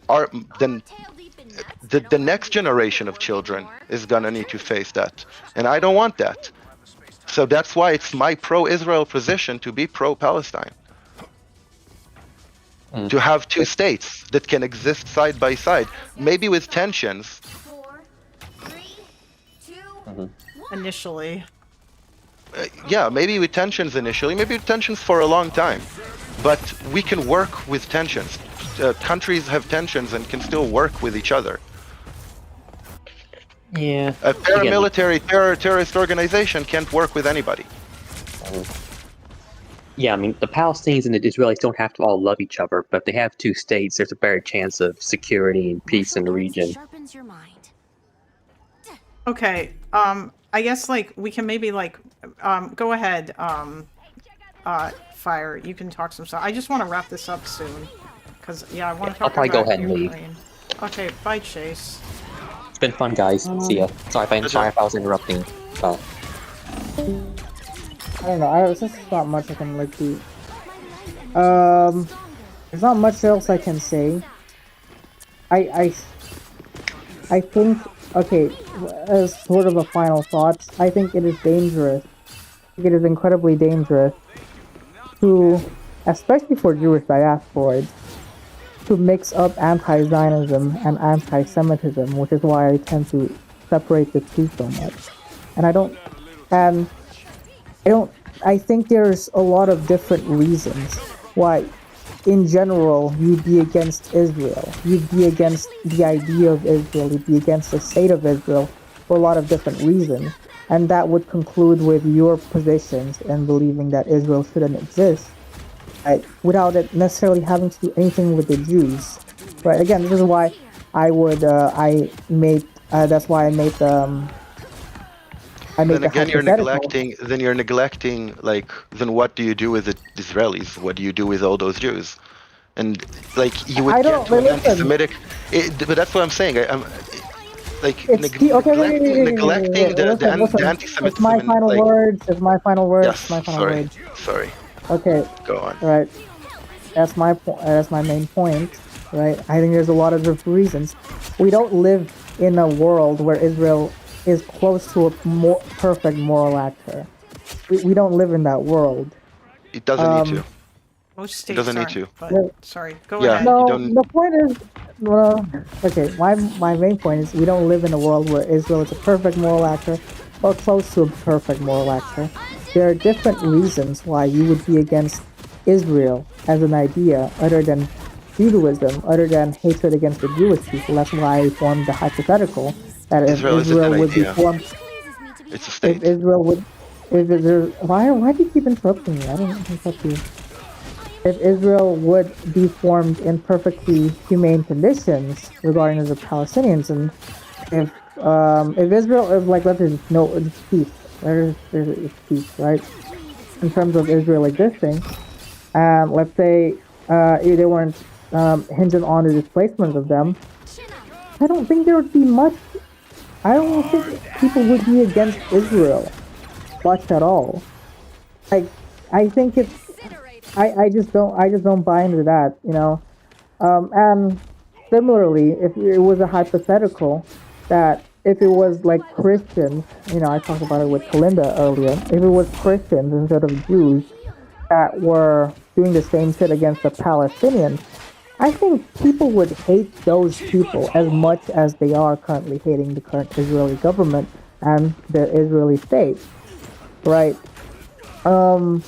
the next generation of children is gonna need to face that. And I don't want that. So that's why it's my pro-Israel position to be pro-Palestine. To have two states that can exist side by side, maybe with tensions. Initially. Yeah, maybe with tensions initially, maybe with tensions for a long time. But we can work with tensions. Countries have tensions and can still work with each other. Yeah. A paramilitary terrorist organization can't work with anybody. Yeah, I mean, the Palestinians and the Israelis don't have to all love each other, but if they have two states, there's a better chance of security and peace in the region. Okay. I guess like we can maybe like go ahead. Fire. You can talk some stuff. I just want to wrap this up soon, because yeah, I want to I'll talk probably go about ahead and leave. Ukraine. Okay. Bye, Chase. It's been fun, guys. See ya. Sorry if I was interrupting. I don't know. It's just not much I can like do. There's not much else I can say. I think, okay, as sort of a final thought, I think it is dangerous. I think it is incredibly dangerous to, especially for Jewish diasporas, to mix up anti-Zionism and anti-Semitism, which is why I tend to separate the two so much. And I think there's a lot of different reasons why, in general, you'd be against Israel. You'd be against the idea of Israel. You'd be against the state of Israel for a lot of different reasons. And that would conclude with your positions and believing that Israel shouldn't exist, right? Without it necessarily having to do anything with the Jews, right? Again, this is why that's why I made the Then again, hypothetical. you're neglecting, like, then what do you do with the Israelis? What do you do with all those Jews? And like, you would get to an anti-Semitic. But that's what I'm saying. I'm like neglecting the anti-Semitism. It's my final words. It's my final words. Yes. My final words. Sorry. Okay. Go on. Right. That's my point. That's my main point. Right. I think there's a lot of different reasons. We don't live in a world where Israel is close to a more perfect moral actor. We don't live in that world. It doesn't need to. Most states It doesn't need aren't, to. but sorry. Go Yeah, ahead. No, the point is, well, okay, my main point is we don't live in a world where Israel is a perfect moral actor or close to a perfect moral actor. There are different reasons why you would be against Israel as an idea other than Judaism, other than hatred against the Jewish people. That's why I formed the hypothetical that if Israel would be formed, it's a state. if Israel would, why do you keep interrupting me? I don't interrupt you. If Israel would be formed in perfectly humane conditions regarding the Palestinians, and if Israel is like, let's say, no, it's peace, there's peace, right? In terms of Israel existing, let's say they weren't hinging on the displacement of them, I don't think there would be much. I don't think people would be against Israel much at all. Like, I think it's. I just don't buy into that, you know. And similarly, if it was a hypothetical that if it was like Christians, I talked about it with Kalinda earlier. If it was Christians instead of Jews that were doing the same shit against the Palestinians, I think people would hate those people as much as they are currently hating the current Israeli government and the Israeli state, right? Um,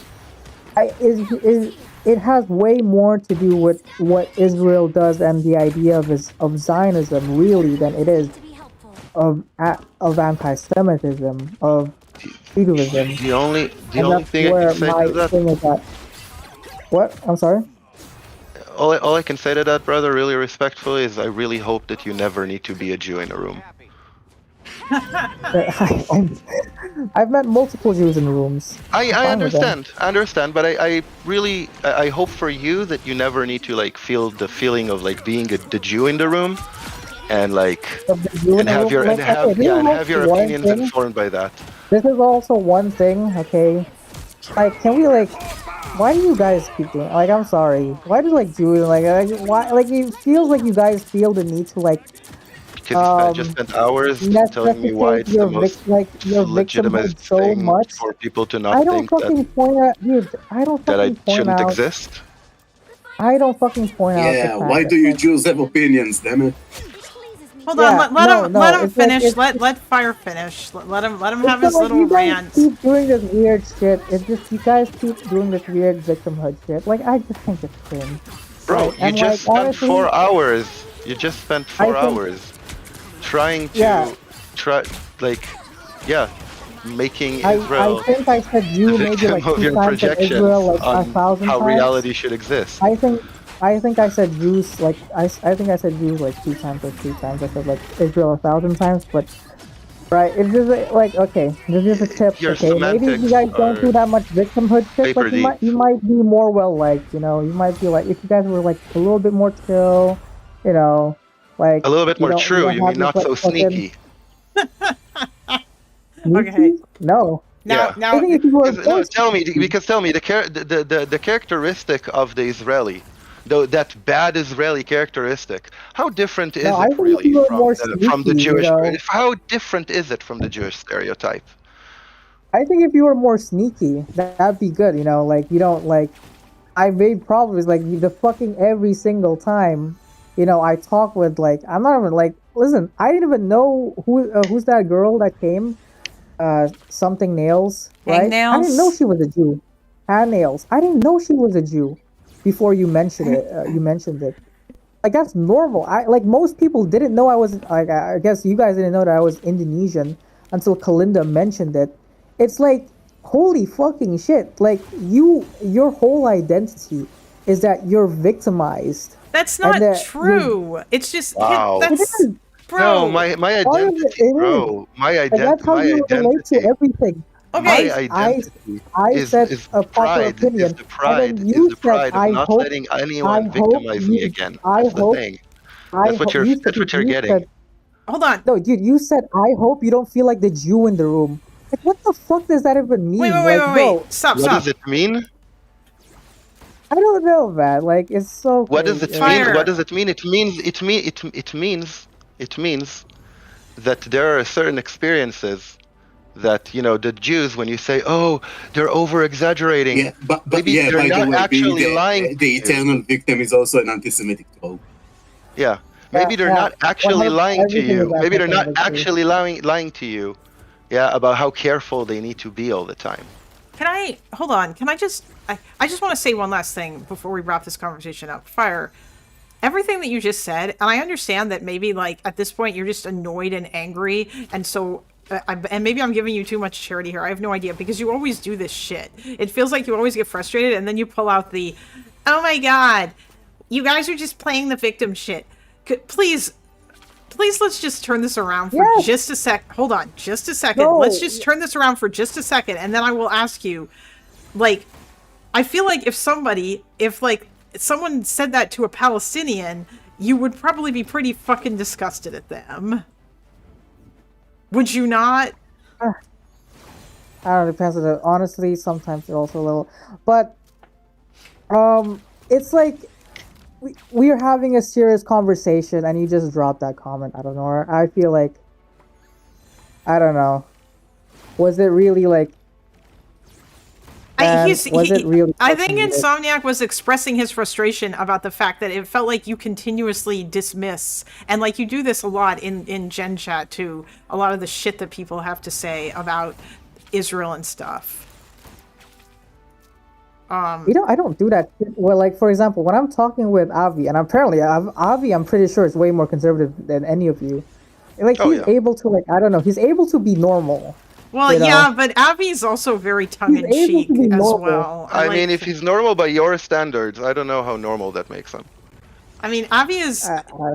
it has way more to do with what Israel does and the idea of Zionism really than it is of anti-Semitism, of Judaism, The and only that's thing I can where say my to that, thing is at. What? I'm sorry. all I can say to that, brother, really respectfully, is I really hope that you never need to be a Jew in a room. I've met multiple Jews in rooms. I'm I fine with them. understand, but I really I hope for you that you never need to like feel the feeling of like being the Jew in the room, and like Of the Jew in and the have room, your like, okay, this is and also have your one opinions thing. informed by that. This is also one thing. Okay, like, can we like? Why do you guys keep doing? Like, I'm sorry. Why do like Jews why? Like, it feels like you guys feel the need to like Because you just spent hours telling me why necessitate it's the most your victimhood legitimate so thing much. for people to not I don't think fucking point out, dude. I don't that I fucking point shouldn't out. exist. I don't fucking point out the Yeah, fact why that do you like, Jews have opinions, damn it? Hold on, yeah, let no, him it's like finish. Let Fire finish. Let him it's have his like little you guys rant. keep doing this weird shit. It's just you guys keep doing this weird victimhood shit. Like, I just think it's cringe. Bro, Right? you And like, just spent honestly, 4 hours. You just spent I 4 hours trying yeah, to like yeah, making I Israel think I said the Jew maybe victim like of two your times and projections Israel like a on thousand how times. reality should exist. I think I said Jews like I think I said Jews like 2 times or 3 times. I said like Israel 1,000 times, but right, it's just like okay, this is a tip. Your Okay, maybe if you semantics guys don't are do that much victimhood shit, like paper deep. you might be more well liked. You might be like if you guys were like a little bit more chill. You know, like A little bit more you true. don't You have mean this not like so fucking sneaky? Okay. sneaky. No, Yeah. I think if you were No, more tell me sneaky, because tell me the characteristic of the Israeli, though that bad Israeli characteristic, how different no, is I it think if really you were from more the sneaky, Jewish? How different is it from the Jewish stereotype? I think if you were more sneaky, that'd be good. Like you don't like. I made problems like the fucking every single time. I talk with like I'm not even like listen. I didn't even know who's that girl that came. Something nails, right? I didn't know Hangnails. she was a Jew. Hand nails. I didn't know she was a Jew before you mentioned it. You mentioned it. Like that's normal. I like most people didn't know I was like I guess you guys didn't know that I was Indonesian until Kalinda mentioned it. It's like holy fucking shit. Like your whole identity is that you're victimized That's and not that you're true. It's just Wow. it that's is. No, bro. my Part of it, identity, it is. bro. Like that's how My you relate to identity. everything. My Okay. identity I said is a popular pride. opinion, and then you The said, pride of not letting anyone victimize me again. That's the thing. That's what you're you said, getting. Hold on. no, dude, you said, I hope you don't feel like the Jew in the room. Like, what the fuck does that even mean? Like, bro, Stop, What does stop. it mean? I don't know, man. Like, it's so What does crazy. it mean? What Fire. does it mean? It means that there are certain experiences that the Jews, when you say, "Oh, they're over exaggerating," Yeah, but maybe yeah. they're By the not way, being actually lying the to you. eternal victim is also an anti-Semitic trope. Yeah, Yeah, maybe they're yeah, not actually 100, lying to everything is you. Maybe they're not anti-Semitic too. actually lying to you. Yeah, about how careful they need to be all the time. Can I hold on? Can I just I just want to say one last thing before we wrap this conversation up. Fire. Everything that you just said, and I understand that maybe like at this point you're just annoyed and angry, and so and maybe I'm giving you too much charity here. I have no idea because you always do this shit. It feels like you always get frustrated, and then you pull out the, oh my god, you guys are just playing the victim shit. Please, let's just turn this around for Yes, just a sec. Hold on, just a second. Let's no, just turn this around for just a second, and then I will ask you, like, I feel like if like someone said that to a Palestinian, you would probably be pretty fucking disgusted at them. Would you not? I don't know, depends on the, honestly, sometimes it's also a little, but, it's like, we are having a serious conversation and you just dropped that comment. I don't know. Or I feel like, I don't know. Was it really like? I think Insomniac was expressing his frustration about the fact that it felt like you continuously dismiss, and like you do this a lot in Gen Chat too, a lot of the shit that people have to say about Israel and stuff. I don't do that. Well, like for example, when I'm talking with Avi, and apparently Avi, I'm pretty sure is way more conservative than any of you. Like he's able to like I don't know, he's able to be normal. Well, yeah, but Avi's also very tongue-in-cheek as well. I mean, if he's normal by your standards, I don't know how normal that makes him. I mean, Avi is...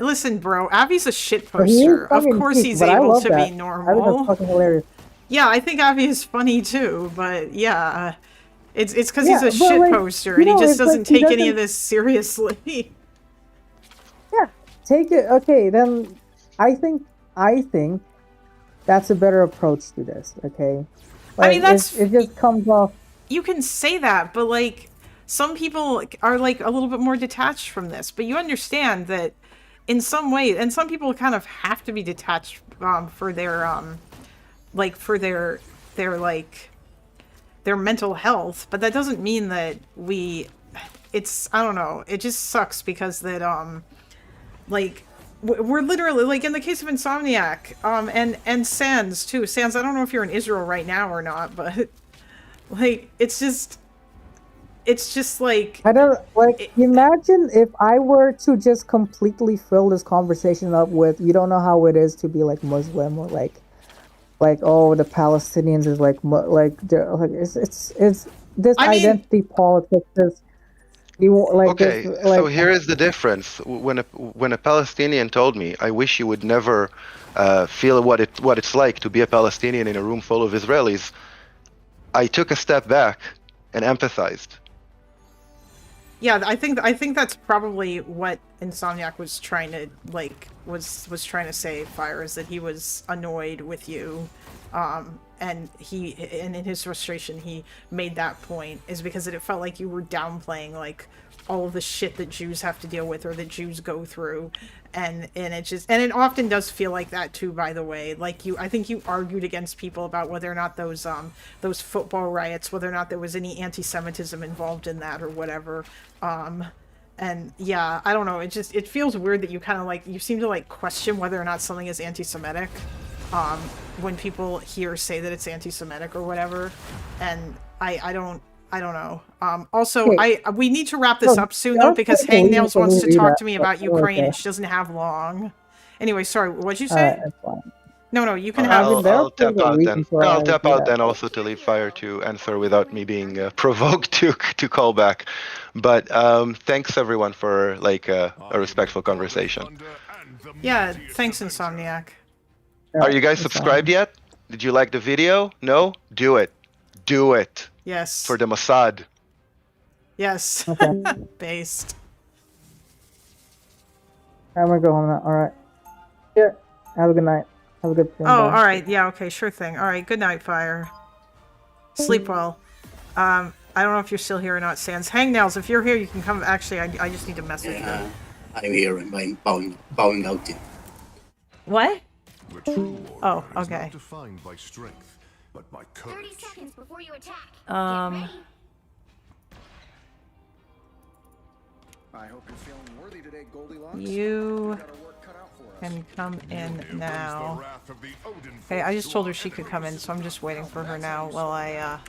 listen, bro, Avi's a shit poster. Of course he's able to be normal. I think that's fucking hilarious. Yeah, I think Avi is funny too, but yeah... It's because he's a shit poster, and he just doesn't take any of this seriously. Yeah, take it. Okay, then I think that's a better approach to this. Okay, like, I mean it just comes off. You can say that, but like some people are like a little bit more detached from this. But you understand that in some way, and some people kind of have to be detached for their like for their their mental health, but that doesn't mean that it's I don't know, it just sucks because that like we're literally like in the case of Insomniac and Sans too. Sans, I don't know if you're in Israel right now or not, but like it's just like I don't like imagine if I were to just completely fill this conversation up with you don't know how it is to be like Muslim or like oh the Palestinians is like it's this identity politics is okay. So here is the difference. When a Palestinian told me, "I wish you would never feel what it's like to be a Palestinian in a room full of Israelis," I took a step back and empathized. Yeah, I think that's probably what Insomniac was trying to was trying to say, Fire, is that he was annoyed with you, and in his frustration he made that point is because it felt like you were downplaying like all of the shit that Jews have to deal with or that Jews go through, and it often does feel like that too. By the way, like I think you argued against people about whether or not those football riots, whether or not there was any anti-Semitism involved in that or whatever. And yeah, I don't know. It feels weird that you kind of like you seem to like question whether or not something is anti-Semitic, when people say that it's anti-Semitic or whatever, and I don't know. Also, we need to wrap this up soon though, because Hangnails wants to talk to me about Ukraine and she doesn't have long. Anyway, sorry, what'd you say? No, you can have. I'll tap out then. I'll tap out then also to leave Fire to answer without me being provoked to call back. But thanks everyone for like a respectful conversation. Yeah, thanks Insomniac. Are you guys subscribed yet? Did you like the video? No? Do it. Do it. Yes. For the Mossad. Yes. Based. I'm gonna go home now. All right. Yeah. Have a good night. Have a good stream. Oh, all right. Yeah. Okay. Sure thing. All right. Good night, Fire. Sleep well. I don't know if you're still here or not, Sans. Hangnails, if you're here, you can come. Actually, I just need to message you. I'm here and bowing out to you. What? Oh, okay. Not defined by strength, but by courage. 30 seconds before you attack. I hope you're feeling worthy today, Goldilocks. You can come in now. Okay, I just told her she could come in, so I'm just waiting for her now while I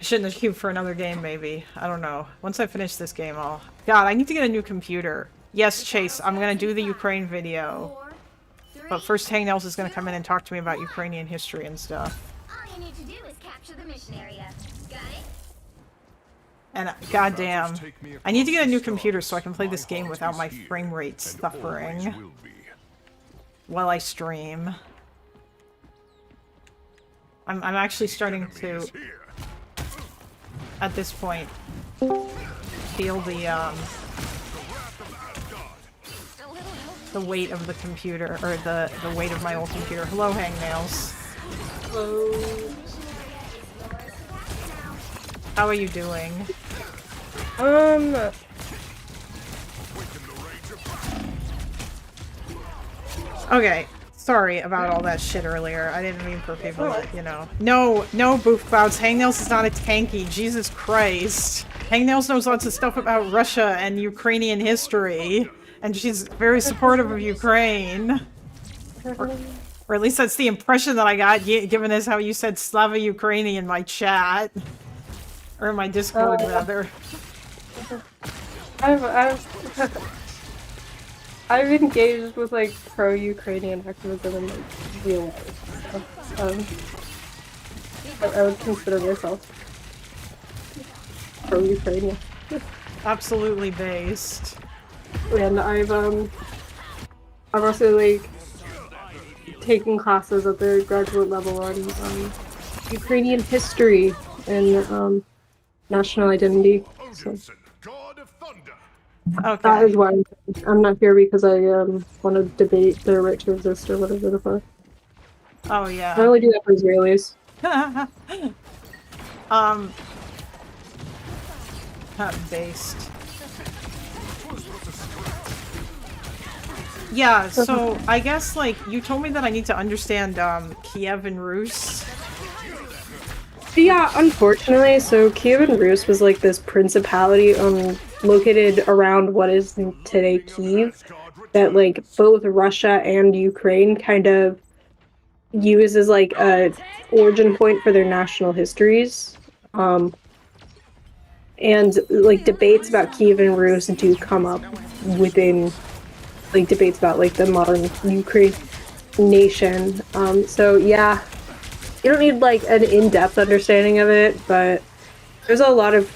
shouldn't have queued for another game, maybe. I don't know. Once I finish this game, God, I need to get a new computer. Yes, Chase, I'm gonna do the Ukraine video. But first, Hangnails is gonna come in and talk to me about Ukrainian history and stuff. All you need to do is capture the mission area. Got it? And goddamn, I need to get a new computer so I can play this game without my frame rate suffering while I stream. I'm actually starting to, at this point, feel the weight of the computer, or the weight of my old computer. Hello, Hangnails. Hello. How are you doing? Okay, sorry about all that shit earlier. I didn't mean for people to, you know. No, Boof Clouds. Hangnails is not a tanky. Jesus Christ. Hangnails knows lots of stuff about Russia and Ukrainian history. And she's very supportive of Ukraine. Or at least that's the impression that I got, given as how you said Slava Ukraini in my chat. Or in my Discord, rather. I've engaged with like pro-Ukrainian activism in like real life. So, I would consider myself pro-Ukrainian. Absolutely based. And I've also like taken classes at the graduate level on Ukrainian history and national identity. So Okay. that is why I'm not here, because I want to debate their right to exist or whatever the fuck. Oh yeah. I only do that for Israelis. Based. Yeah, so I guess like you told me that I need to understand Kiev and Rus. Yeah, unfortunately, so Kiev and Rus was like this principality located around what is today Kiev, that like both Russia and Ukraine kind of use as like a origin point for their national histories. And like debates about Kiev and Rus do come up within like debates about like the modern Ukraine nation. So yeah, you don't need like an in-depth understanding of it, but there's a lot of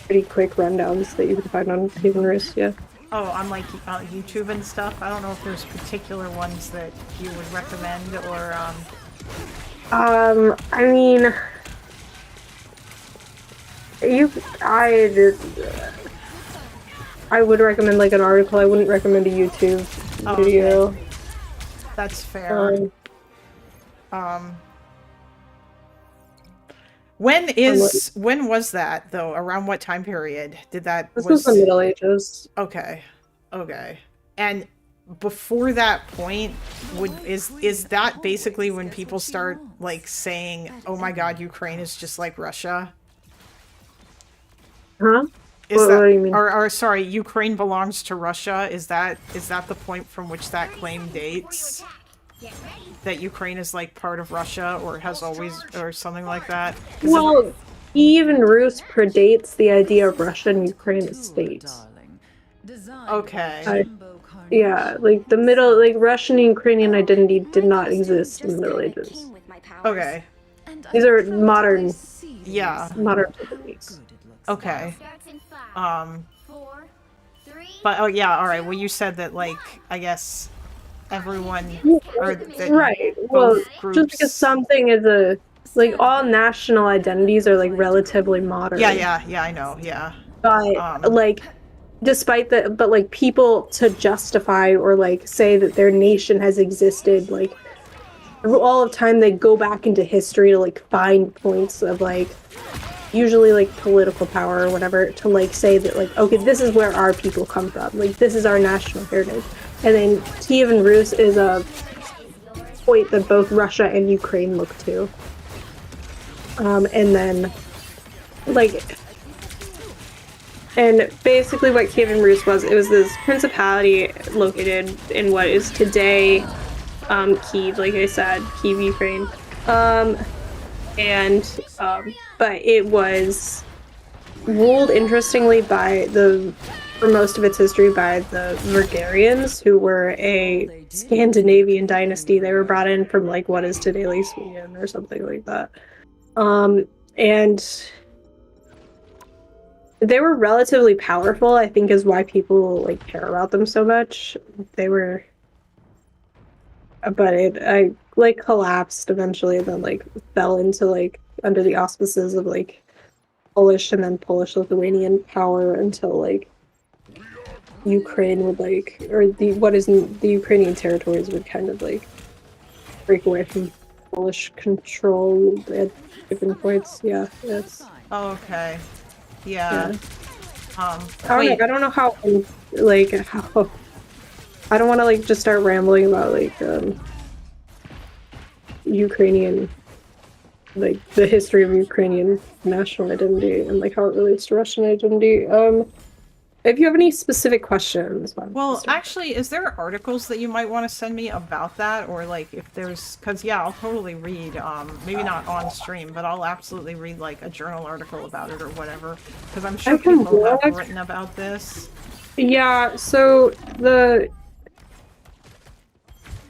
pretty quick rundowns that you can find on Kiev and Rus. Yeah. Oh, on like YouTube and stuff. I don't know if there's particular ones that you would recommend or I mean, I would recommend like an article. I wouldn't recommend a YouTube video. Okay. That's fair. When was that though? Around what time period did that? This was the Middle Ages. Okay. And before that point, is that basically when people start like saying, "Oh my God, Ukraine is just like Russia"? Huh? What do you mean? Or sorry, Ukraine belongs to Russia. Is that the point from which that claim dates? That Ukraine is like part of Russia, or has always, or something like that? Well, even Rus predates the idea of Russia and Ukraine as states. Okay. Yeah, like like Russian and Ukrainian identity did not exist in the Middle Ages. Okay. These are modern techniques. Okay. But oh yeah, all right. Well, you said that like I guess everyone or that right. Well, just because something is like all national identities are like relatively modern. Yeah. I know. Yeah. But like, despite that, but like people to justify or like say that their nation has existed like all of time, they go back into history to like find points of like usually like political power or whatever to like say that like, okay, this is where our people come from, like this is our national heritage. And then Kiev and Rus is a point that both Russia and Ukraine look to. And then like, and basically what Kiev and Rus was, it was this principality located in what is today Kiev, like I said, Kiev, Ukraine. But it was ruled, interestingly, for most of its history by the Bulgarians, who were a Scandinavian dynasty. They were brought in from like what is today like Sweden or something like that. And they were relatively powerful, I think is why people like care about them so much. But it like collapsed eventually, and then like fell into like under the auspices of like Polish and then Polish-Lithuanian power until like Ukraine would like, or the Ukrainian territories would kind of like break away from Polish control at different points. Yeah, that's. Oh, okay. Yeah. I don't know how I don't want to like just start rambling about like Ukrainian, like the history of Ukrainian national identity and like how it relates to Russian identity. If you have any specific questions, Well, actually, is there articles that you might want to send me about that, or like if there's, because yeah, I'll totally read. Maybe not on stream, but I'll absolutely read like a journal article about it or whatever, because I'm sure people have written about this. Yeah, so the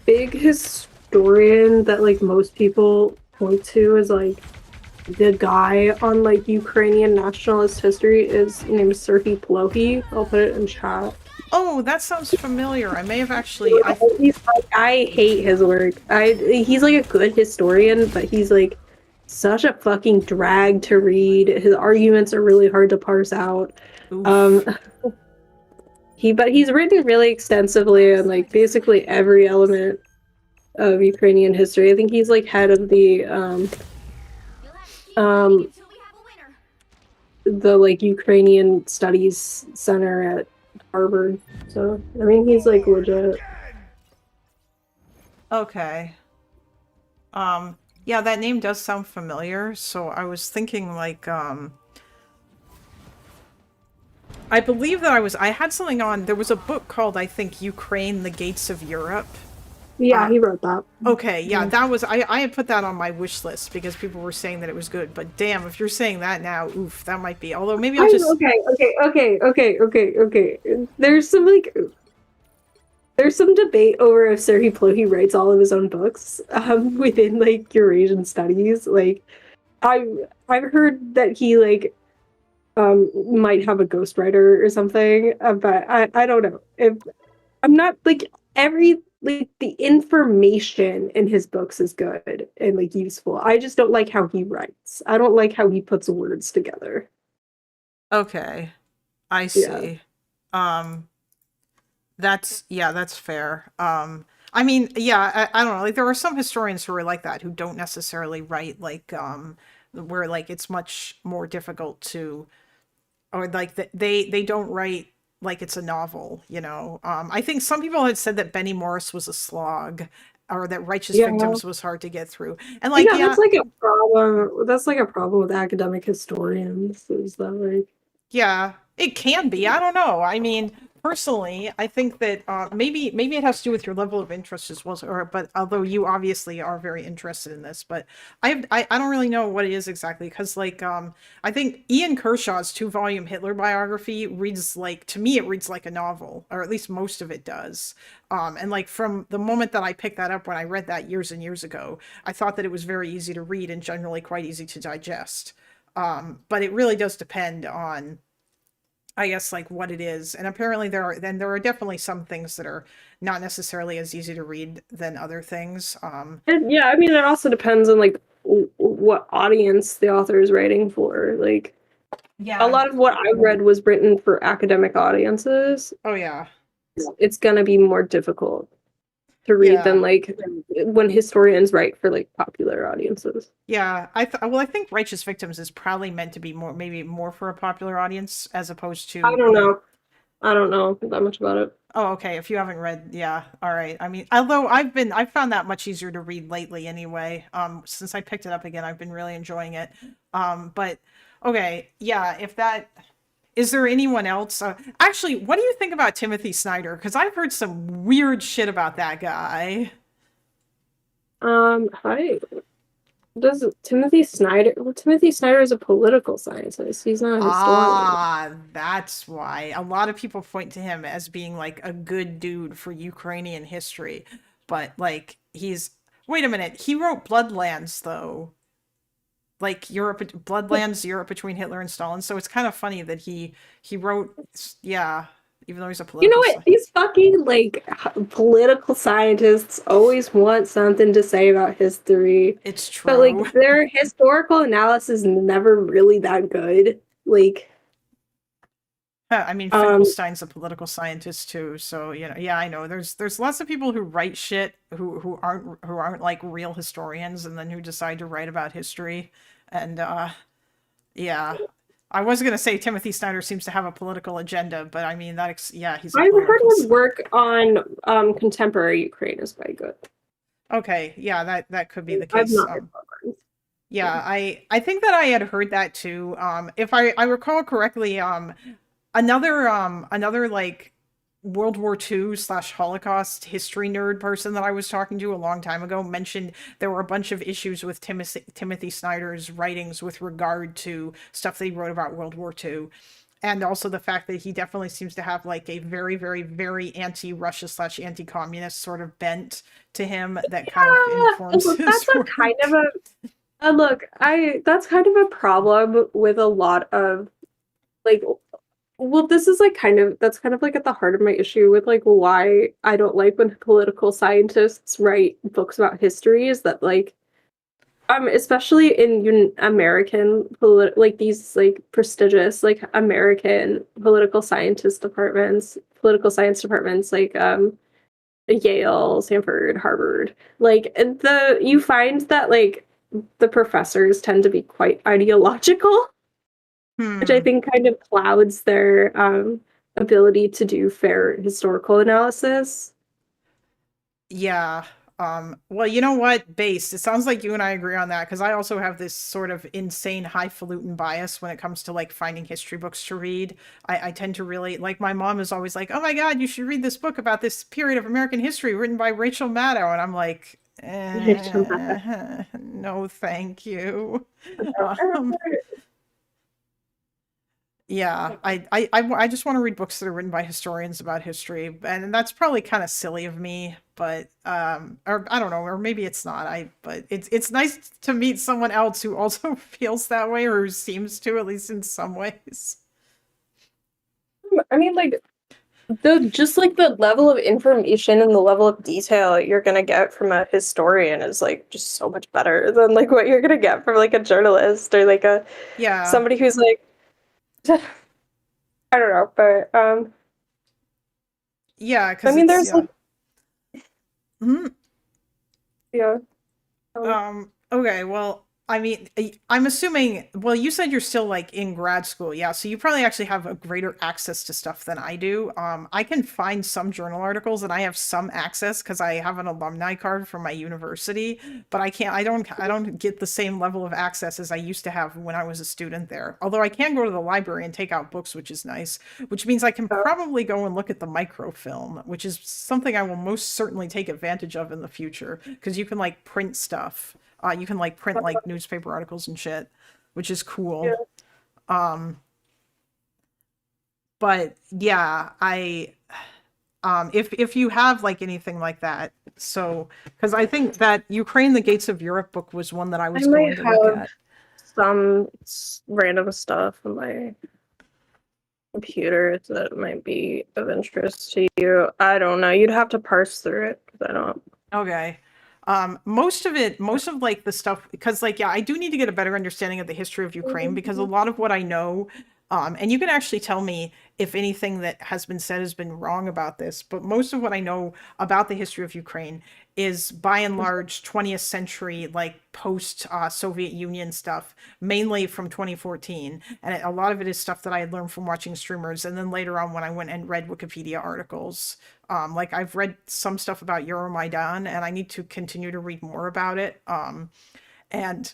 big historian that like most people point to is like the guy on like Ukrainian nationalist history is named Serhiy Plohi. I'll put it in chat. Oh, that sounds familiar. I may have actually. I hate his work. He's like a good historian, but he's like such a fucking drag to read. His arguments are really hard to parse out. But he's written really extensively on like basically every element of Ukrainian history. I think he's like head of the like Ukrainian Studies Center at Harvard. So I mean he's like legit. Okay. Yeah, that name does sound familiar, so I was thinking like I believe that I had something on, there was a book called, I think, Ukraine, the Gates of Europe. Yeah, he wrote that. Okay, yeah, that was, I had put that on my wish list because people were saying that it was good, but damn, if you're saying that now, oof, that might be, although maybe I'll just... Okay. There's some debate over if Serhiy Plohi writes all of his own books within, like, Eurasian studies. Like, I've heard that he, like, might have a ghostwriter or something, but I don't know. If I'm not like the information in his books is good and like useful. I just don't like how he writes. I don't like how he puts words together. Okay, I see. Yeah. That's fair. I mean, yeah, I don't know. Like there are some historians who are like that who don't necessarily write like where like it's much more difficult to, or like they don't write like it's a novel, you know. I think some people had said that Benny Morris was a slog, or that Righteous Victims was hard to get through, and like that's like a problem. That's like a problem with academic historians. Is that like? Yeah, it can be. I don't know. I mean, personally, I think that maybe it has to do with your level of interest as well. Or, but although you obviously are very interested in this, but I don't really know what it is exactly because like I think Ian Kershaw's 2-volume Hitler biography reads like, to me it reads like a novel, or at least most of it does. And like from the moment that I picked that up when I read that years and years ago, I thought that it was very easy to read and generally quite easy to digest. But it really does depend on, I guess, like what it is. And apparently there are definitely some things that are not necessarily as easy to read than other things. Yeah, I mean, it also depends on like what audience the author is writing for. Like, yeah, a lot of what I read was written for academic audiences. Oh yeah, it's gonna be more difficult to read than like when historians write for like popular audiences. Yeah, I think Righteous Victims is probably meant to be maybe more for a popular audience as opposed to. I don't know that much about it. Oh, okay. If you haven't read, yeah, all right. I mean, although I found that much easier to read lately anyway. Since I picked it up again, I've been really enjoying it. But okay, yeah. If that, is there anyone else? Actually, what do you think about Timothy Snyder? Because I've heard some weird shit about that guy. Hi. Does Timothy Snyder? Well, Timothy Snyder is a political scientist. He's not a historian. Ah, that's why. A lot of people point to him as being like a good dude for Ukrainian history. But like wait a minute, he wrote Bloodlands though. Like Bloodlands, Europe between Hitler and Stalin. So it's kind of funny that he wrote, yeah, even though he's a political. You know what? These fucking like political scientists always want something to say about history. It's true. But like their historical analysis is never really that good. Like I mean, Finkelstein's a political scientist too, so you know, yeah, I know. There's lots of people who write shit who aren't like real historians, and then who decide to write about history, and yeah, I was gonna say Timothy Snyder seems to have a political agenda, but I mean yeah, he's a I've heard political. his work on contemporary Ukraine is quite good. Okay, yeah, that could be the I've case. not read Programs. Yeah, I think that I had heard that too. If I recall correctly, another like World War II slash Holocaust history nerd person that I was talking to a long time ago mentioned there were a bunch of issues with Timothy Snyder's writings with regard to stuff that he wrote about World War II. And also the fact that he definitely seems to have like a very, very, very anti-Russia slash anti-communist sort of bent to him that kind of informs Look, his that's a work. kind of a look. That's kind of a problem with a lot of like. Well, this is like that's kind of like at the heart of my issue with like why I don't like when political scientists write books about history is that like especially in American like these like prestigious like American political science departments like Yale, Stanford, Harvard. Like you find that like the professors tend to be quite ideological, which I think kind of clouds their ability to do fair historical analysis. Yeah. Well, you know what? Based. It sounds like you and I agree on that because I also have this sort of insane highfalutin bias when it comes to like finding history books to read. I tend to really like my mom is always like, "Oh my God, you should read this book about this period of American history written by Rachel Maddow," and I'm like, no, thank you. Um, yeah, I just want to read books that are written by historians about history, and that's probably kind of silly of me, but or I don't know, or maybe it's not. But it's nice to meet someone else who also feels that way or who seems to, at least in some ways. I mean, like just like the level of information and the level of detail you're gonna get from a historian is like just so much better than like what you're gonna get from like a journalist or like Yeah. somebody who's like I don't know, but yeah, because I mean there's yeah. like Mhm. yeah. Okay, well, I mean, I'm assuming, well, you said you're still like in grad school, yeah, so you probably actually have a greater access to stuff than I do. I can find some journal articles and I have some access because I have an alumni card from my university, but I don't get the same level of access as I used to have when I was a student there. Although I can go to the library and take out books, which is nice, which means I can probably go and look at the microfilm, which is something I will most certainly take advantage of in the future because you can like print stuff. You can like print like newspaper articles and shit, which is cool. Yeah. But yeah, if you have like anything like that, so because I think that Ukraine, the Gates of Europe book was one that I was going to look at. Some random stuff on my computer that might be of interest to you. I don't know. You'd have to parse through it because I don't. Okay. Most of like the stuff, because like, yeah, I do need to get a better understanding of the history of Ukraine because a lot of what I know, and you can actually tell me if anything that has been said has been wrong about this, but most of what I know about the history of Ukraine is by and large 20th century, like post Soviet Union stuff, mainly from 2014. And a lot of it is stuff that I had learned from watching streamers. And then later on, when I went and read Wikipedia articles, like I've read some stuff about Euromaidan and I need to continue to read more about it. I'd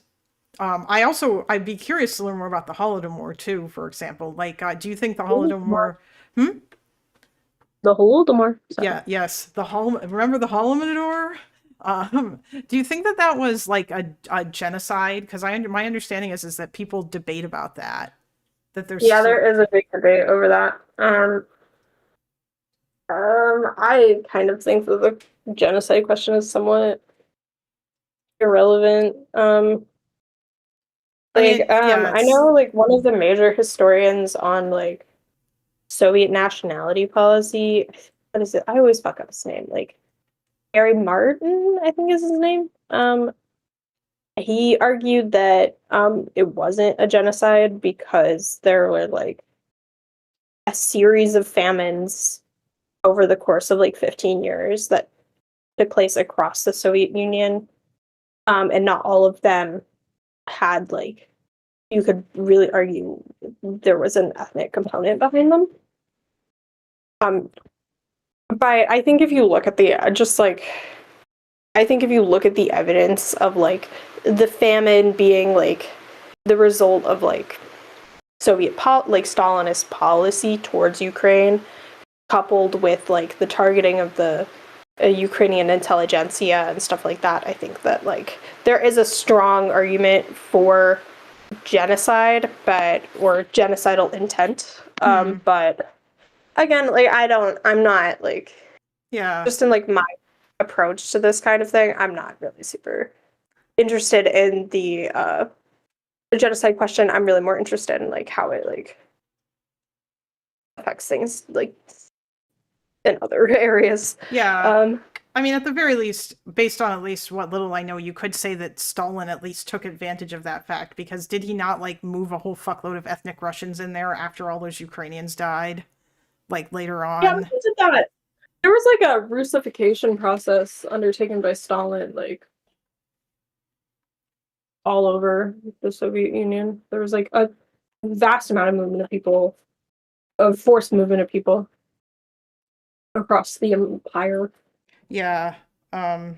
be curious to learn more about the Holodomor too, for example. Like, do you think the Holodomor, The Holodomor. yeah, yes, remember the Holodomor? Do you think that that was like a genocide? Because my understanding is that people debate about that. That there's there is a big debate over that. I kind of think that the genocide question is somewhat irrelevant. I know like one of the major historians on like Soviet nationality policy. What is it? I always fuck up his name. Like Gary Martin, I think is his name. He argued that it wasn't a genocide because there were like a series of famines over the course of like 15 years that took place across the Soviet Union. And not all of them had like you could really argue there was an ethnic component behind them. But I think if you look at the I think if you look at the evidence of like the famine being like the result of like Stalinist policy towards Ukraine, coupled with like the targeting of the Ukrainian intelligentsia and stuff like that, I think that like there is a strong argument for genocide, or genocidal intent. But again, like I'm not like Yeah. just in like my approach to this kind of thing, I'm not really super interested in the genocide question. I'm really more interested in like how it like affects things like in other areas. Yeah. I mean, at the very least, based on at least what little I know, you could say that Stalin at least took advantage of that fact, because did he not like move a whole fuckload of ethnic Russians in there after all those Ukrainians died? Like later on? Yeah, he did that. There was like a Russification process undertaken by Stalin, like all over the Soviet Union. There was like a vast amount of movement of people, of forced movement of people across the empire. Yeah. And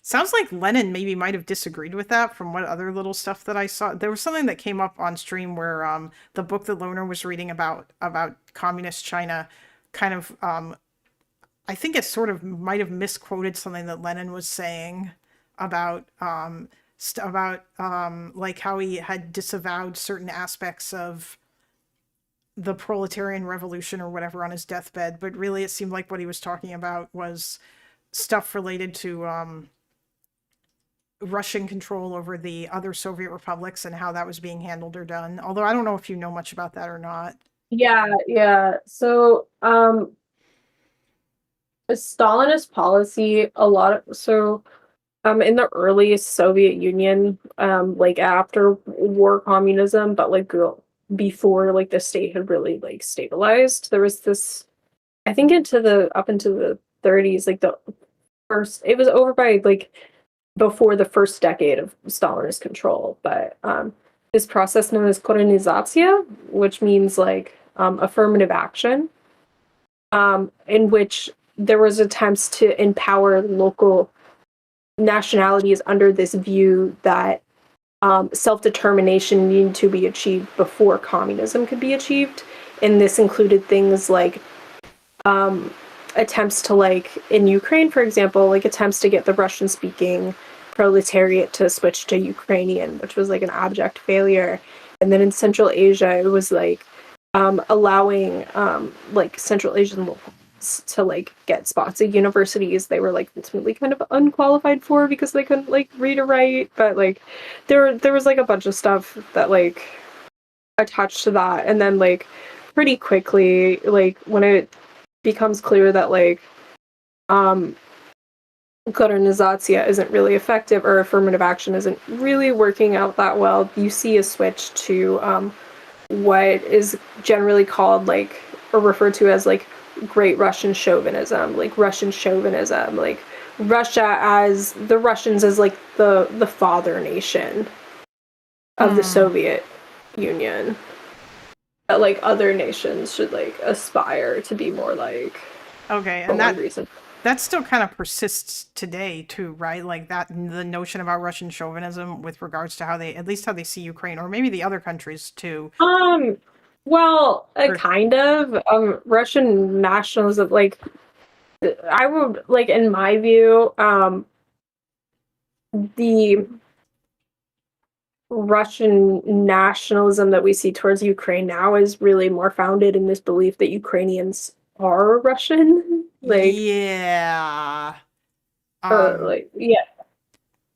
sounds like Lenin maybe might have disagreed with that from what other little stuff that I saw. There was something that came up on stream where the book that Loner was reading about communist China kind of I think it sort of might have misquoted something that Lenin was saying about like how he had disavowed certain aspects of the proletarian revolution or whatever on his deathbed, but really it seemed like what he was talking about was stuff related to Russian control over the other Soviet republics and how that was being handled or done. Although I don't know if you know much about that or not. Yeah. So, the Stalinist policy, in the early Soviet Union, like after war communism, but like before like the state had really like stabilized, there was this, I think up into the 30s, like it was over by like before the first decade of Stalinist control, but this process known as korenizatsiya, which means like affirmative action, in which there was attempts to empower local nationalities under this view that self-determination needed to be achieved before communism could be achieved. And this included things like attempts to, like, in Ukraine, for example, like attempts to get the Russian-speaking proletariat to switch to Ukrainian, which was like an abject failure. And then in Central Asia, it was like allowing like Central Asian locals to like get spots at universities they were like ultimately kind of unqualified for because they couldn't like read or write. But like there was like a bunch of stuff that like attached to that. And then like pretty quickly, like when it becomes clear that like korenizatsiya isn't really effective or affirmative action isn't really working out that well, you see a switch to what is generally called like or referred to as like Great Russian Chauvinism, like Russia as the Russians as like the father nation of the Soviet Union. That like other nations should like aspire to be more like. Okay, and that still kind of persists today too, right? Like that, the notion about Russian chauvinism with regards to how they see Ukraine, or maybe the other countries too. Well, kind of. Russian nationalism, like, I would, like, in my view, the Russian nationalism that we see towards Ukraine now is really more founded in this belief that Ukrainians are Russian. Like, yeah. Yeah.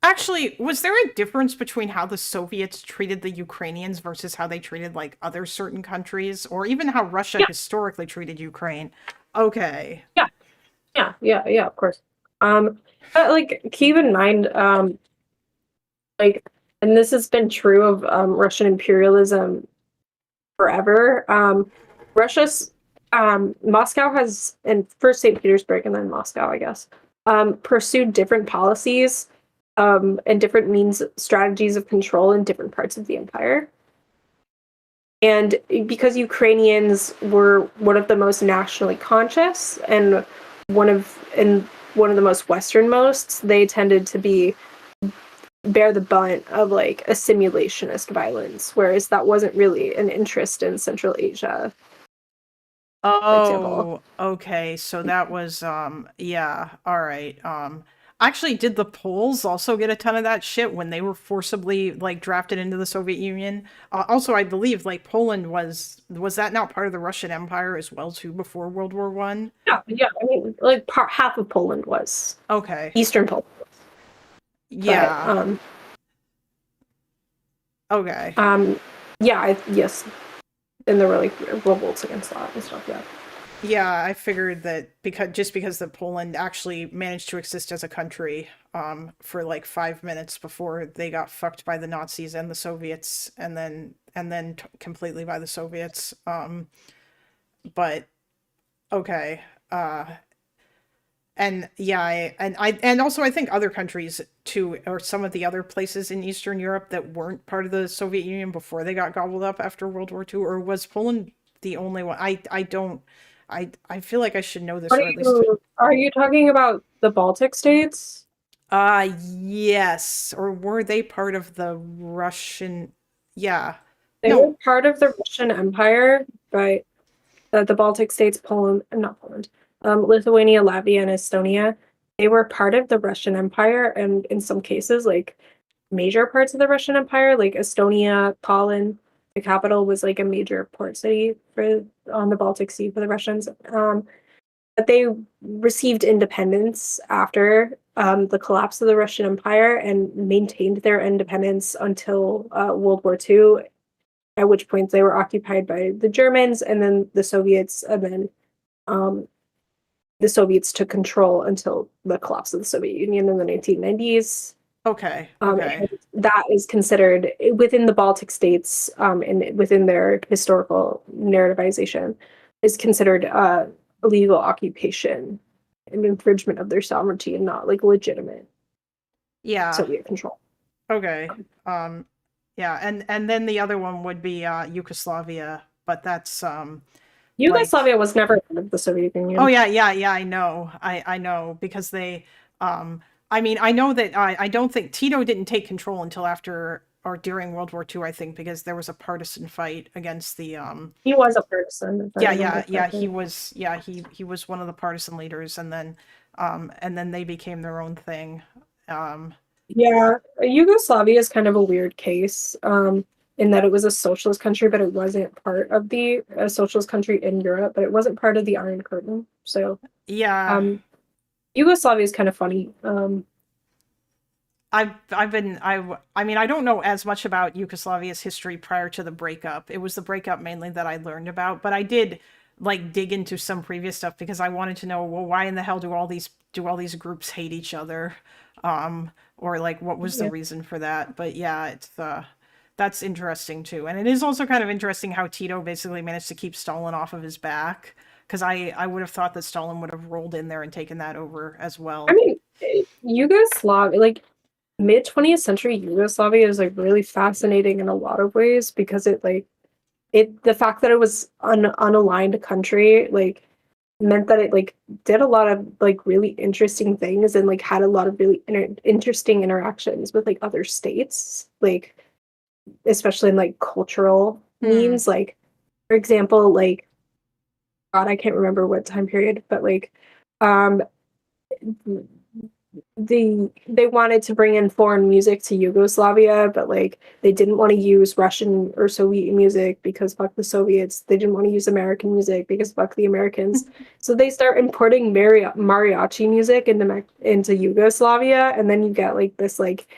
Actually, was there a difference between how the Soviets treated the Ukrainians versus how they treated like other certain countries, or even how Russia historically treated Ukraine? Okay. Yeah, of course. But like keep in mind, like, and this has been true of Russian imperialism forever. Russia's Moscow has, and first St. Petersburg and then Moscow, I guess, pursued different policies and different means strategies of control in different parts of the empire. And because Ukrainians were one of the most nationally conscious and one of the most westernmost, they tended to bear the brunt of like assimilationist violence, whereas that wasn't really an interest in Central Asia, for example. Oh, okay. So that was yeah, all right. Actually, did the Poles also get a ton of that shit when they were forcibly like drafted into the Soviet Union? Also, I believe like Poland was that not part of the Russian Empire as well too before World War One? Yeah. I mean, like half of Poland was Okay. Eastern Poland, Yeah. but Okay. yeah, yes, and there were like revolts against that and stuff. Yeah. Yeah, I figured that because that Poland actually managed to exist as a country for like 5 minutes before they got fucked by the Nazis and the Soviets and then completely by the Soviets. But okay. And yeah, and also I think other countries too, or some of the other places in Eastern Europe that weren't part of the Soviet Union before they got gobbled up after World War II, or was Poland the only one? I don't. I feel like I should know this, or at least. Are you talking about the Baltic states? Yes. Or were they part of the Russian? Yeah. They No. were part of the Russian Empire, but the Baltic states, not Poland, Lithuania, Latvia, and Estonia, they were part of the Russian Empire, and in some cases, like major parts of the Russian Empire, like Estonia, Tallinn, the capital was like a major port city on the Baltic Sea for the Russians. But they received independence after the collapse of the Russian Empire and maintained their independence until World War II, at which point they were occupied by the Germans and then the Soviets, and then the Soviets took control until the collapse of the Soviet Union in the 1990s. Okay. And that is considered within the Baltic states and within their historical narrativization is considered illegal occupation and infringement of their sovereignty and not like legitimate Soviet control. Okay. Yeah, and then the other one would be Yugoslavia, but that's Yugoslavia was never part of the Soviet Union. Oh yeah, I know. I know because they I mean, I know that I don't think Tito didn't take control until after or during World War II, I think, because there was a partisan fight against the He was a partisan. He was one of the partisan leaders and then they became their own thing. Yeah, Yugoslavia is kind of a weird case in that it was a socialist country, but it wasn't part of a socialist country in Europe, but it wasn't part of the Iron Curtain. So yeah, Yugoslavia is kind of funny. I mean, I don't know as much about Yugoslavia's history prior to the breakup. It was the breakup mainly that I learned about, but I did like dig into some previous stuff because I wanted to know, well, why in the hell do all these groups hate each other? Or like what was the reason for that? But yeah, it's that's interesting too. And it is also kind of interesting how Tito basically managed to keep Stalin off of his back, because I would have thought that Stalin would have rolled in there and taken that over as well. I mean, Yugoslavia, like mid 20th century Yugoslavia is like really fascinating in a lot of ways because the fact that it was an unaligned country like meant that it like did a lot of like really interesting things and like had a lot of really interesting interactions with like other states, like especially in like cultural means. Like for example, like God, I can't remember what time period, but like they wanted to bring in foreign music to Yugoslavia, but like they didn't want to use Russian or Soviet music because fuck the Soviets. They didn't want to use American music because fuck the Americans. So they start importing mariachi music into Yugoslavia, and then you get like this like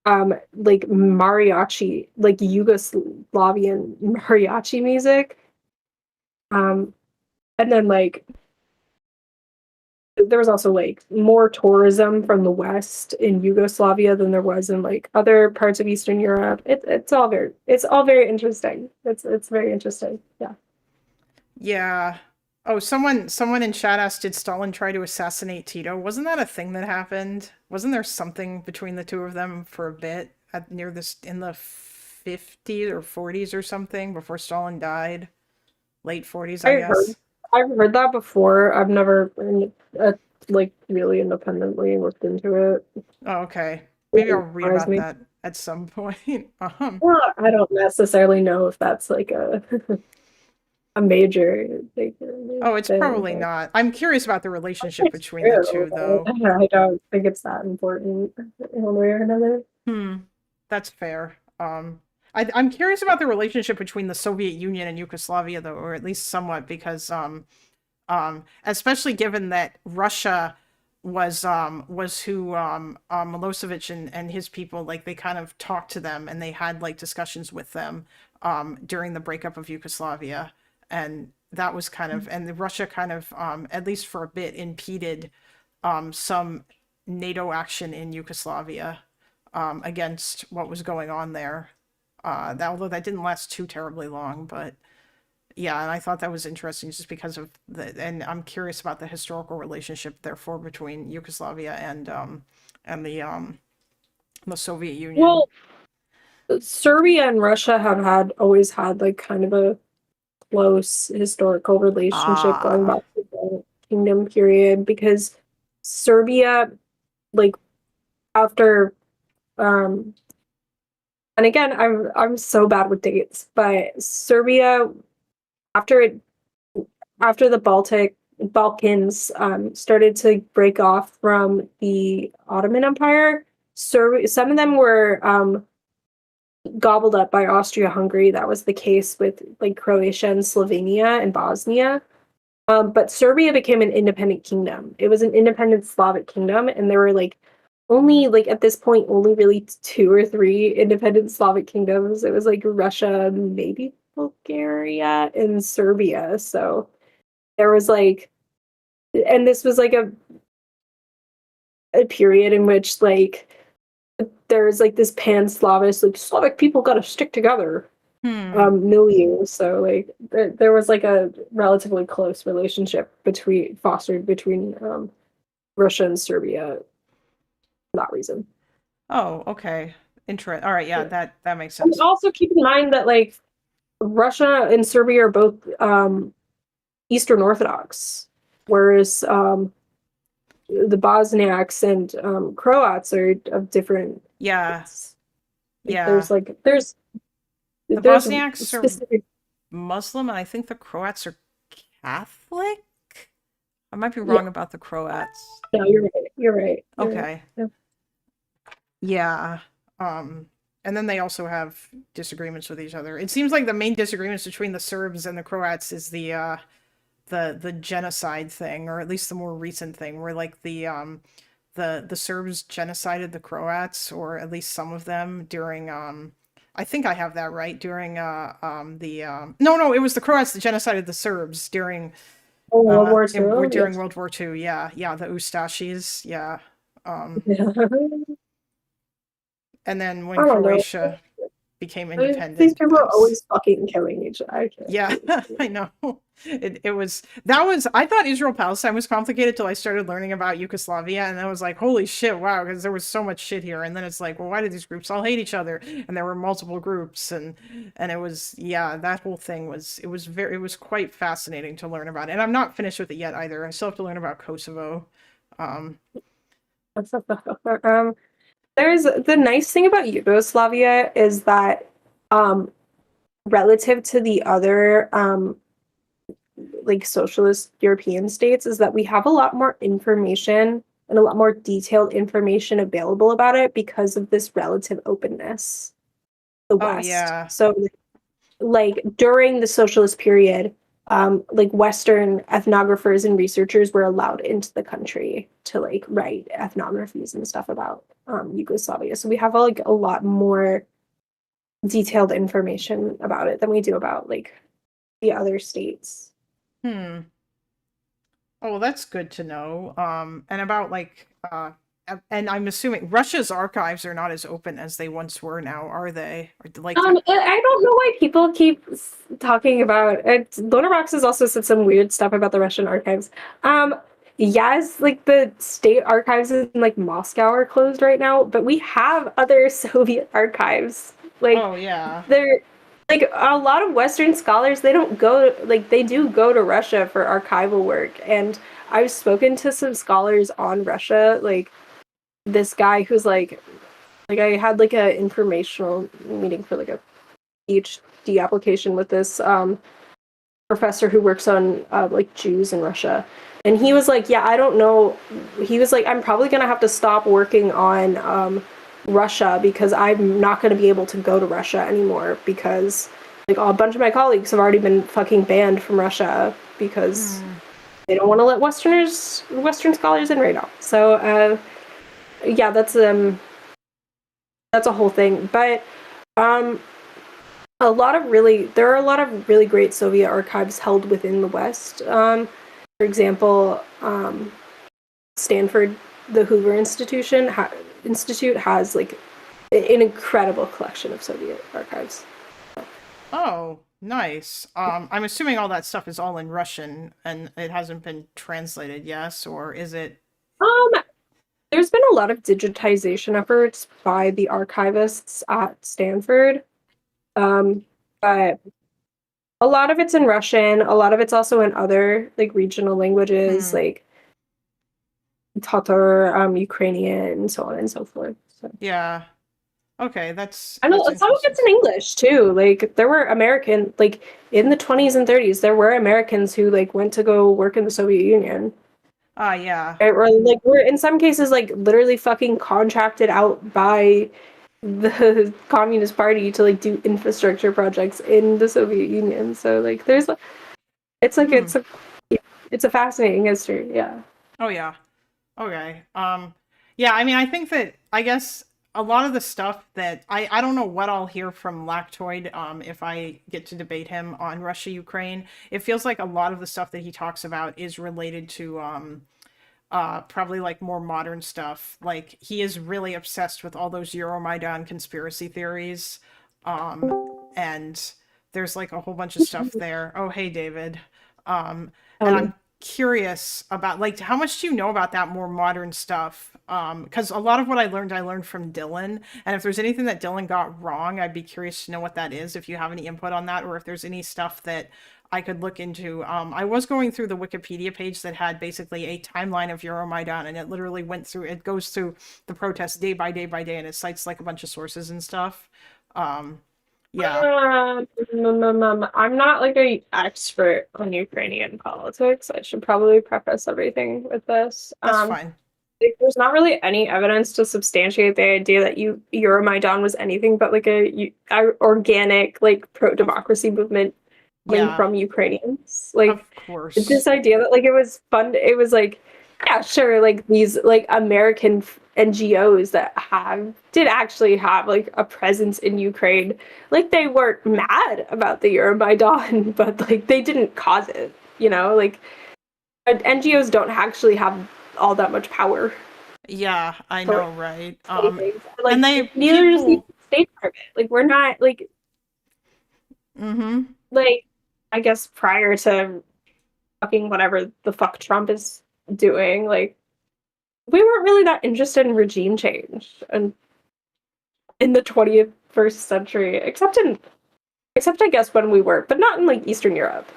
mariachi, like Yugoslavian mariachi music. And then like there was also like more tourism from the West in Yugoslavia than there was in like other parts of Eastern Europe. It's all very interesting. It's very interesting. Yeah. Yeah. Oh, someone in chat asked, did Stalin try to assassinate Tito? Wasn't that a thing that happened? Wasn't there something between the two of them for a bit near this in the 50s or 40s or something before Stalin died? Late 40s, I I heard guess. I've heard that before. I've never like really independently looked into it. Oh, okay. Maybe I'll Wouldn't read surprise about me. that at some point. Well, I don't necessarily know if that's like a a major like, Oh, it's thing, probably but not. I'm curious about the relationship it's between the true. two, though. But I don't think it's that important in one way or another. That's fair. I'm curious about the relationship between the Soviet Union and Yugoslavia, though, or at least somewhat, because especially given that Russia was who Milosevic and his people, like, they kind of talked to them and they had like discussions with them during the breakup of Yugoslavia, and that was kind of, and Russia kind of at least for a bit impeded some NATO action in Yugoslavia against what was going on there. Although that didn't last too terribly long, but yeah, and I thought that was interesting just because of and I'm curious about the historical relationship, therefore, between Yugoslavia and the Soviet Union. Well, Serbia and Russia have always had like kind of a close historical relationship going Ah, back to the kingdom period because Serbia, like after and again I'm so bad with dates, but Serbia after it after the Balkans started to break off from the Ottoman Empire, some of them were gobbled up by Austria-Hungary. That was the case with like Croatia and Slovenia and Bosnia. But Serbia became an independent kingdom. It was an independent Slavic kingdom, and there were like only like at this point only really two or three independent Slavic kingdoms. It was like Russia, maybe Bulgaria, and Serbia. So there was like, and this was like a period in which like there's like this pan-Slavic, like Slavic people got to stick together milieu. So like there was like a relatively close relationship fostered between Russia and Serbia for that reason. oh, okay. All right, yeah, Yeah. that makes And sense. also keep in mind that like Russia and Serbia are both Eastern Orthodox, whereas the Bosniaks and Croats are of different. Yeah, Like, yeah. there's The there's Bosniaks are specific. Muslim, and I think the Croats are Catholic. I might be Yeah, wrong about the Croats. no, you're right. You're right. You're right. Okay. Yeah. Yeah. And then they also have disagreements with each other. It seems like the main disagreements between the Serbs and the Croats is the genocide thing, or at least the more recent thing, where like the Serbs genocided the Croats, or at least some of them during I think I have that right, during no, it was the Croats that genocided the Serbs during Oh, World War II. during Yes. World War II. Yeah, yeah, the Ustashis. Yeah. Um, I and then when don't know. Croatia became These independent, people are always fucking killing each other. I can't. yeah, I know. It was that was I thought Israel Palestine was complicated till I started learning about Yugoslavia, and I was like, holy shit, wow, because there was so much shit here. And then it's like, well, why did these groups all hate each other? And there were multiple groups, and it was, yeah, that whole thing was, it was quite fascinating to learn about. And I'm not finished with it yet either. I still have to learn about Kosovo. Um, There's the nice thing about Yugoslavia is that um relative to the other like socialist European states is that we have a lot more information and a lot more detailed information available about it because of this relative openness, the oh West. yeah, So like during the socialist period, like Western ethnographers and researchers were allowed into the country to like write ethnographies and stuff about Yugoslavia. So we have like a lot more detailed information about it than we do about like the other states. oh, well, that's good to know. And about like and I'm assuming Russia's archives are not as open as they once were now, are they? Or like, I don't know why people keep talking about it. Lonerbox has also said some weird stuff about the Russian archives. Yes, like the state archives in like Moscow are closed right now, but we have other Soviet archives. Like, oh yeah, they're like a lot of Western scholars, they don't go, like they do go to Russia for archival work. And I've spoken to some scholars on Russia, like this guy who's like I had like a informational meeting for like a PhD application with this professor who works on like Jews in Russia. And he was like, yeah, I don't know. He was like, I'm probably gonna have to stop working on Russia because I'm not gonna be able to go to Russia anymore because like a bunch of my colleagues have already been fucking banned from Russia because they don't want to let Western scholars in right now. So yeah, that's a whole thing. But there are a lot of really great Soviet archives held within the West. For example, Stanford, the Hoover Institute has like an incredible collection of Soviet archives. oh nice. I'm assuming all that stuff is all in Russian and it hasn't been translated, yes, or is it? There's been a lot of digitization efforts by the archivists at Stanford. But a lot of it's in Russian, a lot of it's also in other like regional languages like Tatar, Ukrainian, and so on and so forth. So. Yeah. Okay, that's. I know that's some of it's in English too. Like there were American, like in the 20s and 30s, there were Americans who like went to go work in the Soviet Union. Yeah. Or like we're in some cases like literally fucking contracted out by the Communist Party to like do infrastructure projects in the Soviet Union. So like there's it's a fascinating history, yeah. Oh yeah. Okay. Yeah, I mean I think that I guess a lot of the stuff that I don't know what I'll hear from Lactoid if I get to debate him on Russia Ukraine. It feels like a lot of the stuff that he talks about is related to probably like more modern stuff. Like he is really obsessed with all those Euromaidan conspiracy theories. And there's like a whole bunch of stuff there. Oh, hey David. And I'm curious about like how much do you know about that more modern stuff? Because a lot of what I learned from Dylan. And if there's anything that Dylan got wrong, I'd be curious to know what that is, if you have any input on that, or if there's any stuff that I could look into. I was going through the Wikipedia page that had basically a timeline of Euromaidan, and it literally it goes through the protests day by day by day, and it cites like a bunch of sources and stuff. Yeah. I'm not like a expert on Ukrainian politics. I should probably preface everything with this. That's fine. There's not really any evidence to substantiate the idea that Euromaidan was anything but like a organic like pro-democracy movement coming from Ukrainians. Like, of course, this idea that like it was fun. It was like, yeah, sure, like these like American NGOs that did actually have like a presence in Ukraine. Like they weren't mad about the Euromaidan, but like they didn't cause it. You know, like NGOs don't actually have all that much power. Yeah, I know, right? Like, and neither does the state part of it. Like we're not like. Like, I guess prior to fucking whatever the fuck Trump is doing, like, we weren't really that interested in regime change and in the 21st century, except I guess when we were, but not in like Eastern Europe.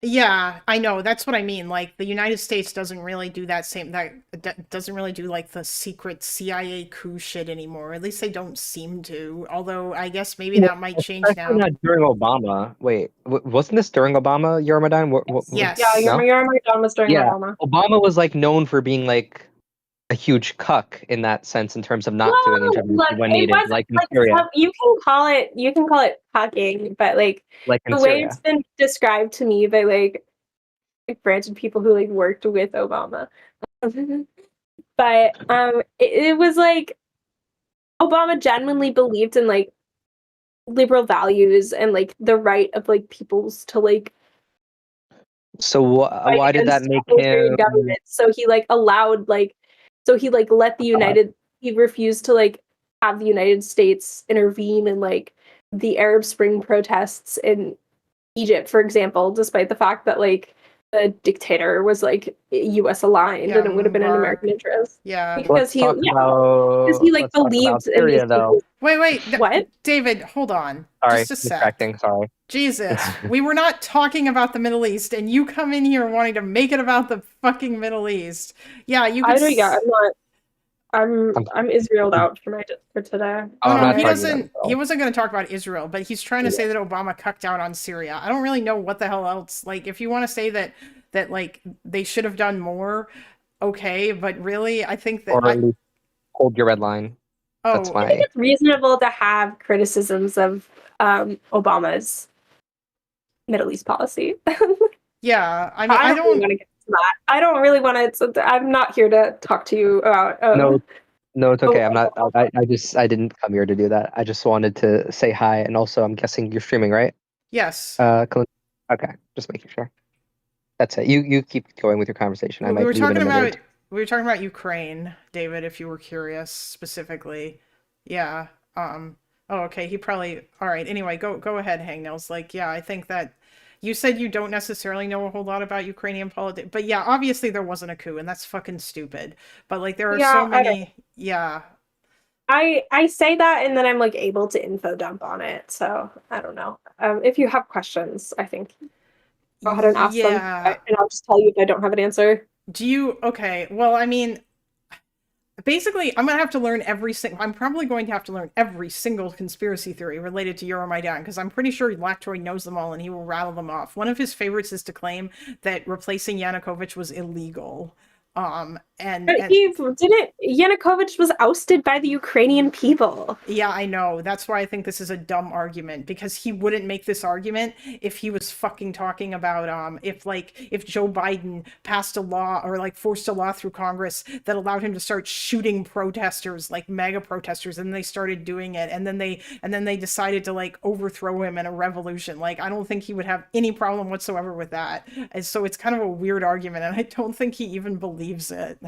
Yeah, I know. That's what I mean. Like the United States doesn't really do that doesn't really do like the secret CIA coup shit anymore. At least they don't seem to. Although I guess maybe that might change now. Not during Obama. Wait, wasn't this during Obama, Euromaidan? Yes. Yeah, Euromaidan was during Obama. Obama was like known for being like a huge cuck in that sense, in terms of not doing interviews when needed, like in Syria. You can call it cucking, but like the way it's been described to me by like granted people who like worked with Obama, but it was like Obama genuinely believed in like liberal values and like the right of like peoples to like. So why did that make him? Government. So he like allowed like So he like let the he refused to like have the United States intervene in like the Arab Spring protests in Egypt, for example, despite the fact that like the dictator was like US aligned Yeah, and it would have been in Mubarak. American interest. Yeah. Because Let's talk because he like let's talk about believed in Syria these though. people. Wait, What? David, hold on. Sorry, Just a sec. distracting. Sorry. Jesus, we were not talking about the Middle East, and you come in here wanting to make it about the fucking Middle East. Yeah, you could. I'm not. I'm Israeled out for today. Oh, I'm No, not he talking doesn't. about He wasn't going to talk about Israel, but he's trying to say that Obama cucked out on Syria. I don't really know what the hell else. Like, if you want to say that like they should have done more, okay, but really, I think that or at least hold your red line. That's oh, I think it's reasonable to have criticisms of Obama's Middle East policy. yeah. I mean, I don't really want to get to that. I don't really want to. I'm not here to talk to you about. No, it's okay. I'm not. I didn't come here to do that. I just wanted to say hi, and also, I'm guessing you're streaming, right? Yes. Okay, just making sure. That's it. You keep going with your conversation. Well, we were talking about Ukraine, David. If you were curious specifically, yeah. Oh, okay. He probably. All right. Anyway, go ahead, Hangnails. Like, yeah, I think that you said you don't necessarily know a whole lot about Ukrainian politics, but yeah, obviously there wasn't a coup, and that's fucking stupid. But like, there are so many. Yeah. I say that, and then I'm like able to info dump on it. So I don't know. If you have questions, I think go ahead and ask them, and I'll just tell you if I don't have an answer. Do you? Okay. Well, I mean, basically, I'm going to have to learn I'm probably going to have to learn every single conspiracy theory related to Euromaidan, because I'm pretty sure Lactoid knows them all and he will rattle them off. One of his favorites is to claim that replacing Yanukovych was illegal. Yanukovych was ousted by the Ukrainian people. Yeah, I know. That's why I think this is a dumb argument, because he wouldn't make this argument if he was fucking talking about if Joe Biden passed a law or like forced a law through Congress that allowed him to start shooting protesters, like MAGA protesters, and they started doing it, and then they decided to like overthrow him in a revolution. Like, I don't think he would have any problem whatsoever with that. And so it's kind of a weird argument, and I don't think he even believes it.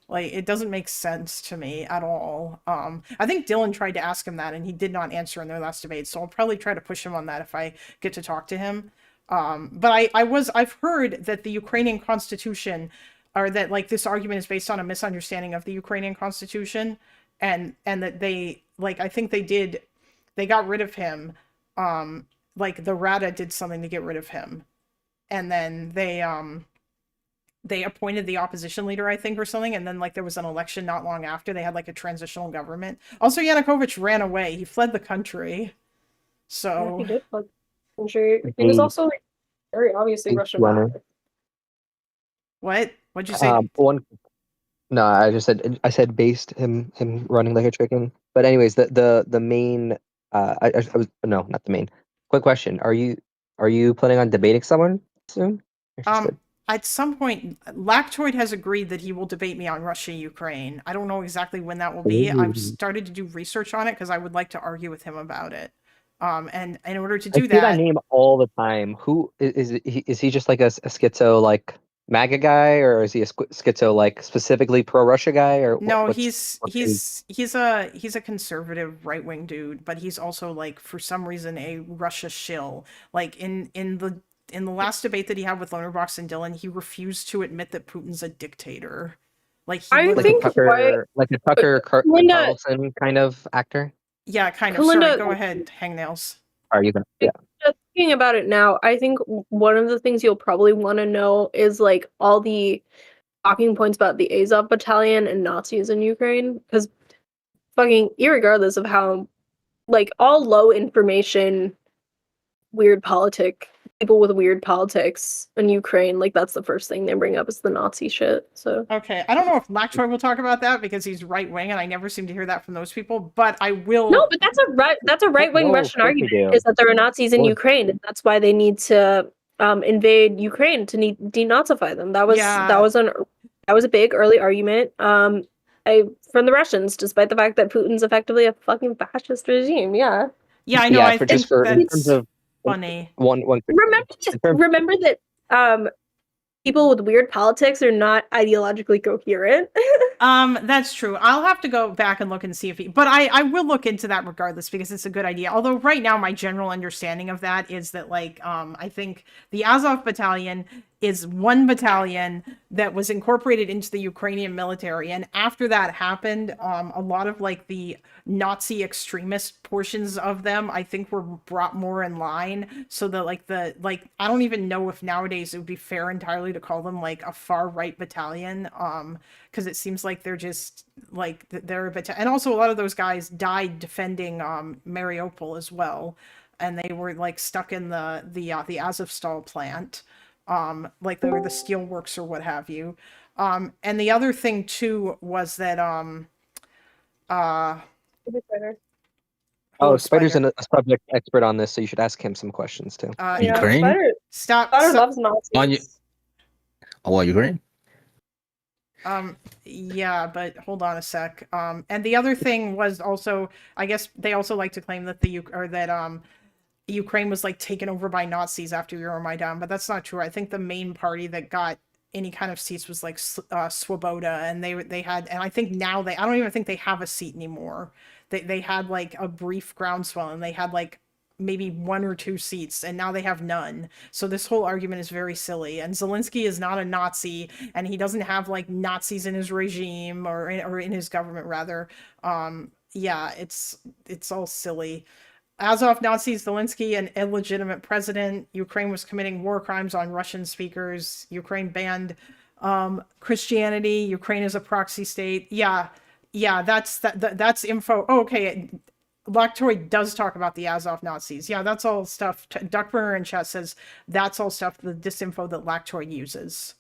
Like, it doesn't make sense to me at all. I think Dylan tried to ask him that, and he did not answer in their last debate, so I'll probably try to push him on that if I get to talk to him. But I've heard that the Ukrainian constitution, or that like this argument is based on a misunderstanding of the Ukrainian constitution, and that they, like, I think they got rid of him. Like the Rada did something to get rid of him, and then they appointed the opposition leader, I think, or something, and then like there was an election not long after. They had like a transitional government. Also, Yanukovych ran away. He fled the country. So yeah, he did fled the country. He was also like very obviously Russian. What'd you say? No, I said based him running like a chicken. But anyways, the main I was no, not the main. Quick question: Are you planning on debating someone soon? At some point, Lactoid has agreed that he will debate me on Russia-Ukraine. I don't know exactly when that will be. I've started to do research on it because I would like to argue with him about it. And in order to do I see that name all the time. Who is he just like a schizo like MAGA guy, or is he a schizo like specifically pro-Russia guy, or no? He's a conservative right-wing dude, but he's also like for some reason a Russia shill. Like in the last debate that he had with Lonerbox and Dylan, he refused to admit that Putin's a dictator. Like a Tucker Carlson kind of actor. Yeah, kind of. Sorry, go ahead, Hangnails. Are you gonna? Yeah. Just thinking about it now, I think one of the things you'll probably want to know is like all the talking points about the Azov battalion and Nazis in Ukraine, because fucking irregardless of how like all low information people with weird politics in Ukraine, like that's the first thing they bring up is the Nazi shit. So okay, I don't know if Lactoid will talk about that because he's right wing, and I never seem to hear that from those people. But I will. No, but that's a right wing Russian argument, is that there are Nazis in Ukraine, and that's why they need to invade Ukraine to denazify them. That was a big early argument. From the Russians, despite the fact that Putin's effectively a fucking fascist regime. Yeah. Yeah, I know. Yeah, I think in terms of funny. One remember that people with weird politics are not ideologically coherent. That's true. I'll have to go back and look and see if but I will look into that regardless because it's a good idea. Although right now my general understanding of that is that like I think the Azov battalion is one battalion that was incorporated into the Ukrainian military, and after that happened, a lot of like the Nazi extremist portions of them I think were brought more in line, so that like I don't even know if nowadays it would be fair entirely to call them like a far right battalion, because it seems like they're just like they're a battalion, and also a lot of those guys died defending Mariupol as well, and they were like stuck in the Azovstal plant, like they were the steelworks or what have you. And the other thing too was that Oh, Spider. Spider's a subject expert on this, so you should ask him some questions too. Yeah, Ukraine? Spider loves Nazis. On you. Oh, what, Ukraine? Yeah, but hold on a sec. And the other thing was also, I guess they also like to claim that Ukraine was like taken over by Nazis after Euromaidan, but that's not true. I think the main party that got any kind of seats was like Swoboda, and they had, and I think now I don't even think they have a seat anymore. They had like a brief groundswell, and they had like maybe 1 or 2 seats, and now they have none. So this whole argument is very silly. And Zelensky is not a Nazi, and he doesn't have like Nazis in his regime or in his government rather. Yeah, it's all silly. Azov Nazis, Zelensky, an illegitimate president. Ukraine was committing war crimes on Russian speakers. Ukraine banned Christianity. Ukraine is a proxy state. Yeah, that's info. Oh, okay. Lactoid does talk about the Azov Nazis. Yeah, that's all stuff. Duckburner in chat says that's all stuff, the disinfo that Lactoid uses.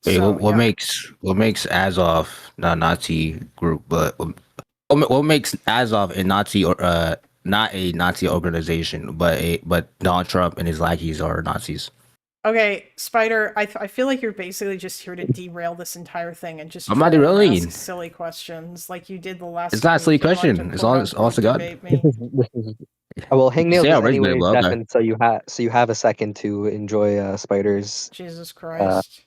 Wait, So, what yeah. makes Azov not a Nazi group, but what makes Azov a Nazi or not a Nazi organization, but Donald Trump and his lackeys are Nazis? Okay, Spider, I feel like you're basically just here to derail this entire thing and just I'm try not to derailing. ask silly questions like you did the last It's not a silly week. You wanted question. to It's quote all to God. debate me. Well, Hangnails Yeah, is originally, anyways well, okay. deafened, so you have a second to enjoy Spider's Jesus Christ.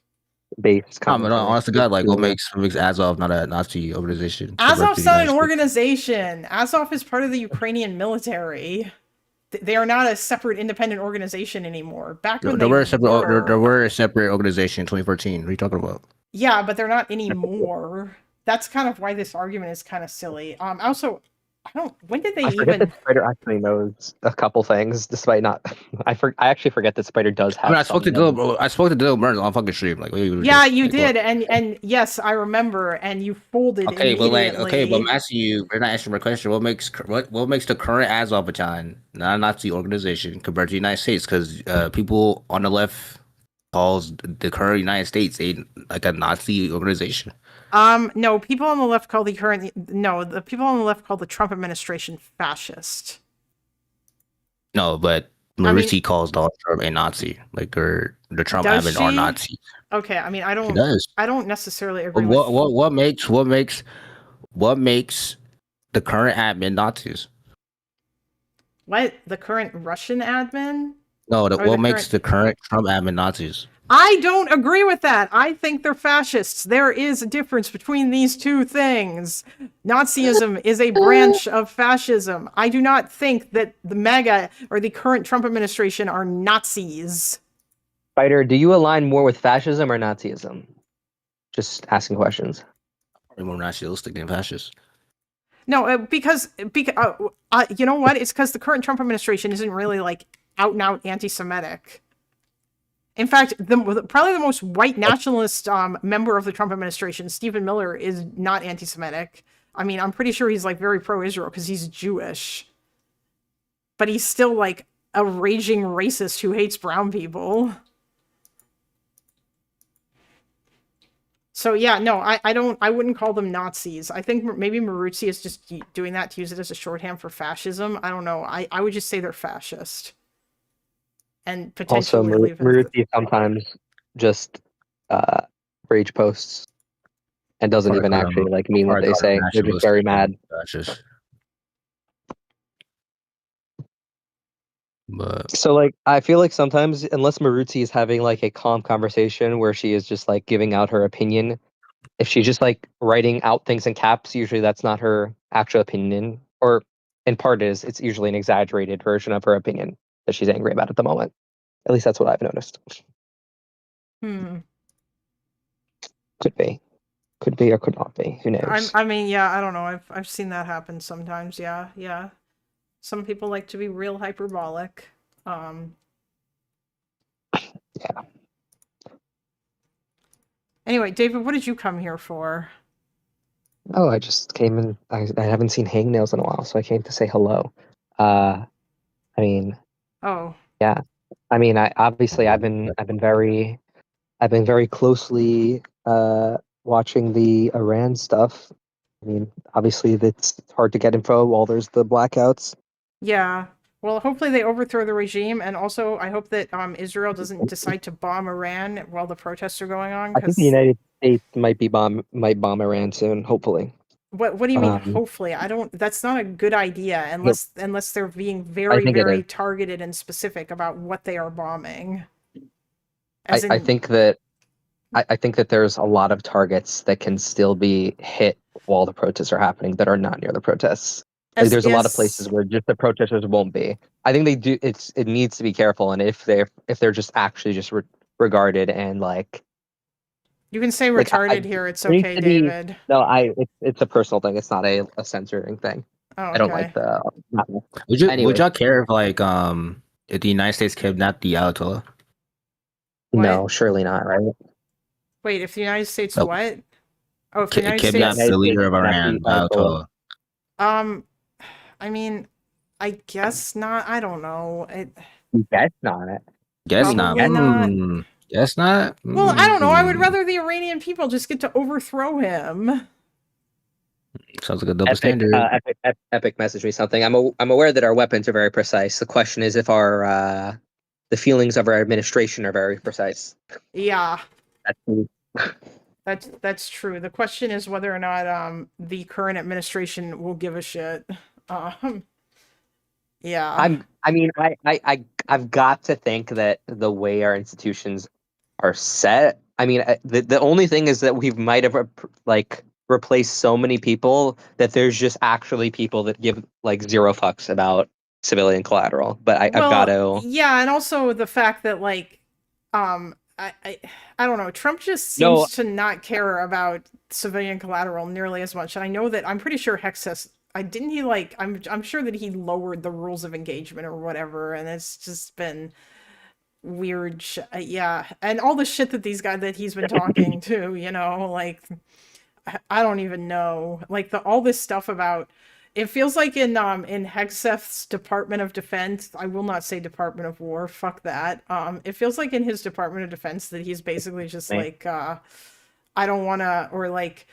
base No, but commentary. honest to God, like what Yeah. makes Azov not a Nazi organization? Azov's not an organization. Azov is part of the Ukrainian military. They are not a separate independent organization anymore. Back when There they were a separate. were. There were a separate organization in 2014. What are you talking about? Yeah, but they're not anymore. That's kind of why this argument is kind of silly. Also, when did they I forget even? that Spider actually knows a couple things, despite not. I actually forget that Spider does have. I mean, I spoke to some Dylan. I spoke to Dylan Burns on fucking stream. Like, Yeah, you did, and yes, I remember, and you folded okay, but immediately. but I'm asking you. You're not answering my question. What makes the current Azov battalion not a Nazi organization compared to the United States? Because people on the left calls the current United States a Nazi organization. No, people on the left call the people on the left call the Trump administration fascist. No, but Marucci calls Donald Trump a Nazi, or the Trump admin are Nazis. Okay, I mean, I don't necessarily agree with what makes the current admin Nazis? What, the current Russian admin? No, what makes the current Trump admin Nazis? I don't agree with that. I think they're fascists. There is a difference between these two things. Nazism is a branch of fascism. I do not think that the MAGA or the current Trump administration are Nazis. Spider, do you align more with fascism or Nazism? Just asking questions. Probably more nationalistic than fascist. No, because you know what? It's because the current Trump administration isn't really like out and out anti-Semitic. In fact, probably the most white nationalist member of the Trump administration, Stephen Miller, is not anti-Semitic. I mean, I'm pretty sure he's like very pro-Israel because he's Jewish. But he's still like a raging racist who hates brown people. So yeah, no, I wouldn't call them Nazis. I think maybe Marucci is just doing that to use it as a shorthand for fascism. I don't know. I would just say they're fascist. And potentially also, Marucci sometimes just rage posts and doesn't even actually mean what they say. They're just very mad. But So like I feel like sometimes unless Maruti is having like a calm conversation where she is just like giving out her opinion, if she's just like writing out things in caps, usually that's not her actual opinion. Or in part it's usually an exaggerated version of her opinion that she's angry about at the moment. At least that's what I've noticed. Hmm. Could be. Could be or could not be. Who knows? I mean, yeah, I don't know. I've seen that happen sometimes. Yeah, yeah. Some people like to be real hyperbolic. Yeah. Anyway, David, what did you come here for? Oh, I just came in. I haven't seen hangnails in a while, so I came to say hello. I mean, Oh, yeah. I mean, I've been very closely watching the Iran stuff. I mean, obviously it's hard to get info while there's the blackouts. yeah. Well, hopefully they overthrow the regime, and also I hope that Israel doesn't decide to bomb Iran while the protests are going on. I think the Because United States might bomb Iran soon, hopefully. what do you mean? Hopefully, I don't. That's not a good idea unless they're being I very think it very is. targeted and specific about what they are bombing. I think that I think that there's a lot of targets that can still be hit while the protests are happening that are not near the protests. Like there's a lot of places where just the protesters won't be. I think they do. It needs to be careful, and if they're just actually just regarded and like You can say like retarded here. It's there needs okay, to be David. no. It's a personal thing. It's not a censoring thing. Oh, I don't like okay. the. would Anyway, y'all care if like if the United States kidnapped the Ayatollah? no, surely not. Right? Wait, if the United States Nope. what? Oh, if the United Kidnapped States. the leader of kidnapped Iran, the Ayatollah. Ayatollah. I mean, I guess not. I don't know. Guess not. Guess not. Probably not. Guess not. Well, I don't know. I would rather the Iranian people just get to overthrow him. Sounds like a double standard. Epic messaged me something. I'm aware that our weapons are very precise. The question is if our the feelings of our administration are very precise. Yeah, That's that's true. The question is whether or not the current administration will give a shit. Yeah. I've got to think that the way our institutions are set. I mean, the only thing is that we might have like replaced so many people that there's just actually people that give like zero fucks about civilian collateral. But I've got to. Yeah, and also the fact that like, I don't know. Trump just seems to not care about civilian collateral nearly as much. And I know that I'm pretty sure Hexus. Didn't he like? I'm sure that he lowered the rules of engagement or whatever, and it's just been weird. Yeah, and all the shit that that he's been talking to, like I don't even know, like all this stuff about. It feels like in Hegseth's Department of Defense, I will not say Department of War, fuck that. It feels like in his Department of Defense that he's basically just like I don't want to, or like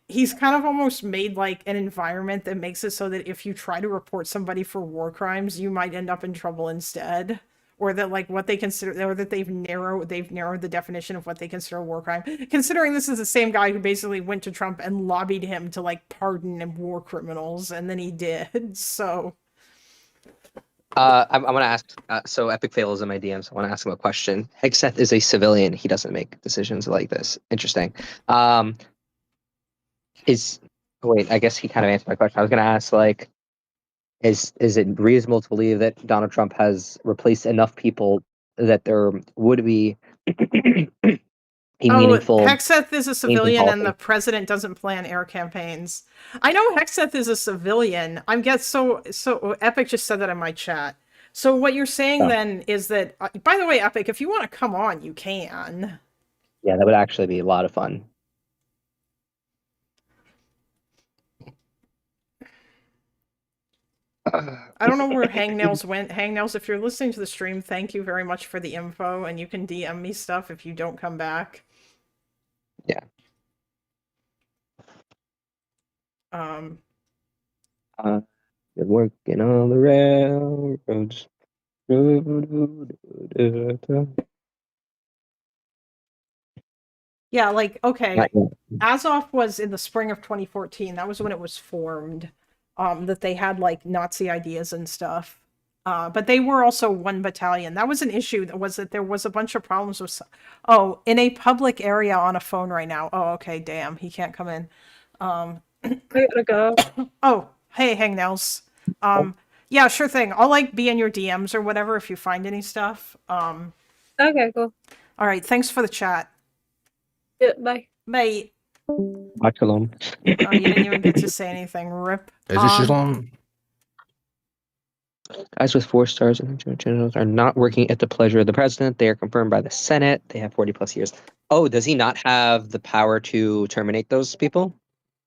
he's kind of almost made like an environment that makes it so that if you try to report somebody for war crimes, you might end up in trouble instead. Or that like what they consider, or that they've narrowed the definition of what they consider a war crime. Considering this is the same guy who basically went to Trump and lobbied him to like pardon war criminals, and then he did. So I'm gonna ask. So Epic Fail is in my DMs. I want to ask him a question. Hegseth is a civilian. He doesn't make decisions like this. Interesting. Wait? I guess he kind of answered my question. I was gonna ask like, is it reasonable to believe that Donald Trump has replaced enough people that there would be a meaningful? Hegseth is a civilian, and the president doesn't plan air campaigns. I know Hegseth is a civilian. I'm guess so. Epic just said that in my chat. So what you're saying then is that, by the way, Epic, if you want to come on, you can. Yeah, that would actually be a lot of fun. I don't know where Hangnails went. Hangnails, if you're listening to the stream, thank you very much for the info, and you can DM me stuff if you don't come back. Yeah. You're working on the railroads. Yeah, like, okay, Azov was in the spring of 2014. That was when it was formed. That they had like Nazi ideas and stuff. But they were also one battalion. That was an issue. That was that there was a bunch of problems with. Oh, in a public area on a phone right now. Oh, okay. Damn, he can't come in. I gotta go. Oh, hey, Hangnels. Yeah, sure thing. I'll like be in your DMs or whatever if you find any stuff. Okay, cool. All right. Thanks for the chat. Yeah, bye. Bye. Shalom. Oh, you didn't even get to say anything. Rip. Is it Shalom? Guys with 4 stars and generals are not working at the pleasure of the president. They are confirmed by the Senate. They have 40 plus years. Oh, does he not have the power to terminate those people?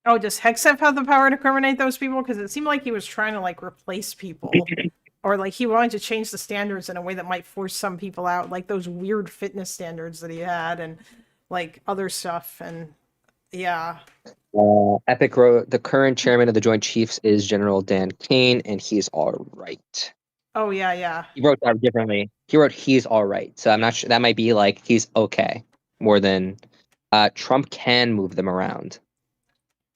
Oh, does Hexef have the power to criminate those people? Because it seemed like he was trying to like replace people. Or like he wanted to change the standards in a way that might force some people out, like those weird fitness standards that he had and like other stuff. And yeah. Epic wrote, the current chairman of the Joint Chiefs is General Dan Kane, and he's all right. Oh, yeah, yeah. He wrote that differently. He wrote he's all right. So I'm not sure. That might be like he's okay more than Trump can move them around.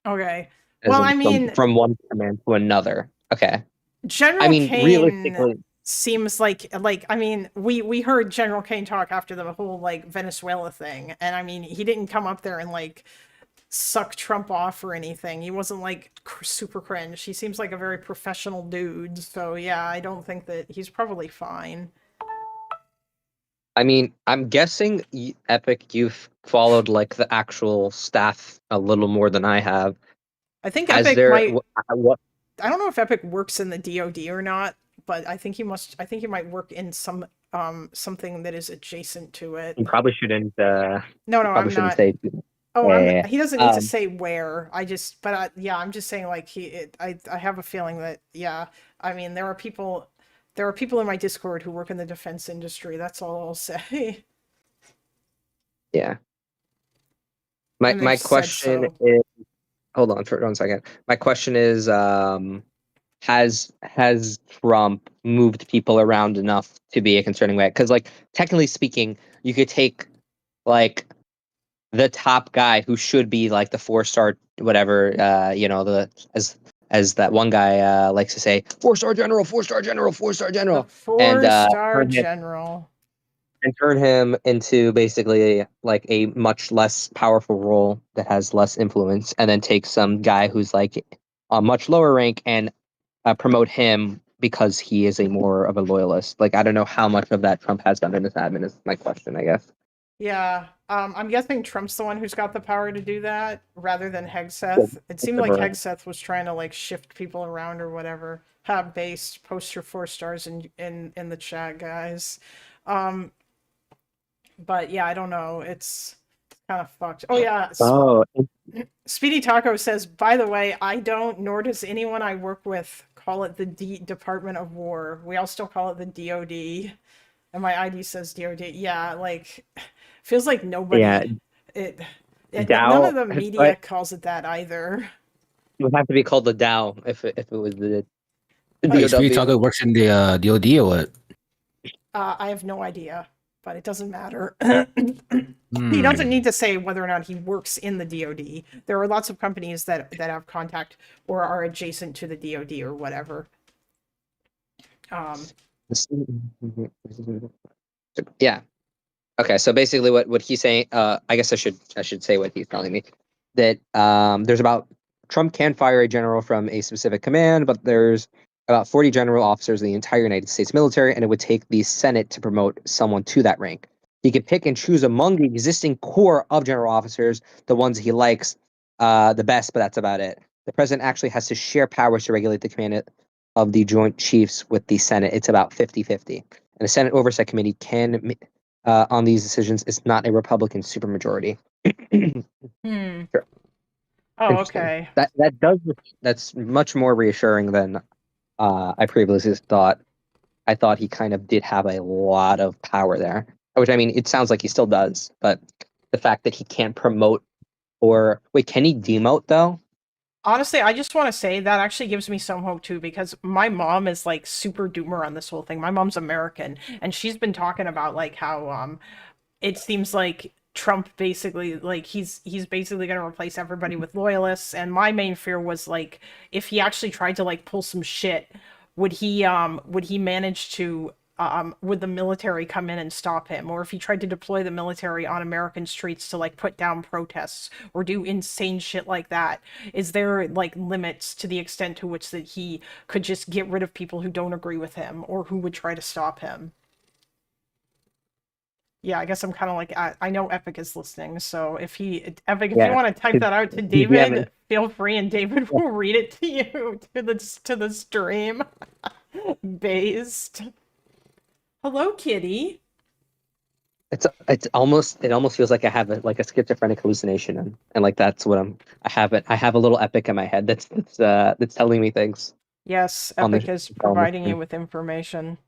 Okay. As Well, in I mean, from one command to another. Okay. General I mean, Kane realistically, seems like I mean, we heard General Kane talk after the whole like Venezuela thing, and I mean, he didn't come up there and like suck Trump off or anything. He wasn't like super cringe. He seems like a very professional dude. So yeah, I don't think that he's probably fine. I mean, I'm guessing Epic, you've followed like the actual staff a little more than I have. I think Has Epic there might. what? I don't know if Epic works in the DoD or not, but I think he must. I think he might work in some something that is adjacent to it. You probably shouldn't. No, probably I'm shouldn't not. say. Oh, Yeah. he doesn't need to say where. I just, but yeah, I'm just saying like I have a feeling that yeah. I mean, there are people in my Discord who work in the defense industry. That's all I'll say. Yeah. My And they've said question so. is, hold on for 1 second. My question is, has Trump moved people around enough to be a concerning way? Because like technically speaking, you could take like the top guy who should be like the 4-star whatever, the as that one guy likes to say, 4-star general, 4-star general, 4-star The general, and 4-star general. turn him into basically like a much less powerful role that has less influence, and then take some guy who's like a much lower rank and promote him because he is a more of a loyalist. Like I don't know how much of that Trump has done in his admin is my question, I guess. Yeah, I'm guessing Trump's the one who's got the power to do that rather than Hegseth. It seemed like Hegseth was trying to like shift people around or whatever. Have based, post your 4 stars in the chat, guys. But yeah, I don't know. It's kind of fucked. Oh yeah. Speedy Taco says, by the way, I don't, nor does anyone I work with call it the Department of War. We all still call it the DoD. And my ID says DoD. Yeah, like feels like nobody. None of the media calls it that either. It would have to be called the Dow if it was the Wait, Speedy Taco works in the DoD or what? I have no idea, but it doesn't matter. He doesn't need to say whether or not he works in the DoD. There are lots of companies that have contact or are adjacent to the DoD or whatever. Yeah. Okay, so basically what he's saying, I guess I should say what he's telling me. That there's about Trump can fire a general from a specific command, but there's about 40 general officers in the entire United States military, and it would take the Senate to promote someone to that rank. He could pick and choose among the existing core of general officers, the ones he likes the best, but that's about it. The president actually has to share powers to regulate the command of the Joint Chiefs with the Senate. It's about 50-50. And the Senate Oversight Committee can, on these decisions, is not a Republican supermajority. Sure. Oh, okay. That's much more reassuring than I previously thought. I thought he kind of did have a lot of power there, which I mean, it sounds like he still does, but the fact that he can't promote or wait, can he demote though? Honestly, I just want to say that actually gives me some hope too, because my mom is like super doomer on this whole thing. My mom's American, and she's been talking about like how it seems like Trump basically like he's basically going to replace everybody with loyalists. And my main fear was like if he actually tried to like pull some shit would he manage to would the military come in and stop him, or if he tried to deploy the military on American streets to like put down protests or do insane shit like that, is there like limits to the extent to which that he could just get rid of people who don't agree with him or who would try to stop him? Yeah, I guess I'm kind of like, I know Epic is listening, so Epic, if you Yeah, want to type that out to you haven't. David, feel free, and David will read it to you to the stream. Based. Hello, kitty. It almost feels like I have like a schizophrenic hallucination, and like that's what I have a little epic in my head that's telling me things Yes, on Epic is the providing you with information.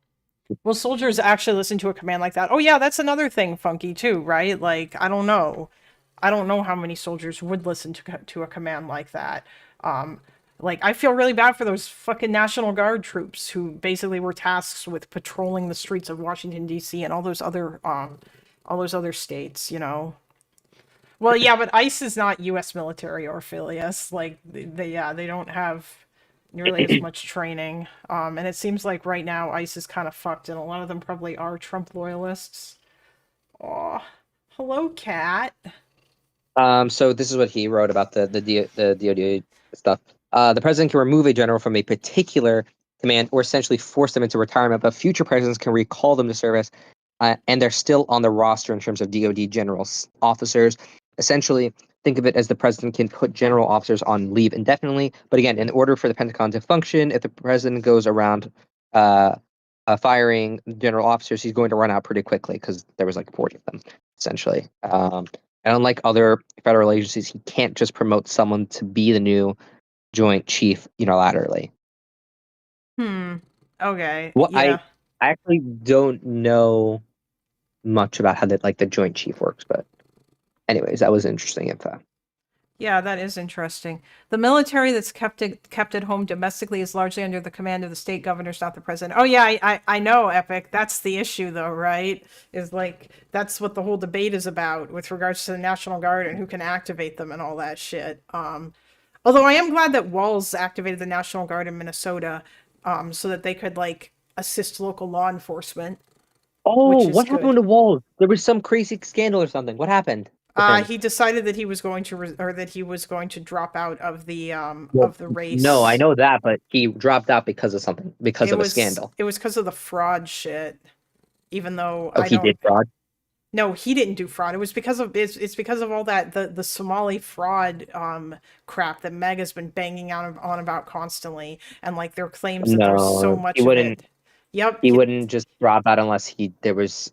Will soldiers actually listen to a command like that? Oh yeah, that's another thing, Funky, too, right? Like, I don't know. I don't know how many soldiers would listen to a command like that. Like, I feel really bad for those fucking National Guard troops who basically were tasked with patrolling the streets of Washington, D.C. and all those other states, you know? Well, yeah, but ICE is not U.S. military or affiliates. Like, they don't have nearly as much training. And it seems like right now ICE is kind of fucked, and a lot of them probably are Trump loyalists. Aw, hello, cat. So this is what he wrote about the DoD stuff. The president can remove a general from a particular command or essentially force them into retirement, but future presidents can recall them to service, and they're still on the roster in terms of DoD generals officers. Essentially, think of it as the president can put general officers on leave indefinitely. But again, in order for the Pentagon to function, if the president goes around firing general officers, he's going to run out pretty quickly because there was like 40 of them, essentially. And unlike other federal agencies, he can't just promote someone to be the new Joint Chief unilaterally. Okay. What Yeah. I actually don't know much about how the Joint Chief works, but anyways, that was interesting info. Yeah, that is interesting. The military that's kept at home domestically is largely under the command of the state governors, not the president. Oh yeah, I know, Epic. That's the issue, though, right? Is like that's what the whole debate is about with regards to the National Guard and who can activate them and all that shit. Although I am glad that Walls activated the National Guard in Minnesota, so that they could like assist local law enforcement. Oh, Which is what happened good. to Walls? There was some crazy scandal or something. What happened with him? He decided that he was going to drop out of the Well, race. no, I know that, but he dropped out because of something, because of a scandal. It was because of the fraud shit. Even though Oh, I he don't. did fraud? No, he didn't do fraud. It was because of it's because of all that the Somali fraud crap that Meg has been banging on about constantly, and like their claims that there's so No, much he of wouldn't. it. Yep. He wouldn't just drop out unless there was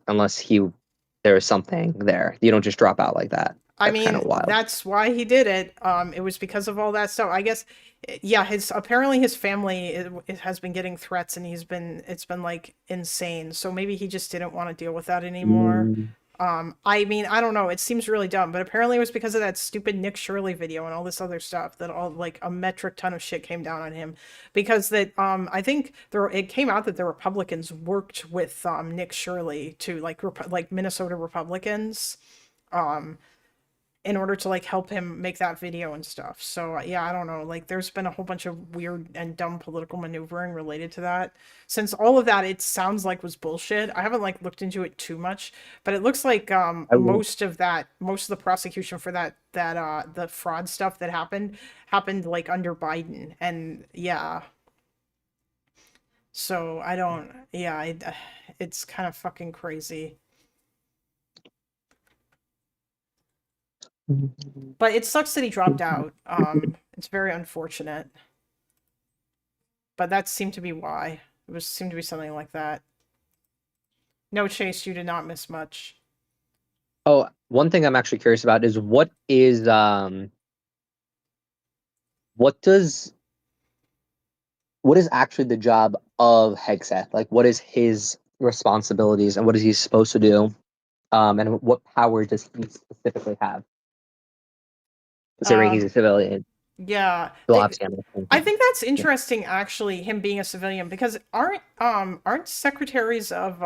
something there. You don't just drop out like that. I That's kind mean, of wild. that's why he did it. It was because of all that stuff. I guess, yeah. Apparently his family it has been getting threats, and it's been like insane. So maybe he just didn't want to deal with that anymore. I mean, I don't know. It seems really dumb, but apparently it was because of that stupid Nick Shirley video and all this other stuff that all like a metric ton of shit came down on him because that I think it came out that the Republicans worked with Nick Shirley to like Minnesota Republicans in order to like help him make that video and stuff. So yeah, I don't know. Like there's been a whole bunch of weird and dumb political maneuvering related to that. Since all of that it sounds like was bullshit. I haven't like looked into it too much, but it looks like most of the prosecution for that the fraud stuff that happened like under Biden. And yeah. So I don't it's kind of fucking crazy. But it sucks that he dropped out. It's very unfortunate. But that seemed to be why. Seemed to be something like that. No, Chase, you did not miss much. Oh, one thing I'm actually curious about is what is actually the job of Hegseth? Like, what is his responsibilities and what is he supposed to do? And what power does he specifically have? Considering he's a civilian. Yeah. I think that's interesting, actually, him being a civilian, because aren't secretaries of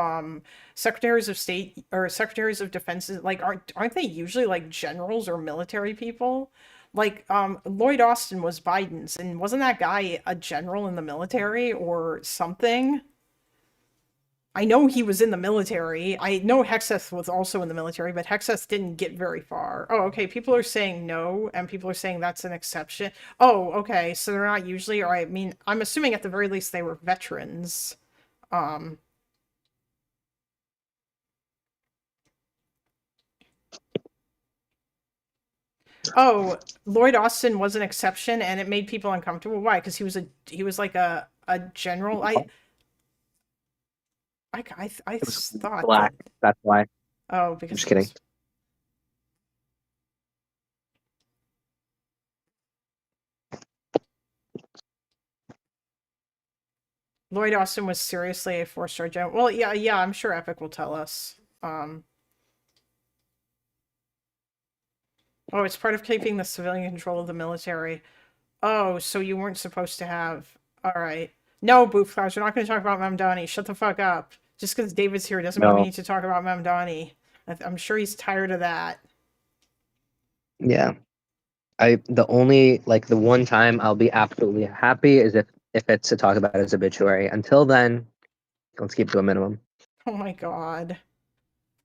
state or secretaries of defense like aren't they usually like generals or military people? Like, Lloyd Austin was Biden's, and wasn't that guy a general in the military or something? I know he was in the military. I know Hexeth was also in the military, but Hexeth didn't get very far. Oh, okay. People are saying no, and people are saying that's an exception. Oh, okay. So they're not usually, or I mean, I'm assuming at the very least they were veterans. Um, oh, Lloyd Austin was an exception, and it made people uncomfortable. Why? Because he was like a general. I It was thought black. that. That's why. Oh, I'm because just he kidding. was. Lloyd Austin was seriously a four-star general. Well, yeah, I'm sure Epic will tell us. Oh, it's part of keeping the civilian control of the military. Oh, so you weren't supposed to have. All right. No, Boofclaws, we're not going to talk about Mamdani. Shut the fuck up. Just because David's here doesn't mean we No. need to talk about Mamdani. I'm sure he's tired of that. Yeah. The only like the one time I'll be absolutely happy is if it's to talk about his obituary. Until then, let's keep it to a minimum. Oh my god.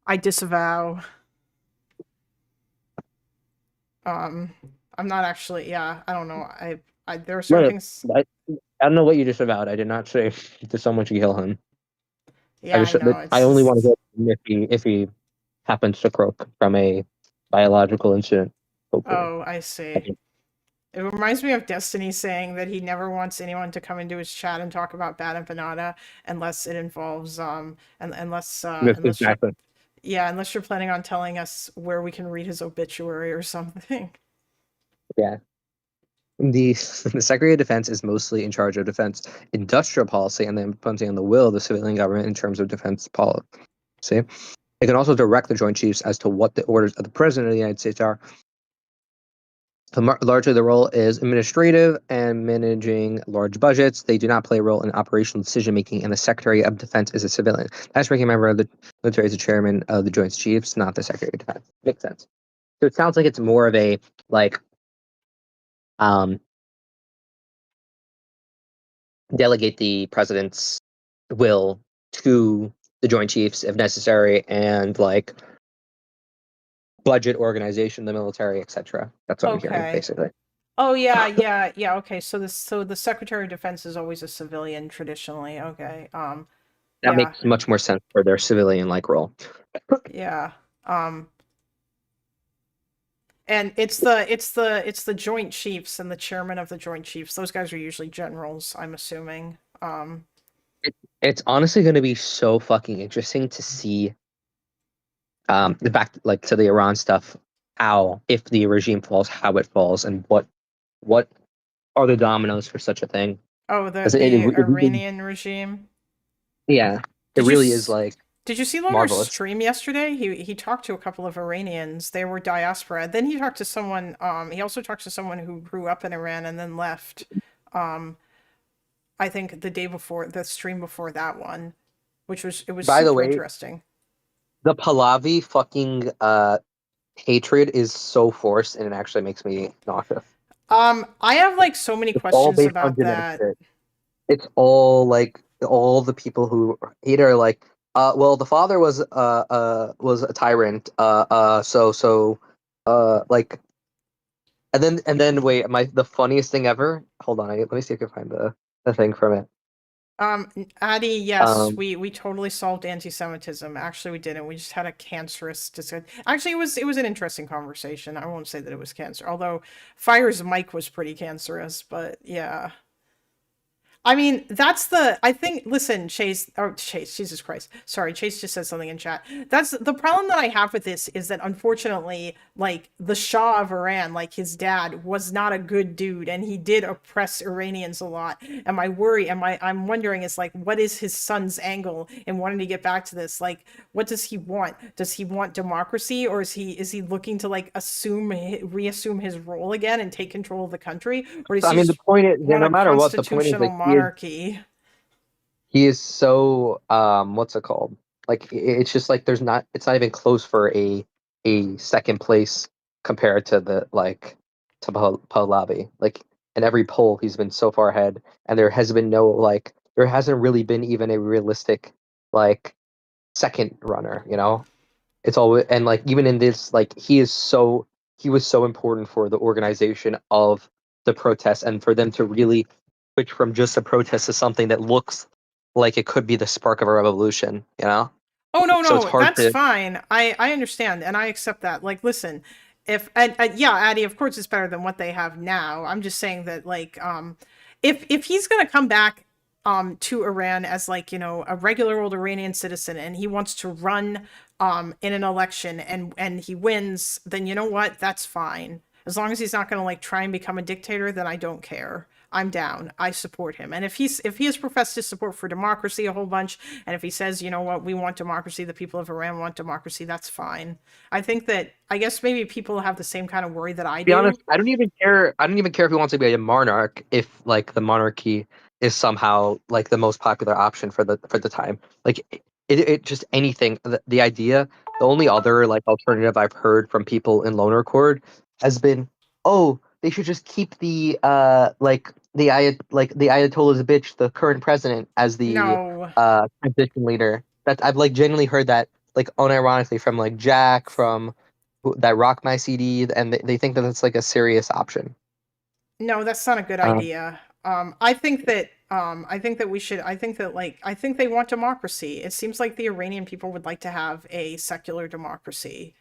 I disavow. Um, I'm not actually. Yeah, I don't know. There are certain No, things. I don't know what you just about. I did not say to someone to kill him. Yeah, I know. I It's only want to just. kill him if he happens to croak from a biological incident. Hopefully. Oh, I see. It reminds me of Destiny saying that he never wants anyone to come into his chat and talk about Bad Empanada unless it involves and Yes, unless you're, exactly. yeah, unless you're planning on telling us where we can read his obituary or something. Yeah. The the Secretary of Defense is mostly in charge of defense industrial policy and then implementing on the will of the civilian government in terms of defense policy. It can also direct the Joint Chiefs as to what the orders of the President of the United States are. Largely, the role is administrative and managing large budgets. They do not play a role in operational decision making, and the Secretary of Defense is a civilian. Highest ranking member of the military is the chairman of the Joint Chiefs, not the Secretary of Defense. Makes sense. So it sounds like it's more of a like delegate the president's will to the Joint Chiefs if necessary, and like budget organization, the military, etc. That's what I'm hearing, Okay. basically. Oh yeah. Okay. So the Secretary of Defense is always a civilian traditionally. Okay. That Yeah. makes much more sense for their civilian-like role. Yeah. Um, and it's the Joint Chiefs and the chairman of the Joint Chiefs. Those guys are usually generals, I'm assuming. It's honestly going to be so fucking interesting to see the back like to the Iran stuff, how if the regime falls, how it falls, and what are the dominoes for such a thing. Oh, Because the Iranian regime. yeah, it Did you really is like did you see Loner's marvelous. stream yesterday? He talked to a couple of Iranians. They were diaspora. Then he talked to someone. He also talked to someone who grew up in Iran and then left. I think the day before the stream before that one, which was it was By the super way, interesting. the Pahlavi fucking hatred is so forced, and it actually makes me nauseous. I have like so many It's all questions based on about genetic that. shit. It's all like all the people who hate her like well the father was a tyrant like and then wait the funniest thing ever, hold on, let me see if I can find the thing from it. Addy, yes, um we totally solved anti-Semitism. Actually, we didn't. We just had a cancerous discussion. Actually, it was an interesting conversation. I won't say that it was cancer, although Fire's mic was pretty cancerous, but yeah. I mean, I think, listen, Chase, Jesus Christ. Sorry, Chase just said something in chat. That's the problem that I have with this is that unfortunately, like, the Shah of Iran, like his dad, was not a good dude and he did oppress Iranians a lot. And I'm wondering is like, what is his son's angle in wanting to get back to this? Like, what does he want? Does he want democracy or is he looking to like reassume his role again and take control of the country? Or does I he mean the just point is want no a matter what the point is constitutional like monarchy? he is so what's it called, like it's just like it's not even close for a second place compared to the like to Pahlavi. Like in every poll, he's been so far ahead, and there has been no like there hasn't really been even a realistic like second runner. You know, it's all and like even in this like he was so important for the organization of the protests and for them to really switch from just a protest to something that looks like it could be the spark of a revolution. You know, Oh no, so it's no, hard that's to. fine. I understand and I accept that. Like, listen, if yeah, Addy, of course it's better than what they have now. I'm just saying that like if he's gonna come back to Iran as like, you know, a regular old Iranian citizen and he wants to run in an election and he wins, then you know what? That's fine. As long as he's not gonna like try and become a dictator, then I don't care. I'm down. I support him. And if he has professed his support for democracy a whole bunch, and if he says, you know what, we want democracy, the people of Iran want democracy, that's fine. I think that I guess maybe people have the same kind of worry that I Be do. honest, I don't even care. I don't even care if he wants to be a monarch if like the monarchy is somehow like the most popular option for the time. Like it just anything. The idea, the only other like alternative I've heard from people in Loner Accord has been, oh, they should just keep the like the Ayatollah's bitch, the current president, as the No. transition leader. That I've like genuinely heard that like unironically from like Jack from that rock my CD, and they think that it's like a serious option. No, that's not a good Um, idea. I think that we should I think that like I think they want democracy. It seems like the Iranian people would like to have a secular democracy.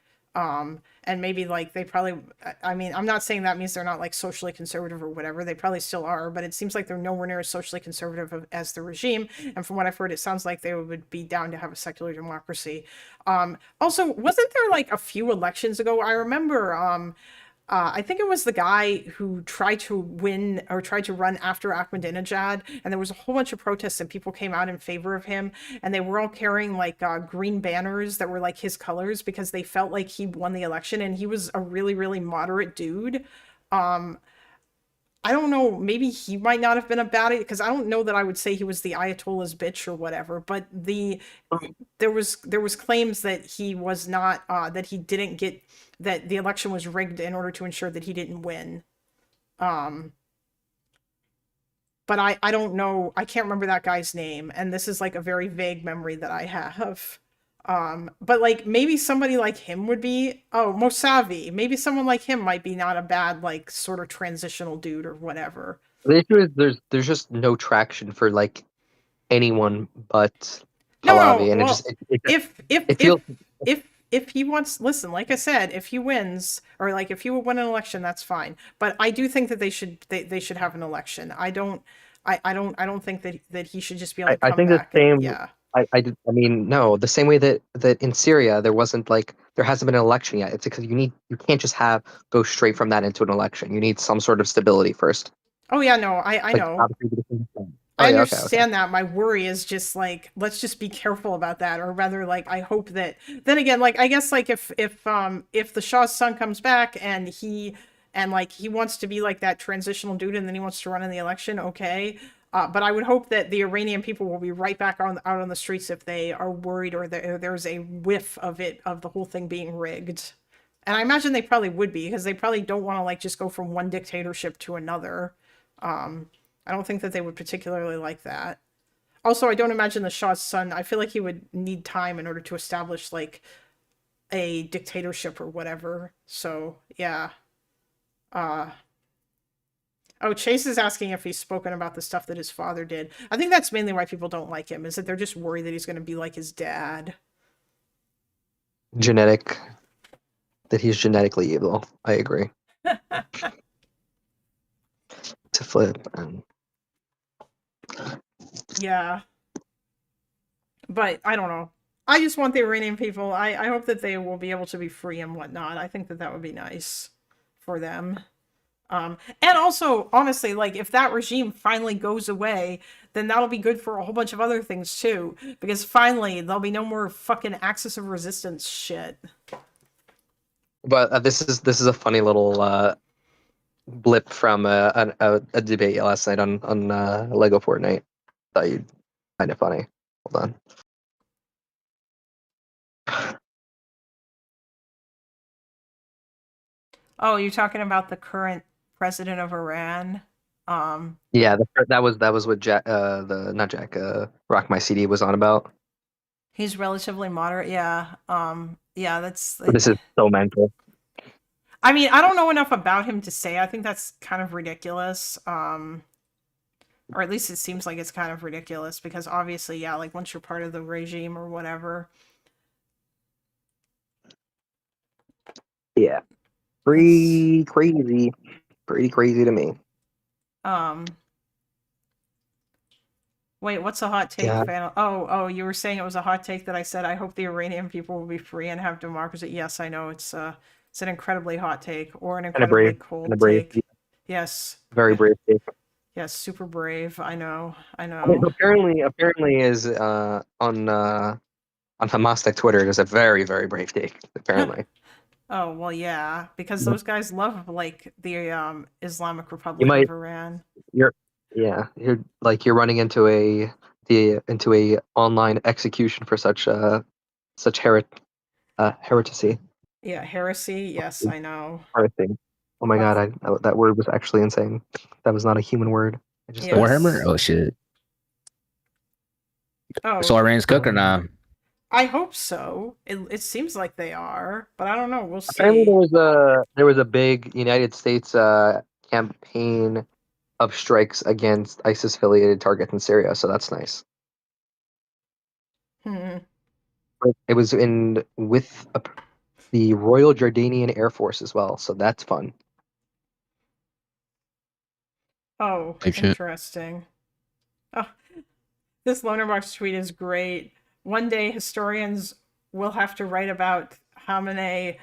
And maybe like they probably I mean, I'm not saying that means they're not like socially conservative or whatever. They probably still are, but it seems like they're nowhere near as socially conservative as the regime. And from what I've heard, it sounds like they would be down to have a secular democracy. Also, wasn't there like a few elections ago? I remember I think it was the guy who tried to win or tried to run after Ahmadinejad, and there was a whole bunch of protests, and people came out in favor of him, and they were all carrying like green banners that were like his colors because they felt like he won the election, and he was a really, really moderate dude. Um, I don't know, maybe he might not have been a bad because I don't know that I would say he was the Ayatollah's bitch or whatever, but there was claims that he was not that he didn't get that the election was rigged in order to ensure that he didn't win. Um but I don't know, I can't remember that guy's name, and this is like a very vague memory that I have. But like maybe somebody like him would be Mosavi. Maybe someone like him might be not a bad like sort of transitional dude or whatever. the issue is there's just no traction for like anyone but No, Pahlavi, no. and it Well, just it, if if it if feels. if he wants, listen, like I said, if he wins or like if he would win an election, that's fine. But I do think that they should have an election. I don't think that he should just be able to I come think the back and same. yeah. I mean, no, the same way that in Syria there wasn't like there hasn't been an election yet. It's because you can't just have go straight from that into an election. You need some sort of stability first. Oh yeah, no, I Like know. obviously the different thing. Oh I yeah, okay. understand that. My worry is just like let's just be careful about that, or rather, like I hope that. Then again, like I guess like if the Shah's son comes back and like he wants to be like that transitional dude, and then he wants to run in the election, okay. But I would hope that the Iranian people will be right back out on the streets if they are worried or there's a whiff of the whole thing being rigged. And I imagine they probably would be because they probably don't want to like just go from one dictatorship to another. Um, I don't think that they would particularly like that. Also, I don't imagine the Shah's son. I feel like he would need time in order to establish like a dictatorship or whatever. So yeah. Uh oh, Chase is asking if he's spoken about the stuff that his father did. I think that's mainly why people don't like him, is that they're just worried that he's gonna be like his dad. Genetic that he's genetically evil. I agree. To flip and Yeah. But I don't know. I just want the Iranian people. I hope that they will be able to be free and whatnot. I think that that would be nice for them. And also, honestly, like if that regime finally goes away, then that'll be good for a whole bunch of other things too. Because finally, there'll be no more fucking axis of resistance shit. but this is a funny little blip from a debate last night on Lego Fortnite. Thought you'd find it funny. Hold on. Oh, you're talking about the current president of Iran. Yeah, that was what Jack, not Jack, Rock My CD was on about. He's relatively moderate. Yeah. Yeah, that's But this is so mental. I mean, I don't know enough about him to say. I think that's kind of ridiculous. Or at least it seems like it's kind of ridiculous because obviously, yeah, like once you're part of the regime or whatever. Yeah. Pretty crazy. Pretty crazy to me. Wait, what's a hot take, Yeah. fan? Oh, you were saying it was a hot take that I said I hope the Iranian people will be free and have democracy. Yes, I know it's an incredibly hot take or an Kind of incredibly brave. cold Kind of brave. take. Yes. Very brave take. Yes, super brave. I know. Apparently is on Hamas Tech Twitter is a very, very brave take, apparently. Oh, well, yeah, because those guys love like the Islamic You Republic might of Iran. you're running into into a online execution for such heresy. Yeah, heresy. Yes, I know. Heresy. Oh my god, that word was actually insane. That was not a human word. I just Warhammer? Oh shit. Oh. So Iran's cooking now. I hope so. It seems like they are, but I don't know. We'll see. Apparently there was a big United States campaign of strikes against ISIS affiliated targets in Syria, so that's nice. It was with the Royal Jordanian Air Force as well, so that's fun. Oh, interesting. Oh, this Lonerbox tweet is great. One day historians will have to write about Khamenei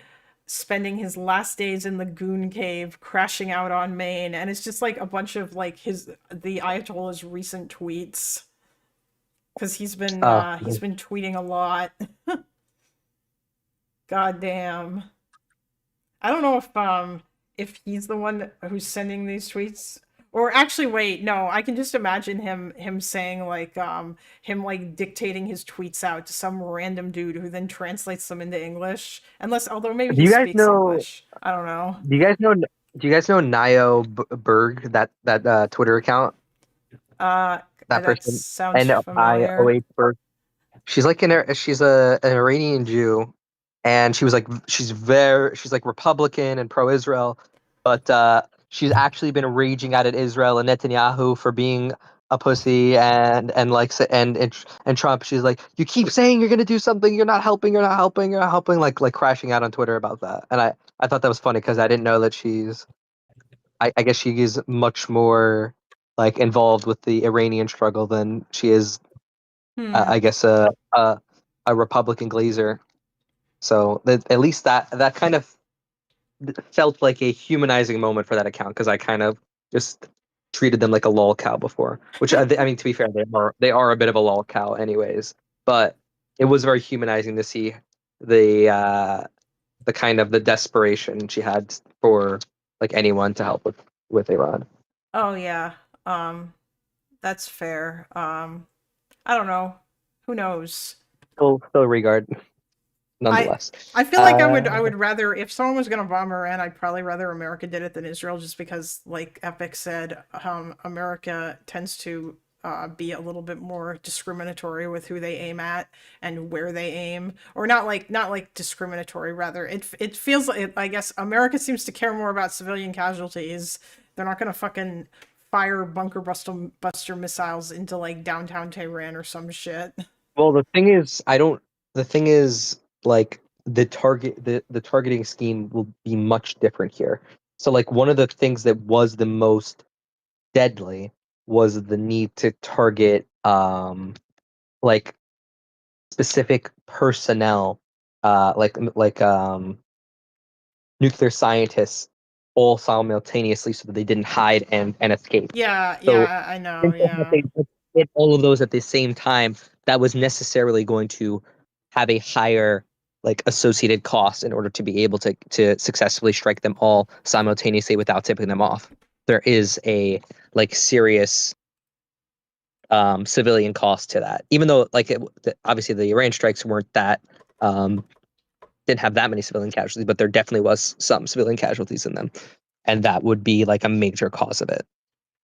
spending his last days in the Goon Cave, crashing out on Maine, and it's just like a bunch of like the Ayatollah's recent tweets because he's been tweeting a lot. God damn. I don't know if he's the one who's sending these tweets. Or actually wait, no, I can just imagine him saying like him like dictating his tweets out to some random dude who then translates them into English. Although maybe he speaks English. I don't know. Do you guys know Nio Berg, that Twitter account? That person sounds familiar. NIOH Berg. She's like an Iranian Jew, and she's like Republican and pro-Israel, but she's actually been raging out at Israel and Netanyahu for being a pussy and Trump. She's like, you keep saying you're gonna do something, you're not helping, like crashing out on Twitter about that. And I thought that was funny because I didn't know that I guess she is much more like involved with the Iranian struggle than she is I guess a Republican glazer. So at least that kind of felt like a humanizing moment for that account because I kind of just treated them like a lol cow before. Which I mean, to be fair, they are a bit of a lol cow, anyways. But it was very humanizing to see the kind of the desperation she had for like anyone to help with Iran. Oh yeah. That's fair. I don't know. Who knows? Still regard. Nonetheless, I feel like I would rather, if someone was going to bomb Iran, I'd probably rather America did it than Israel, just because, like Epic said, America tends to be a little bit more discriminatory with who they aim at and where they aim, or not like discriminatory. Rather, it feels like, I guess America seems to care more about civilian casualties. They're not going to fucking fire bunker buster missiles into like downtown Tehran or some shit. Well, the thing is, like the targeting scheme will be much different here. So like one of the things that was the most deadly was the need to target like specific personnel, like nuclear scientists all simultaneously so that they didn't hide and escape. Yeah, So I know, yeah. they hit all of those at the same time, that was necessarily going to have a higher like associated cost in order to be able to successfully strike them all simultaneously without tipping them off. There is a like serious civilian cost to that, even though like obviously the Iran strikes weren't that didn't have that many civilian casualties, but there definitely was some civilian casualties in them. and that would be like a major cause of it.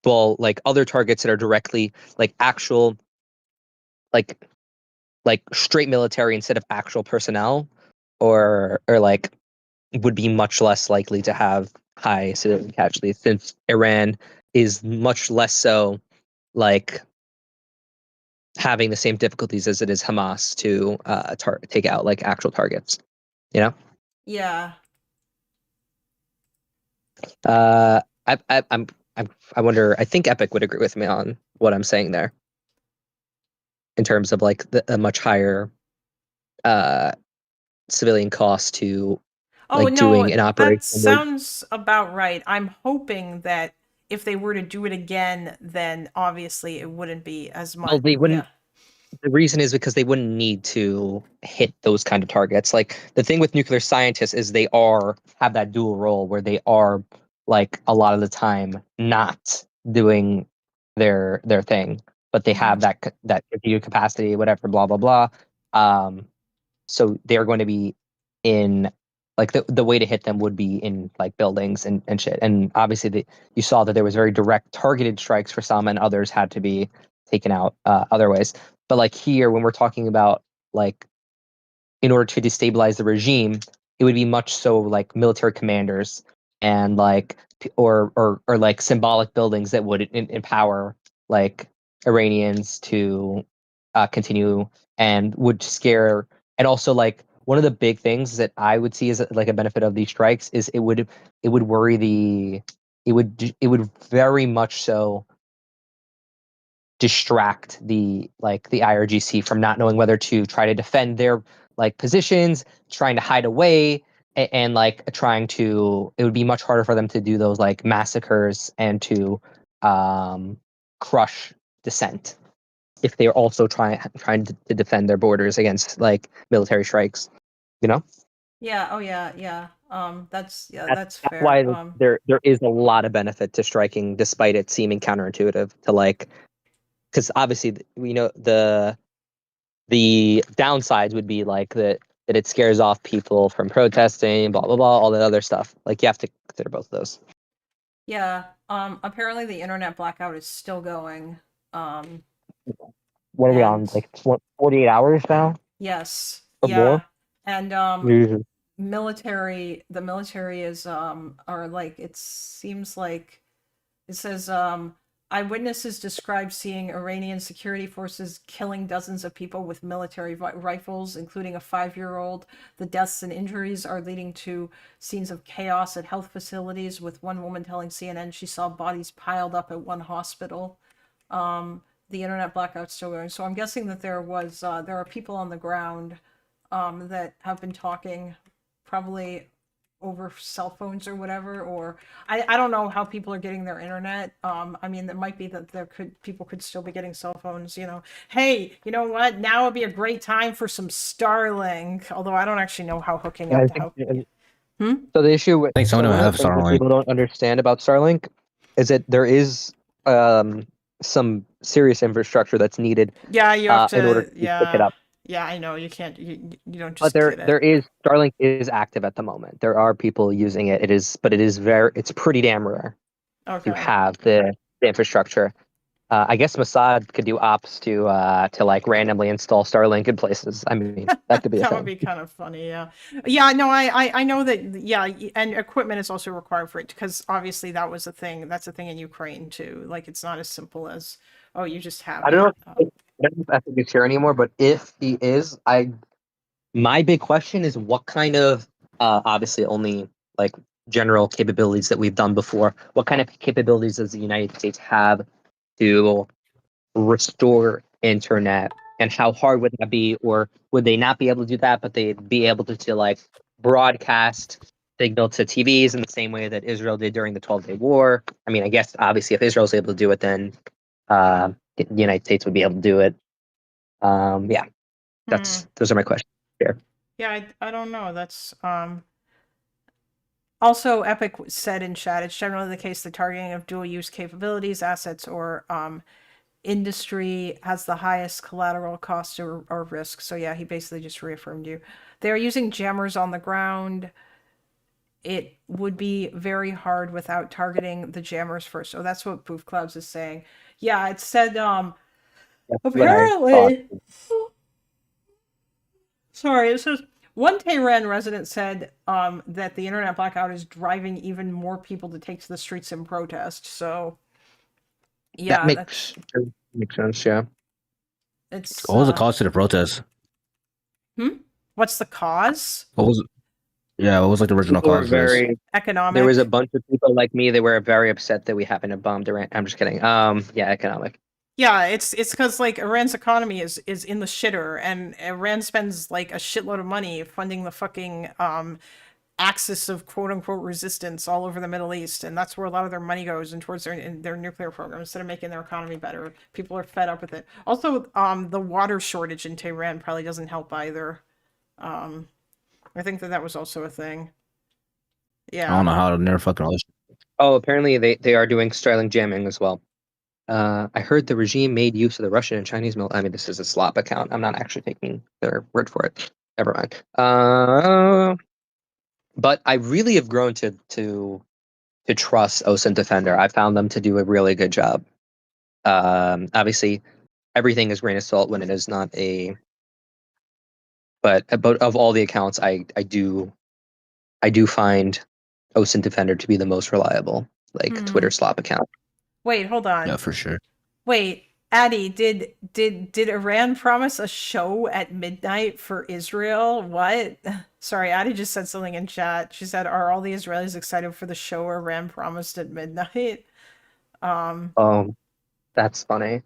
Well, like other targets that are directly like actual, like straight military instead of actual personnel, or like would be much less likely to have high civilian casualties, since Iran is much less so like having the same difficulties as it is Hamas to take out like actual targets. You know. Yeah. I wonder. I think Epic would agree with me on what I'm saying there, in terms of like a much higher civilian cost to Oh like no, doing an operation. that sounds about right. I'm hoping that if they were to do it again, then obviously it wouldn't be as much. Well, they wouldn't. Yeah. The reason is because they wouldn't need to hit those kind of targets. Like the thing with nuclear scientists is they have that dual role where they are like a lot of the time not doing their thing, but they have that computer capacity, whatever, blah blah blah. So they're going to be in like the way to hit them would be in like buildings and shit. And obviously you saw that there was very direct targeted strikes for some, and others had to be taken out other ways. But like here, when we're talking about like in order to destabilize the regime, it would be much so like military commanders and like or like symbolic buildings that would empower like Iranians to continue, and would scare. And also like one of the big things that I would see as like a benefit of these strikes is it would worry it would very much so distract the IRGC from not knowing whether to try to defend their like positions, trying to hide away, and like trying to. It would be much harder for them to do those like massacres and to crush dissent if they're also trying to defend their borders against like military strikes. You know. Yeah. Oh yeah. Yeah. That's That's fair. why there is a lot of benefit to striking, despite it seeming counterintuitive to like. Because obviously we know the downsides would be like that it scares off people from protesting, blah blah blah, all that other stuff. Like you have to consider both of those. Yeah. Apparently the internet blackout is still going. What are we on? Like 48 hours now? Yes. Or Yeah. more? And Jesus. the military is are like, it seems like it says eyewitnesses described seeing Iranian security forces killing dozens of people with military rifles, including a 5-year-old. The deaths and injuries are leading to scenes of chaos at health facilities, with one woman telling CNN she saw bodies piled up at one hospital. The internet blackout's still going, so I'm guessing that there are people on the ground that have been talking, probably over cell phones or whatever, or I don't know how people are getting their internet. I mean, it might be that people could still be getting cell phones, you know. Hey, you know what? Now would be a great time for some Starlink, although I don't actually know how hooking Yeah, up I to how. think, so the issue with I think some of them one of have the things that Starlink. people don't understand about Starlink is that there is some serious infrastructure that's needed Yeah, you have in order to. to pick it Yeah, up. yeah, I know. You can't. You don't But just get there it. is Starlink is active at the moment. There are people using it. But it's pretty damn rare to Okay. have the infrastructure. I guess Mossad could do ops to like randomly install Starlink in places. I mean, that could be a That would thing. be kind of funny, yeah. Yeah, no, I know that, yeah, and equipment is also required for it, because obviously that was a thing. That's a thing in Ukraine too. Like, it's not as simple as, oh, you just have I don't know. it. I don't know if Epic is here anymore, but if he is, my big question is what kind of obviously only like general capabilities that we've done before. What kind of capabilities does the United States have to restore internet, and how hard would that be, or would they not be able to do that, but they'd be able to like broadcast signal to TVs in the same way that Israel did during the 12-day war? I mean, I guess obviously if Israel's able to do it, then the United States would be able to do it. Yeah, those are my questions here. Yeah, I don't know. That's also, Epic said in chat, it's generally the case the targeting of dual use capabilities, assets, or industry has the highest collateral cost or risk. So yeah, he basically just reaffirmed you. They're using jammers on the ground it would be very hard without targeting the jammers first. So that's what Boof Clouds is saying. Yeah, it said That's what I thought. apparently. Sorry, it says one Tehran resident said that the internet blackout is driving even more people to take to the streets in protest. So yeah, That makes sense. Yeah. it's What was the cause to the protest? What's the cause? What was Yeah, what was like the original People were cause for this? very. Economic. There was a bunch of people like me that were very upset that we happened to bomb Iran. I'm just kidding. Yeah, economic. Yeah, it's because like Iran's economy is in the shitter, and Iran spends like a shitload of money funding the fucking axis of quote unquote resistance all over the Middle East, and that's where a lot of their money goes and towards their nuclear program instead of making their economy better. People are fed up with it. Also, the water shortage in Tehran probably doesn't help either. I think that was also a thing. Yeah. I don't know how to never fucking relationship. Oh, apparently they are doing Starlink jamming as well. I heard the regime made use of the Russian and Chinese military. I mean, this is a slop account. I'm not actually taking their word for it. Never mind. But I really have grown to trust OSINT Defender. I found them to do a really good job. Obviously, everything is grain of salt when it is not a. But of all the accounts, I do find OSINT Defender to be the most reliable, like Twitter slop account. Wait, hold on. Yeah, for sure. Wait, Addie, did Iran promise a show at midnight for Israel? What? Sorry, Addie just said something in chat. She said, "Are all the Israelis excited for the show Iran promised at midnight?" That's funny.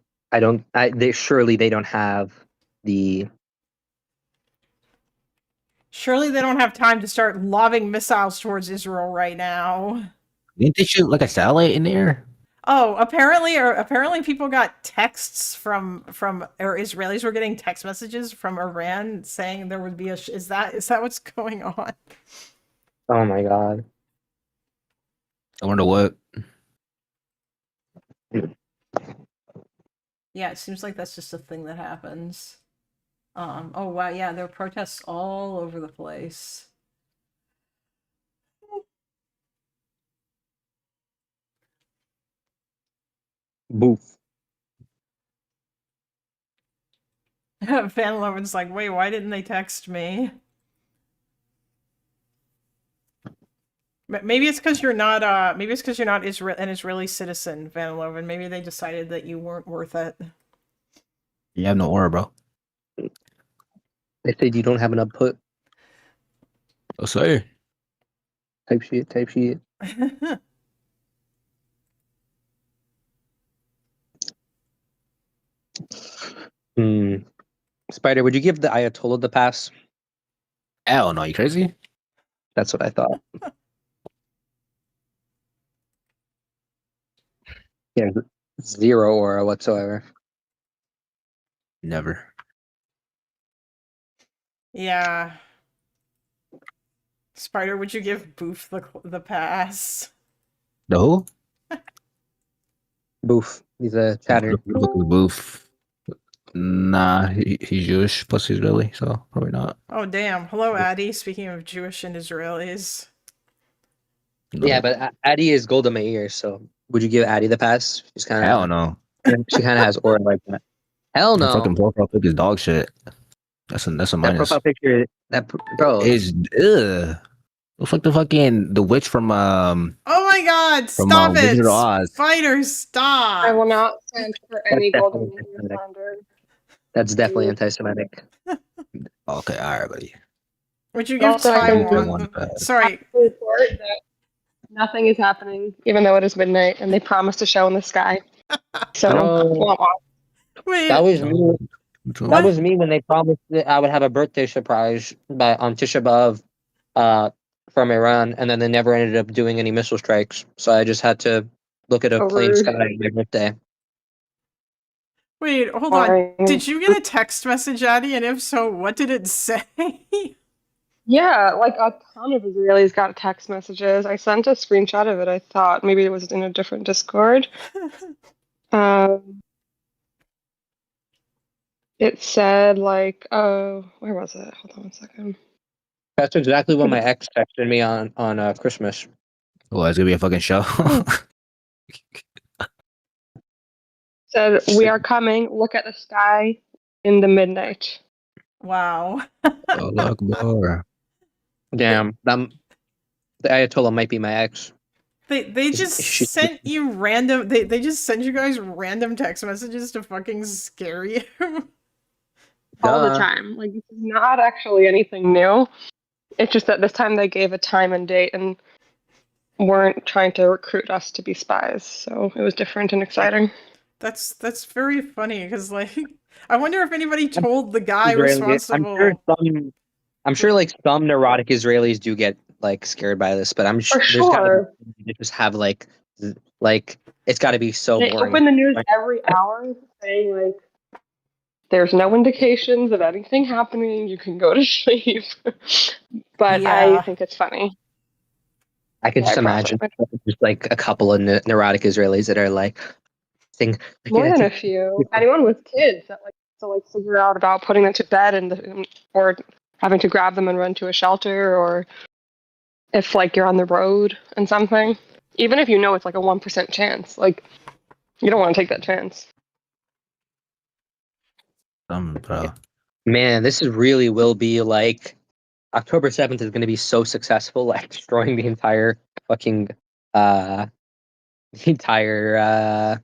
Surely they don't have the. Surely they don't have time to start lobbing missiles towards Israel right now. Didn't they shoot like a satellite in the air? Oh, apparently people got texts from or Israelis were getting text messages from Iran saying there would be is that what's going on? Oh my god. I wonder what. Yeah, it seems like that's just a thing that happens. Oh wow, yeah, there are protests all over the place. Boof. Van Loven's like, wait, why didn't they text me? Maybe it's because you're not an Israeli citizen, Van Loven. Maybe they decided that you weren't worth it. You have no aura, bro. They said you don't have an output. I'll say. Type sheet. Spider, would you give the Ayatollah the pass? Hell no, you crazy? That's what I thought. Yeah, zero aura whatsoever. Never. Yeah. Spider, would you give Boof the pass? The who? Boof. He's a chatter. Boof. Nah, he's Jewish plus Israeli, so probably not. Oh damn! Hello, Addie. Speaking of Jewish and Israelis. No. Yeah, but Addie is Golda Meir, so would you give Addie the pass? She's kind of. Hell no. She kind of has aura like that. Hell no. Her fucking profile pic is dog shit. That's a minus. That profile picture, bro, is looks like the witch from Oh my god! from, Stop it! Wizard of Oz. Spider, stop! I will not stand for any That's golden definitely meteor slander. That's definitely anti-Semitic. Okay, alright, buddy. Would you give Also, I can Taiwan? Sorry. report that nothing is happening, even though it is midnight, and they promised a show in the sky. So, wah, wah. Wait. That was me. That was me when they promised that I would have a birthday surprise on Tisha B'Av from Iran, and then they never ended up doing any missile strikes. So I just had to look at a plain sky on my birthday. Wait, hold on. Did you get a text message, Addie? And if so, what did it say? Yeah, like a ton of Israelis got text messages. I sent a screenshot of it. I thought maybe it was in a different Discord. It said like, oh, where was it? Hold on one second. That's exactly what my ex texted me on Christmas. Well, it's gonna be a fucking show. Said, "We are coming. Look at the sky in the midnight." Wow. Oh, look more. Damn, the Ayatollah might be my ex. They just sent you random they just sent you guys random text messages to fucking scare you. All the time. Like, this is not actually anything new. It's just that this time they gave a time and date and weren't trying to recruit us to be spies. So it was different and exciting. That's very funny because like I wonder if anybody told the guy Israeli, responsible. I'm sure like some neurotic Israelis do get like scared by this, but I'm For sure there's gotta sure. be they just have like it's got to be so They boring. open the news every hour saying, like, there's no indications of anything happening. You can go to sleep. But I Yeah. think it's funny. I can Yeah, just I imagine probably just like a couple of neurotic Israelis that are like, think more than a few. Anyone with kids that like to like figure out about putting them to bed and or having to grab them and run to a shelter, or if like you're on the road and something. Even if you know it's like a 1% chance, like you don't want to take that chance. Bro. Man, this is really will be like October 7th is going to be so successful, like destroying the entire fucking the entire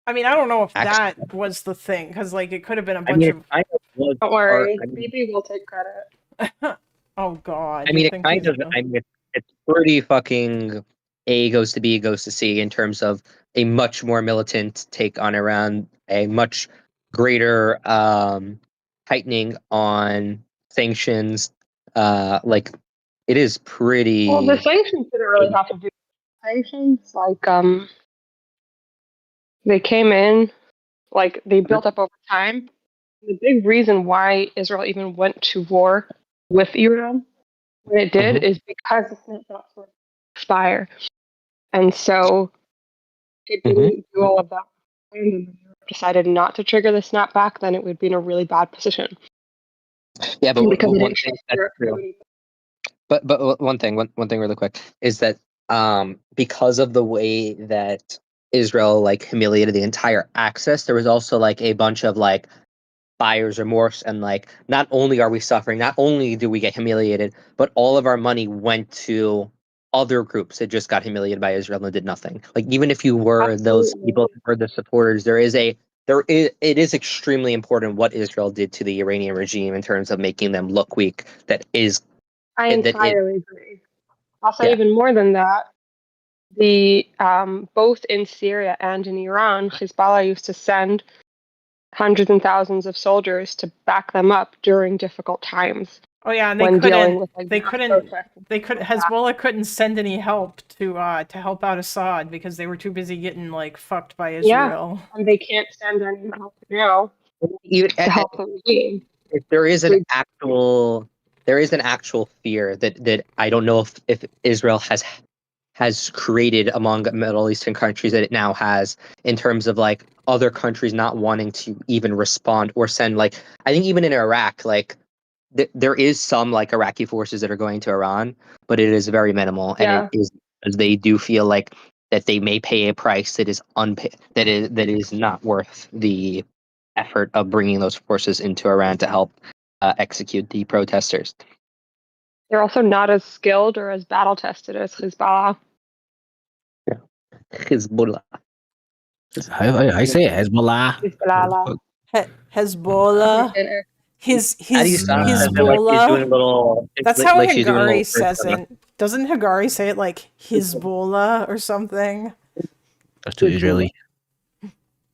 I mean, I don't know if Action. that was the thing because like it could have been a I bunch mean, of. it kind of was Don't worry, part- I mean, BB will take credit. Oh God. I you mean, it think kind he's of. gonna- I mean, it's pretty fucking A goes to B goes to C in terms of a much more militant take on Iran, a much greater tightening on sanctions. Like it is pretty. Well, the sanctions didn't really have to do with sanctions. Like, they came in, like they built up over time. The big reason why Israel even went to war with Iran when it did is because the snapbacks were expire, and so it didn't do all of that. And decided not to trigger the snapback, then it would be in a really bad position. Yeah, but because it one didn't thing trust that's Europe. true. But one thing really quick is that because of the way that Israel like humiliated the entire axis, there was also like a bunch of like buyer's remorse and like not only are we suffering, not only do we get humiliated, but all of our money went to other groups that just got humiliated by Israel and did nothing. Like even if you were those people who were the supporters, it is extremely important what Israel did to the Iranian regime in terms of making them look weak. I entirely agree. I'll say even more than that. The both in Syria and in Iran, Hezbollah used to send hundreds and thousands of soldiers to back them up during difficult times. Oh yeah, and when dealing with like Hezbollah couldn't send any help to help out Assad because they were too busy getting like fucked by Israel. Yeah, and they can't send any help now to help the regime. If there is an actual fear that I don't know if Israel has created among Middle Eastern countries that it now has in terms of like other countries not wanting to even respond or send like I think even in Iraq like there is some like Iraqi forces that are going to Iran, but it is very minimal and it is as they do feel like that they may pay a price that is that is not worth the effort of bringing those forces into Iran to help execute the protesters. They're also not as skilled or as battle tested as Hezbollah. Hezbollah. I say it, Hezbollah. Hezbollah. How do you sound? Like he's doing a little. That's how like she's doing a Hagari little says it. Doesn't Hagari say it like Hezbollah or something? That's too Israeli.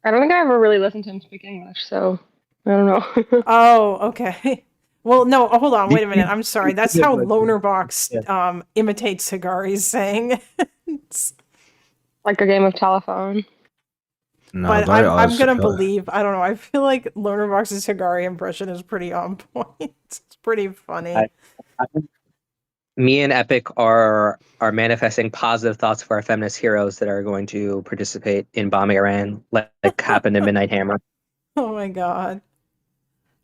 I don't think I ever really listened to him speak English, so I don't know. Oh, okay. Well, no, hold on, wait a minute. I'm sorry. That's how Lonerbox imitates Hagari's saying. Like a game of telephone. No, but I'm gonna believe. I don't know. I feel like Lonerbox's Hagari impression is pretty on point. It's pretty funny. Me and Epic are manifesting positive thoughts for our feminist heroes that are going to participate in bombing Iran, like happened in Midnight Hammer. Oh my god.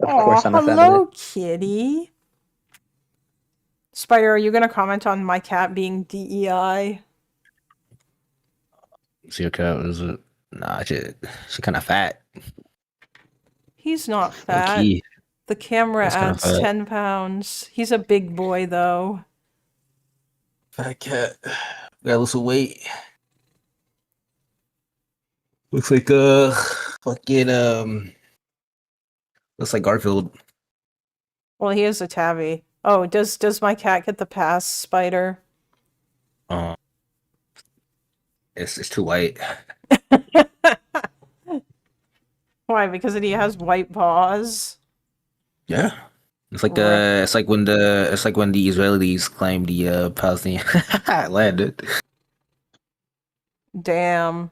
Of course, I'm a hello, feminist. kitty. Spider, are you gonna comment on my cat being DEI? See your cat was nah, she kind of fat. He's not Low fat. key. The camera That's kinda adds fat. 10 pounds. He's a big boy, though. Fat cat. Got to lose some weight. Looks like fucking looks like Garfield. Well, he is a tabby. Oh, does my cat get the pass, Spider? It's too white. Why? Because he has white paws? Yeah. It's like Right. it's like when the Israelis claimed the Palestinian land. Damn.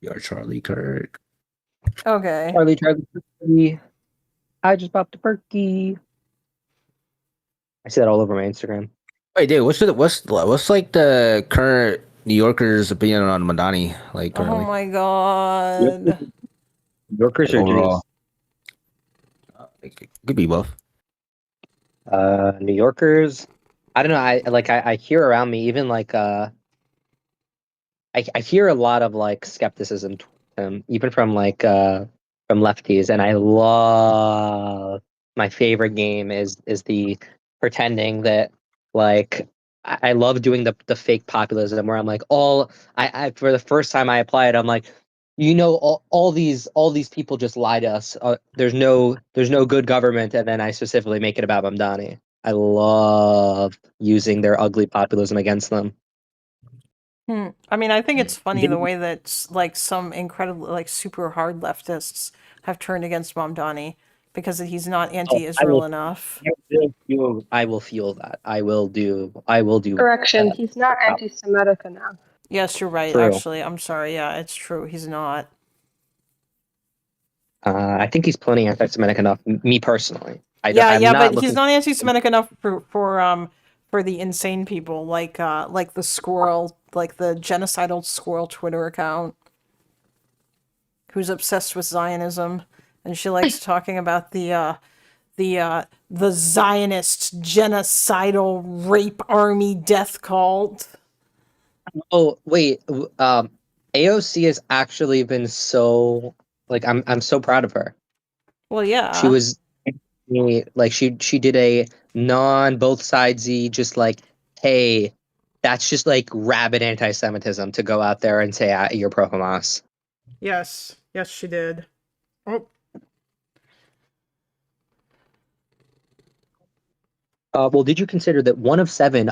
You're Charlie Kirk. Okay. Charlie. I just popped a perky. I see that all over my Instagram. Wait, dude, what's like the current New Yorkers' opinion on Madani? Like Oh currently, my god. New Yorkers like, or overall, Jews? it could be both. New Yorkers. I don't know. I hear around me even like I hear a lot of like skepticism even from like from lefties, and I love my favorite game is the pretending that like I love doing the fake populism where I'm like I for the first time I apply it I'm like all these people just lie to us. There's no good government, and then I specifically make it about Mamdani. I love using their ugly populism against them. I mean, I think it's funny the way that like some incredibly like super hard leftists have turned against Mamdani because he's not anti-Israel enough. I will fuel that. I will do. Correction, he's not anti-Semitic enough. Yes, you're right. True. Actually, I'm sorry. Yeah, it's true. He's not. I think he's plenty anti-Semitic enough. Me personally, I'm But not he's looking. not anti-Semitic enough for the insane people like the squirrel, like the genocidal squirrel Twitter account, who's obsessed with Zionism, and she likes talking about the Zionist genocidal rape army death cult. Oh wait, AOC has actually been so like I'm so proud of her. Well, yeah. She was like she did a non both sidesy just like hey, that's just like rabid anti-Semitism to go out there and say you're pro Hamas. Yes, she did. Oh. Well, did you consider that one of 9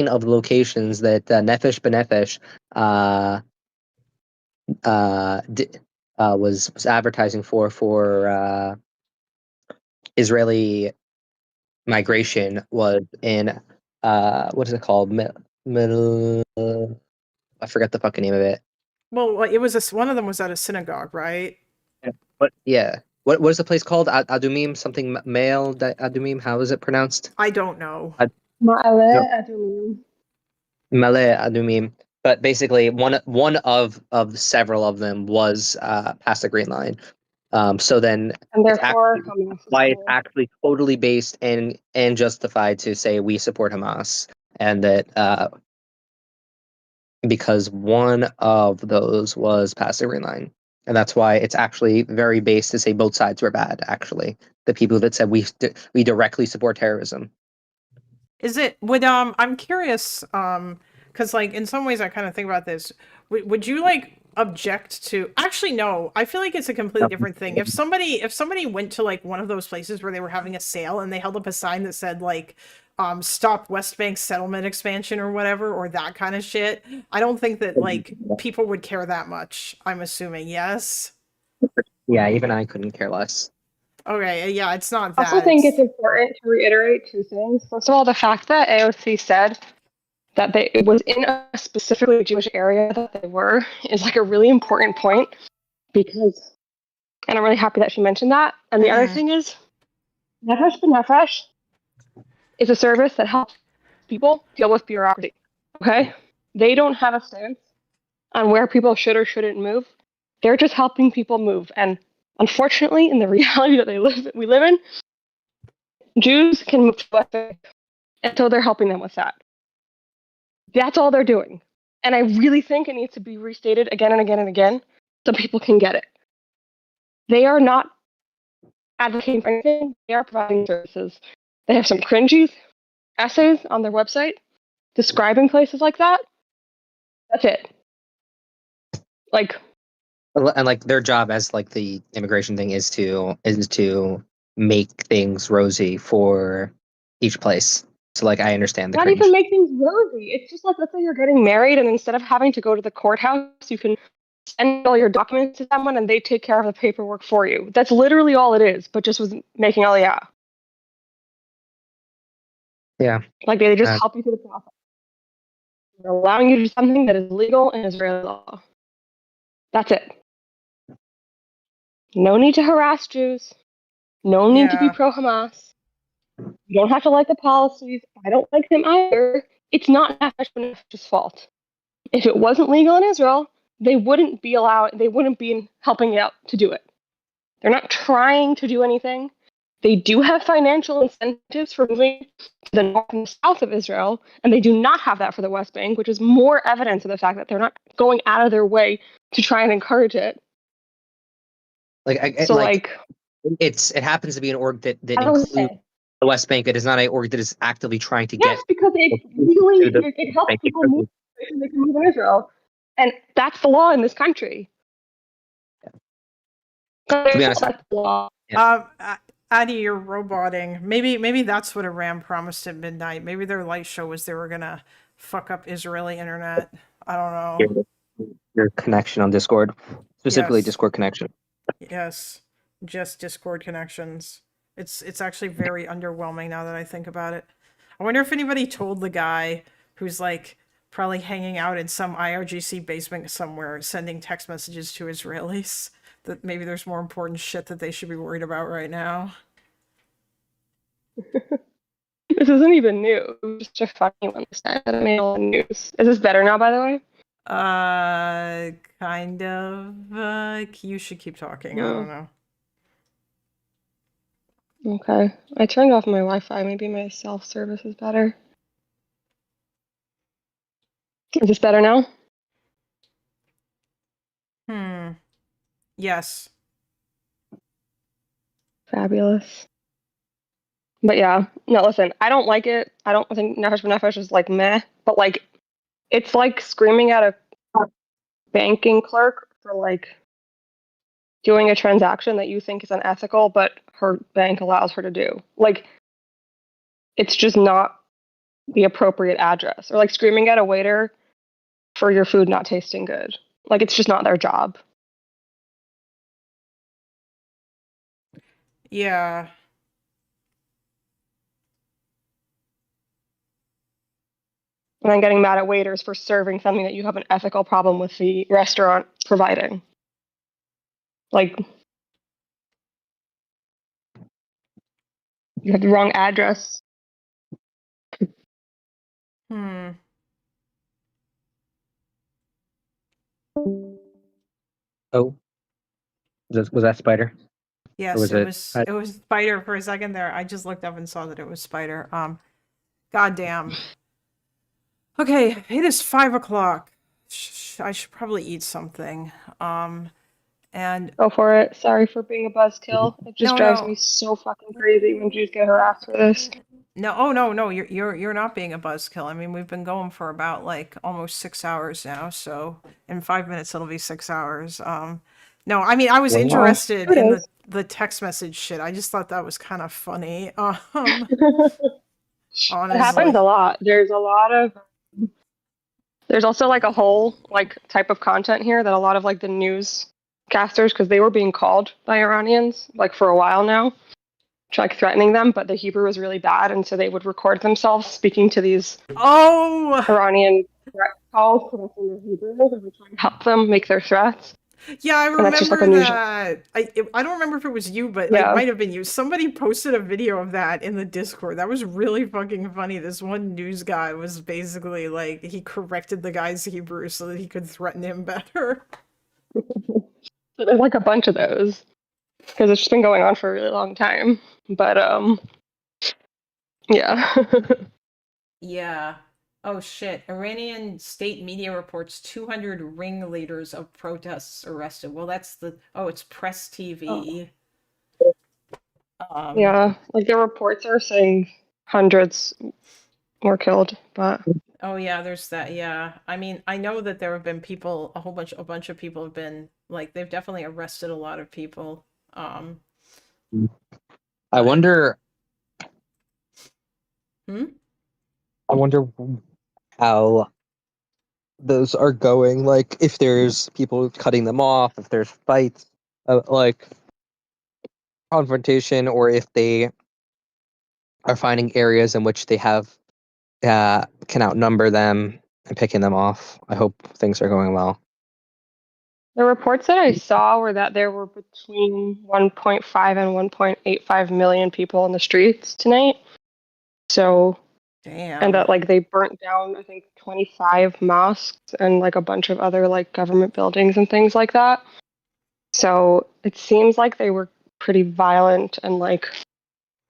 of the locations that Nefesh B'Nefesh was advertising for Israeli migration was in what is it called? I forget the fucking name of it. Well, it was one of them was at a synagogue, right? What? Yeah. What is the place called? Adumim something male Adumim. How is it pronounced? I don't know. Ma'ale Adumim. Malay Adumim. But basically, one of several of them was past the Green Line. So then, And therefore, Hamas is why it's cool. actually totally based and justified to say we support Hamas, and that because one of those was past the Green Line, and that's why it's actually very based to say both sides were bad. Actually, the people that said we directly support terrorism. Is it I'm curious because like in some ways I kind of think about this. Would you like object to actually no, I feel like it's a completely different thing. If somebody went to like one of those places where they were having a sale and they held up a sign that said like stop West Bank settlement expansion or whatever, or that kind of shit, I don't think that like people would care that much. I'm assuming. Yes. Yeah, even I couldn't care less. Okay, yeah, it's not I that. also think it's important to reiterate 2 things. First of all, the fact that AOC said that it was in a specifically Jewish area that they were is like a really important point because, and I'm really happy that she mentioned that. And the other thing is, Nefesh B'Nefesh is a service that helps people deal with bureaucracy. Okay, they don't have a stance on where people should or shouldn't move. They're just helping people move, and Unfortunately, in the reality that we live in, Jews can move to the West Bank, and so they're helping them with that. That's all they're doing. And I really think it needs to be restated again and again and again so people can get it. They are not advocating for anything, they are providing services. They have some cringy essays on their website describing places like that. That's it. Like, And like their job as like the immigration thing is to make things rosy for each place. So like I understand the not cringe. even make things rosy. It's just like, let's say you're getting married, and instead of having to go to the courthouse, you can send all your documents to someone and they take care of the paperwork for you. That's literally all it is, but just with making Aliyah. Yeah. Like they just help you through the process. They're allowing you to do something that is legal in Israeli law. That's it. No need to harass Jews. No need to be pro-Hamas. You don't have to like the policies. I don't like them either. It's not Nefesh's fault. If it wasn't legal in Israel, they wouldn't be helping out to do it. They're not trying to do anything. They do have financial incentives for moving to the north and the south of Israel, and they do not have that for the West Bank, which is more evidence of the fact that they're not going out of their way to try and encourage it. Like it happens to be an org that includes the West Bank. It is not an org that is actively trying to get. Yes, because it helps people move so they can move in Israel, and that's the law in this country. To be honest, that's the law. Addie, you're roboting. Maybe that's what Iran promised at midnight. Maybe their light show was they were gonna fuck up Israeli internet. I don't know. Your connection on Discord, specifically Yes. Discord connection. Yes, just Discord connections. It's actually very underwhelming now that I think about it. I wonder if anybody told the guy who's like probably hanging out in some IRGC basement somewhere, sending text messages to Israelis, that maybe there's more important shit that they should be worried about right now. This isn't even new. It was just a funny one this time that I made all the news. Is this better now, by the way? Kind of. You should keep talking. I don't know. Okay. I turned off my Wi-Fi. Maybe my self-service is better. Is this better now? Yes. Fabulous. But yeah, no, listen, I don't like it. I don't think Nefesh B'Nefesh is like meh, but like, it's like screaming at a banking clerk for like doing a transaction that you think is unethical, but her bank allows her to do. Like, it's just not the appropriate address. Or like screaming at a waiter for your food not tasting good. Like, it's just not their job. Yeah. And then getting mad at waiters for serving something that you have an ethical problem with the restaurant providing. Like, you have the wrong address. Oh, was that Spider? Yes, it was Spider for a second there. I just looked up and saw that it was Spider. Goddamn. Okay, it is 5 o'clock. I should probably eat something. And go for it. Sorry for being a buzzkill. It just drives me so fucking crazy when Jews get harassed for this. No. You're not being a buzzkill. I mean, we've been going for about like almost 6 hours now. So in 5 minutes it'll be 6 hours. No, I mean I was interested in the text message shit. I just thought that was kind of funny. Honestly. It happens a lot. There's also like a whole like type of content here that a lot of like the newscasters, because they were being called by Iranians like for a while now, like threatening them, but the Hebrew was really bad, and so they would record themselves speaking to these Iranian threat calls in their Hebrew and would try to help them make their threats. Yeah, I remember that. I don't remember if it was you, but it might have been you. Somebody posted a video of that in the Discord. That was really fucking funny. This one news guy was basically like, he corrected the guy's Hebrew so that he could threaten him better. There's like a bunch of those. because it's just been going on for a really long time. But yeah. Yeah. Oh shit. Iranian state media reports 200 ringleaders of protests arrested. Well, that's it's Press TV. Yeah, like the reports are saying hundreds were killed, but Oh yeah, there's that. Yeah. I mean, I know that there have been people, a bunch of people have been like they've definitely arrested a lot of people. I but wonder. hmm? I wonder how those are going. Like, if there's people cutting them off, if there's fights, like confrontation, or if they are finding areas in which they have can outnumber them and picking them off. I hope things are going well. the reports that I saw were that there were between 1.5 and 1.85 million people in the streets tonight. So, and Damn. that like they burnt down, I think, 25 mosques and like a bunch of other like government buildings and things like that. So it seems like they were pretty violent and like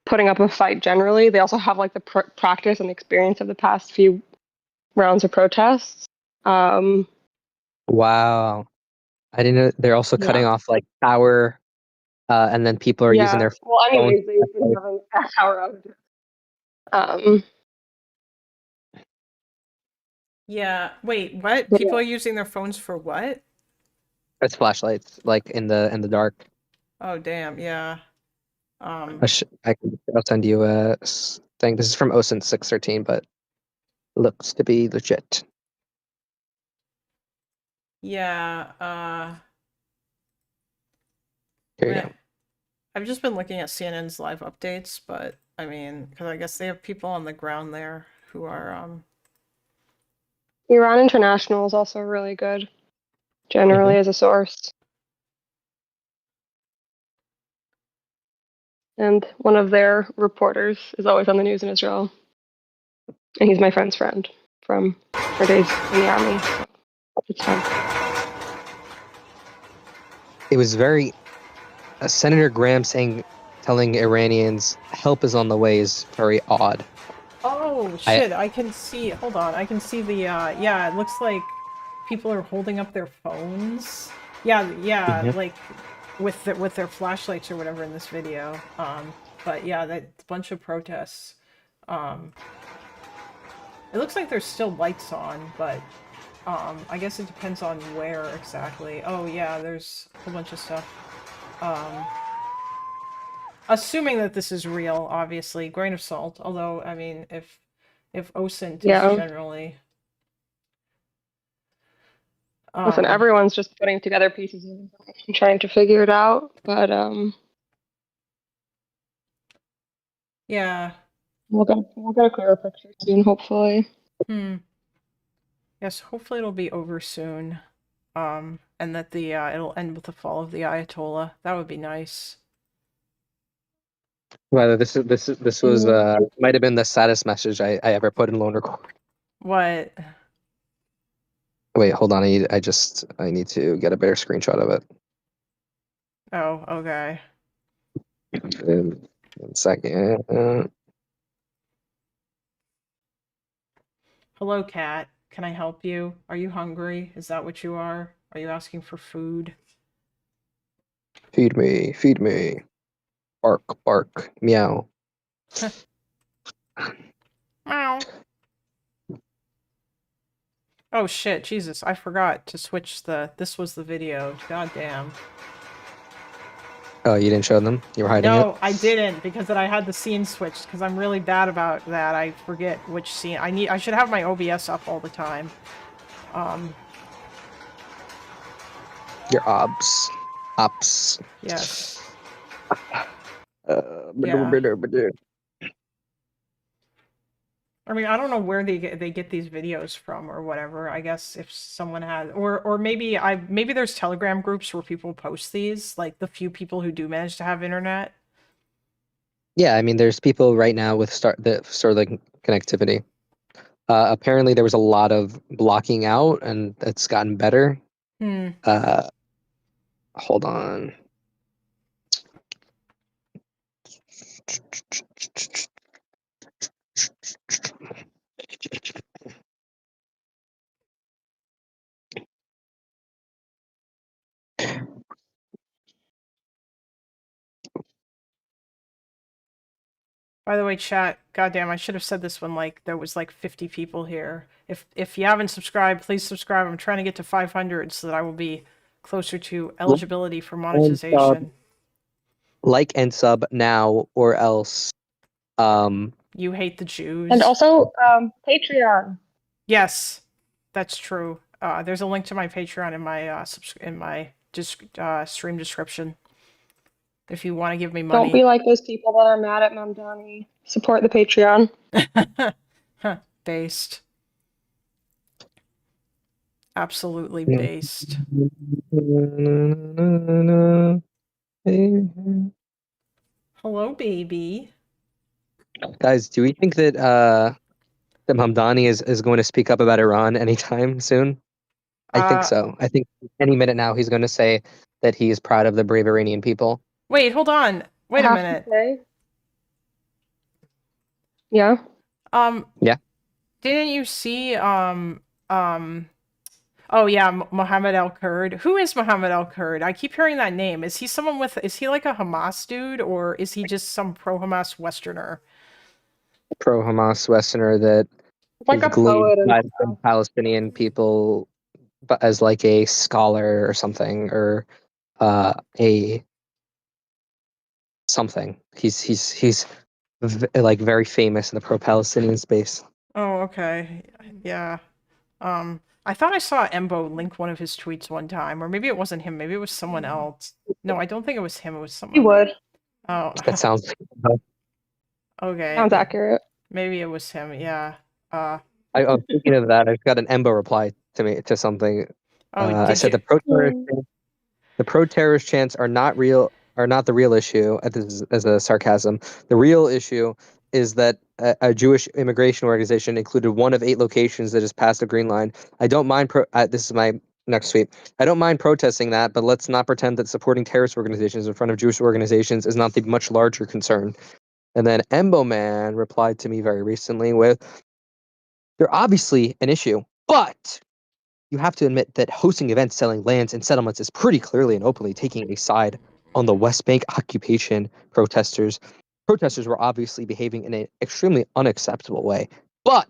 putting up a fight generally. They also have like the practice and experience of the past few rounds of protests. Wow. I didn't know they're also cutting Yeah. off like power, and then people are using Yeah. their Well, phones. anyways, they've been having a power outages. Yeah. Wait, what? But People are using their phones for what? As flashlights, like in the dark. Oh damn, yeah. I'll send you a thing. This is from OSINT 613, but looks to be legit. Yeah, Here you meh. go. I've just been looking at CNN's live updates, but I mean, because I guess they have people on the ground there who are Iran International is also really good, generally as a source. And one of their reporters is always on the news in Israel. And he's my friend's friend from her days in the army. So it's fun. It was very Senator Graham telling Iranians help is on the way is very odd. Oh shit, I can see, hold on, I can see the yeah, it looks like people are holding up their phones. Yeah, yeah, like with their flashlights or whatever in this video. But yeah, that bunch of protests. It looks like there's still lights on, but I guess it depends on where exactly. Oh yeah, there's a whole bunch of stuff. Assuming that this is real, obviously, grain of salt. Although, I mean, if OSINT is generally listen, everyone's just putting together pieces of information, trying to figure it out. But yeah, we'll get a clearer picture soon, hopefully. Yes, hopefully it'll be over soon. And that the it'll end with the fall of the Ayatollah. That would be nice. Well, this was might have been the saddest message I ever put in Lone Record. What? Wait, hold on. I need to get a better screenshot of it. Oh, okay. 1 second. Hello, cat. Can I help you? Are you hungry? Is that what you are? Are you asking for food? Feed me, feed me. Bark, bark, meow. Meow. Oh shit, Jesus, I forgot to switch this was the video. God damn. Oh, you didn't show them? You were hiding it? No, I didn't, because then I had the scene switched, because I'm really bad about that. I forget which scene. I should have my OBS up all the time. Your ops. Yes. I mean, I don't know where they get these videos from or whatever. I guess if someone had, or maybe maybe there's Telegram groups where people post these, like the few people who do manage to have internet. Yeah, I mean, there's people right now with Starlink connectivity. Apparently, there was a lot of blocking out, and it's gotten better. Hold on. By the way, chat, goddamn, I should have said this when like there was like 50 people here. If you haven't subscribed, please subscribe. I'm trying to get to 500 so that I will be closer to eligibility for monetization. Like and sub now, or else. You hate the Jews. And also, Patreon. Yes, that's true. There's a link to my Patreon in my stream description. If you want to give me money. Don't be like those people that are mad at Mamdani. Support the Patreon. Based. Absolutely based. Hello, baby. Guys, do we think that Hamdani is going to speak up about Iran anytime soon? I think so. I think any minute now he's going to say that he is proud of the brave Iranian people. Wait, hold on. Wait a minute. Yeah. Yeah. Didn't you see oh yeah, Mohammed Al-Kurd. Who is Mohammed Al-Kurd? I keep hearing that name. Is he like a Hamas dude, or is he just some pro-Hamas Westerner? Pro-Hamas Westerner that like is a poet by the Palestinian people, but as like a scholar or something, or a something. He's like very famous in the pro-Palestinian space. Oh, okay. Yeah. I thought I saw Embo link one of his tweets one time, or maybe it wasn't him, maybe it was someone else. No, I don't think it was him, it was someone. He would. Oh. That sounds okay. Sounds accurate. Maybe it was him, yeah. I'm thinking of that. I've got an Embo reply to me to something. I said you? the pro-terrorist chants are not real, are not the real issue. This is as a sarcasm. The real issue is that a Jewish immigration organization included one of 8 locations that has passed the green line. I don't mind. This is my next tweet. I don't mind protesting that, but let's not pretend that supporting terrorist organizations in front of Jewish organizations is not the much larger concern. And then Embo Man replied to me very recently with, "They're obviously an issue, but you have to admit that hosting events selling lands and settlements is pretty clearly and openly taking a side on the West Bank occupation protesters. Protesters were obviously behaving in an extremely unacceptable way. But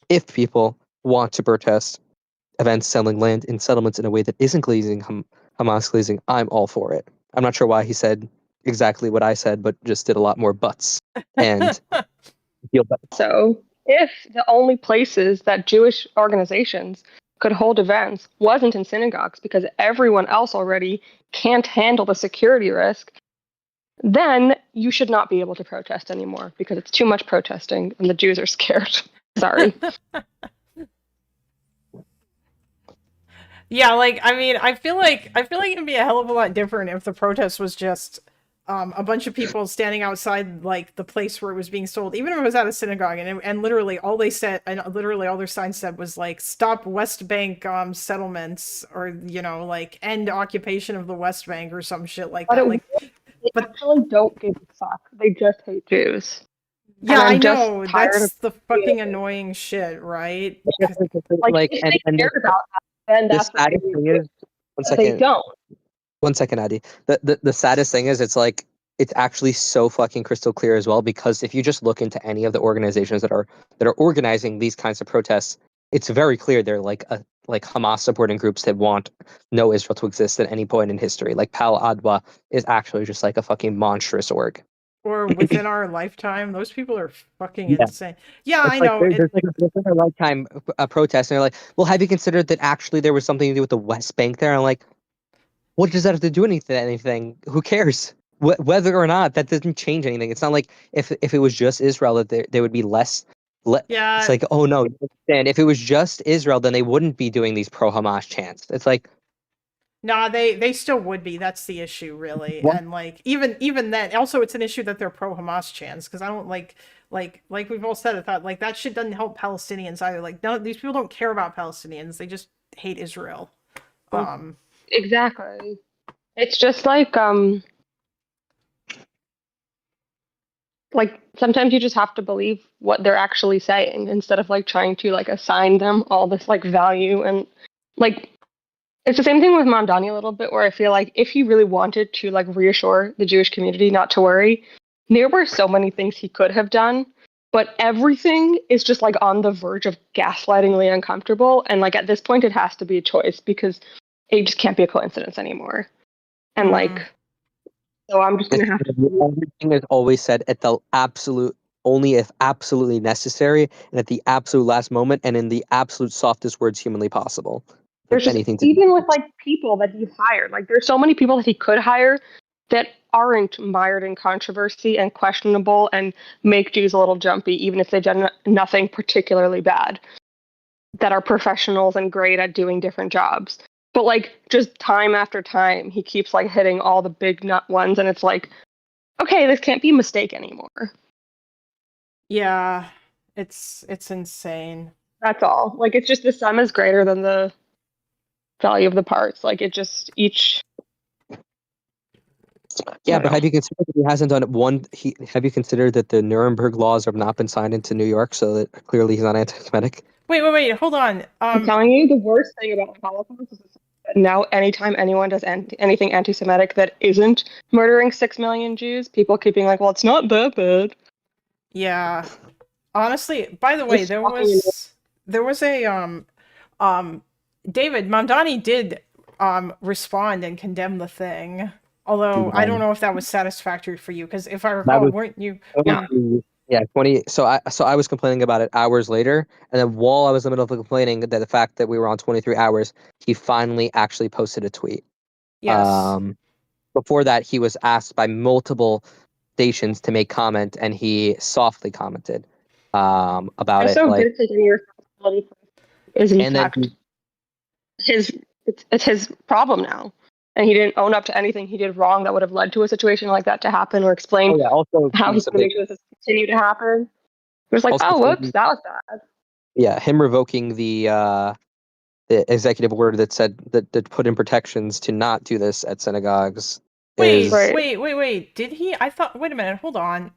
if people want to protest events selling land and settlements in a way that isn't glazing Hamas glazing, I'm all for it." I'm not sure why he said exactly what I said, but just did a lot more buts. And feel better. So, if the only places that Jewish organizations could hold events wasn't in synagogues because everyone else already can't handle the security risk, then you should not be able to protest anymore because it's too much protesting and the Jews are scared. Sorry. Yeah, like I mean, I feel like it'd be a hell of a lot different if the protest was just a bunch of people standing outside like the place where it was being sold, even if it was at a synagogue, and literally all they said, and literally all their signs said was like "Stop West Bank settlements," or like "End occupation of the West Bank" or some shit like that. Like, they actually don't give a fuck. They just hate Jews. Yeah, I know. That's the fucking annoying shit, right? Like if they cared about that, then that's what they would. One second. They don't. 1 second, Addy. The saddest thing is it's actually so fucking crystal clear as well, because if you just look into any of the organizations that are organizing these kinds of protests, it's very clear they're like Hamas supporting groups that want no Israel to exist at any point in history. Like Pal Adwa is actually just like a fucking monstrous org. Or within our lifetime, those people are fucking insane. Yeah, I know. There's like within our lifetime a protest, and they're like, "Well, have you considered that actually there was something to do with the West Bank there?" And I'm like, what does that have to do anything? Who cares? Whether or not, that doesn't change anything. It's not like if it was just Israel that there would be less. Yeah. It's like, oh no, and if it was just Israel, then they wouldn't be doing these pro-Hamas chants. It's like, nah, they still would be. That's the issue, really. What? And like even then, also it's an issue that they're pro-Hamas chants, because I don't like we've all said, I thought like that shit doesn't help Palestinians either. Like, no, these people don't care about Palestinians. They just hate Israel. Exactly. It's just like like sometimes you just have to believe what they're actually saying instead of like trying to like assign them all this like value. And like it's the same thing with Mamdani a little bit, where I feel like if he really wanted to like reassure the Jewish community not to worry, there were so many things he could have done, but everything is just like on the verge of gaslightingly uncomfortable. And like at this point, it has to be a choice because it just can't be a coincidence anymore. And like, so I'm just gonna have to. Everything is always said at the absolute, only if absolutely necessary, and at the absolute last moment, and in the absolute softest words humanly possible. There's just Anything to even with like people that he hired, like there's so many people that he could hire that aren't mired in controversy and questionable and make Jews a little jumpy, even if they've done nothing particularly bad, that are professionals and great at doing different jobs. But like just time after time, he keeps like hitting all the big nut ones, and it's like, okay, this can't be a mistake anymore. Yeah, it's insane. That's all. Like it's just the sum is greater than the value of the parts. Like it just each. Yeah, but have you considered that he hasn't done one? Have you considered that the Nuremberg laws have not been signed into New York, so that clearly he's not anti-Semitic? Wait, hold on. I'm telling you, the worst thing about the Holocaust is that now anytime anyone does anything anti-Semitic that isn't murdering 6 million Jews, people keep being like, well, it's not that bad. Yeah. Honestly, by the way, there was a David Mamdani did respond and condemn the thing. Although I don't know if that was satisfactory for you, because if I recall, weren't you? Yeah, 20. So I was complaining about it hours later, and then while I was in the middle of complaining that the fact that we were on 23 hours, he finally actually posted a tweet. Yes. Before that, he was asked by multiple stations to make comment, and he softly commented about it. So did take any responsibility for it. Is in fact it's his problem now. And he didn't own up to anything he did wrong that would have led to a situation like that to happen, or explain also how he's going to make sure this continue to happen. It was like, oh, whoops, that was bad. Yeah, him revoking the executive order that said that put in protections to not do this at synagogues. Wait. Did he? I thought. Wait a minute. Hold on.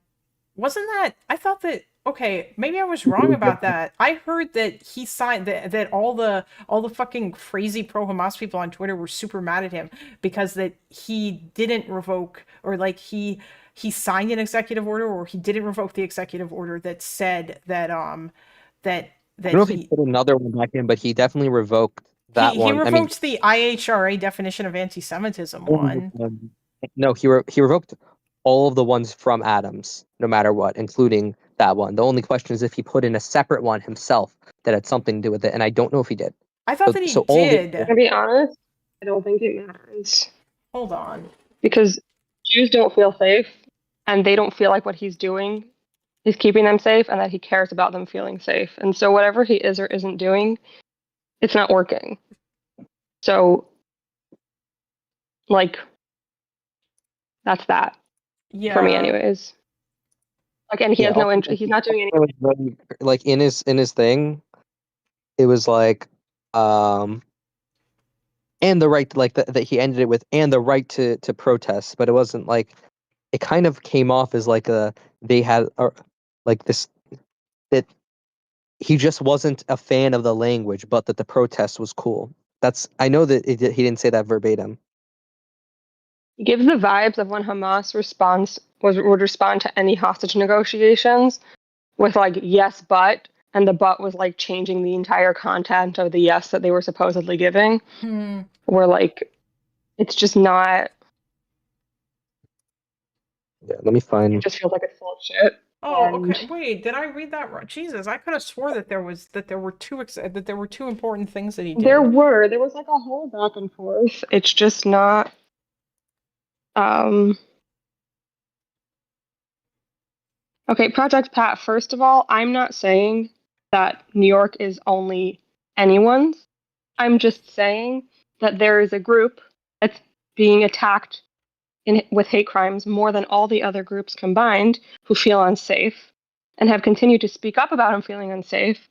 Wasn't that? I thought that. Okay, maybe I was wrong about that. I heard that he signed that all the fucking crazy pro Hamas people on Twitter were super mad at him because that he didn't revoke, or like he signed an executive order, or he didn't revoke the executive order that said that I don't know if he put another one back in, but he definitely revoked that one. He revoked the IHRA definition of anti-Semitism one. No, he revoked all of the ones from Adams, no matter what, including that one. The only question is if he put in a separate one himself that had something to do with it, and I don't know if he did. I thought that he did. To be honest, I don't think it matters. Hold on. Because Jews don't feel safe, and they don't feel like what he's doing is keeping them safe, and that he cares about them feeling safe. And so whatever he is or isn't doing, it's not working. So, like, that's that. Yeah. For me, anyways. Like, and he has no interest. He's not doing anything. Like in his thing, it was like, and the right, like that he ended it with, and the right to protest, but it wasn't like, it kind of came off as like they had like this, that he just wasn't a fan of the language, but that the protest was cool. I know that he didn't say that verbatim. He gives the vibes of when Hamas would respond to any hostage negotiations with like yes but, and the but was like changing the entire content of the yes that they were supposedly giving. Where like it's just not. Yeah, let me find. It just feels like it's full of shit. Oh, okay. Wait, did I read that right? Jesus, I could have swore that there were two important things that he did. There was like a whole back and forth. It's just not. Okay, Project Pat, first of all, I'm not saying that New York is only anyone's. I'm just saying that there is a group that's being attacked with hate crimes more than all the other groups combined who feel unsafe and have continued to speak up about him feeling unsafe.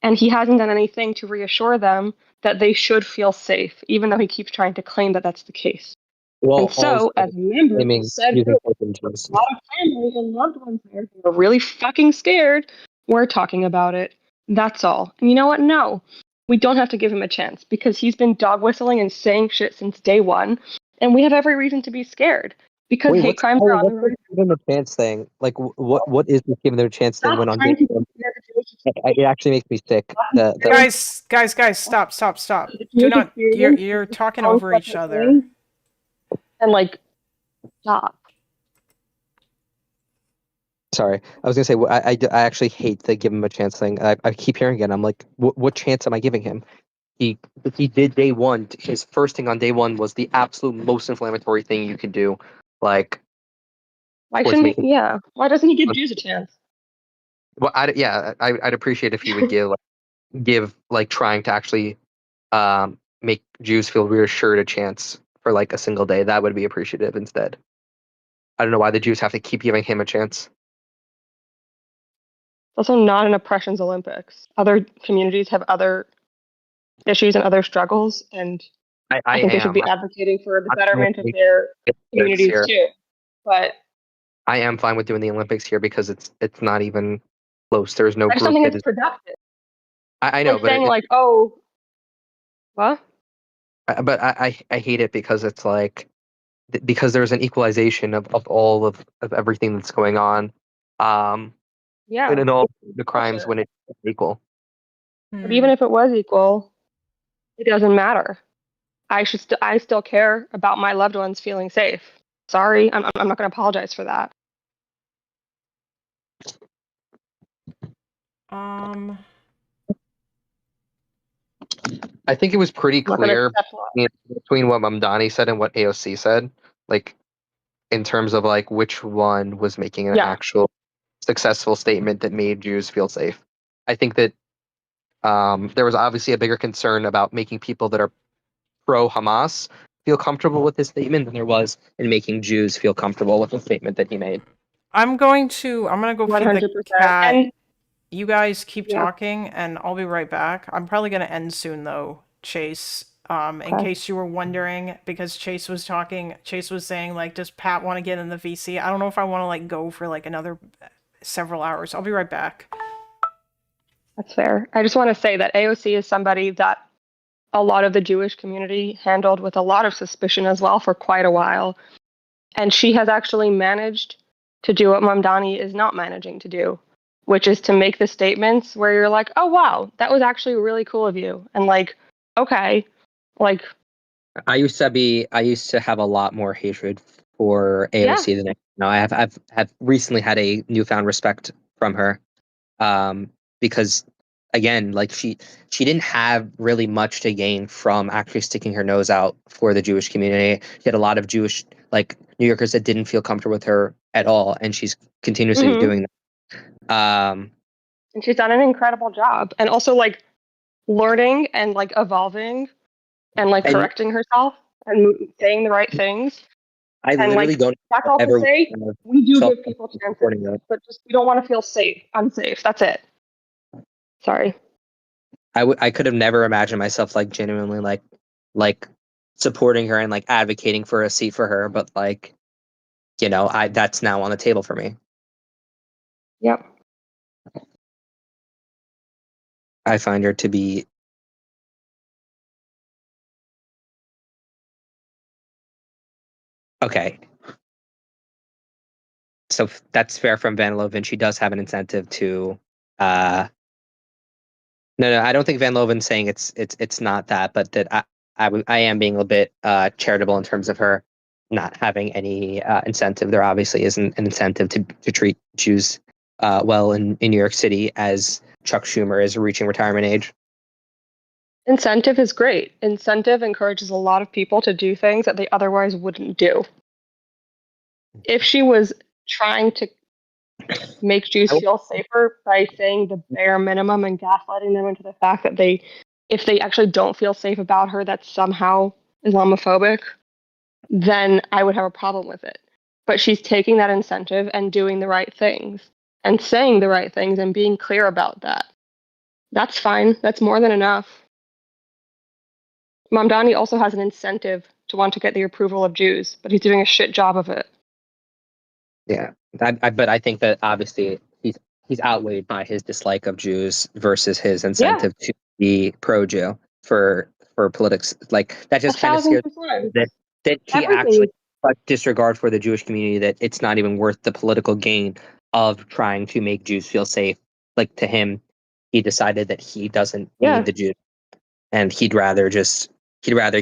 And he hasn't done anything to reassure them that they should feel safe, even though he keeps trying to claim that that's the case. Well, And so, also as a member of claiming said using group, fake a lot of family and loved ones there who are really fucking scared. We're talking about it. That's all. And you know what? No, we don't have to give him a chance because he's been dog whistling and saying shit since day one, and we have every reason to be scared because Wait, hate crimes are on the what's the rise. give them a chance thing? Like, what is this giving them a chance thing Stop when on day trying to one? compare the Jewish It actually makes me sick. Guys, stop. the Do Jewish not. You're experience you're is talking own over each separate other. thing, and like stop. Sorry, I was gonna say I actually hate the give him a chance thing. I keep hearing it. I'm like, what chance am I giving him? He did day one. His first thing on day one was the absolute most inflammatory thing you could do. Like, Why towards shouldn't making. he? Yeah. Why doesn't he give Jews a chance? Well, I'd appreciate if he would give like trying to actually make Jews feel reassured a chance for like a single day. That would be appreciative instead. I don't know why the Jews have to keep giving him a chance. Also, not an oppressions Olympics. Other communities have other issues and other struggles, and I think they should be advocating for the betterment of their communities here. too. But I am fine with doing the Olympics here because it's not even close. There's no I just group don't think that it's is. productive. I know, Like but saying like, oh, what? but I hate it because it's like because there's an equalization of all of everything that's going on, Yeah. and in all the crimes Bullshit. when it's equal. But even if it was equal, it doesn't matter. I still care about my loved ones feeling safe. Sorry, I'm not going to apologize for that. I think it was pretty I'm not gonna clear accept that. between what Mamdani said and what AOC said, like in terms of like which one was making an Yeah. actual successful statement that made Jews feel safe. I think that there was obviously a bigger concern about making people that are pro Hamas feel comfortable with his statement than there was in making Jews feel comfortable with the statement that he made. I'm gonna go feed the 100%. cat. And You guys keep Yeah. talking, and I'll be right back. I'm probably gonna end soon though, Chase. In Okay. case you were wondering, because Chase was saying like, does Pat want to get in the VC? I don't know if I want to like go for like another several hours. I'll be right back. That's fair. I just want to say that AOC is somebody that a lot of the Jewish community handled with a lot of suspicion as well for quite a while. And she has actually managed to do what Mamdani is not managing to do, which is to make the statements where you're like, oh, wow, that was actually really cool of you. And like, okay, like, I used to have a lot more hatred for AOC than I now. I've recently had a newfound respect from her, because again, like she didn't have really much to gain from actually sticking her nose out for the Jewish community. She had a lot of Jewish like New Yorkers that didn't feel comfortable with her at all, and she's continuously Mhm. doing that. And she's done an incredible job. And also like learning and like evolving and like And- correcting herself and saying the right things. I And literally like don't that's all to ever say we do self- give people supporting chances, her. but just we don't want to feel unsafe. That's it. Sorry. I could have never imagined myself like genuinely like supporting her and like advocating for a seat for her, but like that's now on the table for me. Yep. I find her to be okay. So that's fair from Van Loven. She does have an incentive to no, I don't think Van Loven's saying it's not that, but that I am being a bit charitable in terms of her not having any incentive. There obviously isn't an incentive to treat Jews well in New York City as Chuck Schumer is reaching retirement age. Incentive is great. Incentive encourages a lot of people to do things that they otherwise wouldn't do. If she was trying to make Jews feel safer by saying the bare minimum and gaslighting them into the fact that if they actually don't feel safe about her, that's somehow Islamophobic, then I would have a problem with it. But she's taking that incentive and doing the right things and saying the right things and being clear about that. That's fine. That's more than enough. Mamdani also has an incentive to want to get the approval of Jews, but he's doing a shit job of it. Yeah, but I think that obviously he's outweighed by his dislike of Jews versus his incentive to be pro-Jew for politics. Like that just kind of scares me that he actually such disregard for the Jewish community that it's not even worth the political gain of trying to make Jews feel safe. Like to him, he decided that he doesn't need the Jews, and he'd rather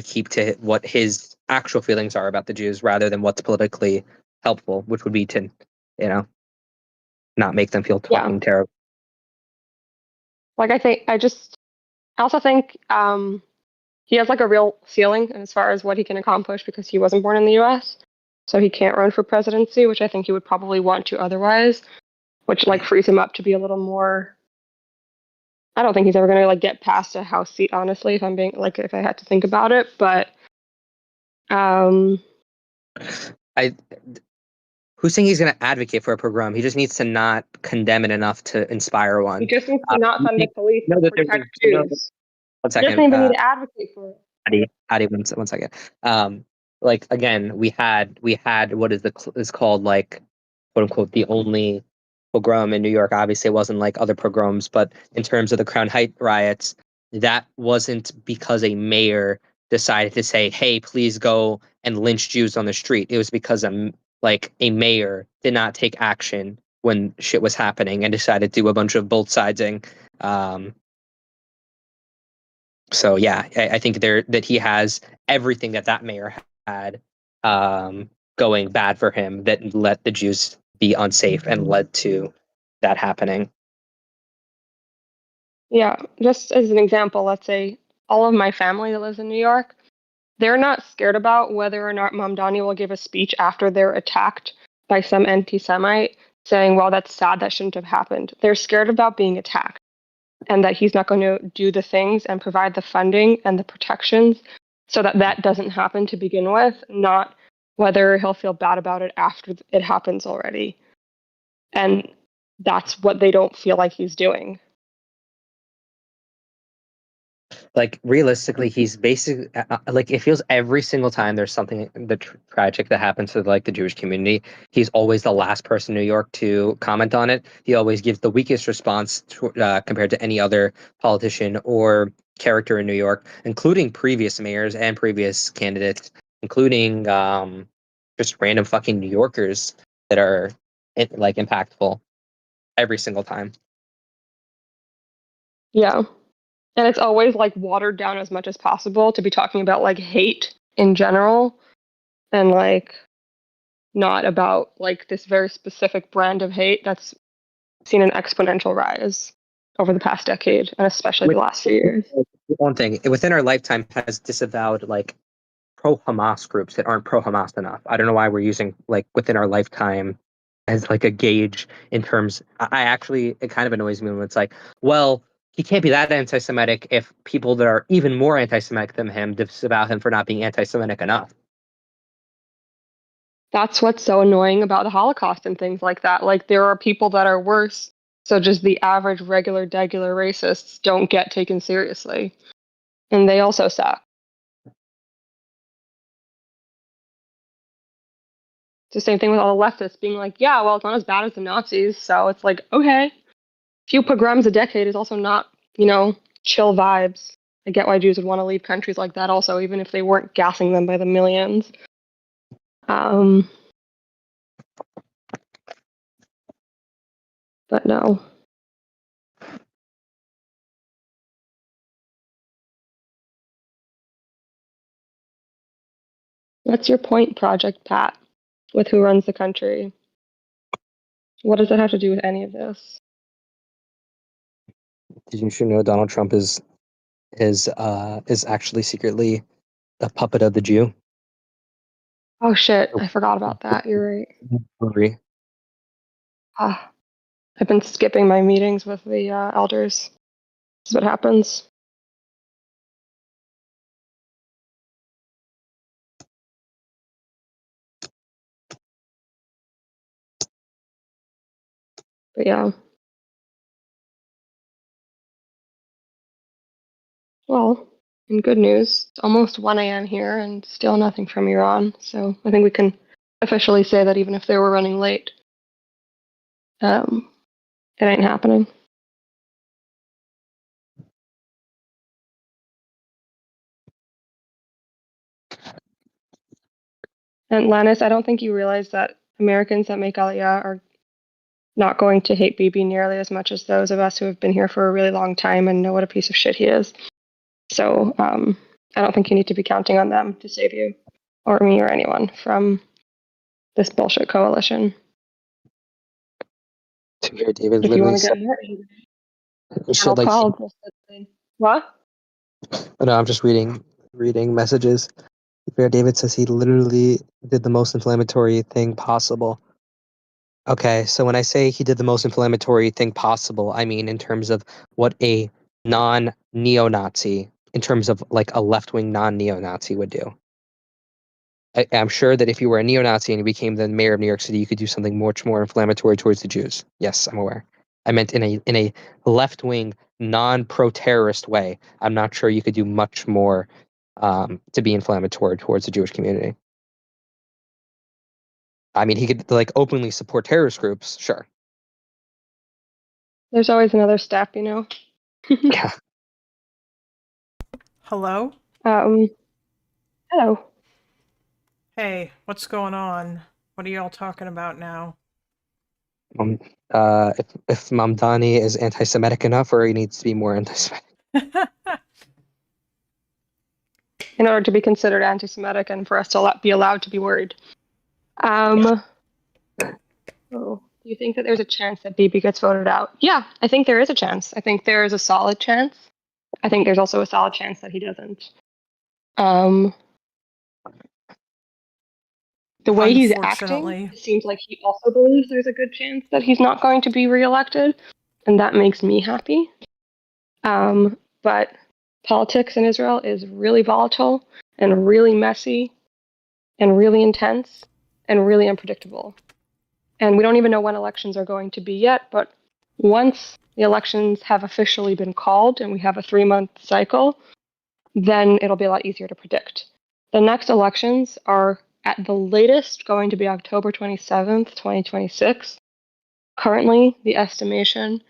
keep to what his actual feelings are about the Jews rather than what's politically helpful, which would be to, not make them feel fucking terrible. Like I also think he has like a real ceiling as far as what he can accomplish because he wasn't born in the U.S. So he can't run for presidency, which I think he would probably want to otherwise, which like frees him up to be a little more. I don't think he's ever gonna like get past a House seat, honestly, if I'm being like if I had to think about it. But who's saying he's going to advocate for a pogrom? He just needs to not condemn it enough to inspire one. he just needs to not fund the police know and that protect there's Jews. one He doesn't second. even need to advocate for it. Adi, one second. Like again, we had what is called like quote unquote the only pogrom in New York. Obviously, it wasn't like other pogroms, but in terms of the Crown Heights riots, that wasn't because a mayor decided to say, "Hey, please go and lynch Jews on the street." It was because a mayor did not take action when shit was happening and decided to do a bunch of both sidesing. So yeah, I think that he has everything that mayor had going bad for him that let the Jews be unsafe and led to that happening. Yeah, just as an example, let's say all of my family that lives in New York, they're not scared about whether or not Mamdani will give a speech after they're attacked by some anti-Semite saying, well, that's sad, that shouldn't have happened. They're scared about being attacked and that he's not going to do the things and provide the funding and the protections so that that doesn't happen to begin with, not whether he'll feel bad about it after it happens already. And that's what they don't feel like he's doing. Like realistically, he's basically like it feels every single time there's something tragic that happens to like the Jewish community, he's always the last person in New York to comment on it. He always gives the weakest response compared to any other politician or character in New York, including previous mayors and previous candidates, including just random fucking New Yorkers that are like impactful every single time. Yeah. And it's always like watered down as much as possible to be talking about like hate in general and like not about like this very specific brand of hate that's seen an exponential rise over the past decade and especially the last few years. One thing within our lifetime has disavowed like pro-Hamas groups that aren't pro-Hamas enough. I don't know why we're using like within our lifetime as like a gauge in terms. I actually it kind of annoys me when it's like, well, he can't be that anti-Semitic if people that are even more anti-Semitic than him disavow him for not being anti-Semitic enough. That's what's so annoying about the Holocaust and things like that. Like there are people that are worse, so just the average regular degular racists don't get taken seriously. And they also suck. It's the same thing with all the leftists being like, yeah, well, it's not as bad as the Nazis. So it's like, okay, a few pogroms a decade is also not, chill vibes. I get why Jews would want to leave countries like that also, even if they weren't gassing them by the millions. But no. What's your point, Project Pat, with who runs the country? What does it have to do with any of this? Did you know Donald Trump is actually secretly a puppet of the Jew? Oh shit, I forgot about that. You're right. I've been skipping my meetings with the elders. This is what happens. But yeah. Well, in good news, it's almost 1 a.m. here and still nothing from Iran. So I think we can officially say that even if they were running late, it ain't happening. And Lannis, I don't think you realize that Americans that make Aliyah are not going to hate Bibi nearly as much as those of us who have been here for a really long time and know what a piece of shit he is. So I don't think you need to be counting on them to save you, or me, or anyone from this bullshit coalition. To hear David If you literally want to say get more angry, shit I'll like, call. What? no, I'm just reading messages. Where David says he literally did the most inflammatory thing possible. Okay, so when I say he did the most inflammatory thing possible, I mean in terms of what a non-neo-Nazi, in terms of like a left-wing non-neo-Nazi would do. I'm sure that if you were a neo-Nazi and you became the mayor of New York City, you could do something much more inflammatory towards the Jews. Yes, I'm aware. I meant in a left-wing, non-pro-terrorist way. I'm not sure you could do much more to be inflammatory towards the Jewish community. I mean, he could like openly support terrorist groups, sure. There's always another step, you know. Yeah. Hello? Hello. Hey, what's going on? What are y'all talking about now? If Mamdani is anti-Semitic enough, or he needs to be more anti-Semitic. In order to be considered anti-Semitic and for us to be allowed to be worried. Oh, do you think that there's a chance that Bibi gets voted out? Yeah, I think there is a chance. I think there is a solid chance. I think there's also a solid chance that he doesn't. The way he's acting, it seems like he also believes there's a good chance that he's not going to be reelected, and that makes me happy. But politics in Israel is really volatile and really messy and really intense and really unpredictable. And we don't even know when elections are going to be yet, but once the elections have officially been called and we have a 3-month cycle, then it'll be a lot easier to predict. The next elections are at the latest going to be October 27th, 2026. Currently, the estimation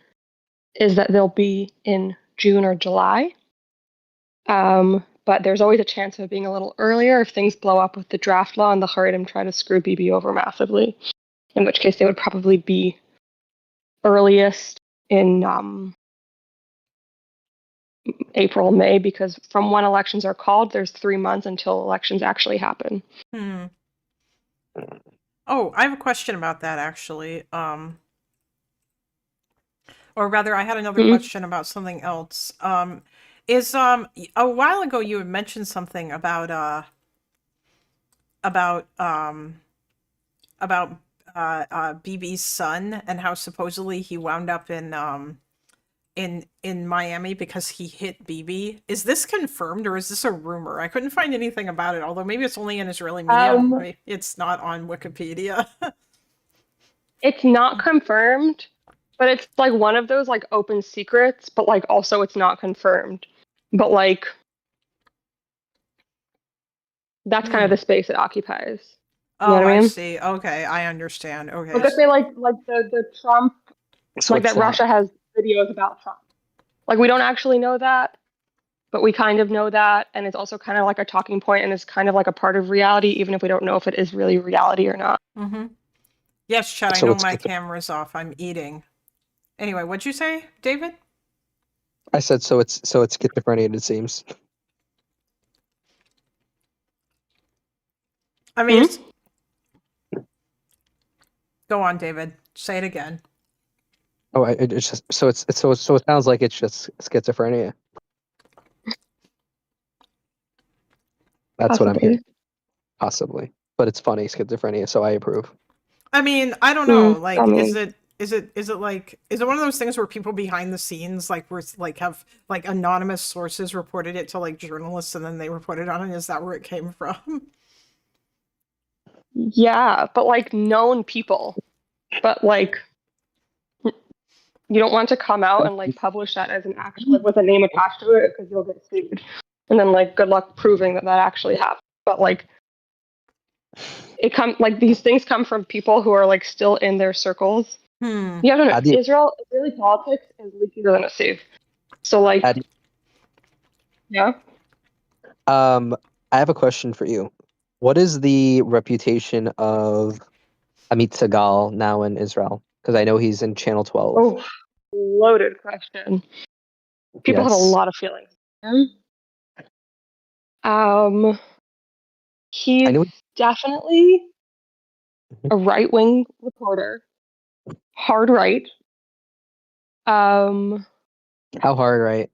is that they'll be in June or July. But there's always a chance of it being a little earlier if things blow up with the draft law and the Haredim try to screw Bibi over massively. In which case, they would probably be earliest in April, May, because from when elections are called, there's 3 months until elections actually happen. Oh, I have a question about that actually. Or rather, I had another question about something else. Is a while ago you had mentioned something about BB's son and how supposedly he wound up in Miami because he hit BB. Is this confirmed or is this a rumor? I couldn't find anything about it, although maybe it's only in Israeli media. It's not on Wikipedia. It's not confirmed, but it's like one of those like open secrets, but like also it's not confirmed. But like that's kind of the space it occupies. You know what I mean? I see. Okay, I understand. Okay. Like I say, like the Trump, So like that Russia has videos about Trump. Like we don't actually know that, but we kind of know that, and it's also kind of like a talking point, and it's kind of like a part of reality, even if we don't know if it is really reality or not. Yes, Chad, So I know it's my camera's off. I'm eating. Anyway, what'd you say, David? I said so it's schizophrenia, it seems. I mean, it's... Go on, David. Say it again. Oh, it's just so it sounds like it's just schizophrenia. That's what I'm hearing. Possibly, but it's funny schizophrenia, so I approve. I mean, I don't know. Like, is it one of those things where people behind the scenes have like anonymous sources reported it to like journalists and then they reported on it? Is that where it came from? Yeah, but like known people. But like you don't want to come out and like publish that as an actual like, with a name attached to it because you'll get sued. and then like good luck proving that that actually happened. But like these things come from people who are like still in their circles. Hmm. You have to know, Israeli politics is leakier than it's safe. So like, yeah. I have a question for you. What is the reputation of Amit Segal now in Israel? Because I know he's in Channel 12. Oh, loaded question. People have a Yes. lot of feelings. He's definitely a right-wing reporter, hard right. How hard right?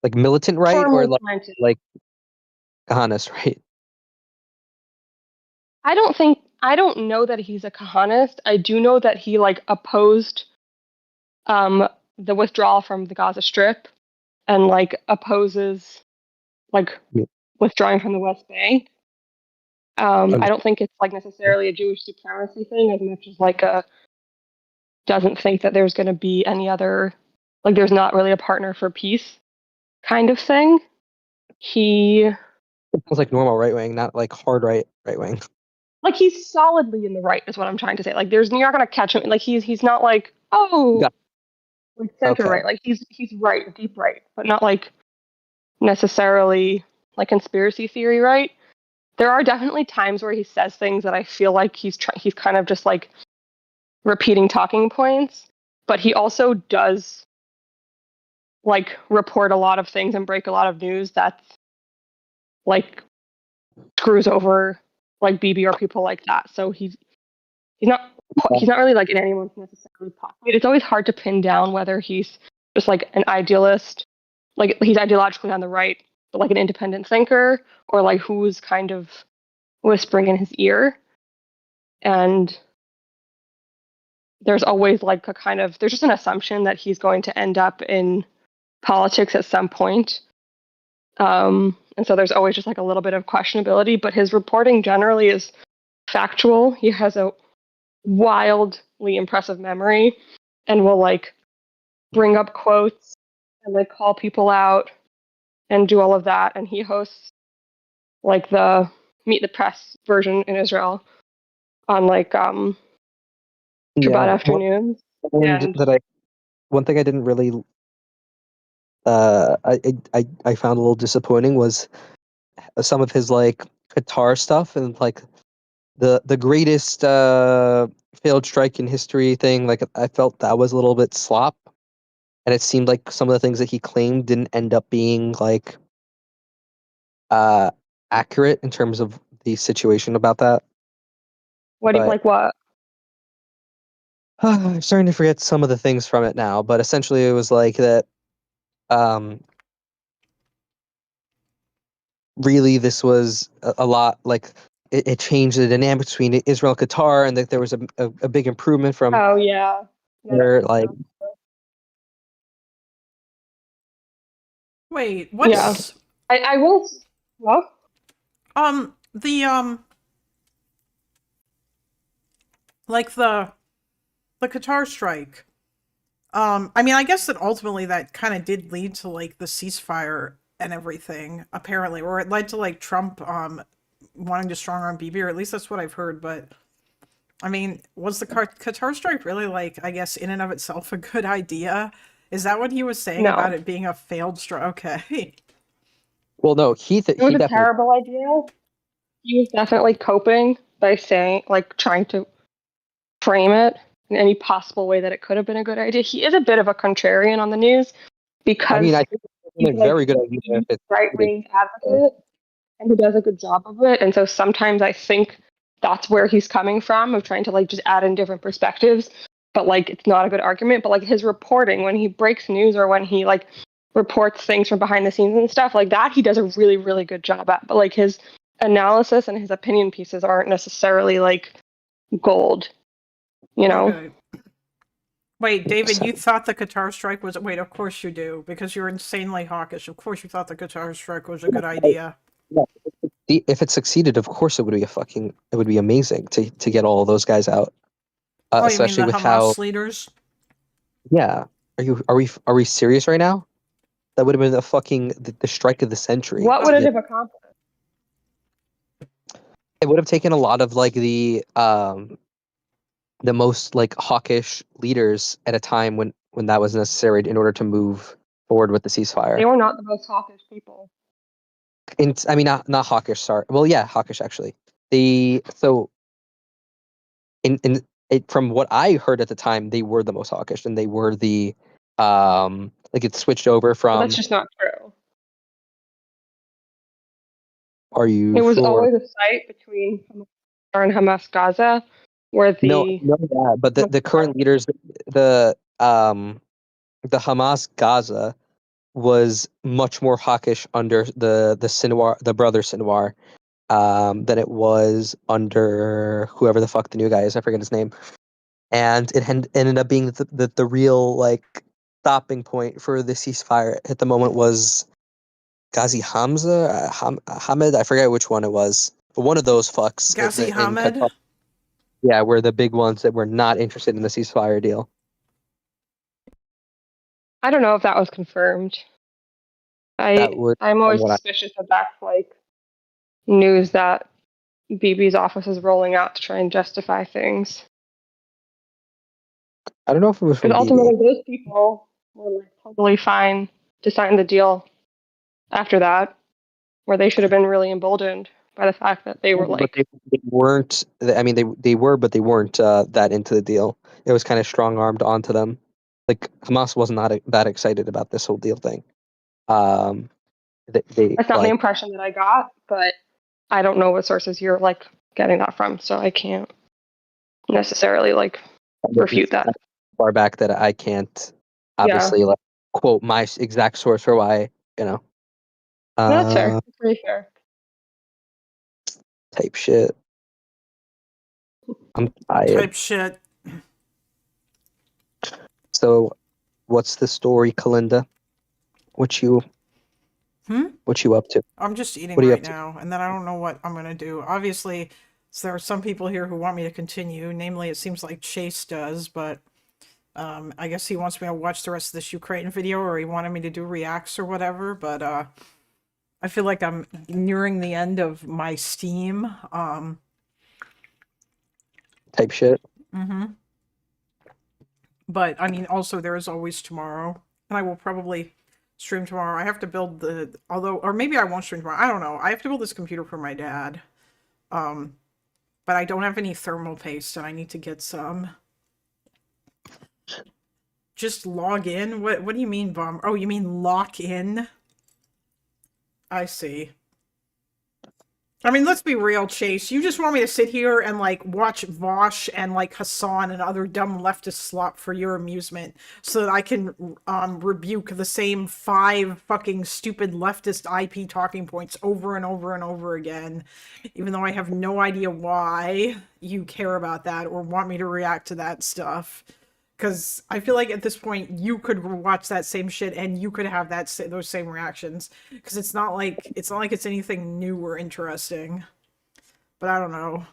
Like militant right or Firmly like planted. like honest right? I don't know that he's a Kahanist. I do know that he like opposed the withdrawal from the Gaza Strip and like opposes like withdrawing from the West Bank. I don't think it's like necessarily a Jewish supremacy thing as much as like a doesn't think that there's going to be any other like there's not really a partner for peace kind of thing. It sounds like normal right wing, not like hard right wing. Like he's solidly in the right is what I'm trying to say. Like you're not going to catch him like he's not like like center right. Like he's right, deep right, but not like necessarily like conspiracy theory right. There are definitely times where he says things that I feel like he's kind of just like repeating talking points, but he also does like report a lot of things and break a lot of news that's like screws over like Bibi or people like that. So he's not really like in anyone's necessarily pocket. It's always hard to pin down whether he's just like an idealist, like he's ideologically on the right, but like an independent thinker, or like who's kind of whispering in his ear. And there's always like there's just an assumption that he's going to end up in politics at some point. And so there's always just like a little bit of questionability, but his reporting generally is factual. He has a wildly impressive memory and will like bring up quotes and like call people out and do all of that. And he hosts like the Meet the Press version in Israel on like Shabbat afternoons. One thing I didn't really I found a little disappointing was some of his like Qatar stuff and like the greatest failed strike in history thing. Like I felt that was a little bit slop, and it seemed like some of the things that he claimed didn't end up being like accurate in terms of the situation about that. What do you like? What? I'm starting to forget some of the things from it now, but essentially it was like that. Really, this was a lot like it changed the dynamic between Israel and Qatar, and that there was a big improvement from. Oh yeah. Where, like. Wait, what's yeah. I will. Well. Like the Qatar strike. I mean, I guess that ultimately that kind of did lead to like the ceasefire and everything, apparently, or it led to like Trump wanting to strong arm Bibi, or at least that's what I've heard. But I mean, was the Qatar strike really like, I guess, in and of itself a good idea? Is that what he was saying about it being a failed strike? Okay. Well, no, it was a terrible idea. He was definitely coping by saying, like, trying to frame it in any possible way that it could have been a good idea. He is a bit of a contrarian on the news because I mean, I think it's a very good idea if it's right-wing advocate, and he does a good job of it. And so sometimes I think that's where he's coming from, of trying to like just add in different perspectives. But like, it's not a good argument. But like his reporting, when he breaks news or when he like reports things from behind the scenes and stuff like that, he does a really, really good job at. But like his analysis and his opinion pieces aren't necessarily like gold, you know? Okay. Wait, David, you thought the Qatar strike was... Wait, of course you do, because you're insanely hawkish. Of course you thought the Qatar strike was a good idea. If it succeeded, of course it would be amazing to get all of those guys out. Especially you mean the with Hamas how leaders? Yeah. Are we serious right now? That would have been the strike of the century. What would it have accomplished? It would have taken a lot of like the most like hawkish leaders at a time when that was necessary in order to move forward with the ceasefire. They were not the most hawkish people. I mean, not hawkish. Sorry. Well, yeah, hawkish actually. From what I heard at the time, they were the most hawkish, and they were the like it switched over from. Well, that's just not true. Are you? It was sure? always a fight between Hamas and Hamas Gaza, where the but the current leaders, the Hamas Gaza was much more hawkish under the Sinwar, the brother Sinwar, than it was under whoever the fuck the new guy is. I forget his name. And it ended up being the real like stopping point for the ceasefire at the moment was Ghazi Hamza, Hamid. I forget which one it was, but one of those fucks. Ghazi Hamid. Yeah, were the big ones that were not interested in the ceasefire deal. I don't know if that was confirmed. I'm always suspicious that that's like news that Bibi's office is rolling out to try and justify things. I don't know if it was from Because ultimately, those people were like totally fine to sign the deal after that, where they should have been really emboldened by the fact that they were like. But they weren't. I mean, they were, but they weren't that into the deal. It was kind of strong armed onto them. Like Hamas was not that excited about this whole deal thing. That's not the impression that I got, but I don't know what sources you're like getting that from, so I can't necessarily like refute that. Far back that I can't obviously like quote my exact source for why, you know. That's fair. That's pretty fair. Type shit. I'm tired. Type shit. So, what's the story, Kalinda? What you up to? I'm just eating right now, and then I don't know what I'm gonna do. Obviously, there are some people here who want me to continue. Namely, it seems like Chase does, but I guess he wants me to watch the rest of this Ukraine video, or he wanted me to do reacts or whatever. But I feel like I'm nearing the end of my Steam. Type shit. But I mean, also there is always tomorrow, and I will probably stream tomorrow. I have to build or maybe I won't stream tomorrow. I don't know. I have to build this computer for my dad. But I don't have any thermal paste, and I need to get some. Just log in? What do you mean, Bum? Oh, you mean lock in? I see. I mean, let's be real, Chase. You just want me to sit here and, like, watch Vosh and, like, Hassan and other dumb leftist slop for your amusement so that I can, rebuke the same 5 fucking stupid leftist IP talking points over and over and over again, even though I have no idea why you care about that or want me to react to that stuff. Because I feel like at this point you could watch that same shit and you could have those same reactions. Because it's not like it's anything new or interesting. But I don't know.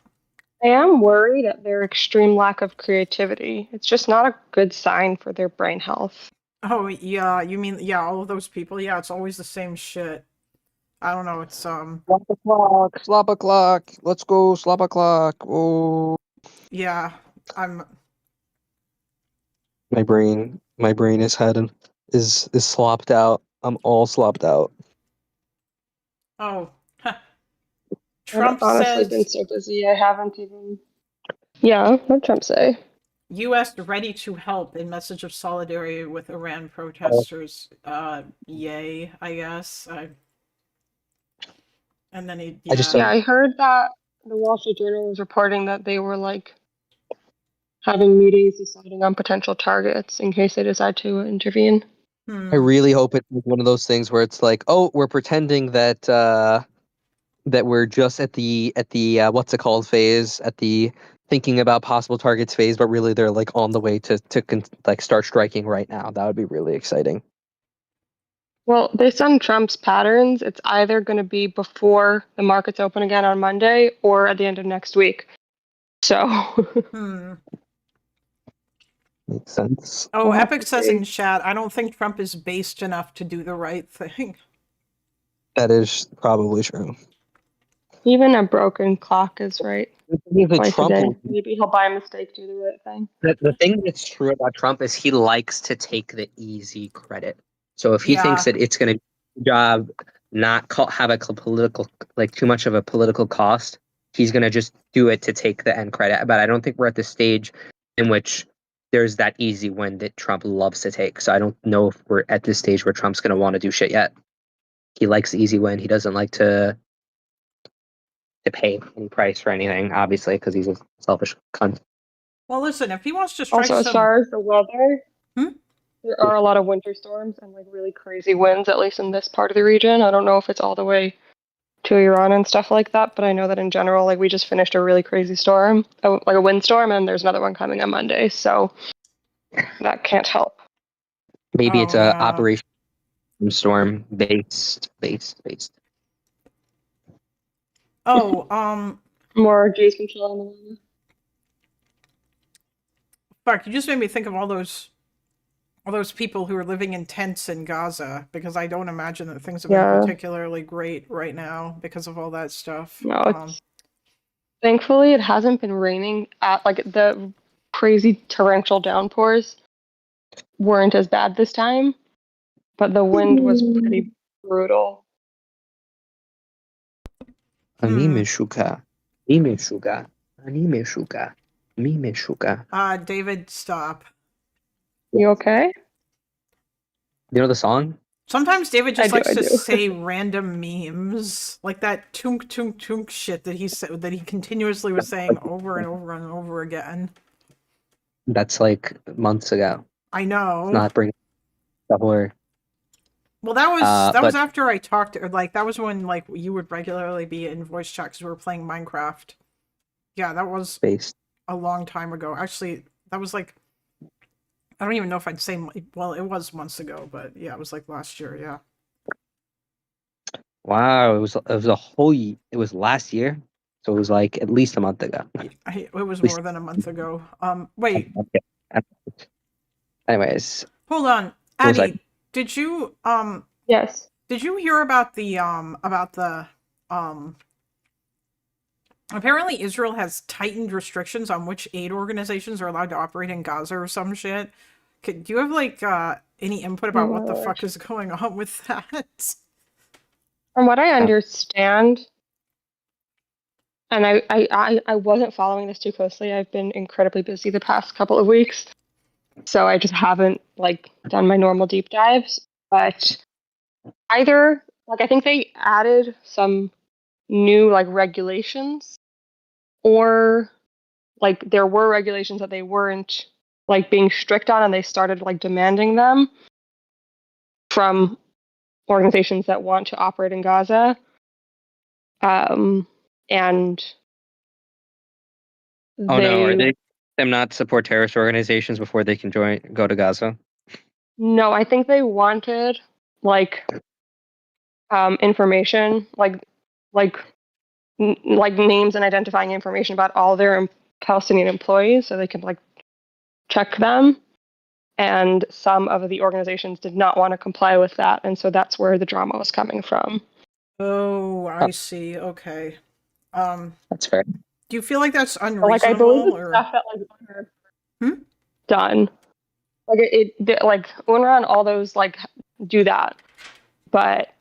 I am worried at their extreme lack of creativity. It's just not a good sign for their brain health. Oh yeah, you mean all of those people? Yeah, it's always the same shit. I don't know. It's Slop o'clock. Let's go, slop o'clock. Oh. Yeah, My brain is slopped out. I'm all slopped out. Oh. Trump I've honestly been so busy I haven't even. Yeah, what'd Trump say? U.S. ready to help in message of solidarity with Iran protesters. Yay, I guess. And then he. Yeah. I heard that the Wall Street Journal was reporting that they were like having meetings deciding on potential targets in case they decide to intervene. I really hope it's one of those things where it's like, oh, we're pretending that that we're just at the what's it called phase, at the thinking about possible targets phase, but really they're like on the way to like start striking right now. That would be really exciting. Well, based on Trump's patterns, it's either going to be before the markets open again on Monday or at the end of next week. So. Makes sense. Oh, We'll have Epic to says see. in chat, I don't think Trump is based enough to do the right thing. That is probably true. Even a broken clock is right The twice a Trump, day. Maybe he'll by mistake do the right thing. the thing that's true about Trump is he likes to take the easy credit. So if he thinks Yeah. that it's going to be a job, not have a political, like too much of a political cost, he's going to just do it to take the end credit. But I don't think we're at the stage in which there's that easy win that Trump loves to take. So I don't know if we're at this stage where Trump's going to want to do shit yet. He likes the easy win. He doesn't like to pay any price for anything, obviously, because he's a selfish cunt. Well, listen, if he wants to strike Also, as some... far as the weather, Hmm? there are a lot of winter storms and like really crazy winds, at least in this part of the region. I don't know if it's all the way to Iran and stuff like that, but I know that in general, like we just finished a really crazy storm, like a windstorm, and there's another one coming on Monday, so that can't help. Maybe it's a yeah. operation storm based. Oh, More G's control on the weather. fuck, you just made me think of all those people who are living in tents in Gaza, because I don't imagine that things have been Yeah. particularly great right now because of all that stuff. No, it's thankfully it hasn't been raining at like the crazy torrential downpours weren't as bad this time, but the wind was pretty brutal. Anime shuka. Anime shuka. Anime shuka. Anime shuka. David, stop. You okay? You know the song? Sometimes David just I likes do. to say random memes, like that tunk tunk tunk shit that he continuously was saying over and over and over again. That's like months ago. I know. It's not bringing the horror. Well, that was but after I talked, or like that was when like you would regularly be in voice chat because we were playing Minecraft. Yeah, that was based. a long time ago. Actually, that was like, I don't even know if I'd say, well, it was months ago, but yeah, it was like last year. Yeah. Wow, it was a whole. It was last year, so it was like at least a month ago. It was more than a month ago. Wait. Anyways, hold on, Addie. Did you Yes. Did you hear about the apparently Israel has tightened restrictions on which aid organizations are allowed to operate in Gaza or some shit? Do you have like any input about what the fuck is going on with that? From what I understand, and I wasn't following this too closely. I've been incredibly busy the past couple of weeks, so I just haven't like done my normal deep dives. But either like I think they added some new like regulations, or like there were regulations that they weren't like being strict on, and they started like demanding them from organizations that want to operate in Gaza. And oh no, are they them not support terrorist organizations before they can go to Gaza? No, I think they wanted like information, like names and identifying information about all their Palestinian employees, so they could like check them. And some of the organizations did not want to comply with that, and so that's where the drama was coming from. Oh, I see. Okay. That's fair. Do you feel like that's unreasonable? Like I believe it's stuff that like done. Like like UNRWA and all those like do that, but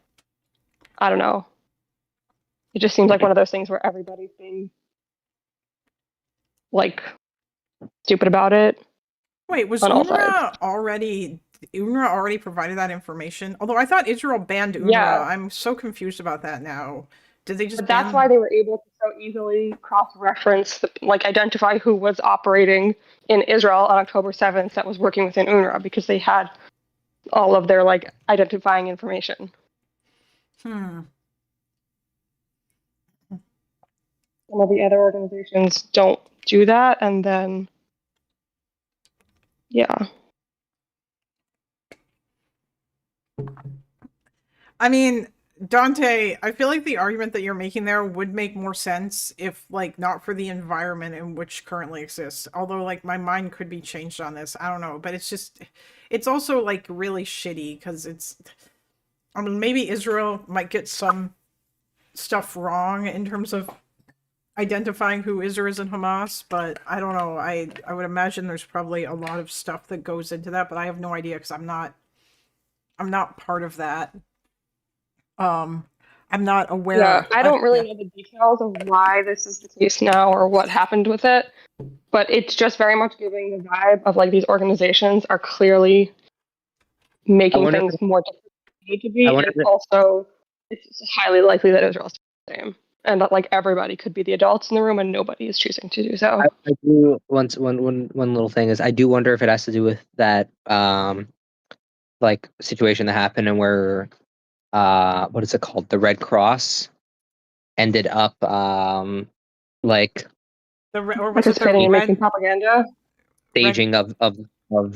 I don't know. It just seems like one of those things where everybody's being like stupid about it. Wait, was on all sides. UNRWA already provided that information? Although I thought Israel banned UNRWA. Yeah. I'm so confused about that now. Did they just But that's why they were able to so easily cross-reference, like identify who was operating in Israel on October 7th that was working within UNRWA, because they had all of their like identifying information. Some of the other organizations don't do that, and then yeah. I mean, Dante, I feel like the argument that you're making there would make more sense if, like, not for the environment in which currently exists. Although, like, my mind could be changed on this. I don't know, but it's also like really shitty because I mean, maybe Israel might get some stuff wrong in terms of identifying who is or isn't Hamas, but I don't know. I would imagine there's probably a lot of stuff that goes into that, but I have no idea because I'm not part of that. I'm not aware. Yeah, I don't really know the details of why this is the case now or what happened with it, but it's just very much giving the vibe of like these organizations are clearly making wonder things if- more difficult than they need to be, I and wonder it's also it's highly likely that Israel's the same, and that like everybody could be the adults in the room and nobody is choosing to do so. I do one little thing is I do wonder if it has to do with that like situation that happened and where what is it called? The Red Cross ended up like or was it the participating in making red propaganda. staging of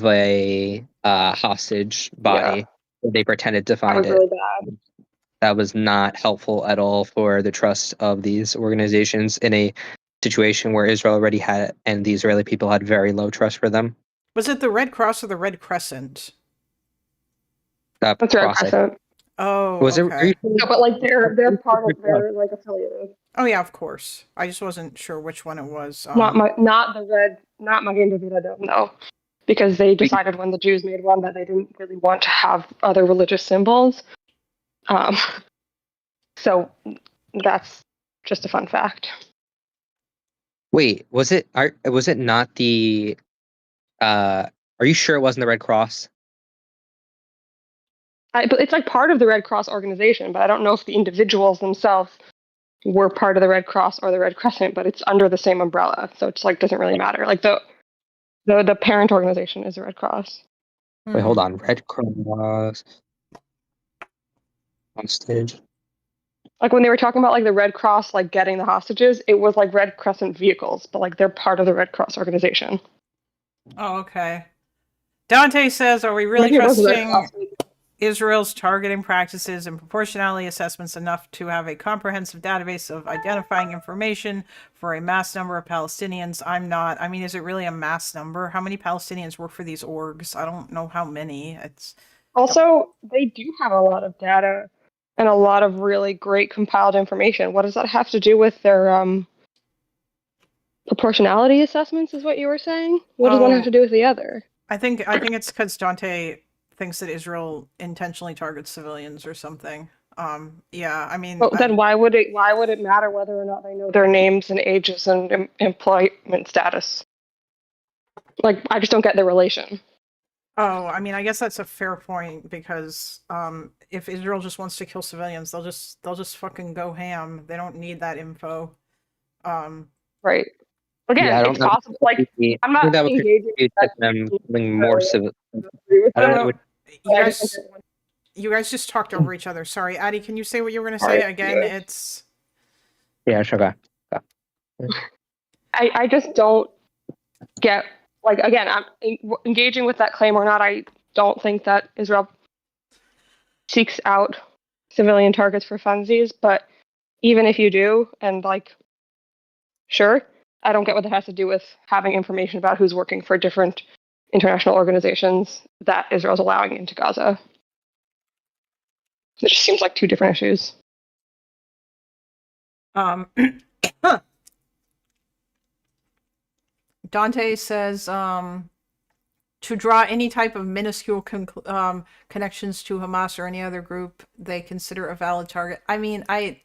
a hostage body. They pretended to That find was it. really bad. That was not helpful at all for the trust of these organizations in a situation where Israel already had and the Israeli people had very low trust for them. Was it the Red Cross or the Red Crescent? That's Red Cross, Crescent. Oh, Was it? okay. No, but like they're part of they're like affiliated. Oh yeah, of course. I just wasn't sure which one it was. Not the red, not Magen David Adom, no, because they decided when the Jews made one that they didn't really want to have other religious symbols. So that's just a fun fact. Wait, was it not the are you sure it wasn't the Red Cross? But it's like part of the Red Cross organization, but I don't know if the individuals themselves were part of the Red Cross or the Red Crescent, but it's under the same umbrella, so it's like doesn't really matter. Like the parent organization is the Red Cross. Wait, hold on. Red Cross on stage. Like when they were talking about like the Red Cross like getting the hostages, it was like Red Crescent vehicles, but like they're part of the Red Cross organization. Oh, okay. Dante says, are we really trusting Israel's targeting practices and proportionality assessments enough to have a comprehensive database of identifying information for a mass number of Palestinians? I'm not. I mean, is it really a mass number? How many Palestinians work for these orgs? I don't know how many. It's Also, they do have a lot of data and a lot of really great compiled information. What does that have to do with their proportionality assessments is what you were saying? What does one have to do with the other? I think it's because Dante thinks that Israel intentionally targets civilians or something. Yeah, I mean, Well, then why would it matter whether or not they know their names and ages and employment status? Like, I just don't get the relation. Oh, I mean, I guess that's a fair point because if Israel just wants to kill civilians, they'll just fucking go ham. They don't need that info. Right. Again, Yeah, I don't it's know. possible. Like, I'm not that would engaging with that. them being more civil. I don't know. I just You guys just talked over each other. Sorry, Addie, can you say what you were going to say again? It's Yeah, sure. Go. I just don't get, like, again, I'm engaging with that claim or not. I don't think that Israel seeks out civilian targets for funsies, but even if you do, and like, sure, I don't get what that has to do with having information about who's working for different international organizations that Israel's allowing into Gaza. It just seems like two different issues. Dante says to draw any type of minuscule connections to Hamas or any other group they consider a valid target. I mean, I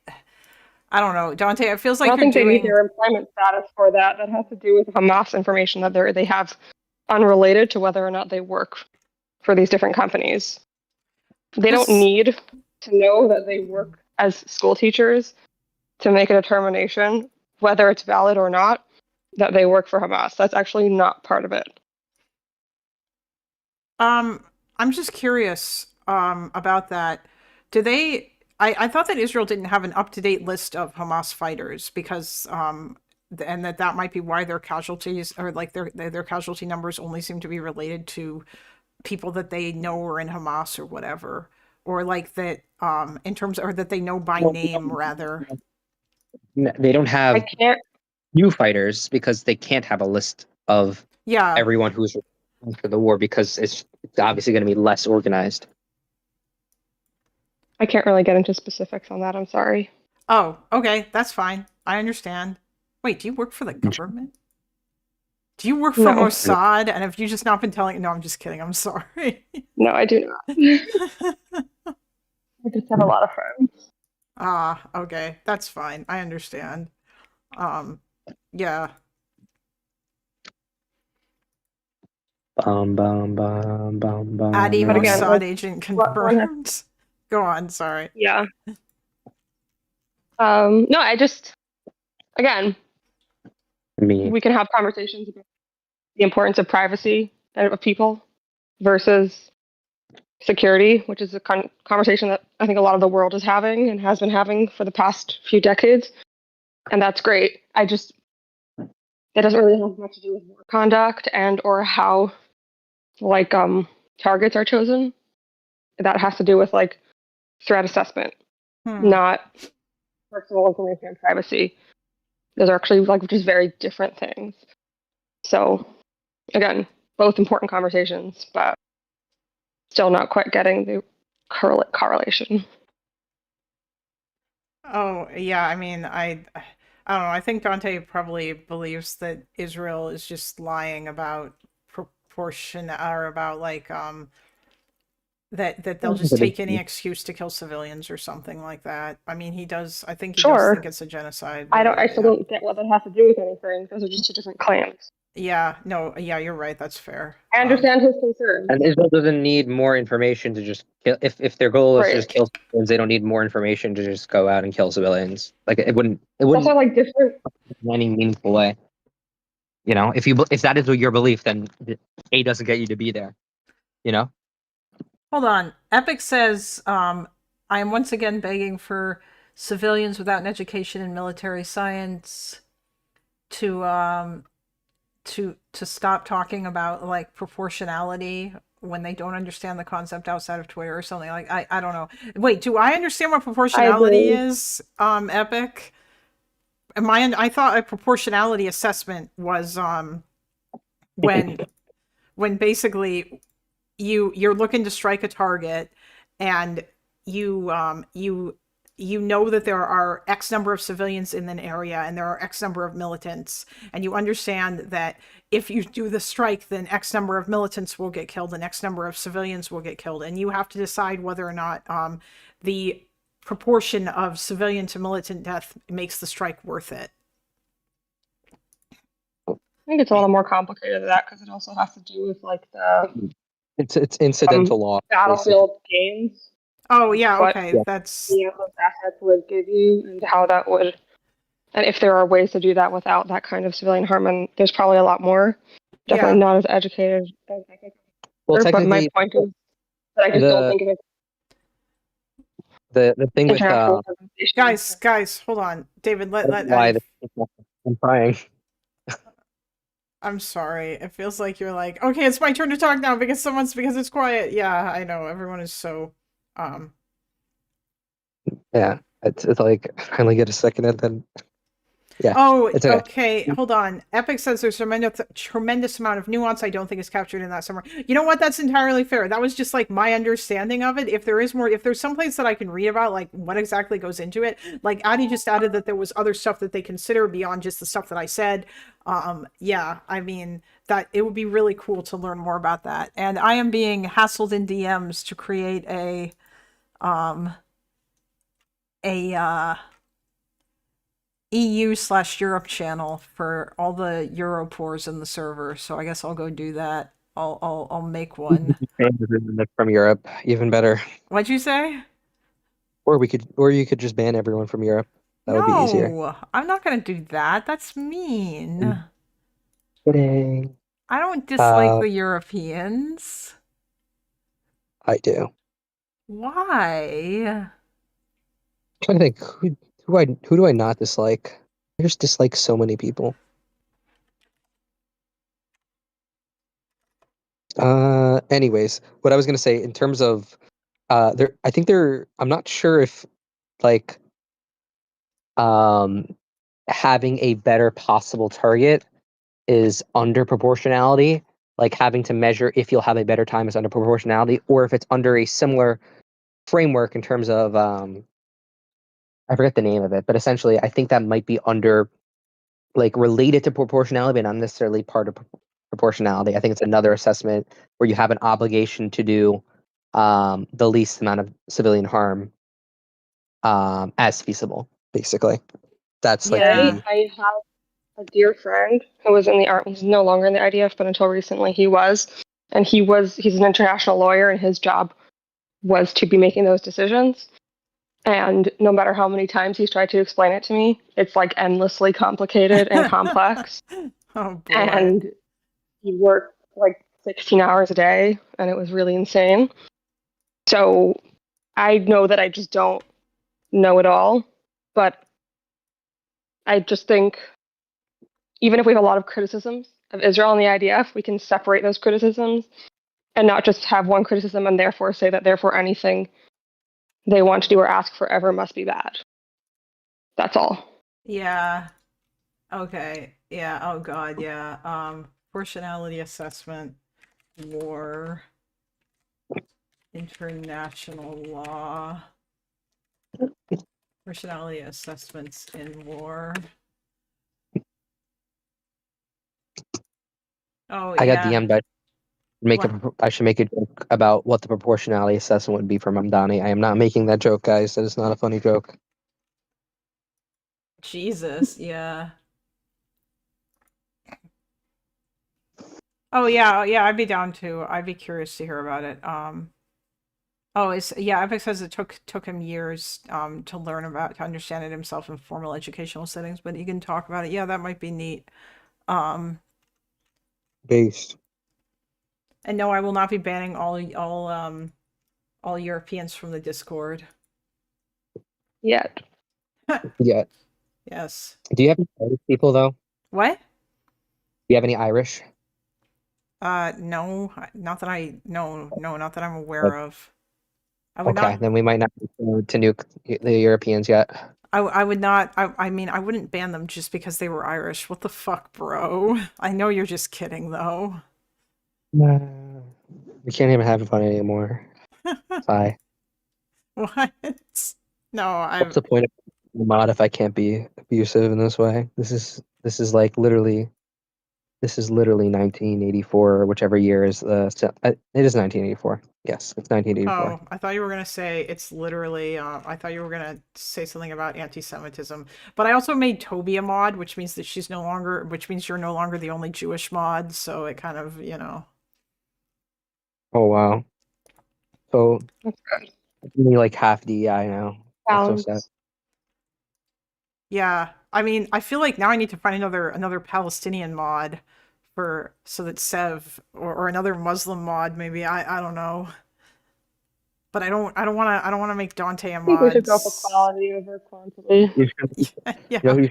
don't know, Dante. It feels like I don't think they need their employment status for that. That has to do with Hamas information that they have unrelated to whether or not they work for these different companies. They don't need to know that they work as school teachers to make a determination whether it's valid or not that they work for Hamas. That's actually not part of it. I'm just curious about that. Do they? I thought that Israel didn't have an up-to-date list of Hamas fighters because and that might be why their casualties or like their casualty numbers only seem to be related to people that they know are in Hamas or whatever. or like that in terms, or that they know by Well, name rather. They don't I have can't. new fighters because they can't have a list of Yeah. everyone who's for the war because it's obviously going to be less organized. I can't really get into specifics on that. I'm sorry. Oh, okay, that's fine. I understand. Wait, do you work for the government? Do you work for No. Mossad? And have you just not been telling? No, I'm just kidding. I'm sorry. No, I do not. I just have a lot of friends. Ah, okay, that's fine. I understand. Yeah. Bum, bum, bum, bum, bum, Adi But again, Mossad like, agent one has, confirmed. Go on, sorry. yeah. No, I just, again, me. we can have conversations about the importance of privacy of people versus security, which is a conversation that I think a lot of the world is having and has been having for the past few decades, and that's great. I just it doesn't really have much to do with war conduct and or how like targets are chosen. That has to do with like threat assessment, not personal information and privacy. Those are actually like just very different things. So again, both important conversations, but still not quite getting the correlation. Oh, yeah, I mean, I don't know. I think Dante probably believes that Israel is just lying about proportion or about like that they'll just take any excuse to kill civilians or something like that. I mean, he does. I think he does think Sure. it's a genocide. I But don't. I still yeah. don't get what that has to do with anything. Those are just two different claims. Yeah, no, yeah, you're right. That's fair. I understand his concern. And Israel doesn't need more information to just kill. If their goal is to just Right. kill civilians, they don't need more information to just go out and kill civilians. Like it wouldn't Also, like different. in any meaningful way. You know, if that is your belief, then A doesn't get you to be there. You know. Hold on. Epic says, I am once again begging for civilians without an education in military science to stop talking about like proportionality when they don't understand the concept outside of Twitter or something. Like I don't know. Wait, do I understand what proportionality is, Epic? I thought a proportionality assessment was when basically you're looking to strike a target and you know that there are X number of civilians in an area and there are X number of militants, and you understand that if you do the strike, then X number of militants will get killed and X number of civilians will get killed, and you have to decide whether or not the proportion of civilian to militant death makes the strike worth it. I think it's a little more complicated than that because it also has to do with like the It's incidental law. battlefield gains. Oh yeah, What okay, that's those assets would give you and how that would, and if there are ways to do that without that kind of civilian harm, and there's probably a lot more. Definitely yeah. not as educated as I think. Well, But my technically, point is that I just don't think of it. The thing with International organizations. guys, hold on, David. Let why I'm trying. I'm sorry. It feels like you're like, okay, it's my turn to talk now because it's quiet. Yeah, I know. Everyone is so Yeah, it's like I only get a second and then yeah. Oh, it's okay. okay. Hold on. Epic says there's a tremendous amount of nuance I don't think is captured in that somewhere. You know what? That's entirely fair. That was just like my understanding of it. If there is more, if there's someplace that I can read about, like what exactly goes into it, like Adi just added that there was other stuff that they consider beyond just the stuff that I said. Yeah, I mean that it would be really cool to learn more about that. And I am being hassled in DMs to create a EU/Europe channel for all the Europors in the server, so I guess I'll go do that. I'll make one. From Europe, even better. What'd you say? Or you could just ban everyone from Europe. That would be easier. No, I'm not gonna do that. That's mean. Kidding. I don't dislike the Europeans. I do. Why? I think who do I not dislike? I just dislike so many people. Anyways, what I was gonna say in terms of I think they're. I'm not sure if like having a better possible target is under proportionality. Like having to measure if you'll have a better time is under proportionality, or if it's under a similar framework in terms of I forget the name of it, but essentially I think that might be under like related to proportionality, but not necessarily part of proportionality. I think it's another assessment where you have an obligation to do the least amount of civilian harm as feasible. Basically, that's like Yeah. the I have a dear friend who was in the army. He's no longer in the IDF, but until recently he was. And he's an international lawyer, and his job was to be making those decisions. And no matter how many times he's tried to explain it to me, it's like endlessly complicated and complex. Oh boy. And he worked like 16 hours a day, and it was really insane. So I know that I just don't know it all, but I just think even if we have a lot of criticisms of Israel and the IDF, we can separate those criticisms and not just have one criticism and therefore say that therefore anything they want to do or ask for ever must be bad. That's all. Yeah. Okay. Yeah. Oh God. Yeah. Proportionality assessment, war, international law, proportionality assessments in war. Oh I got yeah. DM'd. What? I should make a joke about what the proportionality assessment would be for Mamdani. I am not making that joke, guys. That is not a funny joke. Jesus. Yeah. Oh yeah. Yeah. I'd be down to. I'd be curious to hear about it. Oh, it's yeah. Epic says it took him years to learn about to understand it himself in formal educational settings, but he can talk about it. Yeah, that might be neat. Um, Based. and no, I will not be banning all Europeans from the Discord. Yet. Yeah. Yes. Do you have any Irish people though? What? Do you have any Irish? No, not that I no, not that I'm aware of. I would Okay, not. then we might not need to nuke the Europeans yet. I would not. I mean, I wouldn't ban them just because they were Irish. What the fuck, bro? I know you're just kidding, though. We can't even have fun anymore. Bye. What? No, What's the point of a mod if I can't be abusive in this way? This is like literally. This is literally 1984, or whichever year is it is 1984. Yes, it's 1984. Oh, I thought you were gonna say it's literally. I thought you were gonna say something about anti-Semitism. But I also made Toby a mod, which means that which means you're no longer the only Jewish mod. So it kind of, Oh wow. So That's good. only like half DEI now. That's so sad. Balance. Yeah. I mean, I feel like now I need to find another Palestinian mod so that Sev or another Muslim mod maybe. I don't know. But I don't want to make Dante a I think we should mod. go for quality over quantity. Yeah. You know who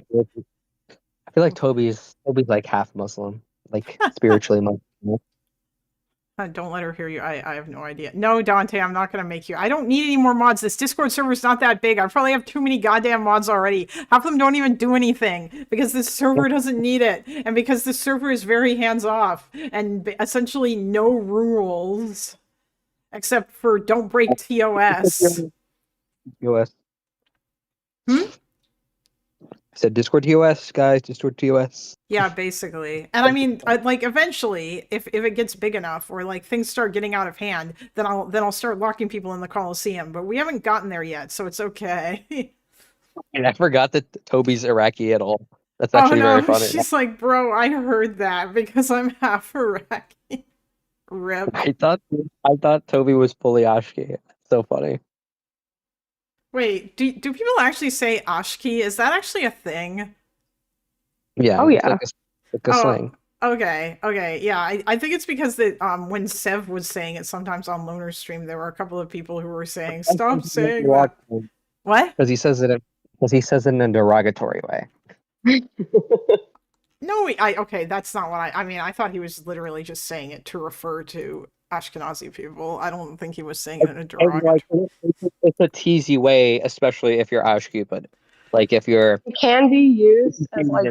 I feel like Toby's like half Muslim, like spiritually Muslim. Don't let her hear you. I have no idea. No, Dante, I'm not going to make you. I don't need any more mods. This Discord server is not that big. I probably have too many goddamn mods already. Half of them don't even do anything because this server doesn't need it. And because this server is very hands-off and essentially no rules except for don't break TOS. TOS. Hmm? I said Discord TOS, guys. Discord TOS. Yeah, basically. And I mean, like eventually, if it gets big enough or like things start getting out of hand, then I'll start locking people in the Coliseum. But we haven't gotten there yet, so it's okay. And I forgot that Toby's Iraqi at all. That's actually very funny. She's like, bro, I heard that because I'm half Iraqi. Rip. I thought Toby was fully Ashki. So funny. Wait, do people actually say Ashki? Is that actually a thing? Yeah. Oh yeah. Like a slang. Okay, yeah. I think it's because that when Sev was saying it sometimes on Loner Stream, there were a couple of people who were saying, "Stop saying that." What? Because he says it in a derogatory way. No, okay, that's not what I mean. I thought he was literally just saying it to refer to Ashkenazi people. I don't think he was saying it in a And, derogatory. it's a teasy way, especially if you're Ashki, but like if you're It can be used as like,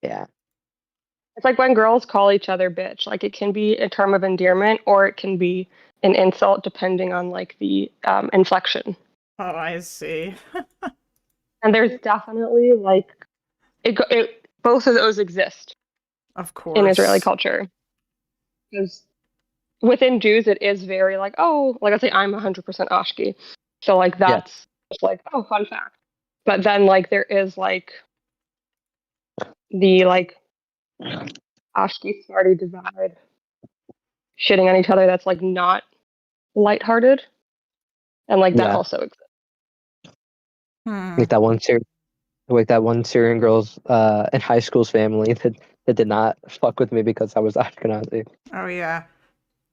yeah. it's like when girls call each other bitch. Like it can be a term of endearment or it can be an insult depending on like the inflection. Oh, I see. And there's definitely like both of those exist Of in Israeli course. culture. Because within Jews, it is very like, oh, like I say, I'm 100% Ashki. So like that's just like, oh, fun fact. But then like there is like the like Ashki Sephardi divide, shitting on each other. That's like not lighthearted, and like that Yeah. also exists. Like that one Syrian girl's in high school's family that did not fuck with me because I was Ashkenazi. Oh yeah.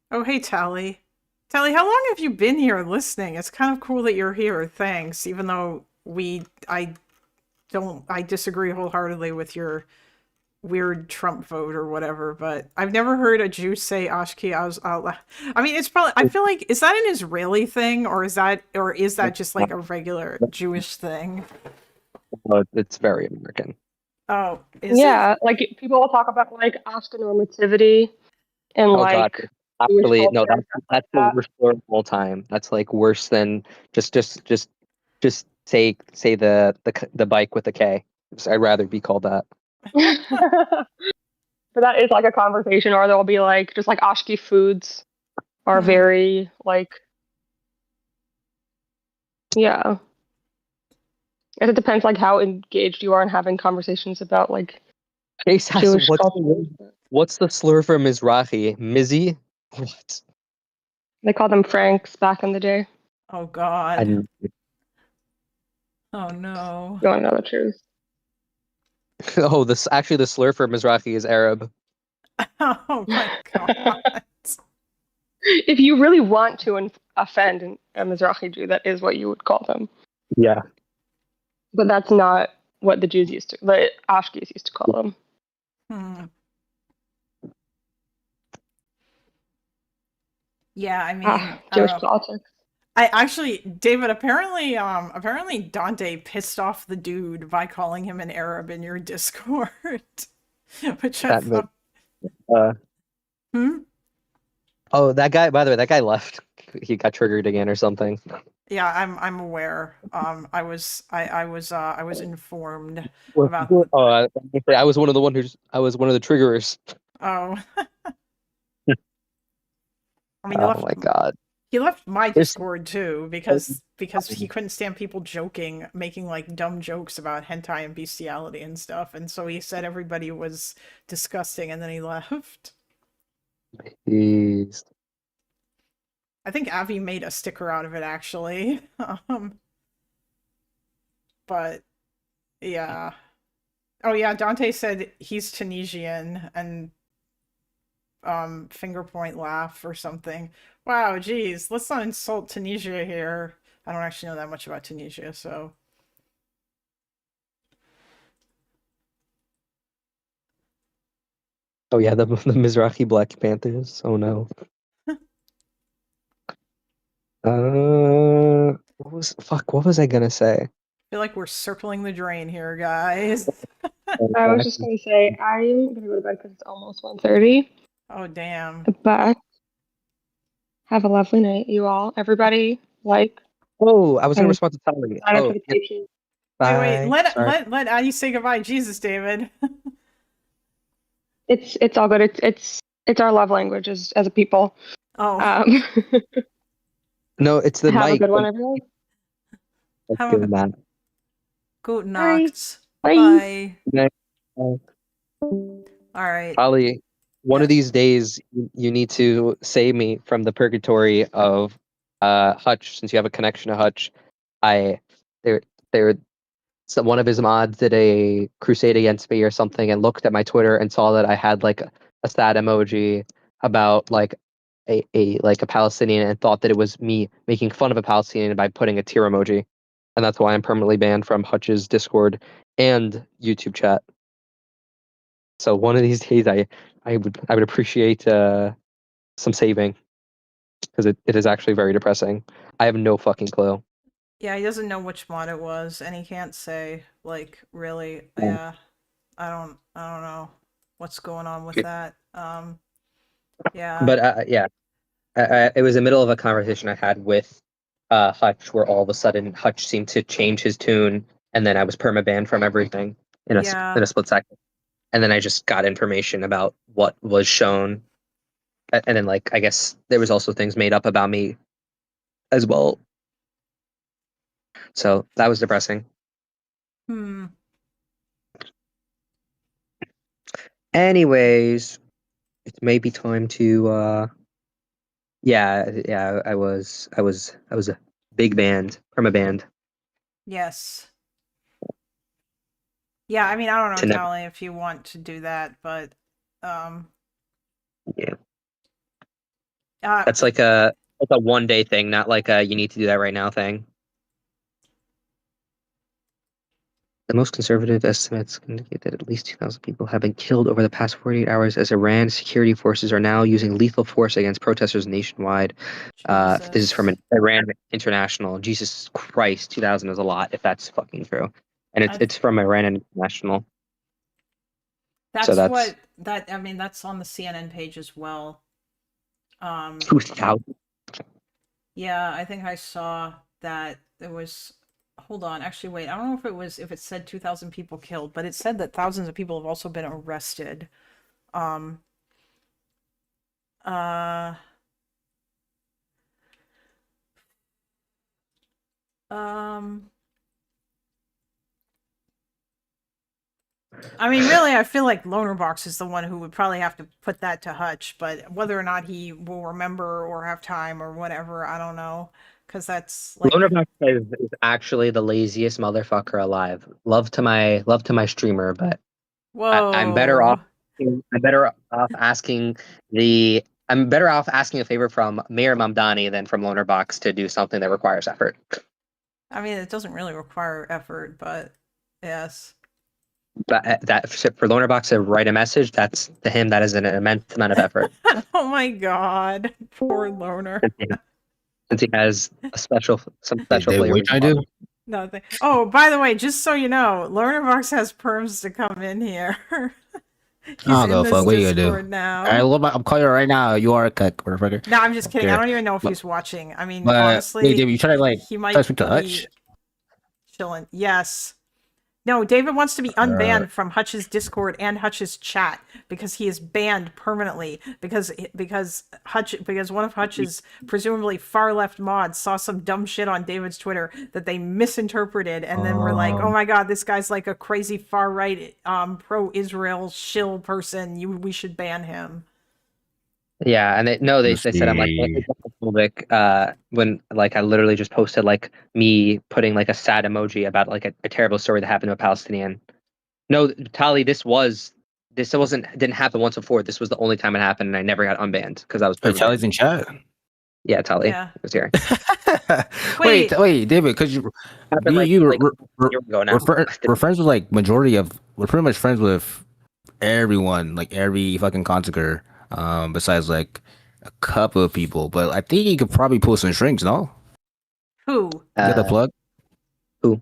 Oh hey Tally. Tally, how long have you been here listening? It's kind of cool that you're here. Thanks. Even though I disagree wholeheartedly with your weird Trump vote or whatever, but I've never heard a Jew say Ashki out loud. I mean, it's probably, I feel like, is that an Israeli thing or is that just like a regular Jewish thing? Well, it's very American. Oh, is Yeah, it? like people will talk about like Ashkenormativity and Oh God, like Jewish actually, no, culture and stuff that's like the that. worst slur of all time. That's like worse than just say the bike with the K. I'd rather be called that. But that is like a conversation, or there'll be like just like Ashki foods are very like, yeah. And it depends like how engaged you are in having conversations about like Chase has Jewish culture. what's the slur for Mizrahi? Mizzy? What? They called them Franks back in the day. Oh I God. didn't- Oh no. You want to know the truth? Oh, this actually the slur for Mizrahi is Arab. Oh my God. If you really want to offend a Mizrahi Jew, that is what you would call them. Yeah. But that's not what the Jews used to, the Ashkis used to call them. Yeah, I mean, Jewish politics. I actually, David, apparently Dante pissed off the dude by calling him an Arab in your Discord, which I thought. Oh, that guy. By the way, that guy left. He got triggered again or something. Yeah, I'm aware. I was informed Well, about. I was one of the triggerers. Oh. I mean, Oh my God. he left my Discord too because he couldn't stand people joking, making like dumb jokes about hentai and bestiality and stuff, and so he said everybody was disgusting, and then he left. Jeez. I think Avi made a sticker out of it actually. But yeah. Oh yeah, Dante said he's Tunisian and finger point laugh or something. Wow, geez, let's not insult Tunisia here. I don't actually know that much about Tunisia, so. Oh yeah, the Mizrahi Black Panthers. Oh no. What was I gonna say? I feel like we're circling the drain here, guys. I was just gonna say I'm gonna go to bed because it's almost 1:30. Oh damn. But have a lovely night, you all. Everybody, like. Oh, I was gonna respond to Tally. Sign up Oh, for the Patreon. Wait, Sorry. let Addie say goodbye. Jesus, David. It's all good. It's our love language as a people. Oh. No, it's the have mic. a good one, everyone. Have a man. Good night. Bye. Bye. All right. Ali, one of these days you need to save me from the purgatory of Hutch, since you have a connection to Hutch. So one of his mods did a crusade against me or something and looked at my Twitter and saw that I had like a sad emoji about like a Palestinian and thought that it was me making fun of a Palestinian by putting a tear emoji. And that's why I'm permanently banned from Hutch's Discord and YouTube chat. So one of these days I would appreciate some saving. because it is actually very depressing. I have no fucking clue. Yeah, he doesn't know which mod it was, and he can't say, like, really. Yeah. Yeah, I don't know what's going on with that. Yeah. But yeah, it was the middle of a conversation I had with Hutch, where all of a sudden Hutch seemed to change his tune, and then I was permabanned from everything in Yeah. a split second. And then I just got information about what was shown, and then like I guess there was also things made up about me as well. So that was depressing. Anyways, it may be time to yeah, I was a big band, permaband. Yes. Yeah, I mean, I don't know, To never, Tally, if you want to do that, but yeah. Uh, That's like a 1 day thing, not like a you need to do that right now thing. The most conservative estimates indicate that at least 2,000 people have been killed over the past 48 hours as Iran security forces are now using lethal force against protesters nationwide. This is from an Iran International. Jesus Christ, 2,000 is a lot if that's fucking true. And it's from Iran International. That's what I mean, that's on the CNN page as well. 2,000. Yeah, I think I saw that there was, hold on, actually wait, I don't know if it said 2,000 people killed, but it said that thousands of people have also been arrested. I mean, really, I feel like Lonerbox is the one who would probably have to put that to Hutch, but whether or not he will remember or have time or whatever, I don't know, because that's like. Lonerbox is actually the laziest motherfucker alive. Love to my streamer, but I'm better off. I'm better off asking a favor from Mayor Mamdani than from Lonerbox to do something that requires effort. I mean, it doesn't really require effort, but yes. But that for Lonerbox to write a message, that's to him that is an immense amount of effort. Oh my god, poor Loner. Since he has some special flavor. What you trying to do? Nothing. Oh, by the way, just so you know, Lonerbox has perms to come in here. He's I don't in go this fuck. What are you gonna Discord do? now. I'm calling you right now. You are a cuck, motherfucker. No, I'm just kidding. Okay. I don't even know if he's watching. I mean, But honestly, wait, David, you try to he try might to speak to be Hutch? chilling. Yes. No, David wants to be unbanned from Hutch's Discord and Hutch's chat because he is banned permanently because one of Hutch's presumably far left mods saw some dumb shit on David's Twitter that they misinterpreted and then were like, "Oh my god, this guy's like a crazy far right pro-Israel shill person. We should ban him." Yeah, and they said I'm like homophobic when like I literally just posted like me putting like a sad emoji about like a terrible story that happened to a Palestinian. No, Tali, didn't happen once before. This was the only time it happened, and I never got unbanned because I was. Tali's in chat. Yeah, Tali was here. wait, David, because we're friends with like majority of we're pretty much friends with everyone, like every fucking conqueror, besides like a couple of people. But I think you could probably pull some strings, no? Who? You got the plug? Who?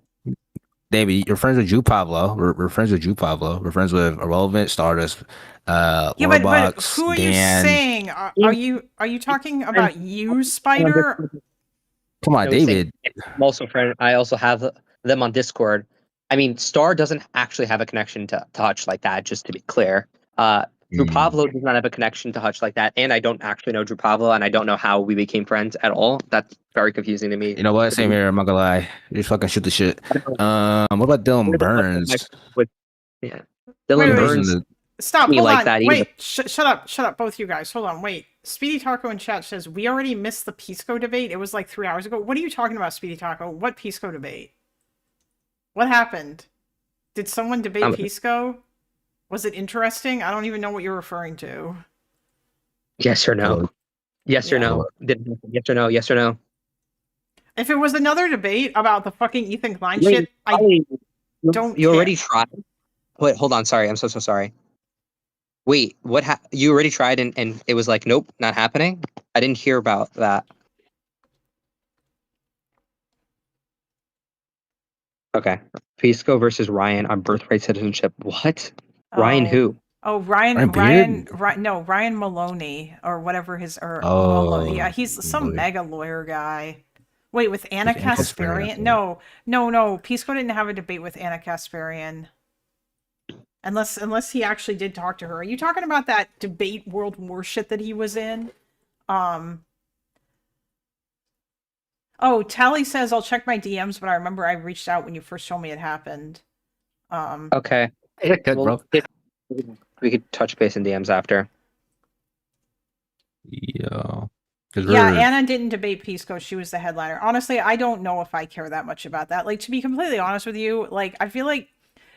David, you're friends with Jew Pablo. We're friends with Jew Pablo. We're friends with Irrelevant, Stardust, but who are you saying? Are you talking about you, Spider? Come on, David. I'm also friend. I also have them on Discord. I mean, Star doesn't actually have a connection to Hutch like that. Just to be clear, Drew Pablo does not have a connection to Hutch like that, and I don't actually know Drew Pablo, and I don't know how we became friends at all. That's very confusing to me. You know what? Same here. I'm not gonna lie. You just fucking shoot the shit. What about Dylan Burns? Yeah, Dylan Burns. Stop. Hold like on. That wait. Shut up, both you guys. Hold on. Wait. Speedy Taco in chat says we already missed the Pisco debate. It was like 3 hours ago. What are you talking about, Speedy Taco? What Pisco debate? What happened? Did someone debate Pisco? Was it interesting? I don't even know what you're referring to. Yes or no? Yes or no? Yes or no? Yes or no? If it was another debate about the fucking Ethan Klein shit, You already tried? Wait, hold on. Sorry, I'm so sorry. Wait, you already tried and it was like, nope, not happening? I didn't hear about that. Okay. Pisco versus Ryan on birthright citizenship. What? Ryan who? Oh, Ryan Beard? Ryan Maloney or whatever his Oh, yeah, he's some mega lawyer guy. Wait, with Anna With Anna Kasparian, Kasparian? No. Pisco didn't have a debate with Anna Kasparian. Unless he actually did talk to her. Are you talking about that debate World War shit that he was in? Oh, Tally says I'll check my DMs, but I remember I reached out when you first told me it happened. Okay. Yeah, good, Well, bro. we could touch base in DMs after. Yeah. Yeah, Anna didn't debate Pisco. She was the headliner. Honestly, I don't know if I care that much about that. Like, to be completely honest with you, like, I feel like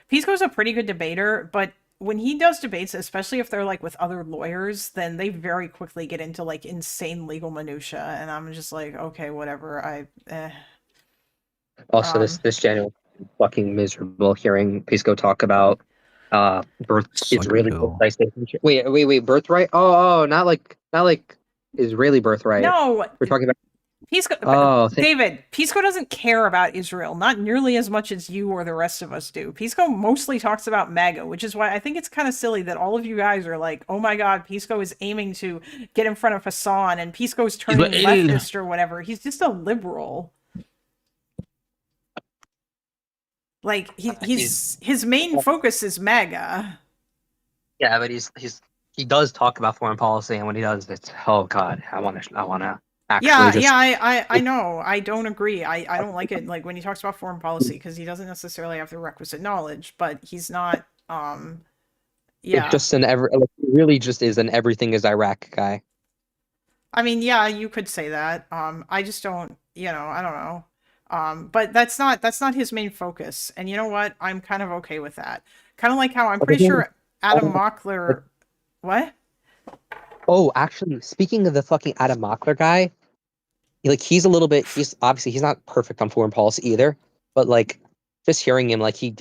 Pisco's a pretty good debater, but when he does debates, especially if they're like with other lawyers, then they very quickly get into like insane legal minutia, and I'm just like, okay, whatever. Also, this January, fucking miserable hearing Pisco talk about birth Israeli birthright citizenship. Wait, birthright? Oh, not like Israeli birthright. No, We're talking about Pisco. David, Pisco doesn't care about Israel, not nearly as much as you or the rest of us do. Pisco mostly talks about MAGA, which is why I think it's kind of silly that all of you guys are like, oh my god, Pisco is aiming to get in front of Hassan, and Pisco's turning leftist or whatever. He's just a liberal. Like his main focus is MAGA. Yeah, but he does talk about foreign policy, and when he does, it's oh god, I want to actually I know. I don't agree. I don't like it like when he talks about foreign policy because he doesn't necessarily have the requisite knowledge, but he's not It's just really just is an everything is Iraq guy. I mean, yeah, you could say that. I just don't, I don't know. But that's not his main focus. And you know what? I'm kind of okay with that. Kind of like how I'm pretty sure Adam Mockler. What? Oh, actually, speaking of the fucking Adam Mockler guy, like he's obviously he's not perfect on foreign policy either, but like just hearing him, like he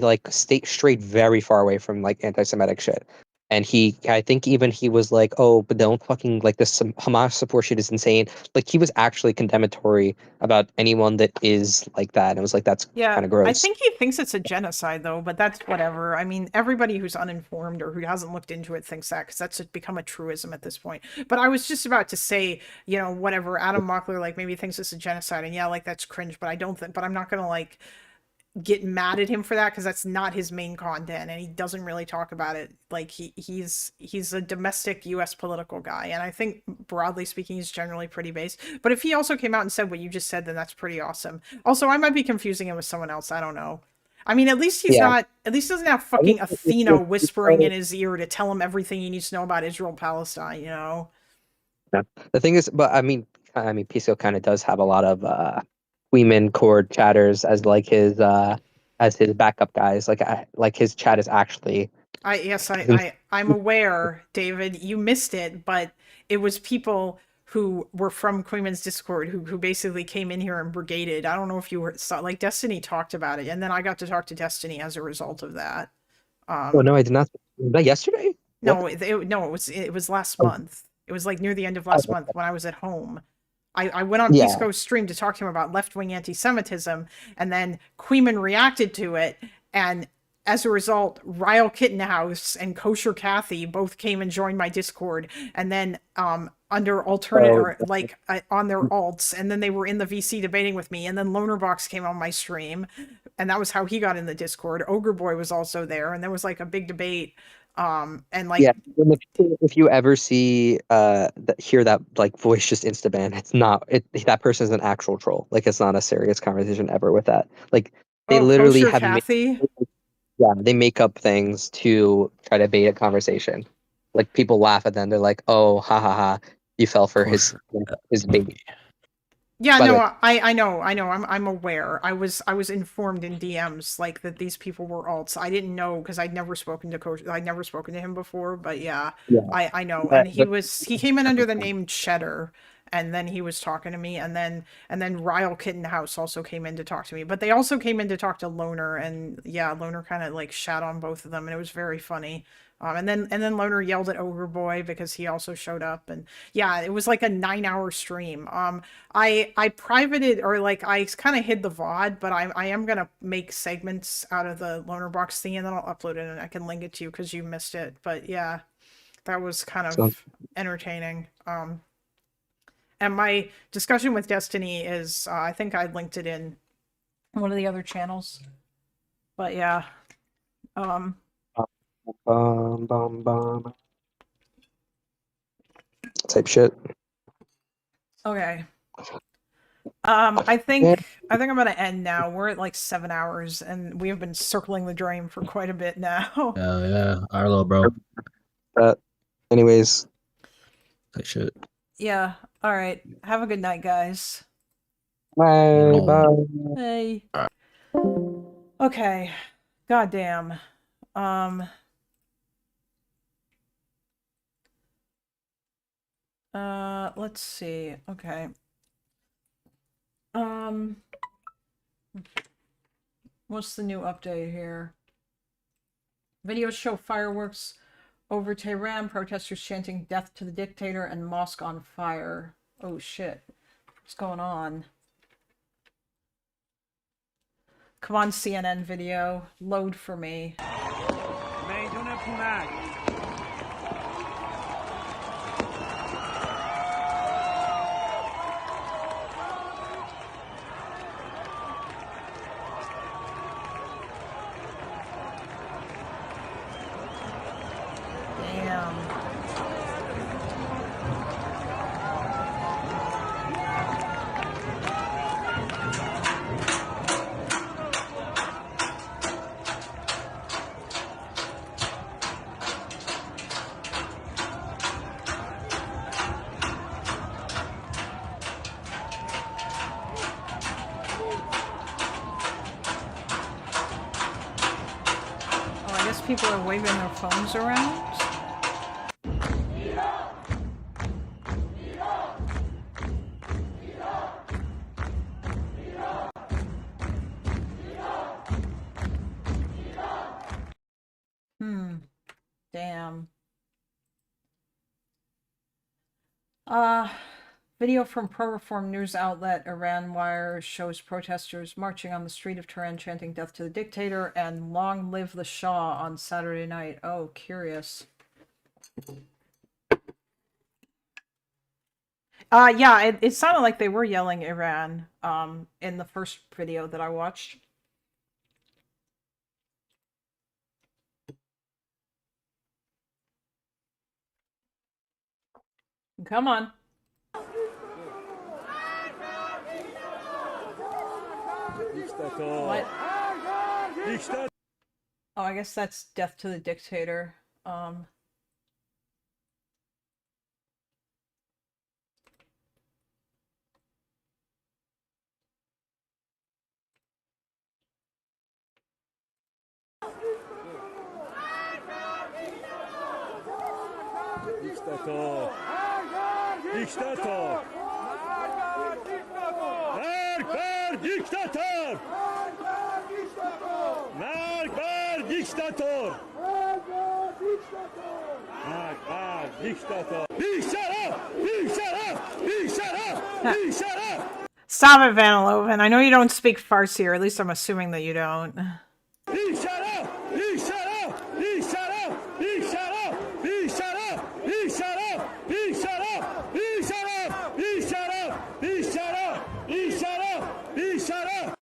like strayed very far away from like anti-Semitic shit. And I think even he was like, oh, but don't fucking like this Hamas support shit is insane. Like he was actually condemnatory about anyone that is like that. And it was like, that's kind of gross. I think he thinks it's a genocide though, but that's whatever. I mean, everybody who's uninformed or who hasn't looked into it thinks that because that's become a truism at this point. But I was just about to say, whatever, Adam Mockler like maybe thinks it's a genocide and yeah, like that's cringe, but I'm not gonna like get mad at him for that because that's not his main content and he doesn't really talk about it. Like he's a domestic US political guy, and I think broadly speaking he's generally pretty based. But if he also came out and said what you just said, then that's pretty awesome. Also, I might be confusing him with someone else. I don't know. I mean, at least he doesn't have fucking Athena whispering in his ear to tell him everything he needs to know about Israel Palestine, Yeah. The thing is, but I mean Pisco kind of does have a lot of women cord chatters as like his backup guys. Like his chat is actually. I'm aware, David. You missed it, but it was people who were from Queenman's Discord who basically came in here and brigaded. I don't know if you saw, like Destiny talked about it, and then I got to talk to Destiny as a result of that. Oh no, I did not. Was that yesterday? No, it was last month. It was like near the end of last month when I was at home. I went on Pisco's stream to talk to him about left-wing anti-Semitism, and then Queeman reacted to it, and as a result, Ryle Kittenhouse and Kosher Kathy both came and joined my Discord, and then under alternate or like on their alts, and then they were in the VC debating with me, and then Lonerbox came on my stream, and that was how he got in the Discord. Ogre Boy was also there, and there was like a big debate. And like if you ever see hear that like voice just instaban, it's not that person is an actual troll. Like it's not a serious conversation ever with that. Like they literally have Kathy. They make up things to try to bait a conversation. Like people laugh at them. They're like, "Oh, ha ha ha! You fell for his bait." Yeah, no, I know. I'm aware. I was informed in DMs like that these people were alts. I didn't know because I'd never spoken to him before. But yeah. I know. And he came in under the name Cheddar, and then he was talking to me, and then Ryle Kittenhouse also came in to talk to me, but they also came in to talk to Loner, and yeah, Loner kind of like shat on both of them, and it was very funny. And then Loner yelled at Ogre Boy because he also showed up, and yeah, it was like a 9-hour stream. I privated, or like I kind of hid the VOD, but I am gonna make segments out of the Loner Box thing, and then I'll upload it, and I can link it to you because you missed it. But yeah, that was kind Sounds of entertaining. And my discussion with Destiny is, I think I linked it in one of the other channels. But yeah, bum type shit. okay. I think I'm gonna end now. We're at like 7 hours, and we have been circling the drain for quite a bit now. Yeah, our little bro. Anyways, That shit. Yeah. All right. Have a good night, guys. bye. Hey. Okay. Goddamn. Let's see. Okay. What's the new update here? Videos show fireworks over Tehran, protesters chanting death to the dictator, and mosque on fire. Oh shit. What's going on? Come on, CNN video. Load for me. Damn. Oh, I guess people are waving their phones around. Damn. Video from pro-reform news outlet Iran Wire shows protesters marching on the street of Tehran chanting death to the dictator and long live the Shah on Saturday night. Oh, curious. Yeah, it sounded like they were yelling Iran, in the first video that I watched. Come on. What? Oh, I guess that's death to the dictator. Diktator! Diktator! Mark bar diktator! Mark bar diktator! Mark bar diktator! Be shut up! Be shut up! Be shut up! Be shut up! Stop it, Vanaloven. I know you don't speak Farsi, or at least I'm assuming that you don't. Be shut up! Be shut up! Be shut up! Be shut up! Be shut up! Be shut up! Be shut up! Be shut up! Be shut up! Be shut up! Be shut up! Be shut up!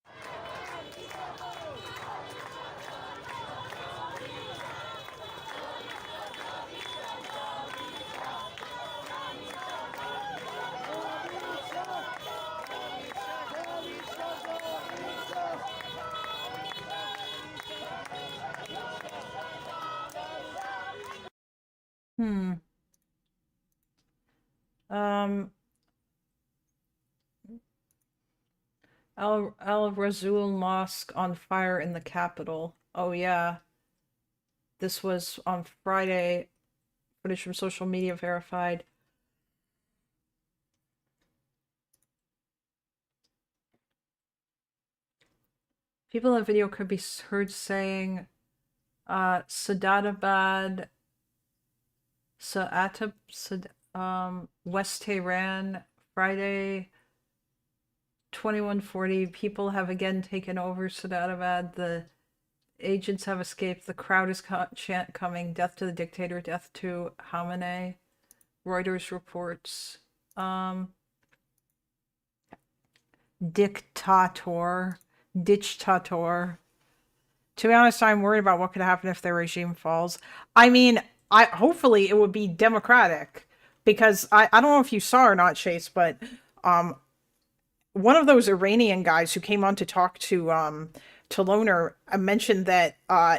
Al Razul Mosque on fire in the capital. Oh yeah. This was on Friday. Footage from social media verified. People in the video could be heard saying, Sadadabad, West Tehran, Friday, 2140. People have again taken over Sadadabad. The agents have escaped. The crowd is chant coming. Death to the dictator. Death to Khamenei. Reuters reports. Dictator. Dictator. To be honest, I'm worried about what could happen if the regime falls. I mean, hopefully it would be democratic, because I don't know if you saw or not, Chase, but one of those Iranian guys who came on to talk to Loner mentioned that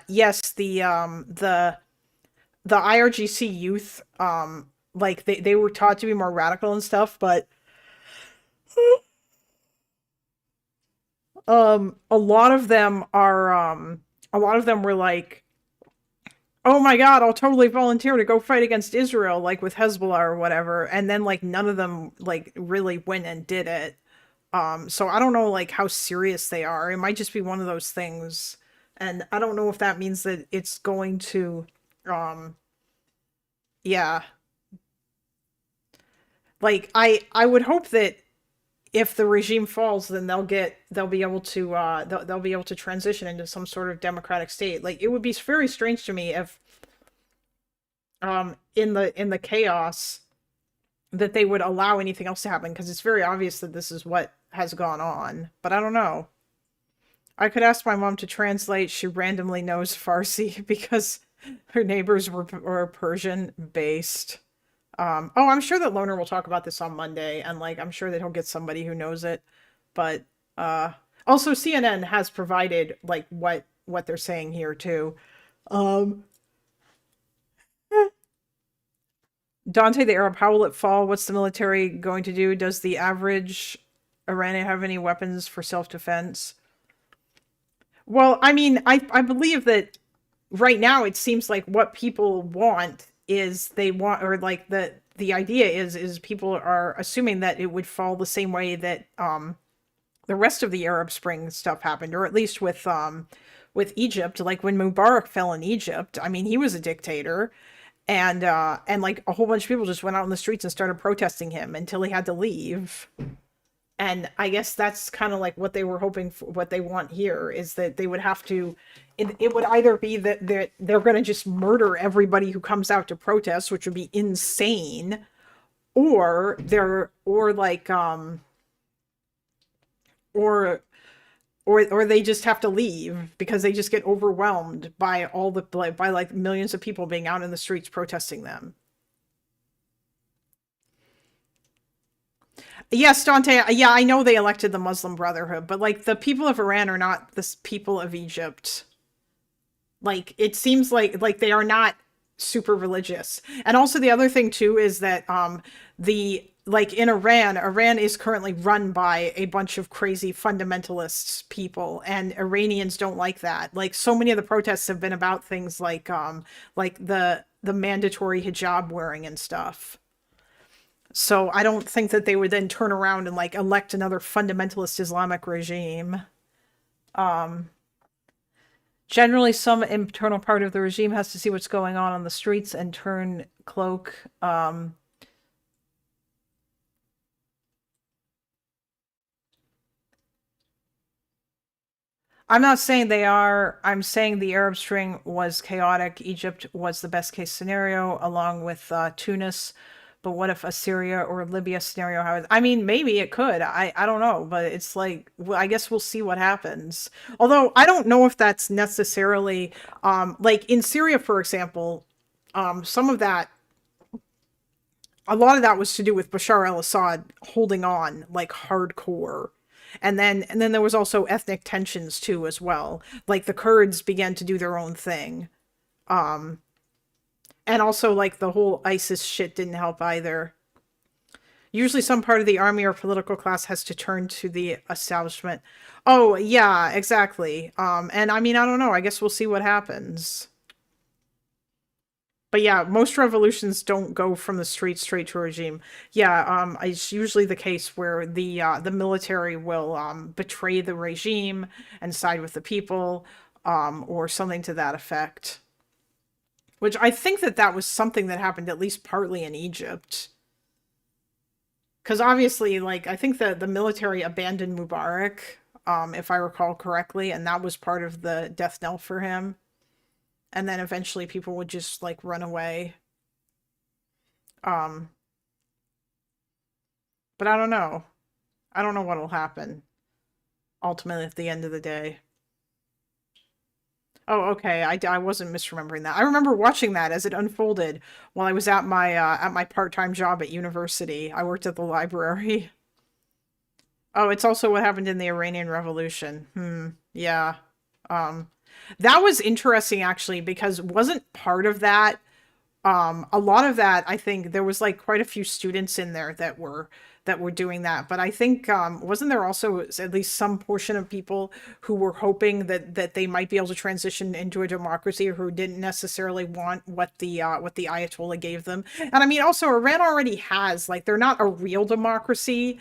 yes, the IRGC youth, like they were taught to be more radical and stuff, but a lot of them were like, oh my god, I'll totally volunteer to go fight against Israel, like with Hezbollah or whatever, and then like none of them like really went and did it. So I don't know like how serious they are. It might just be one of those things, and I don't know if that means that it's going to yeah, like I would hope that if the regime falls, then they'll be able to transition into some sort of democratic state. Like, it would be very strange to me if in the chaos that they would allow anything else to happen, because it's very obvious that this is what has gone on. But I don't know. I could ask my mom to translate. She randomly knows Farsi because her neighbors were Persian based. Oh, I'm sure that Loner will talk about this on Monday, and like I'm sure that he'll get somebody who knows it. But also CNN has provided like what they're saying here too. Dante the Arab, how will it fall? What's the military going to do? Does the average Iranian have any weapons for self-defense? Well, I mean, I believe that right now it seems like what people want is they want, or like the idea is people are assuming that it would fall the same way that the rest of the Arab Spring stuff happened, or at least with Egypt. Like when Mubarak fell in Egypt, I mean, he was a dictator, and like a whole bunch of people just went out in the streets and started protesting him until he had to leave. And I guess that's kind of like what they were hoping for. What they want here is that they would have to, it would either be that they're going to just murder everybody who comes out to protest, which would be insane, or they just have to leave because they just get overwhelmed by by like millions of people being out in the streets protesting them. Yes, Dante. Yeah, I know they elected the Muslim Brotherhood, but like the people of Iran are not the people of Egypt. Like, it seems like they are not super religious. And also the other thing too is that in Iran is currently run by a bunch of crazy fundamentalist people, and Iranians don't like that. Like, so many of the protests have been about things like the mandatory hijab wearing and stuff. So I don't think that they would then turn around and like elect another fundamentalist Islamic regime. Generally, some internal part of the regime has to see what's going on the streets and turn cloak. I'm not saying they are. I'm saying the Arab Spring was chaotic. Egypt was the best case scenario, along with Tunis. But what if a Syria or Libya scenario happens? I mean, maybe it could. I don't know. But it's like, well, I guess we'll see what happens. Although I don't know if that's necessarily like in Syria, for example, some of that, a lot of that was to do with Bashar al-Assad holding on like hardcore. And then there was also ethnic tensions too as well. Like the Kurds began to do their own thing. And also, like, the whole ISIS shit didn't help either. Usually some part of the army or political class has to turn to the establishment. Oh, yeah, exactly. And I mean, I don't know. I guess we'll see what happens. But yeah, most revolutions don't go from the street straight to a regime. Yeah, it's usually the case where the military will betray the regime and side with the people, or something to that effect. Which I think that was something that happened at least partly in Egypt. Because obviously, like, I think the military abandoned Mubarak, if I recall correctly, and that was part of the death knell for him. And then eventually people would just like run away. Um, but I don't know. I don't know what'll happen ultimately at the end of the day. Oh, okay. I wasn't misremembering that. I remember watching that as it unfolded while I was at my part-time job at university. I worked at the library. Oh, it's also what happened in the Iranian Revolution. Yeah. Um, that was interesting actually because wasn't part of that a lot of that I think there was like quite a few students in there that were doing that, but I think wasn't there also at least some portion of people who were hoping that they might be able to transition into a democracy or who didn't necessarily want what the Ayatollah gave them. And I mean also Iran already has like they're not a real democracy,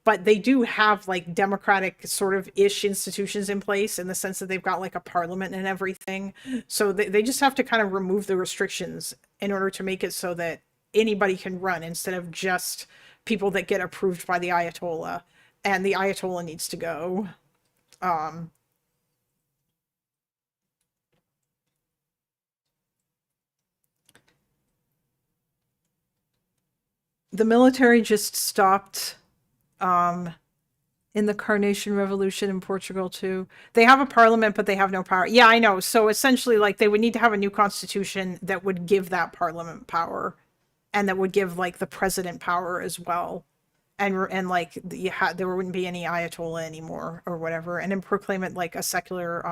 but they do have like democratic sort of ish institutions in place in the sense that they've got like a parliament and everything. So they just have to kind of remove the restrictions in order to make it so that anybody can run instead of just people that get approved by the Ayatollah. And the Ayatollah needs to go. Um, the military just stopped in the Carnation Revolution in Portugal too. They have a parliament, but they have no power. Yeah, I know. So essentially, like they would need to have a new constitution that would give that parliament power, and that would give like the president power as well, and like there wouldn't be any Ayatollah anymore or whatever, and then proclaim it like a secular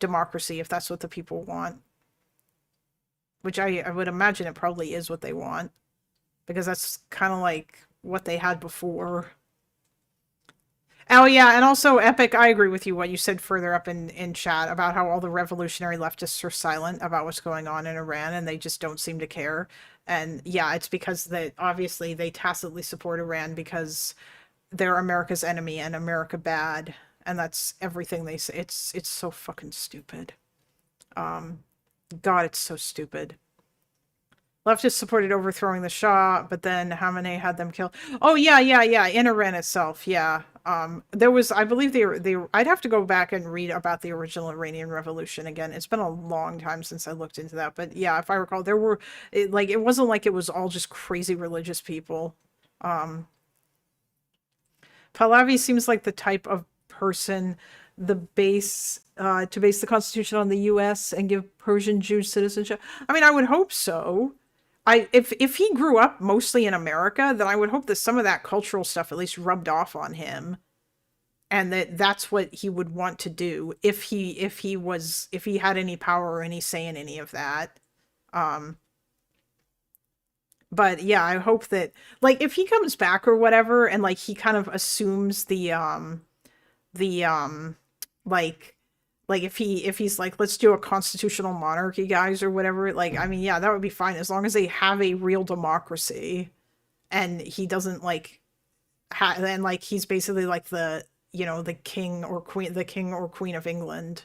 democracy if that's what the people want. Which I would imagine it probably is what they want, because that's kind of like what they had before. Oh yeah, and also Epic, I agree with you what you said further up in chat about how all the revolutionary leftists are silent about what's going on in Iran and they just don't seem to care. And yeah, it's because that obviously they tacitly support Iran because they're America's enemy and America bad, and that's everything they say. It's so fucking stupid. Um God, it's so stupid. Leftists supported overthrowing the Shah, but then Khamenei had them killed. Oh yeah, in Iran itself, yeah. There was, I believe I'd have to go back and read about the original Iranian Revolution again. It's been a long time since I looked into that, but yeah, if I recall, there were, it wasn't like it was all just crazy religious people. Pahlavi seems like the type of person to base the Constitution on the U.S. and give Persian Jews citizenship. I mean, I would hope so. If he grew up mostly in America, then I would hope that some of that cultural stuff at least rubbed off on him, and that's what he would want to do if he had any power or any say in any of that. But yeah, I hope that like if he comes back or whatever, and like he kind of assumes the like if he's like, let's do a constitutional monarchy, guys, or whatever, like I mean yeah, that would be fine as long as they have a real democracy and he doesn't like and like he's basically like the the king or queen of England.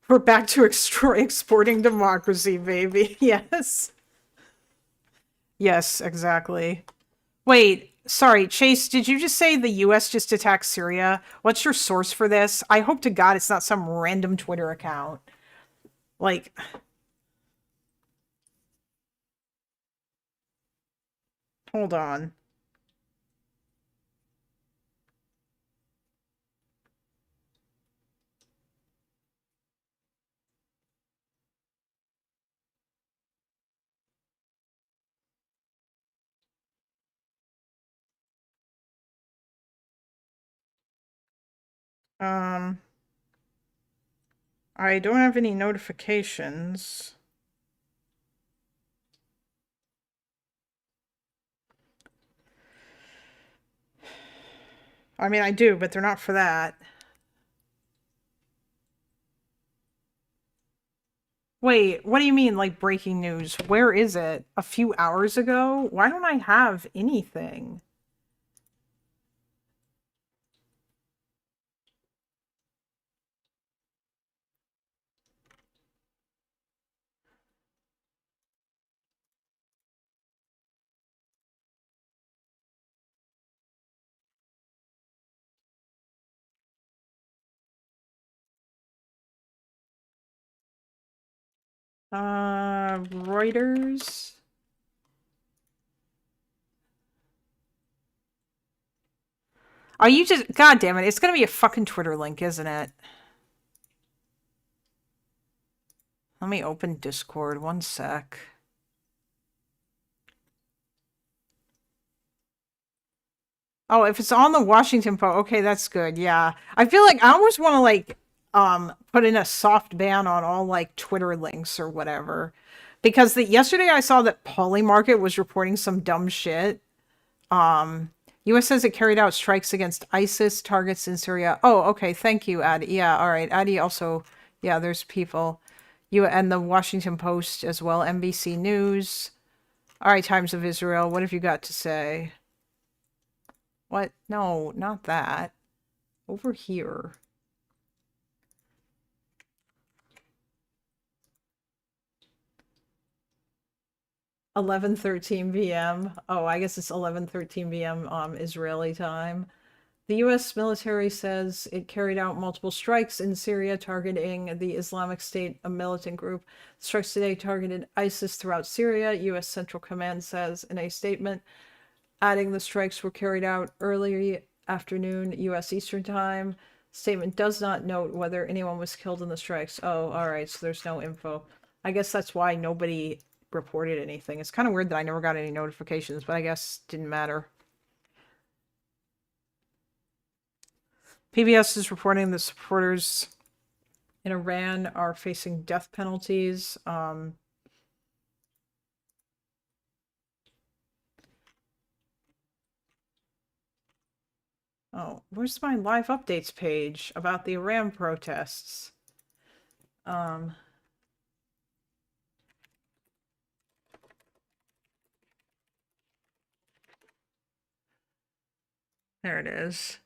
We're back to exporting democracy, baby. Yes, yes, exactly. Wait, sorry, Chase, did you just say the US just attacked Syria? What's your source for this? I hope to God it's not some random Twitter account. Like, hold on. Um, I don't have any notifications. I mean, I do, but they're not for that. Wait, what do you mean, like breaking news? Where is it? A few hours ago? Why don't I have anything? Reuters. Are you just, god damn it, it's gonna be a fucking Twitter link, isn't it? Let me open Discord, one sec. Oh, if it's on the Washington Post, okay, that's good. Yeah. I feel like I almost want to like put in a soft ban on all like Twitter links or whatever. Because yesterday I saw that Polymarket was reporting some dumb shit. US says it carried out strikes against ISIS targets in Syria. Oh, okay, thank you, Addy. Yeah, all right. Addy also, yeah, there's people. You and the Washington Post as well, NBC News. All right, Times of Israel, what have you got to say? What? No, not that. Over here. 11:13 p.m. Oh, I guess it's 11:13 p.m. Israeli time. The U.S. military says it carried out multiple strikes in Syria targeting the Islamic State, a militant group. Strikes today targeted ISIS throughout Syria, U.S. Central Command says in a statement, adding the strikes were carried out early afternoon U.S. Eastern Time. Statement does not note whether anyone was killed in the strikes. Oh, all right, so there's no info. I guess that's why nobody reported anything. It's kind of weird that I never got any notifications, but I guess it didn't matter. PBS is reporting that supporters in Iran are facing death penalties. Oh, where's my live updates page about the Iran protests? There it is.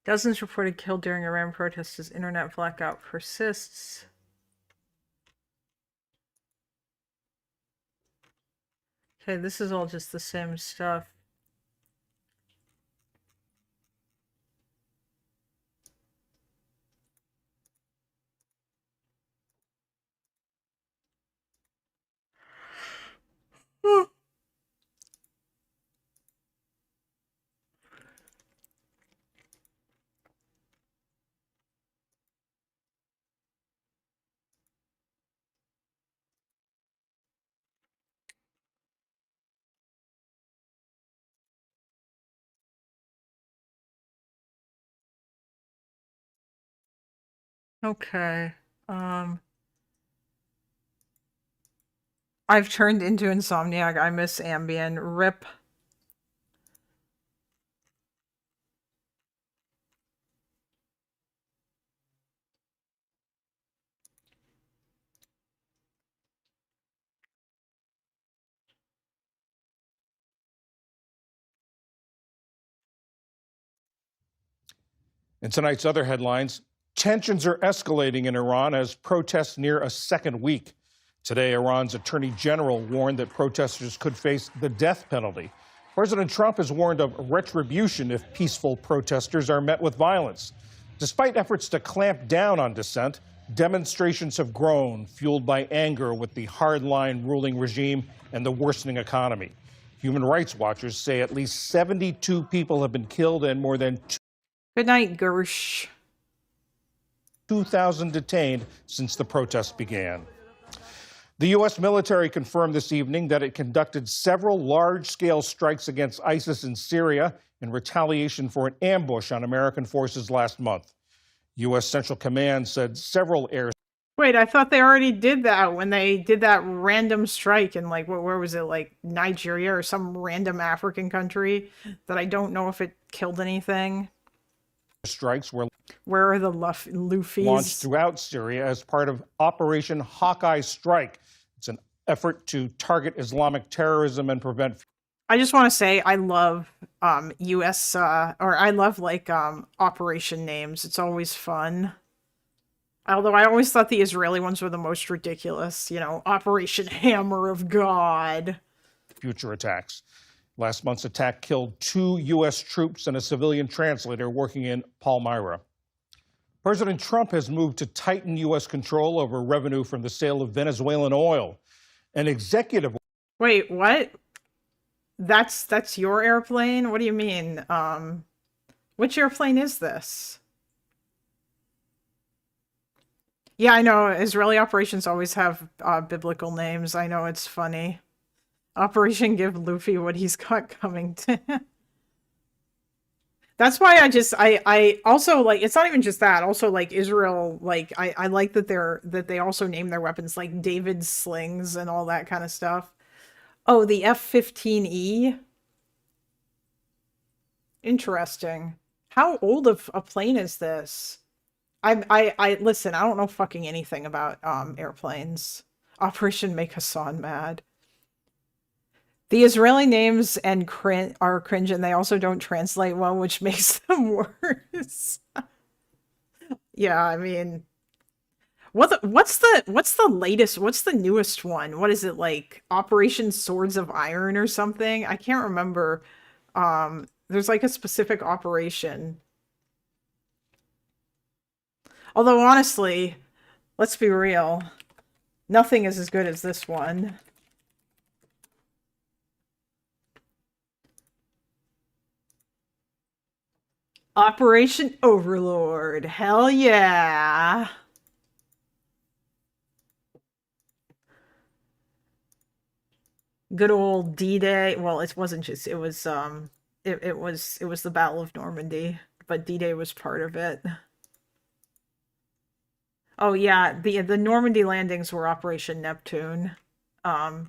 Dozens reported killed during Iran protests as internet blackout persists. Okay, this is all just the same stuff. Okay. I've turned into Insomniac. I miss Ambien. RIP. In tonight's other headlines, tensions are escalating in Iran as protests near a second week. Today, Iran's attorney general warned that protesters could face the death penalty. President Trump has warned of retribution if peaceful protesters are met with violence. Despite efforts to clamp down on dissent, demonstrations have grown, fueled by anger with the hardline ruling regime and the worsening economy. Human rights watchers say at least 72 people have been killed and more than Good night, Gersh. 2,000 detained since the protests began. The U.S. military confirmed this evening that it conducted several large-scale strikes against ISIS in Syria in retaliation for an ambush on American forces last month. U.S. Central Command said several air. Wait, I thought they already did that when they did that random strike in like, where was it, like Nigeria or some random African country that I don't know if it killed anything. strikes were Where are the Luffy's? launched throughout Syria as part of Operation Hawkeye Strike. It's an effort to target Islamic terrorism and prevent. I just want to say I love US or I love like operation names. It's always fun. Although I always thought the Israeli ones were the most ridiculous, you know, Operation Hammer of God. Future attacks. Last month's attack killed 2 U.S. troops and a civilian translator working in Palmyra. President Trump has moved to tighten U.S. control over revenue from the sale of Venezuelan oil. An executive. Wait, what? That's your airplane? What do you mean? Which airplane is this? Yeah, I know. Israeli operations always have biblical names. I know, it's funny. Operation Give Luffy what he's got coming to him. That's why I also like, it's not even just that. Also, like, Israel, like, I like that they also name their weapons like David's slings and all that kind of stuff. Oh, the F-15E. Interesting. How old of a plane is this? I listen, I don't know fucking anything about airplanes. Operation Make Hassan Mad. The Israeli names are cringe, and they also don't translate well, which makes them worse. Yeah, I mean, what's the latest? What's the newest one? What is it, like Operation Swords of Iron or something? I can't remember. There's like a specific operation. Although honestly, let's be real, nothing is as good as this one. Operation Overlord. Hell yeah. Good old D-Day. Well, it wasn't just, it was the Battle of Normandy, but D-Day was part of it. Oh yeah, the Normandy landings were Operation Neptune. I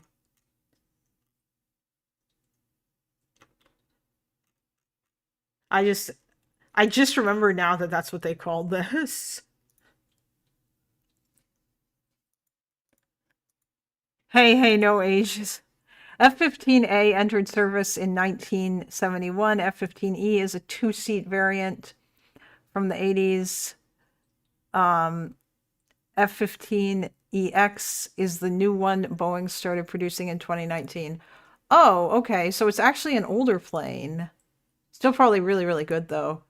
just remember now that that's what they called this. Hey, no ages. F-15A entered service in 1971. F-15E is a 2-seat variant from the 80s. F-15EX is the new one Boeing started producing in 2019. Oh, okay, so it's actually an older plane. Still probably really, really good, though.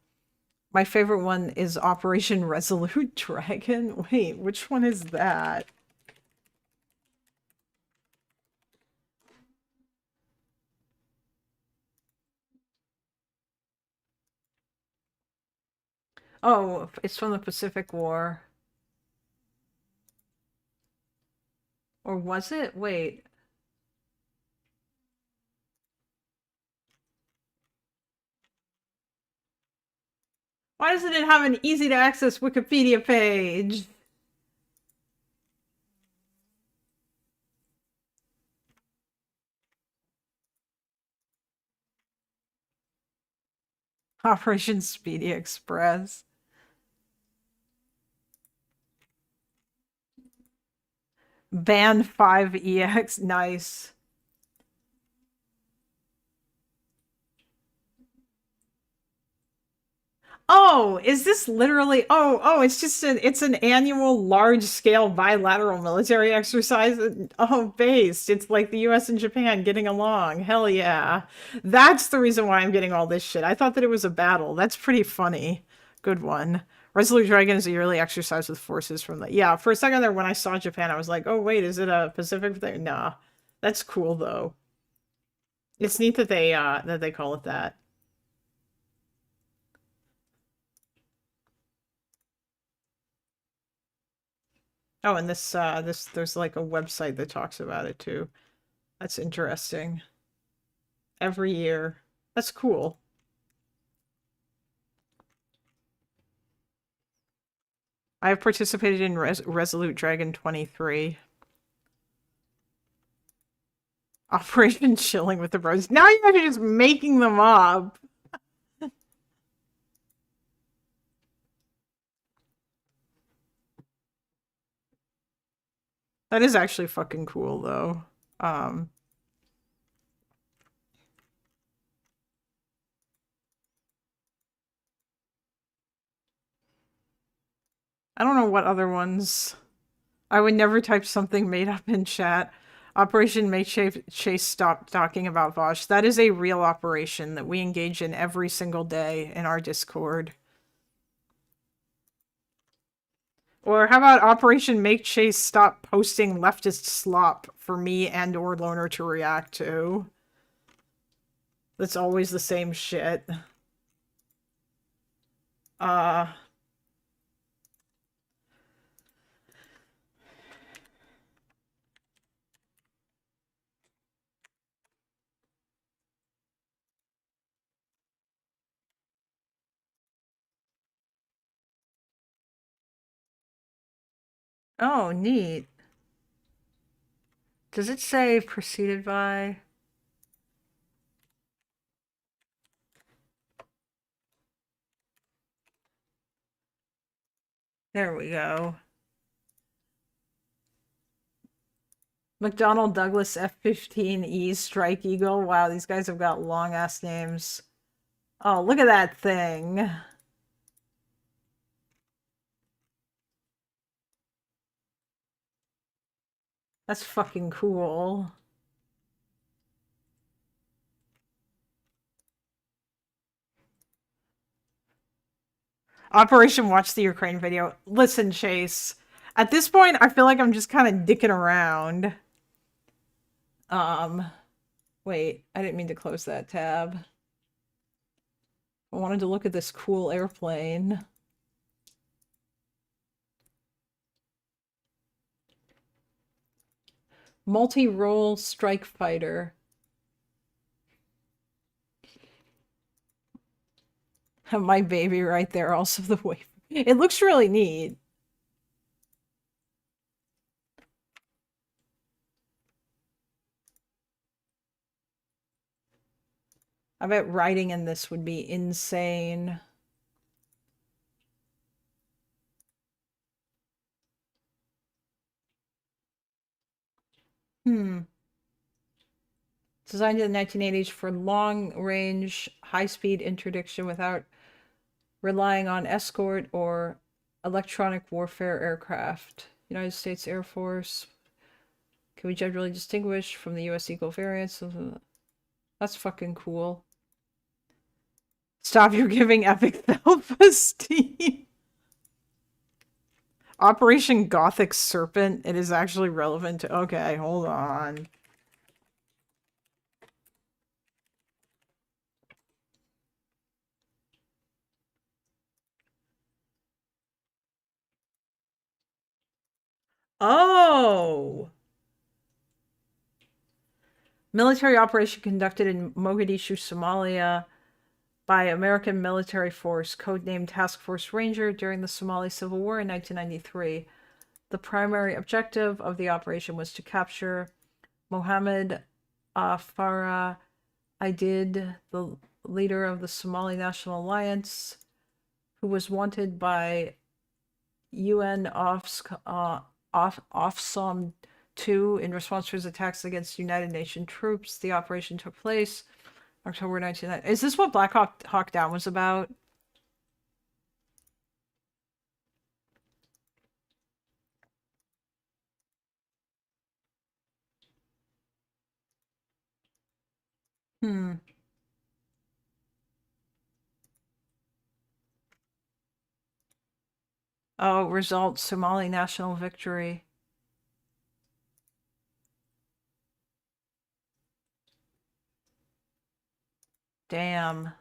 My favorite one is Operation Resolute Dragon. Wait, which one is that? Oh, it's from the Pacific War. Or was it? Wait. Why doesn't it have an easy-to-access Wikipedia page? Operation Speedy Express. Band 5EX. Nice. Oh, is this literally? Oh, it's just it's an annual large-scale bilateral military exercise. Oh, based. It's like the US and Japan getting along. Hell yeah. That's the reason why I'm getting all this shit. I thought that it was a battle. That's pretty funny. Good one. Resolute Dragon is a yearly exercise with forces from the... Yeah, for a second there when I saw Japan, I was like, oh, wait, is it a Pacific thing? Nah. That's cool, though. It's neat that they call it that. Oh, and this there's like a website that talks about it too. That's interesting. Every year. That's cool. I have participated in Resolute Dragon 23. Operation Chilling with the Bros. Now you're just making them up. That is actually fucking cool, though. I don't know what other ones. I would never type something made up in chat. Operation Make Chase Stop Talking About Vosh. That is a real operation that we engage in every single day in our Discord. Or how about Operation Make Chase Stop Posting Leftist Slop for me and or Loner to react to? That's always the same shit. Oh, neat. Does it say preceded by? There we go. McDonnell Douglas F-15E Strike Eagle. Wow, these guys have got long ass names. Oh, look at that thing. That's fucking cool. Operation Watch the Ukraine video. Listen, Chase. At this point, I feel like I'm just kind of dicking around. Wait, I didn't mean to close that tab. I wanted to look at this cool airplane. Multi-role strike fighter. My baby right there, also the way. It looks really neat. I bet riding in this would be insane. Designed in the 1980s for long-range, high-speed interdiction without relying on escort or electronic warfare aircraft. United States Air Force can be generally distinguished from the U.S. Eagle variants. That's fucking cool. Stop, you're giving epic self-esteem. Operation Gothic Serpent. It is actually relevant to... Okay, hold on. Oh! Military operation conducted in Mogadishu, Somalia by American military force, codenamed Task Force Ranger, during the Somali Civil War in 1993. The primary objective of the operation was to capture Mohammed Farah Aidid, the leader of the Somali National Alliance, who was wanted by UN Ofsom 2 in response to his attacks against United Nations troops. The operation took place October 1990. Is this what Black Hawk Down was about? Oh, result, Somali national victory. Damn.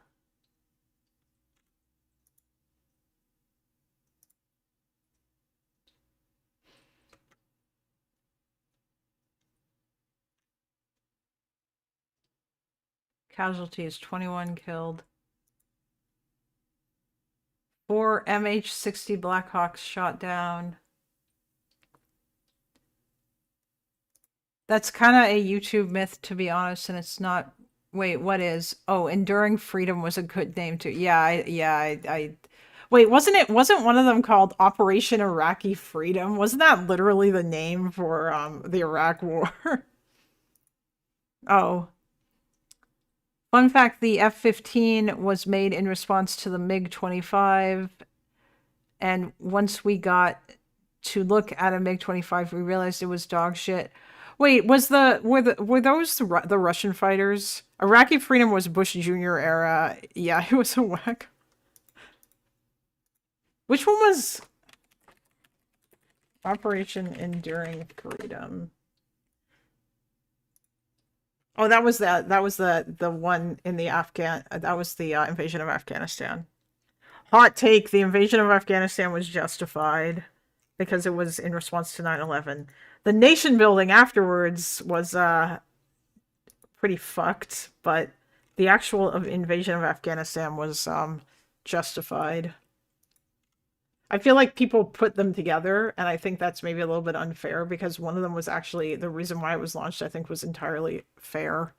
Casualties, 21 killed. 4 MH-60 Blackhawks shot down. That's kind of a YouTube myth, to be honest, and it's not... Wait, what is? Oh, Enduring Freedom was a good name, too. Yeah, Wait, wasn't one of them called Operation Iraqi Freedom? Wasn't that literally the name for the Iraq War? Oh. Fun fact, the F-15 was made in response to the MiG-25, and once we got to look at a MiG-25, we realized it was dog shit. Wait, were those the Russian fighters? Iraqi Freedom was Bush Jr. era. Yeah, it was a whack. Which one was Operation Enduring Freedom? Oh, that was the one in the that was the invasion of Afghanistan. Hot take, the invasion of Afghanistan was justified because it was in response to 9/11. The nation building afterwards was pretty fucked, but the actual invasion of Afghanistan was justified. I feel like people put them together, and I think that's maybe a little bit unfair because one of them was actually the reason why it was launched, I think, was entirely fair.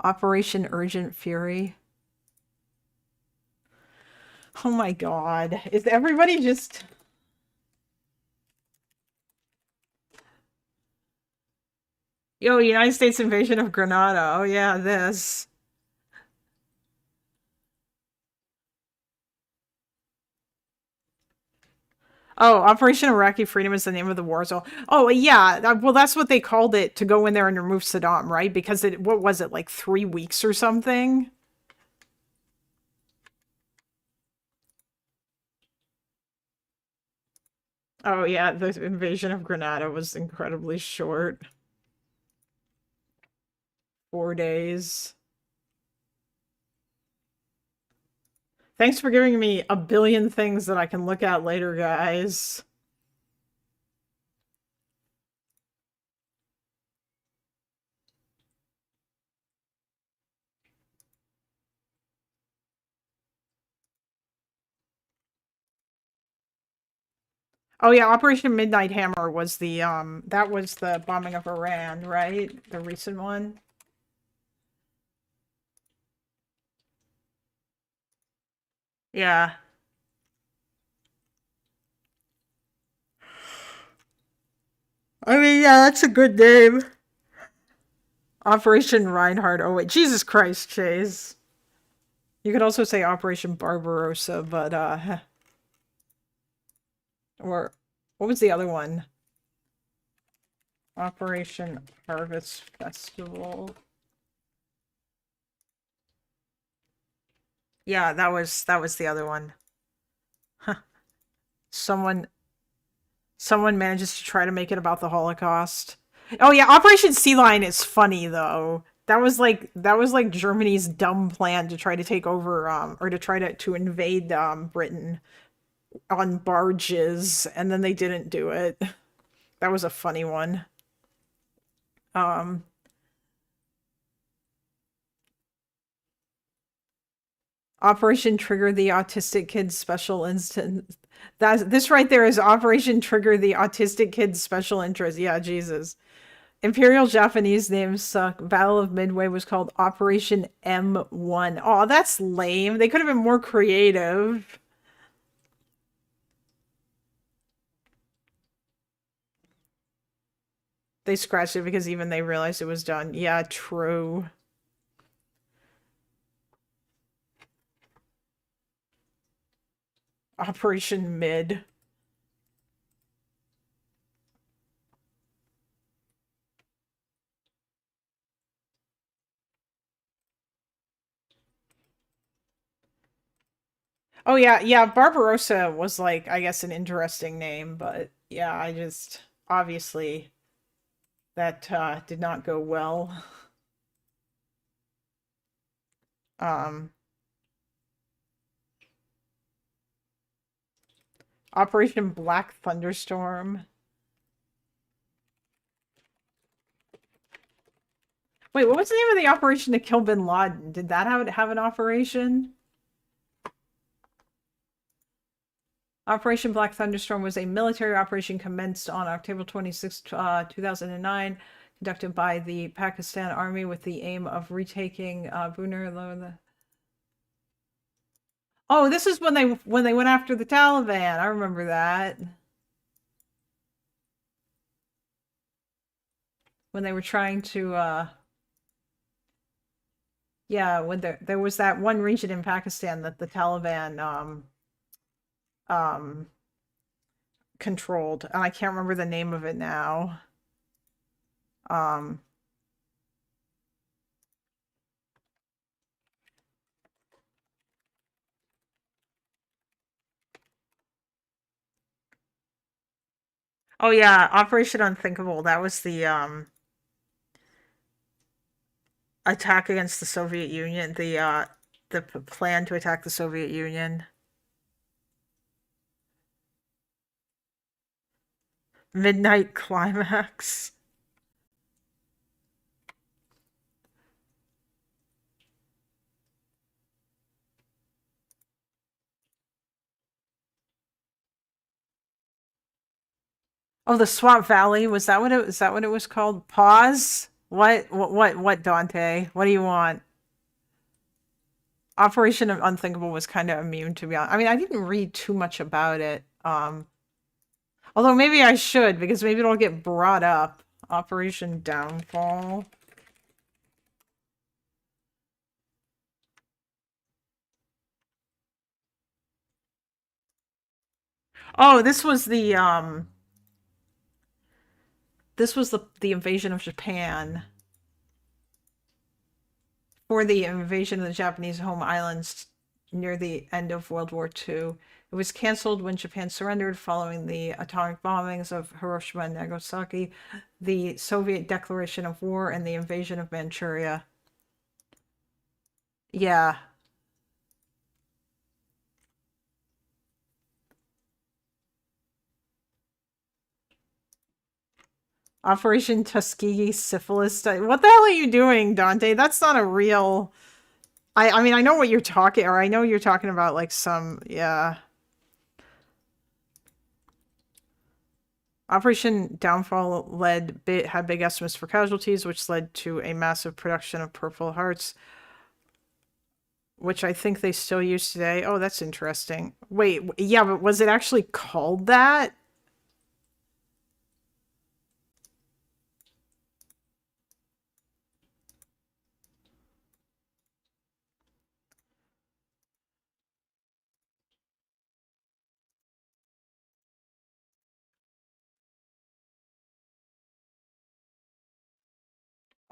Operation Urgent Fury. Oh my god. Is everybody just... Yo, United States invasion of Grenada. Oh yeah, this. Oh, Operation Iraqi Freedom is the name of the war zone. Oh, yeah. Well, that's what they called it, to go in there and remove Saddam, right? Because what was it, like 3 weeks or something? Oh, yeah. The invasion of Grenada was incredibly short. 4 days. Thanks for giving me a billion things that I can look at later, guys. Oh yeah, Operation Midnight Hammer was the that was the bombing of Iran, right? The recent one. Yeah. I mean, yeah, that's a good name. Operation Reinhardt. Oh wait, Jesus Christ, Chase. You could also say Operation Barbarossa, but or what was the other one? Operation Harvest Festival. Yeah, that was the other one. Huh. Someone manages to try to make it about the Holocaust. Oh yeah, Operation Sea Lion is funny though. That was like Germany's dumb plan to try to take over or to try to invade Britain on barges, and then they didn't do it. That was a funny one. Operation Trigger the Autistic Kids Special Instant. This right there is Operation Trigger the Autistic Kids Special Interest. Yeah, Jesus. Imperial Japanese names suck. Battle of Midway was called Operation M1. Oh, that's lame. They could have been more creative. They scratched it because even they realized it was done. Yeah, true. Operation Mid. Oh yeah, Barbarossa was like, I guess, an interesting name, but yeah, I just obviously that did not go well. Operation Black Thunderstorm. Wait, what was the name of the operation to kill bin Laden? Did that have an operation? Operation Black Thunderstorm was a military operation commenced on October 26, 2009, conducted by the Pakistan Army with the aim of retaking Buner. Oh, this is when they went after the Taliban. I remember that. When they were trying to yeah, when there was that one region in Pakistan that the Taliban controlled, and I can't remember the name of it now. Oh yeah, Operation Unthinkable. That was the attack against the Soviet Union, the plan to attack the Soviet Union. Midnight Climax. Oh, the Swamp Valley. Was that what it was called? Pause? What, Dante? What do you want? Operation Unthinkable was kind of immune, to be honest. I mean, I didn't read too much about it. Although maybe I should, because maybe it'll get brought up. Operation Downfall. Oh, this was the invasion of Japan. For the invasion of the Japanese home islands near the end of World War II. It was canceled when Japan surrendered following the atomic bombings of Hiroshima and Nagasaki, the Soviet declaration of war, and the invasion of Manchuria. Yeah. Operation Tuskegee Syphilis Study. What the hell are you doing, Dante? That's not a real... I mean, I know what you're talking... Or I know you're talking about, like, some... Yeah. Operation Downfall had big estimates for casualties, which led to a massive production of Purple Hearts, which I think they still use today. Oh, that's interesting. Wait, yeah, but was it actually called that?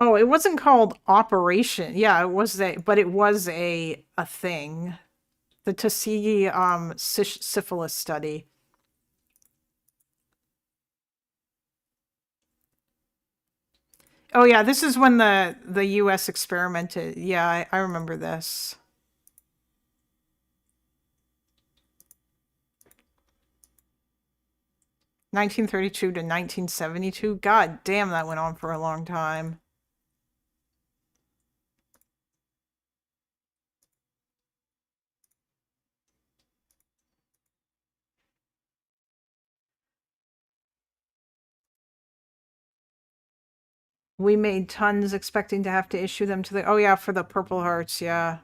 Oh, it wasn't called Operation. Yeah, it was but it was a thing. The Tuskegee syphilis study. Oh yeah, this is when the US experimented. Yeah, I remember this. (1932 to 1972). God damn, that went on for a long time. We made tons expecting to have to issue them to the... Oh yeah, for the Purple Hearts, yeah.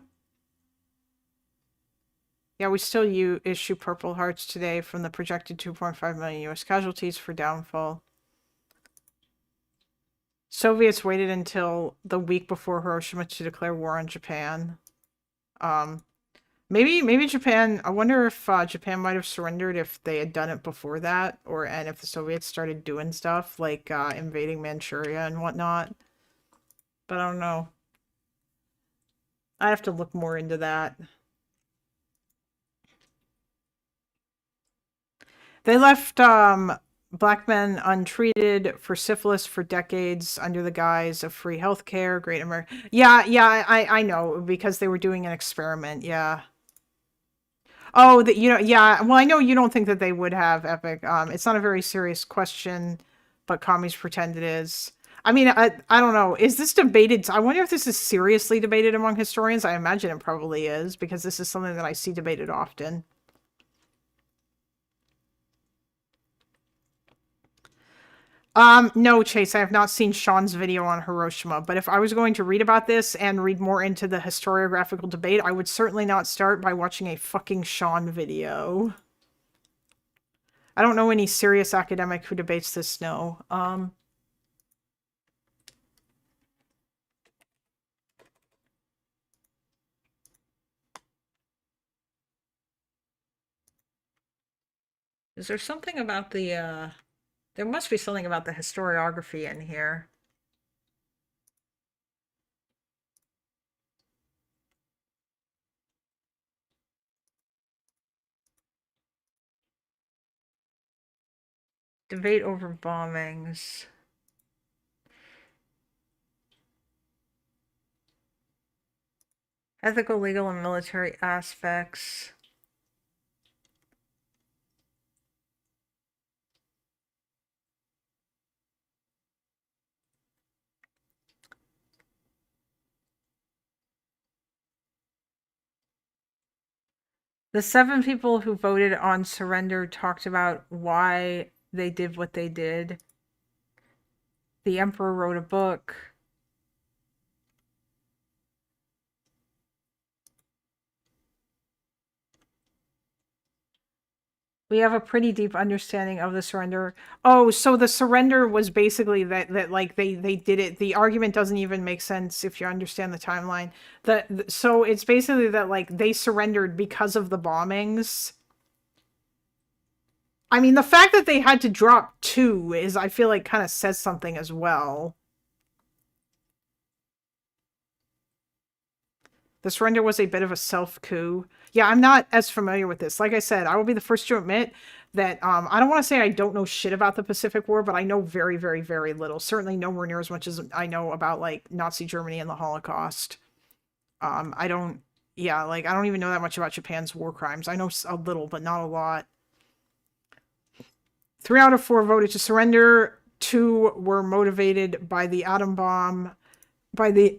Yeah, we still issue Purple Hearts today from the projected 2.5 million US casualties for Downfall. Soviets waited until the week before Hiroshima to declare war on Japan. Maybe Japan... I wonder if Japan might have surrendered if they had done it before that, and if the Soviets started doing stuff like invading Manchuria and whatnot. But I don't know. I have to look more into that. They left black men untreated for syphilis for decades under the guise of free healthcare. Great America. Yeah, I know, because they were doing an experiment. Yeah. Oh, yeah. Well, I know you don't think that they would have, Epic. It's not a very serious question, but commies pretend it is. I mean, I don't know. Is this debated? I wonder if this is seriously debated among historians. I imagine it probably is, because this is something that I see debated often. No, Chase, I have not seen Sean's video on Hiroshima, but if I was going to read about this and read more into the historiographical debate, I would certainly not start by watching a fucking Sean video. I don't know any serious academic who debates this, no. Is there something about the, there must be something about the historiography in here. Debate over bombings. Ethical, legal, and military aspects. The 7 people who voted on surrender talked about why they did what they did. The emperor wrote a book. We have a pretty deep understanding of the surrender. Oh, so the surrender was basically that like they did it. The argument doesn't even make sense if you understand the timeline. So it's basically that like they surrendered because of the bombings. I mean, the fact that they had to drop 2 is, I feel like, kind of says something as well. The surrender was a bit of a self-coup. Yeah, I'm not as familiar with this. Like I said, I will be the first to admit that I don't want to say I don't know shit about the Pacific War, but I know very, very, very little. Certainly nowhere near as much as I know about, like, Nazi Germany and the Holocaust. I don't even know that much about Japan's war crimes. I know a little, but not a lot. 3 out of 4 voted to surrender. 2 were motivated by the atom bomb, by the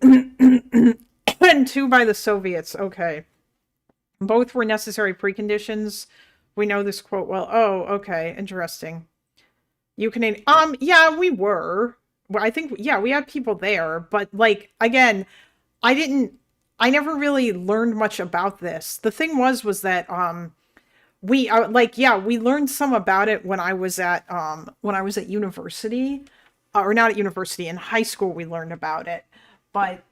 and 2 by the Soviets. Okay. Both were necessary preconditions. We know this quote well. Oh, okay. Interesting. You Canadian. Yeah, we were. Well, I think, yeah, we had people there, but like, again, I never really learned much about this. The thing was that, we we learned some about it when I was at university, or not at university, in high school we learned about it, but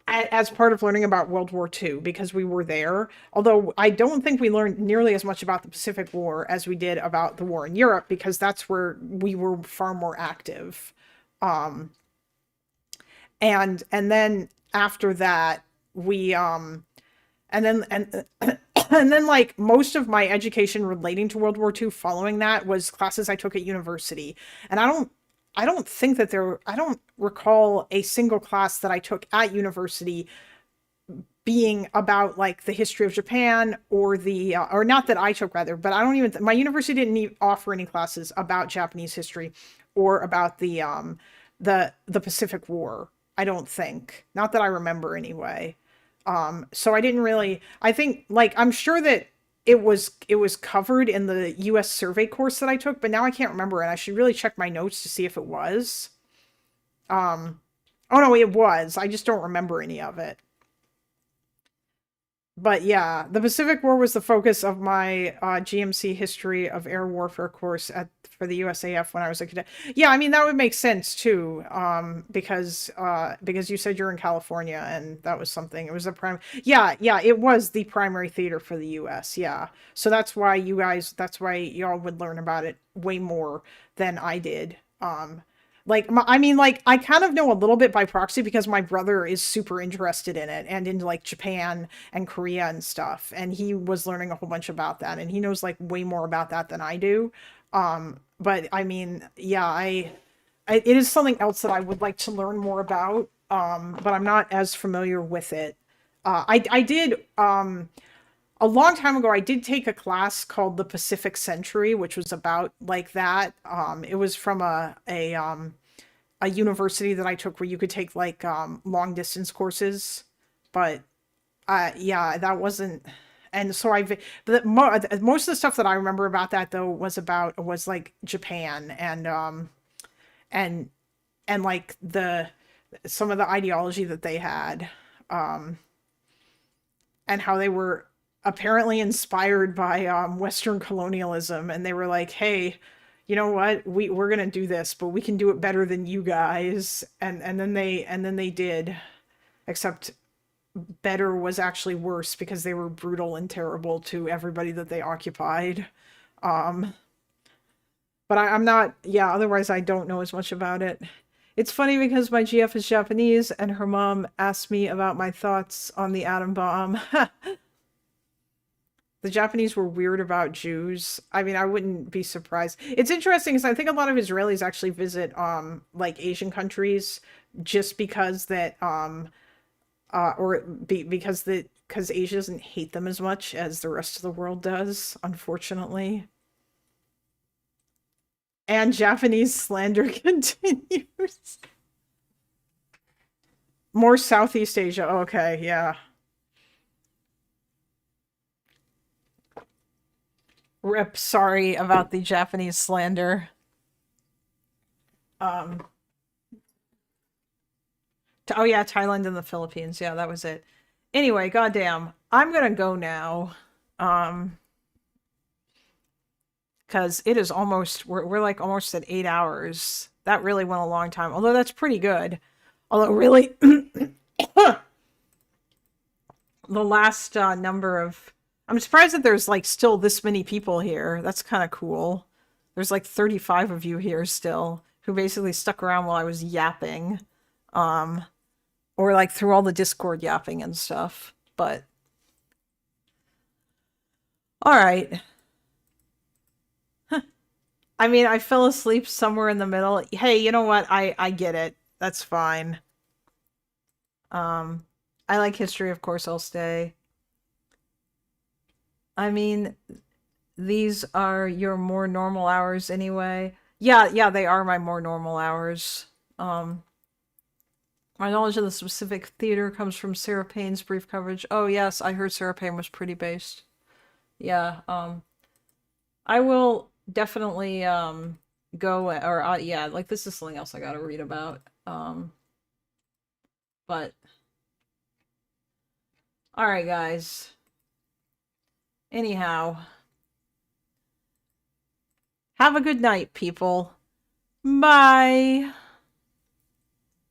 as part of learning about World War II, because we were there. Although I don't think we learned nearly as much about the Pacific War as we did about the war in Europe, because that's where we were far more active. And then after that, we and then like most of my education relating to World War II following that was classes I took at university. And I don't recall a single class that I took at university being about like the history of Japan, or or not that I took, rather, but I don't even, my university didn't even offer any classes about Japanese history or about the Pacific War. I don't think, not that I remember anyway. So I didn't really, I think, like, I'm sure that it was covered in the US survey course that I took, but now I can't remember, and I should really check my notes to see if it was. Oh no, it was. I just don't remember any of it. But yeah, the Pacific War was the focus of my GMC History of Air Warfare course for the USAF when I was a cadet. Yeah, I mean, that would make sense too, because you said you're in California, and that was something. It was yeah, it was the primary theater for the US. Yeah, so that's why y'all would learn about it way more than I did. I kind of know a little bit by proxy because my brother is super interested in it and into like Japan and Korea and stuff. And he was learning a whole bunch about that, and he knows like way more about that than I do. But I mean, yeah, it is something else that I would like to learn more about. But I'm not as familiar with it. I did, a long time ago, I did take a class called the Pacific Century, which was about like that. It was from a university that I took where you could take like long distance courses, but yeah, that wasn't. And so most of the stuff that I remember about that though was like Japan and like some of the ideology that they had, and how they were apparently inspired by Western colonialism, and they were like, hey, you know what, we're gonna do this, but we can do it better than you guys, and then they did, except better was actually worse because they were brutal and terrible to everybody that they occupied. But I'm not, yeah, otherwise I don't know as much about it. It's funny because my GF is Japanese and her mom asked me about my thoughts on the atom bomb. The Japanese were weird about Jews. I mean, I wouldn't be surprised. It's interesting because I think a lot of Israelis actually visit like Asian countries just because that because Asia doesn't hate them as much as the rest of the world does, unfortunately. And Japanese slander continues. More Southeast Asia. Okay, yeah. Rip, sorry about the Japanese slander. Oh yeah, Thailand and the Philippines. Yeah, that was it. Anyway, goddamn, I'm gonna go now. Because it is almost, we're like almost at 8 hours. That really went a long time, although that's pretty good. Although really, the last number of, I'm surprised that there's like still this many people here. That's kind of cool. There's like 35 of you here still who basically stuck around while I was yapping. Or like through all the Discord yapping and stuff. But all right. I mean, I fell asleep somewhere in the middle. Hey, you know what? I get it. That's fine. I like history, of course I'll stay. I mean, these are your more normal hours anyway. Yeah, they are my more normal hours. My knowledge of the specific theater comes from Sarah Payne's brief coverage. Oh yes, I heard Sarah Payne was pretty based. Yeah, I will definitely go, or yeah, like this is something else I gotta read about. But all right, guys. Anyhow, have a good night, people. Bye.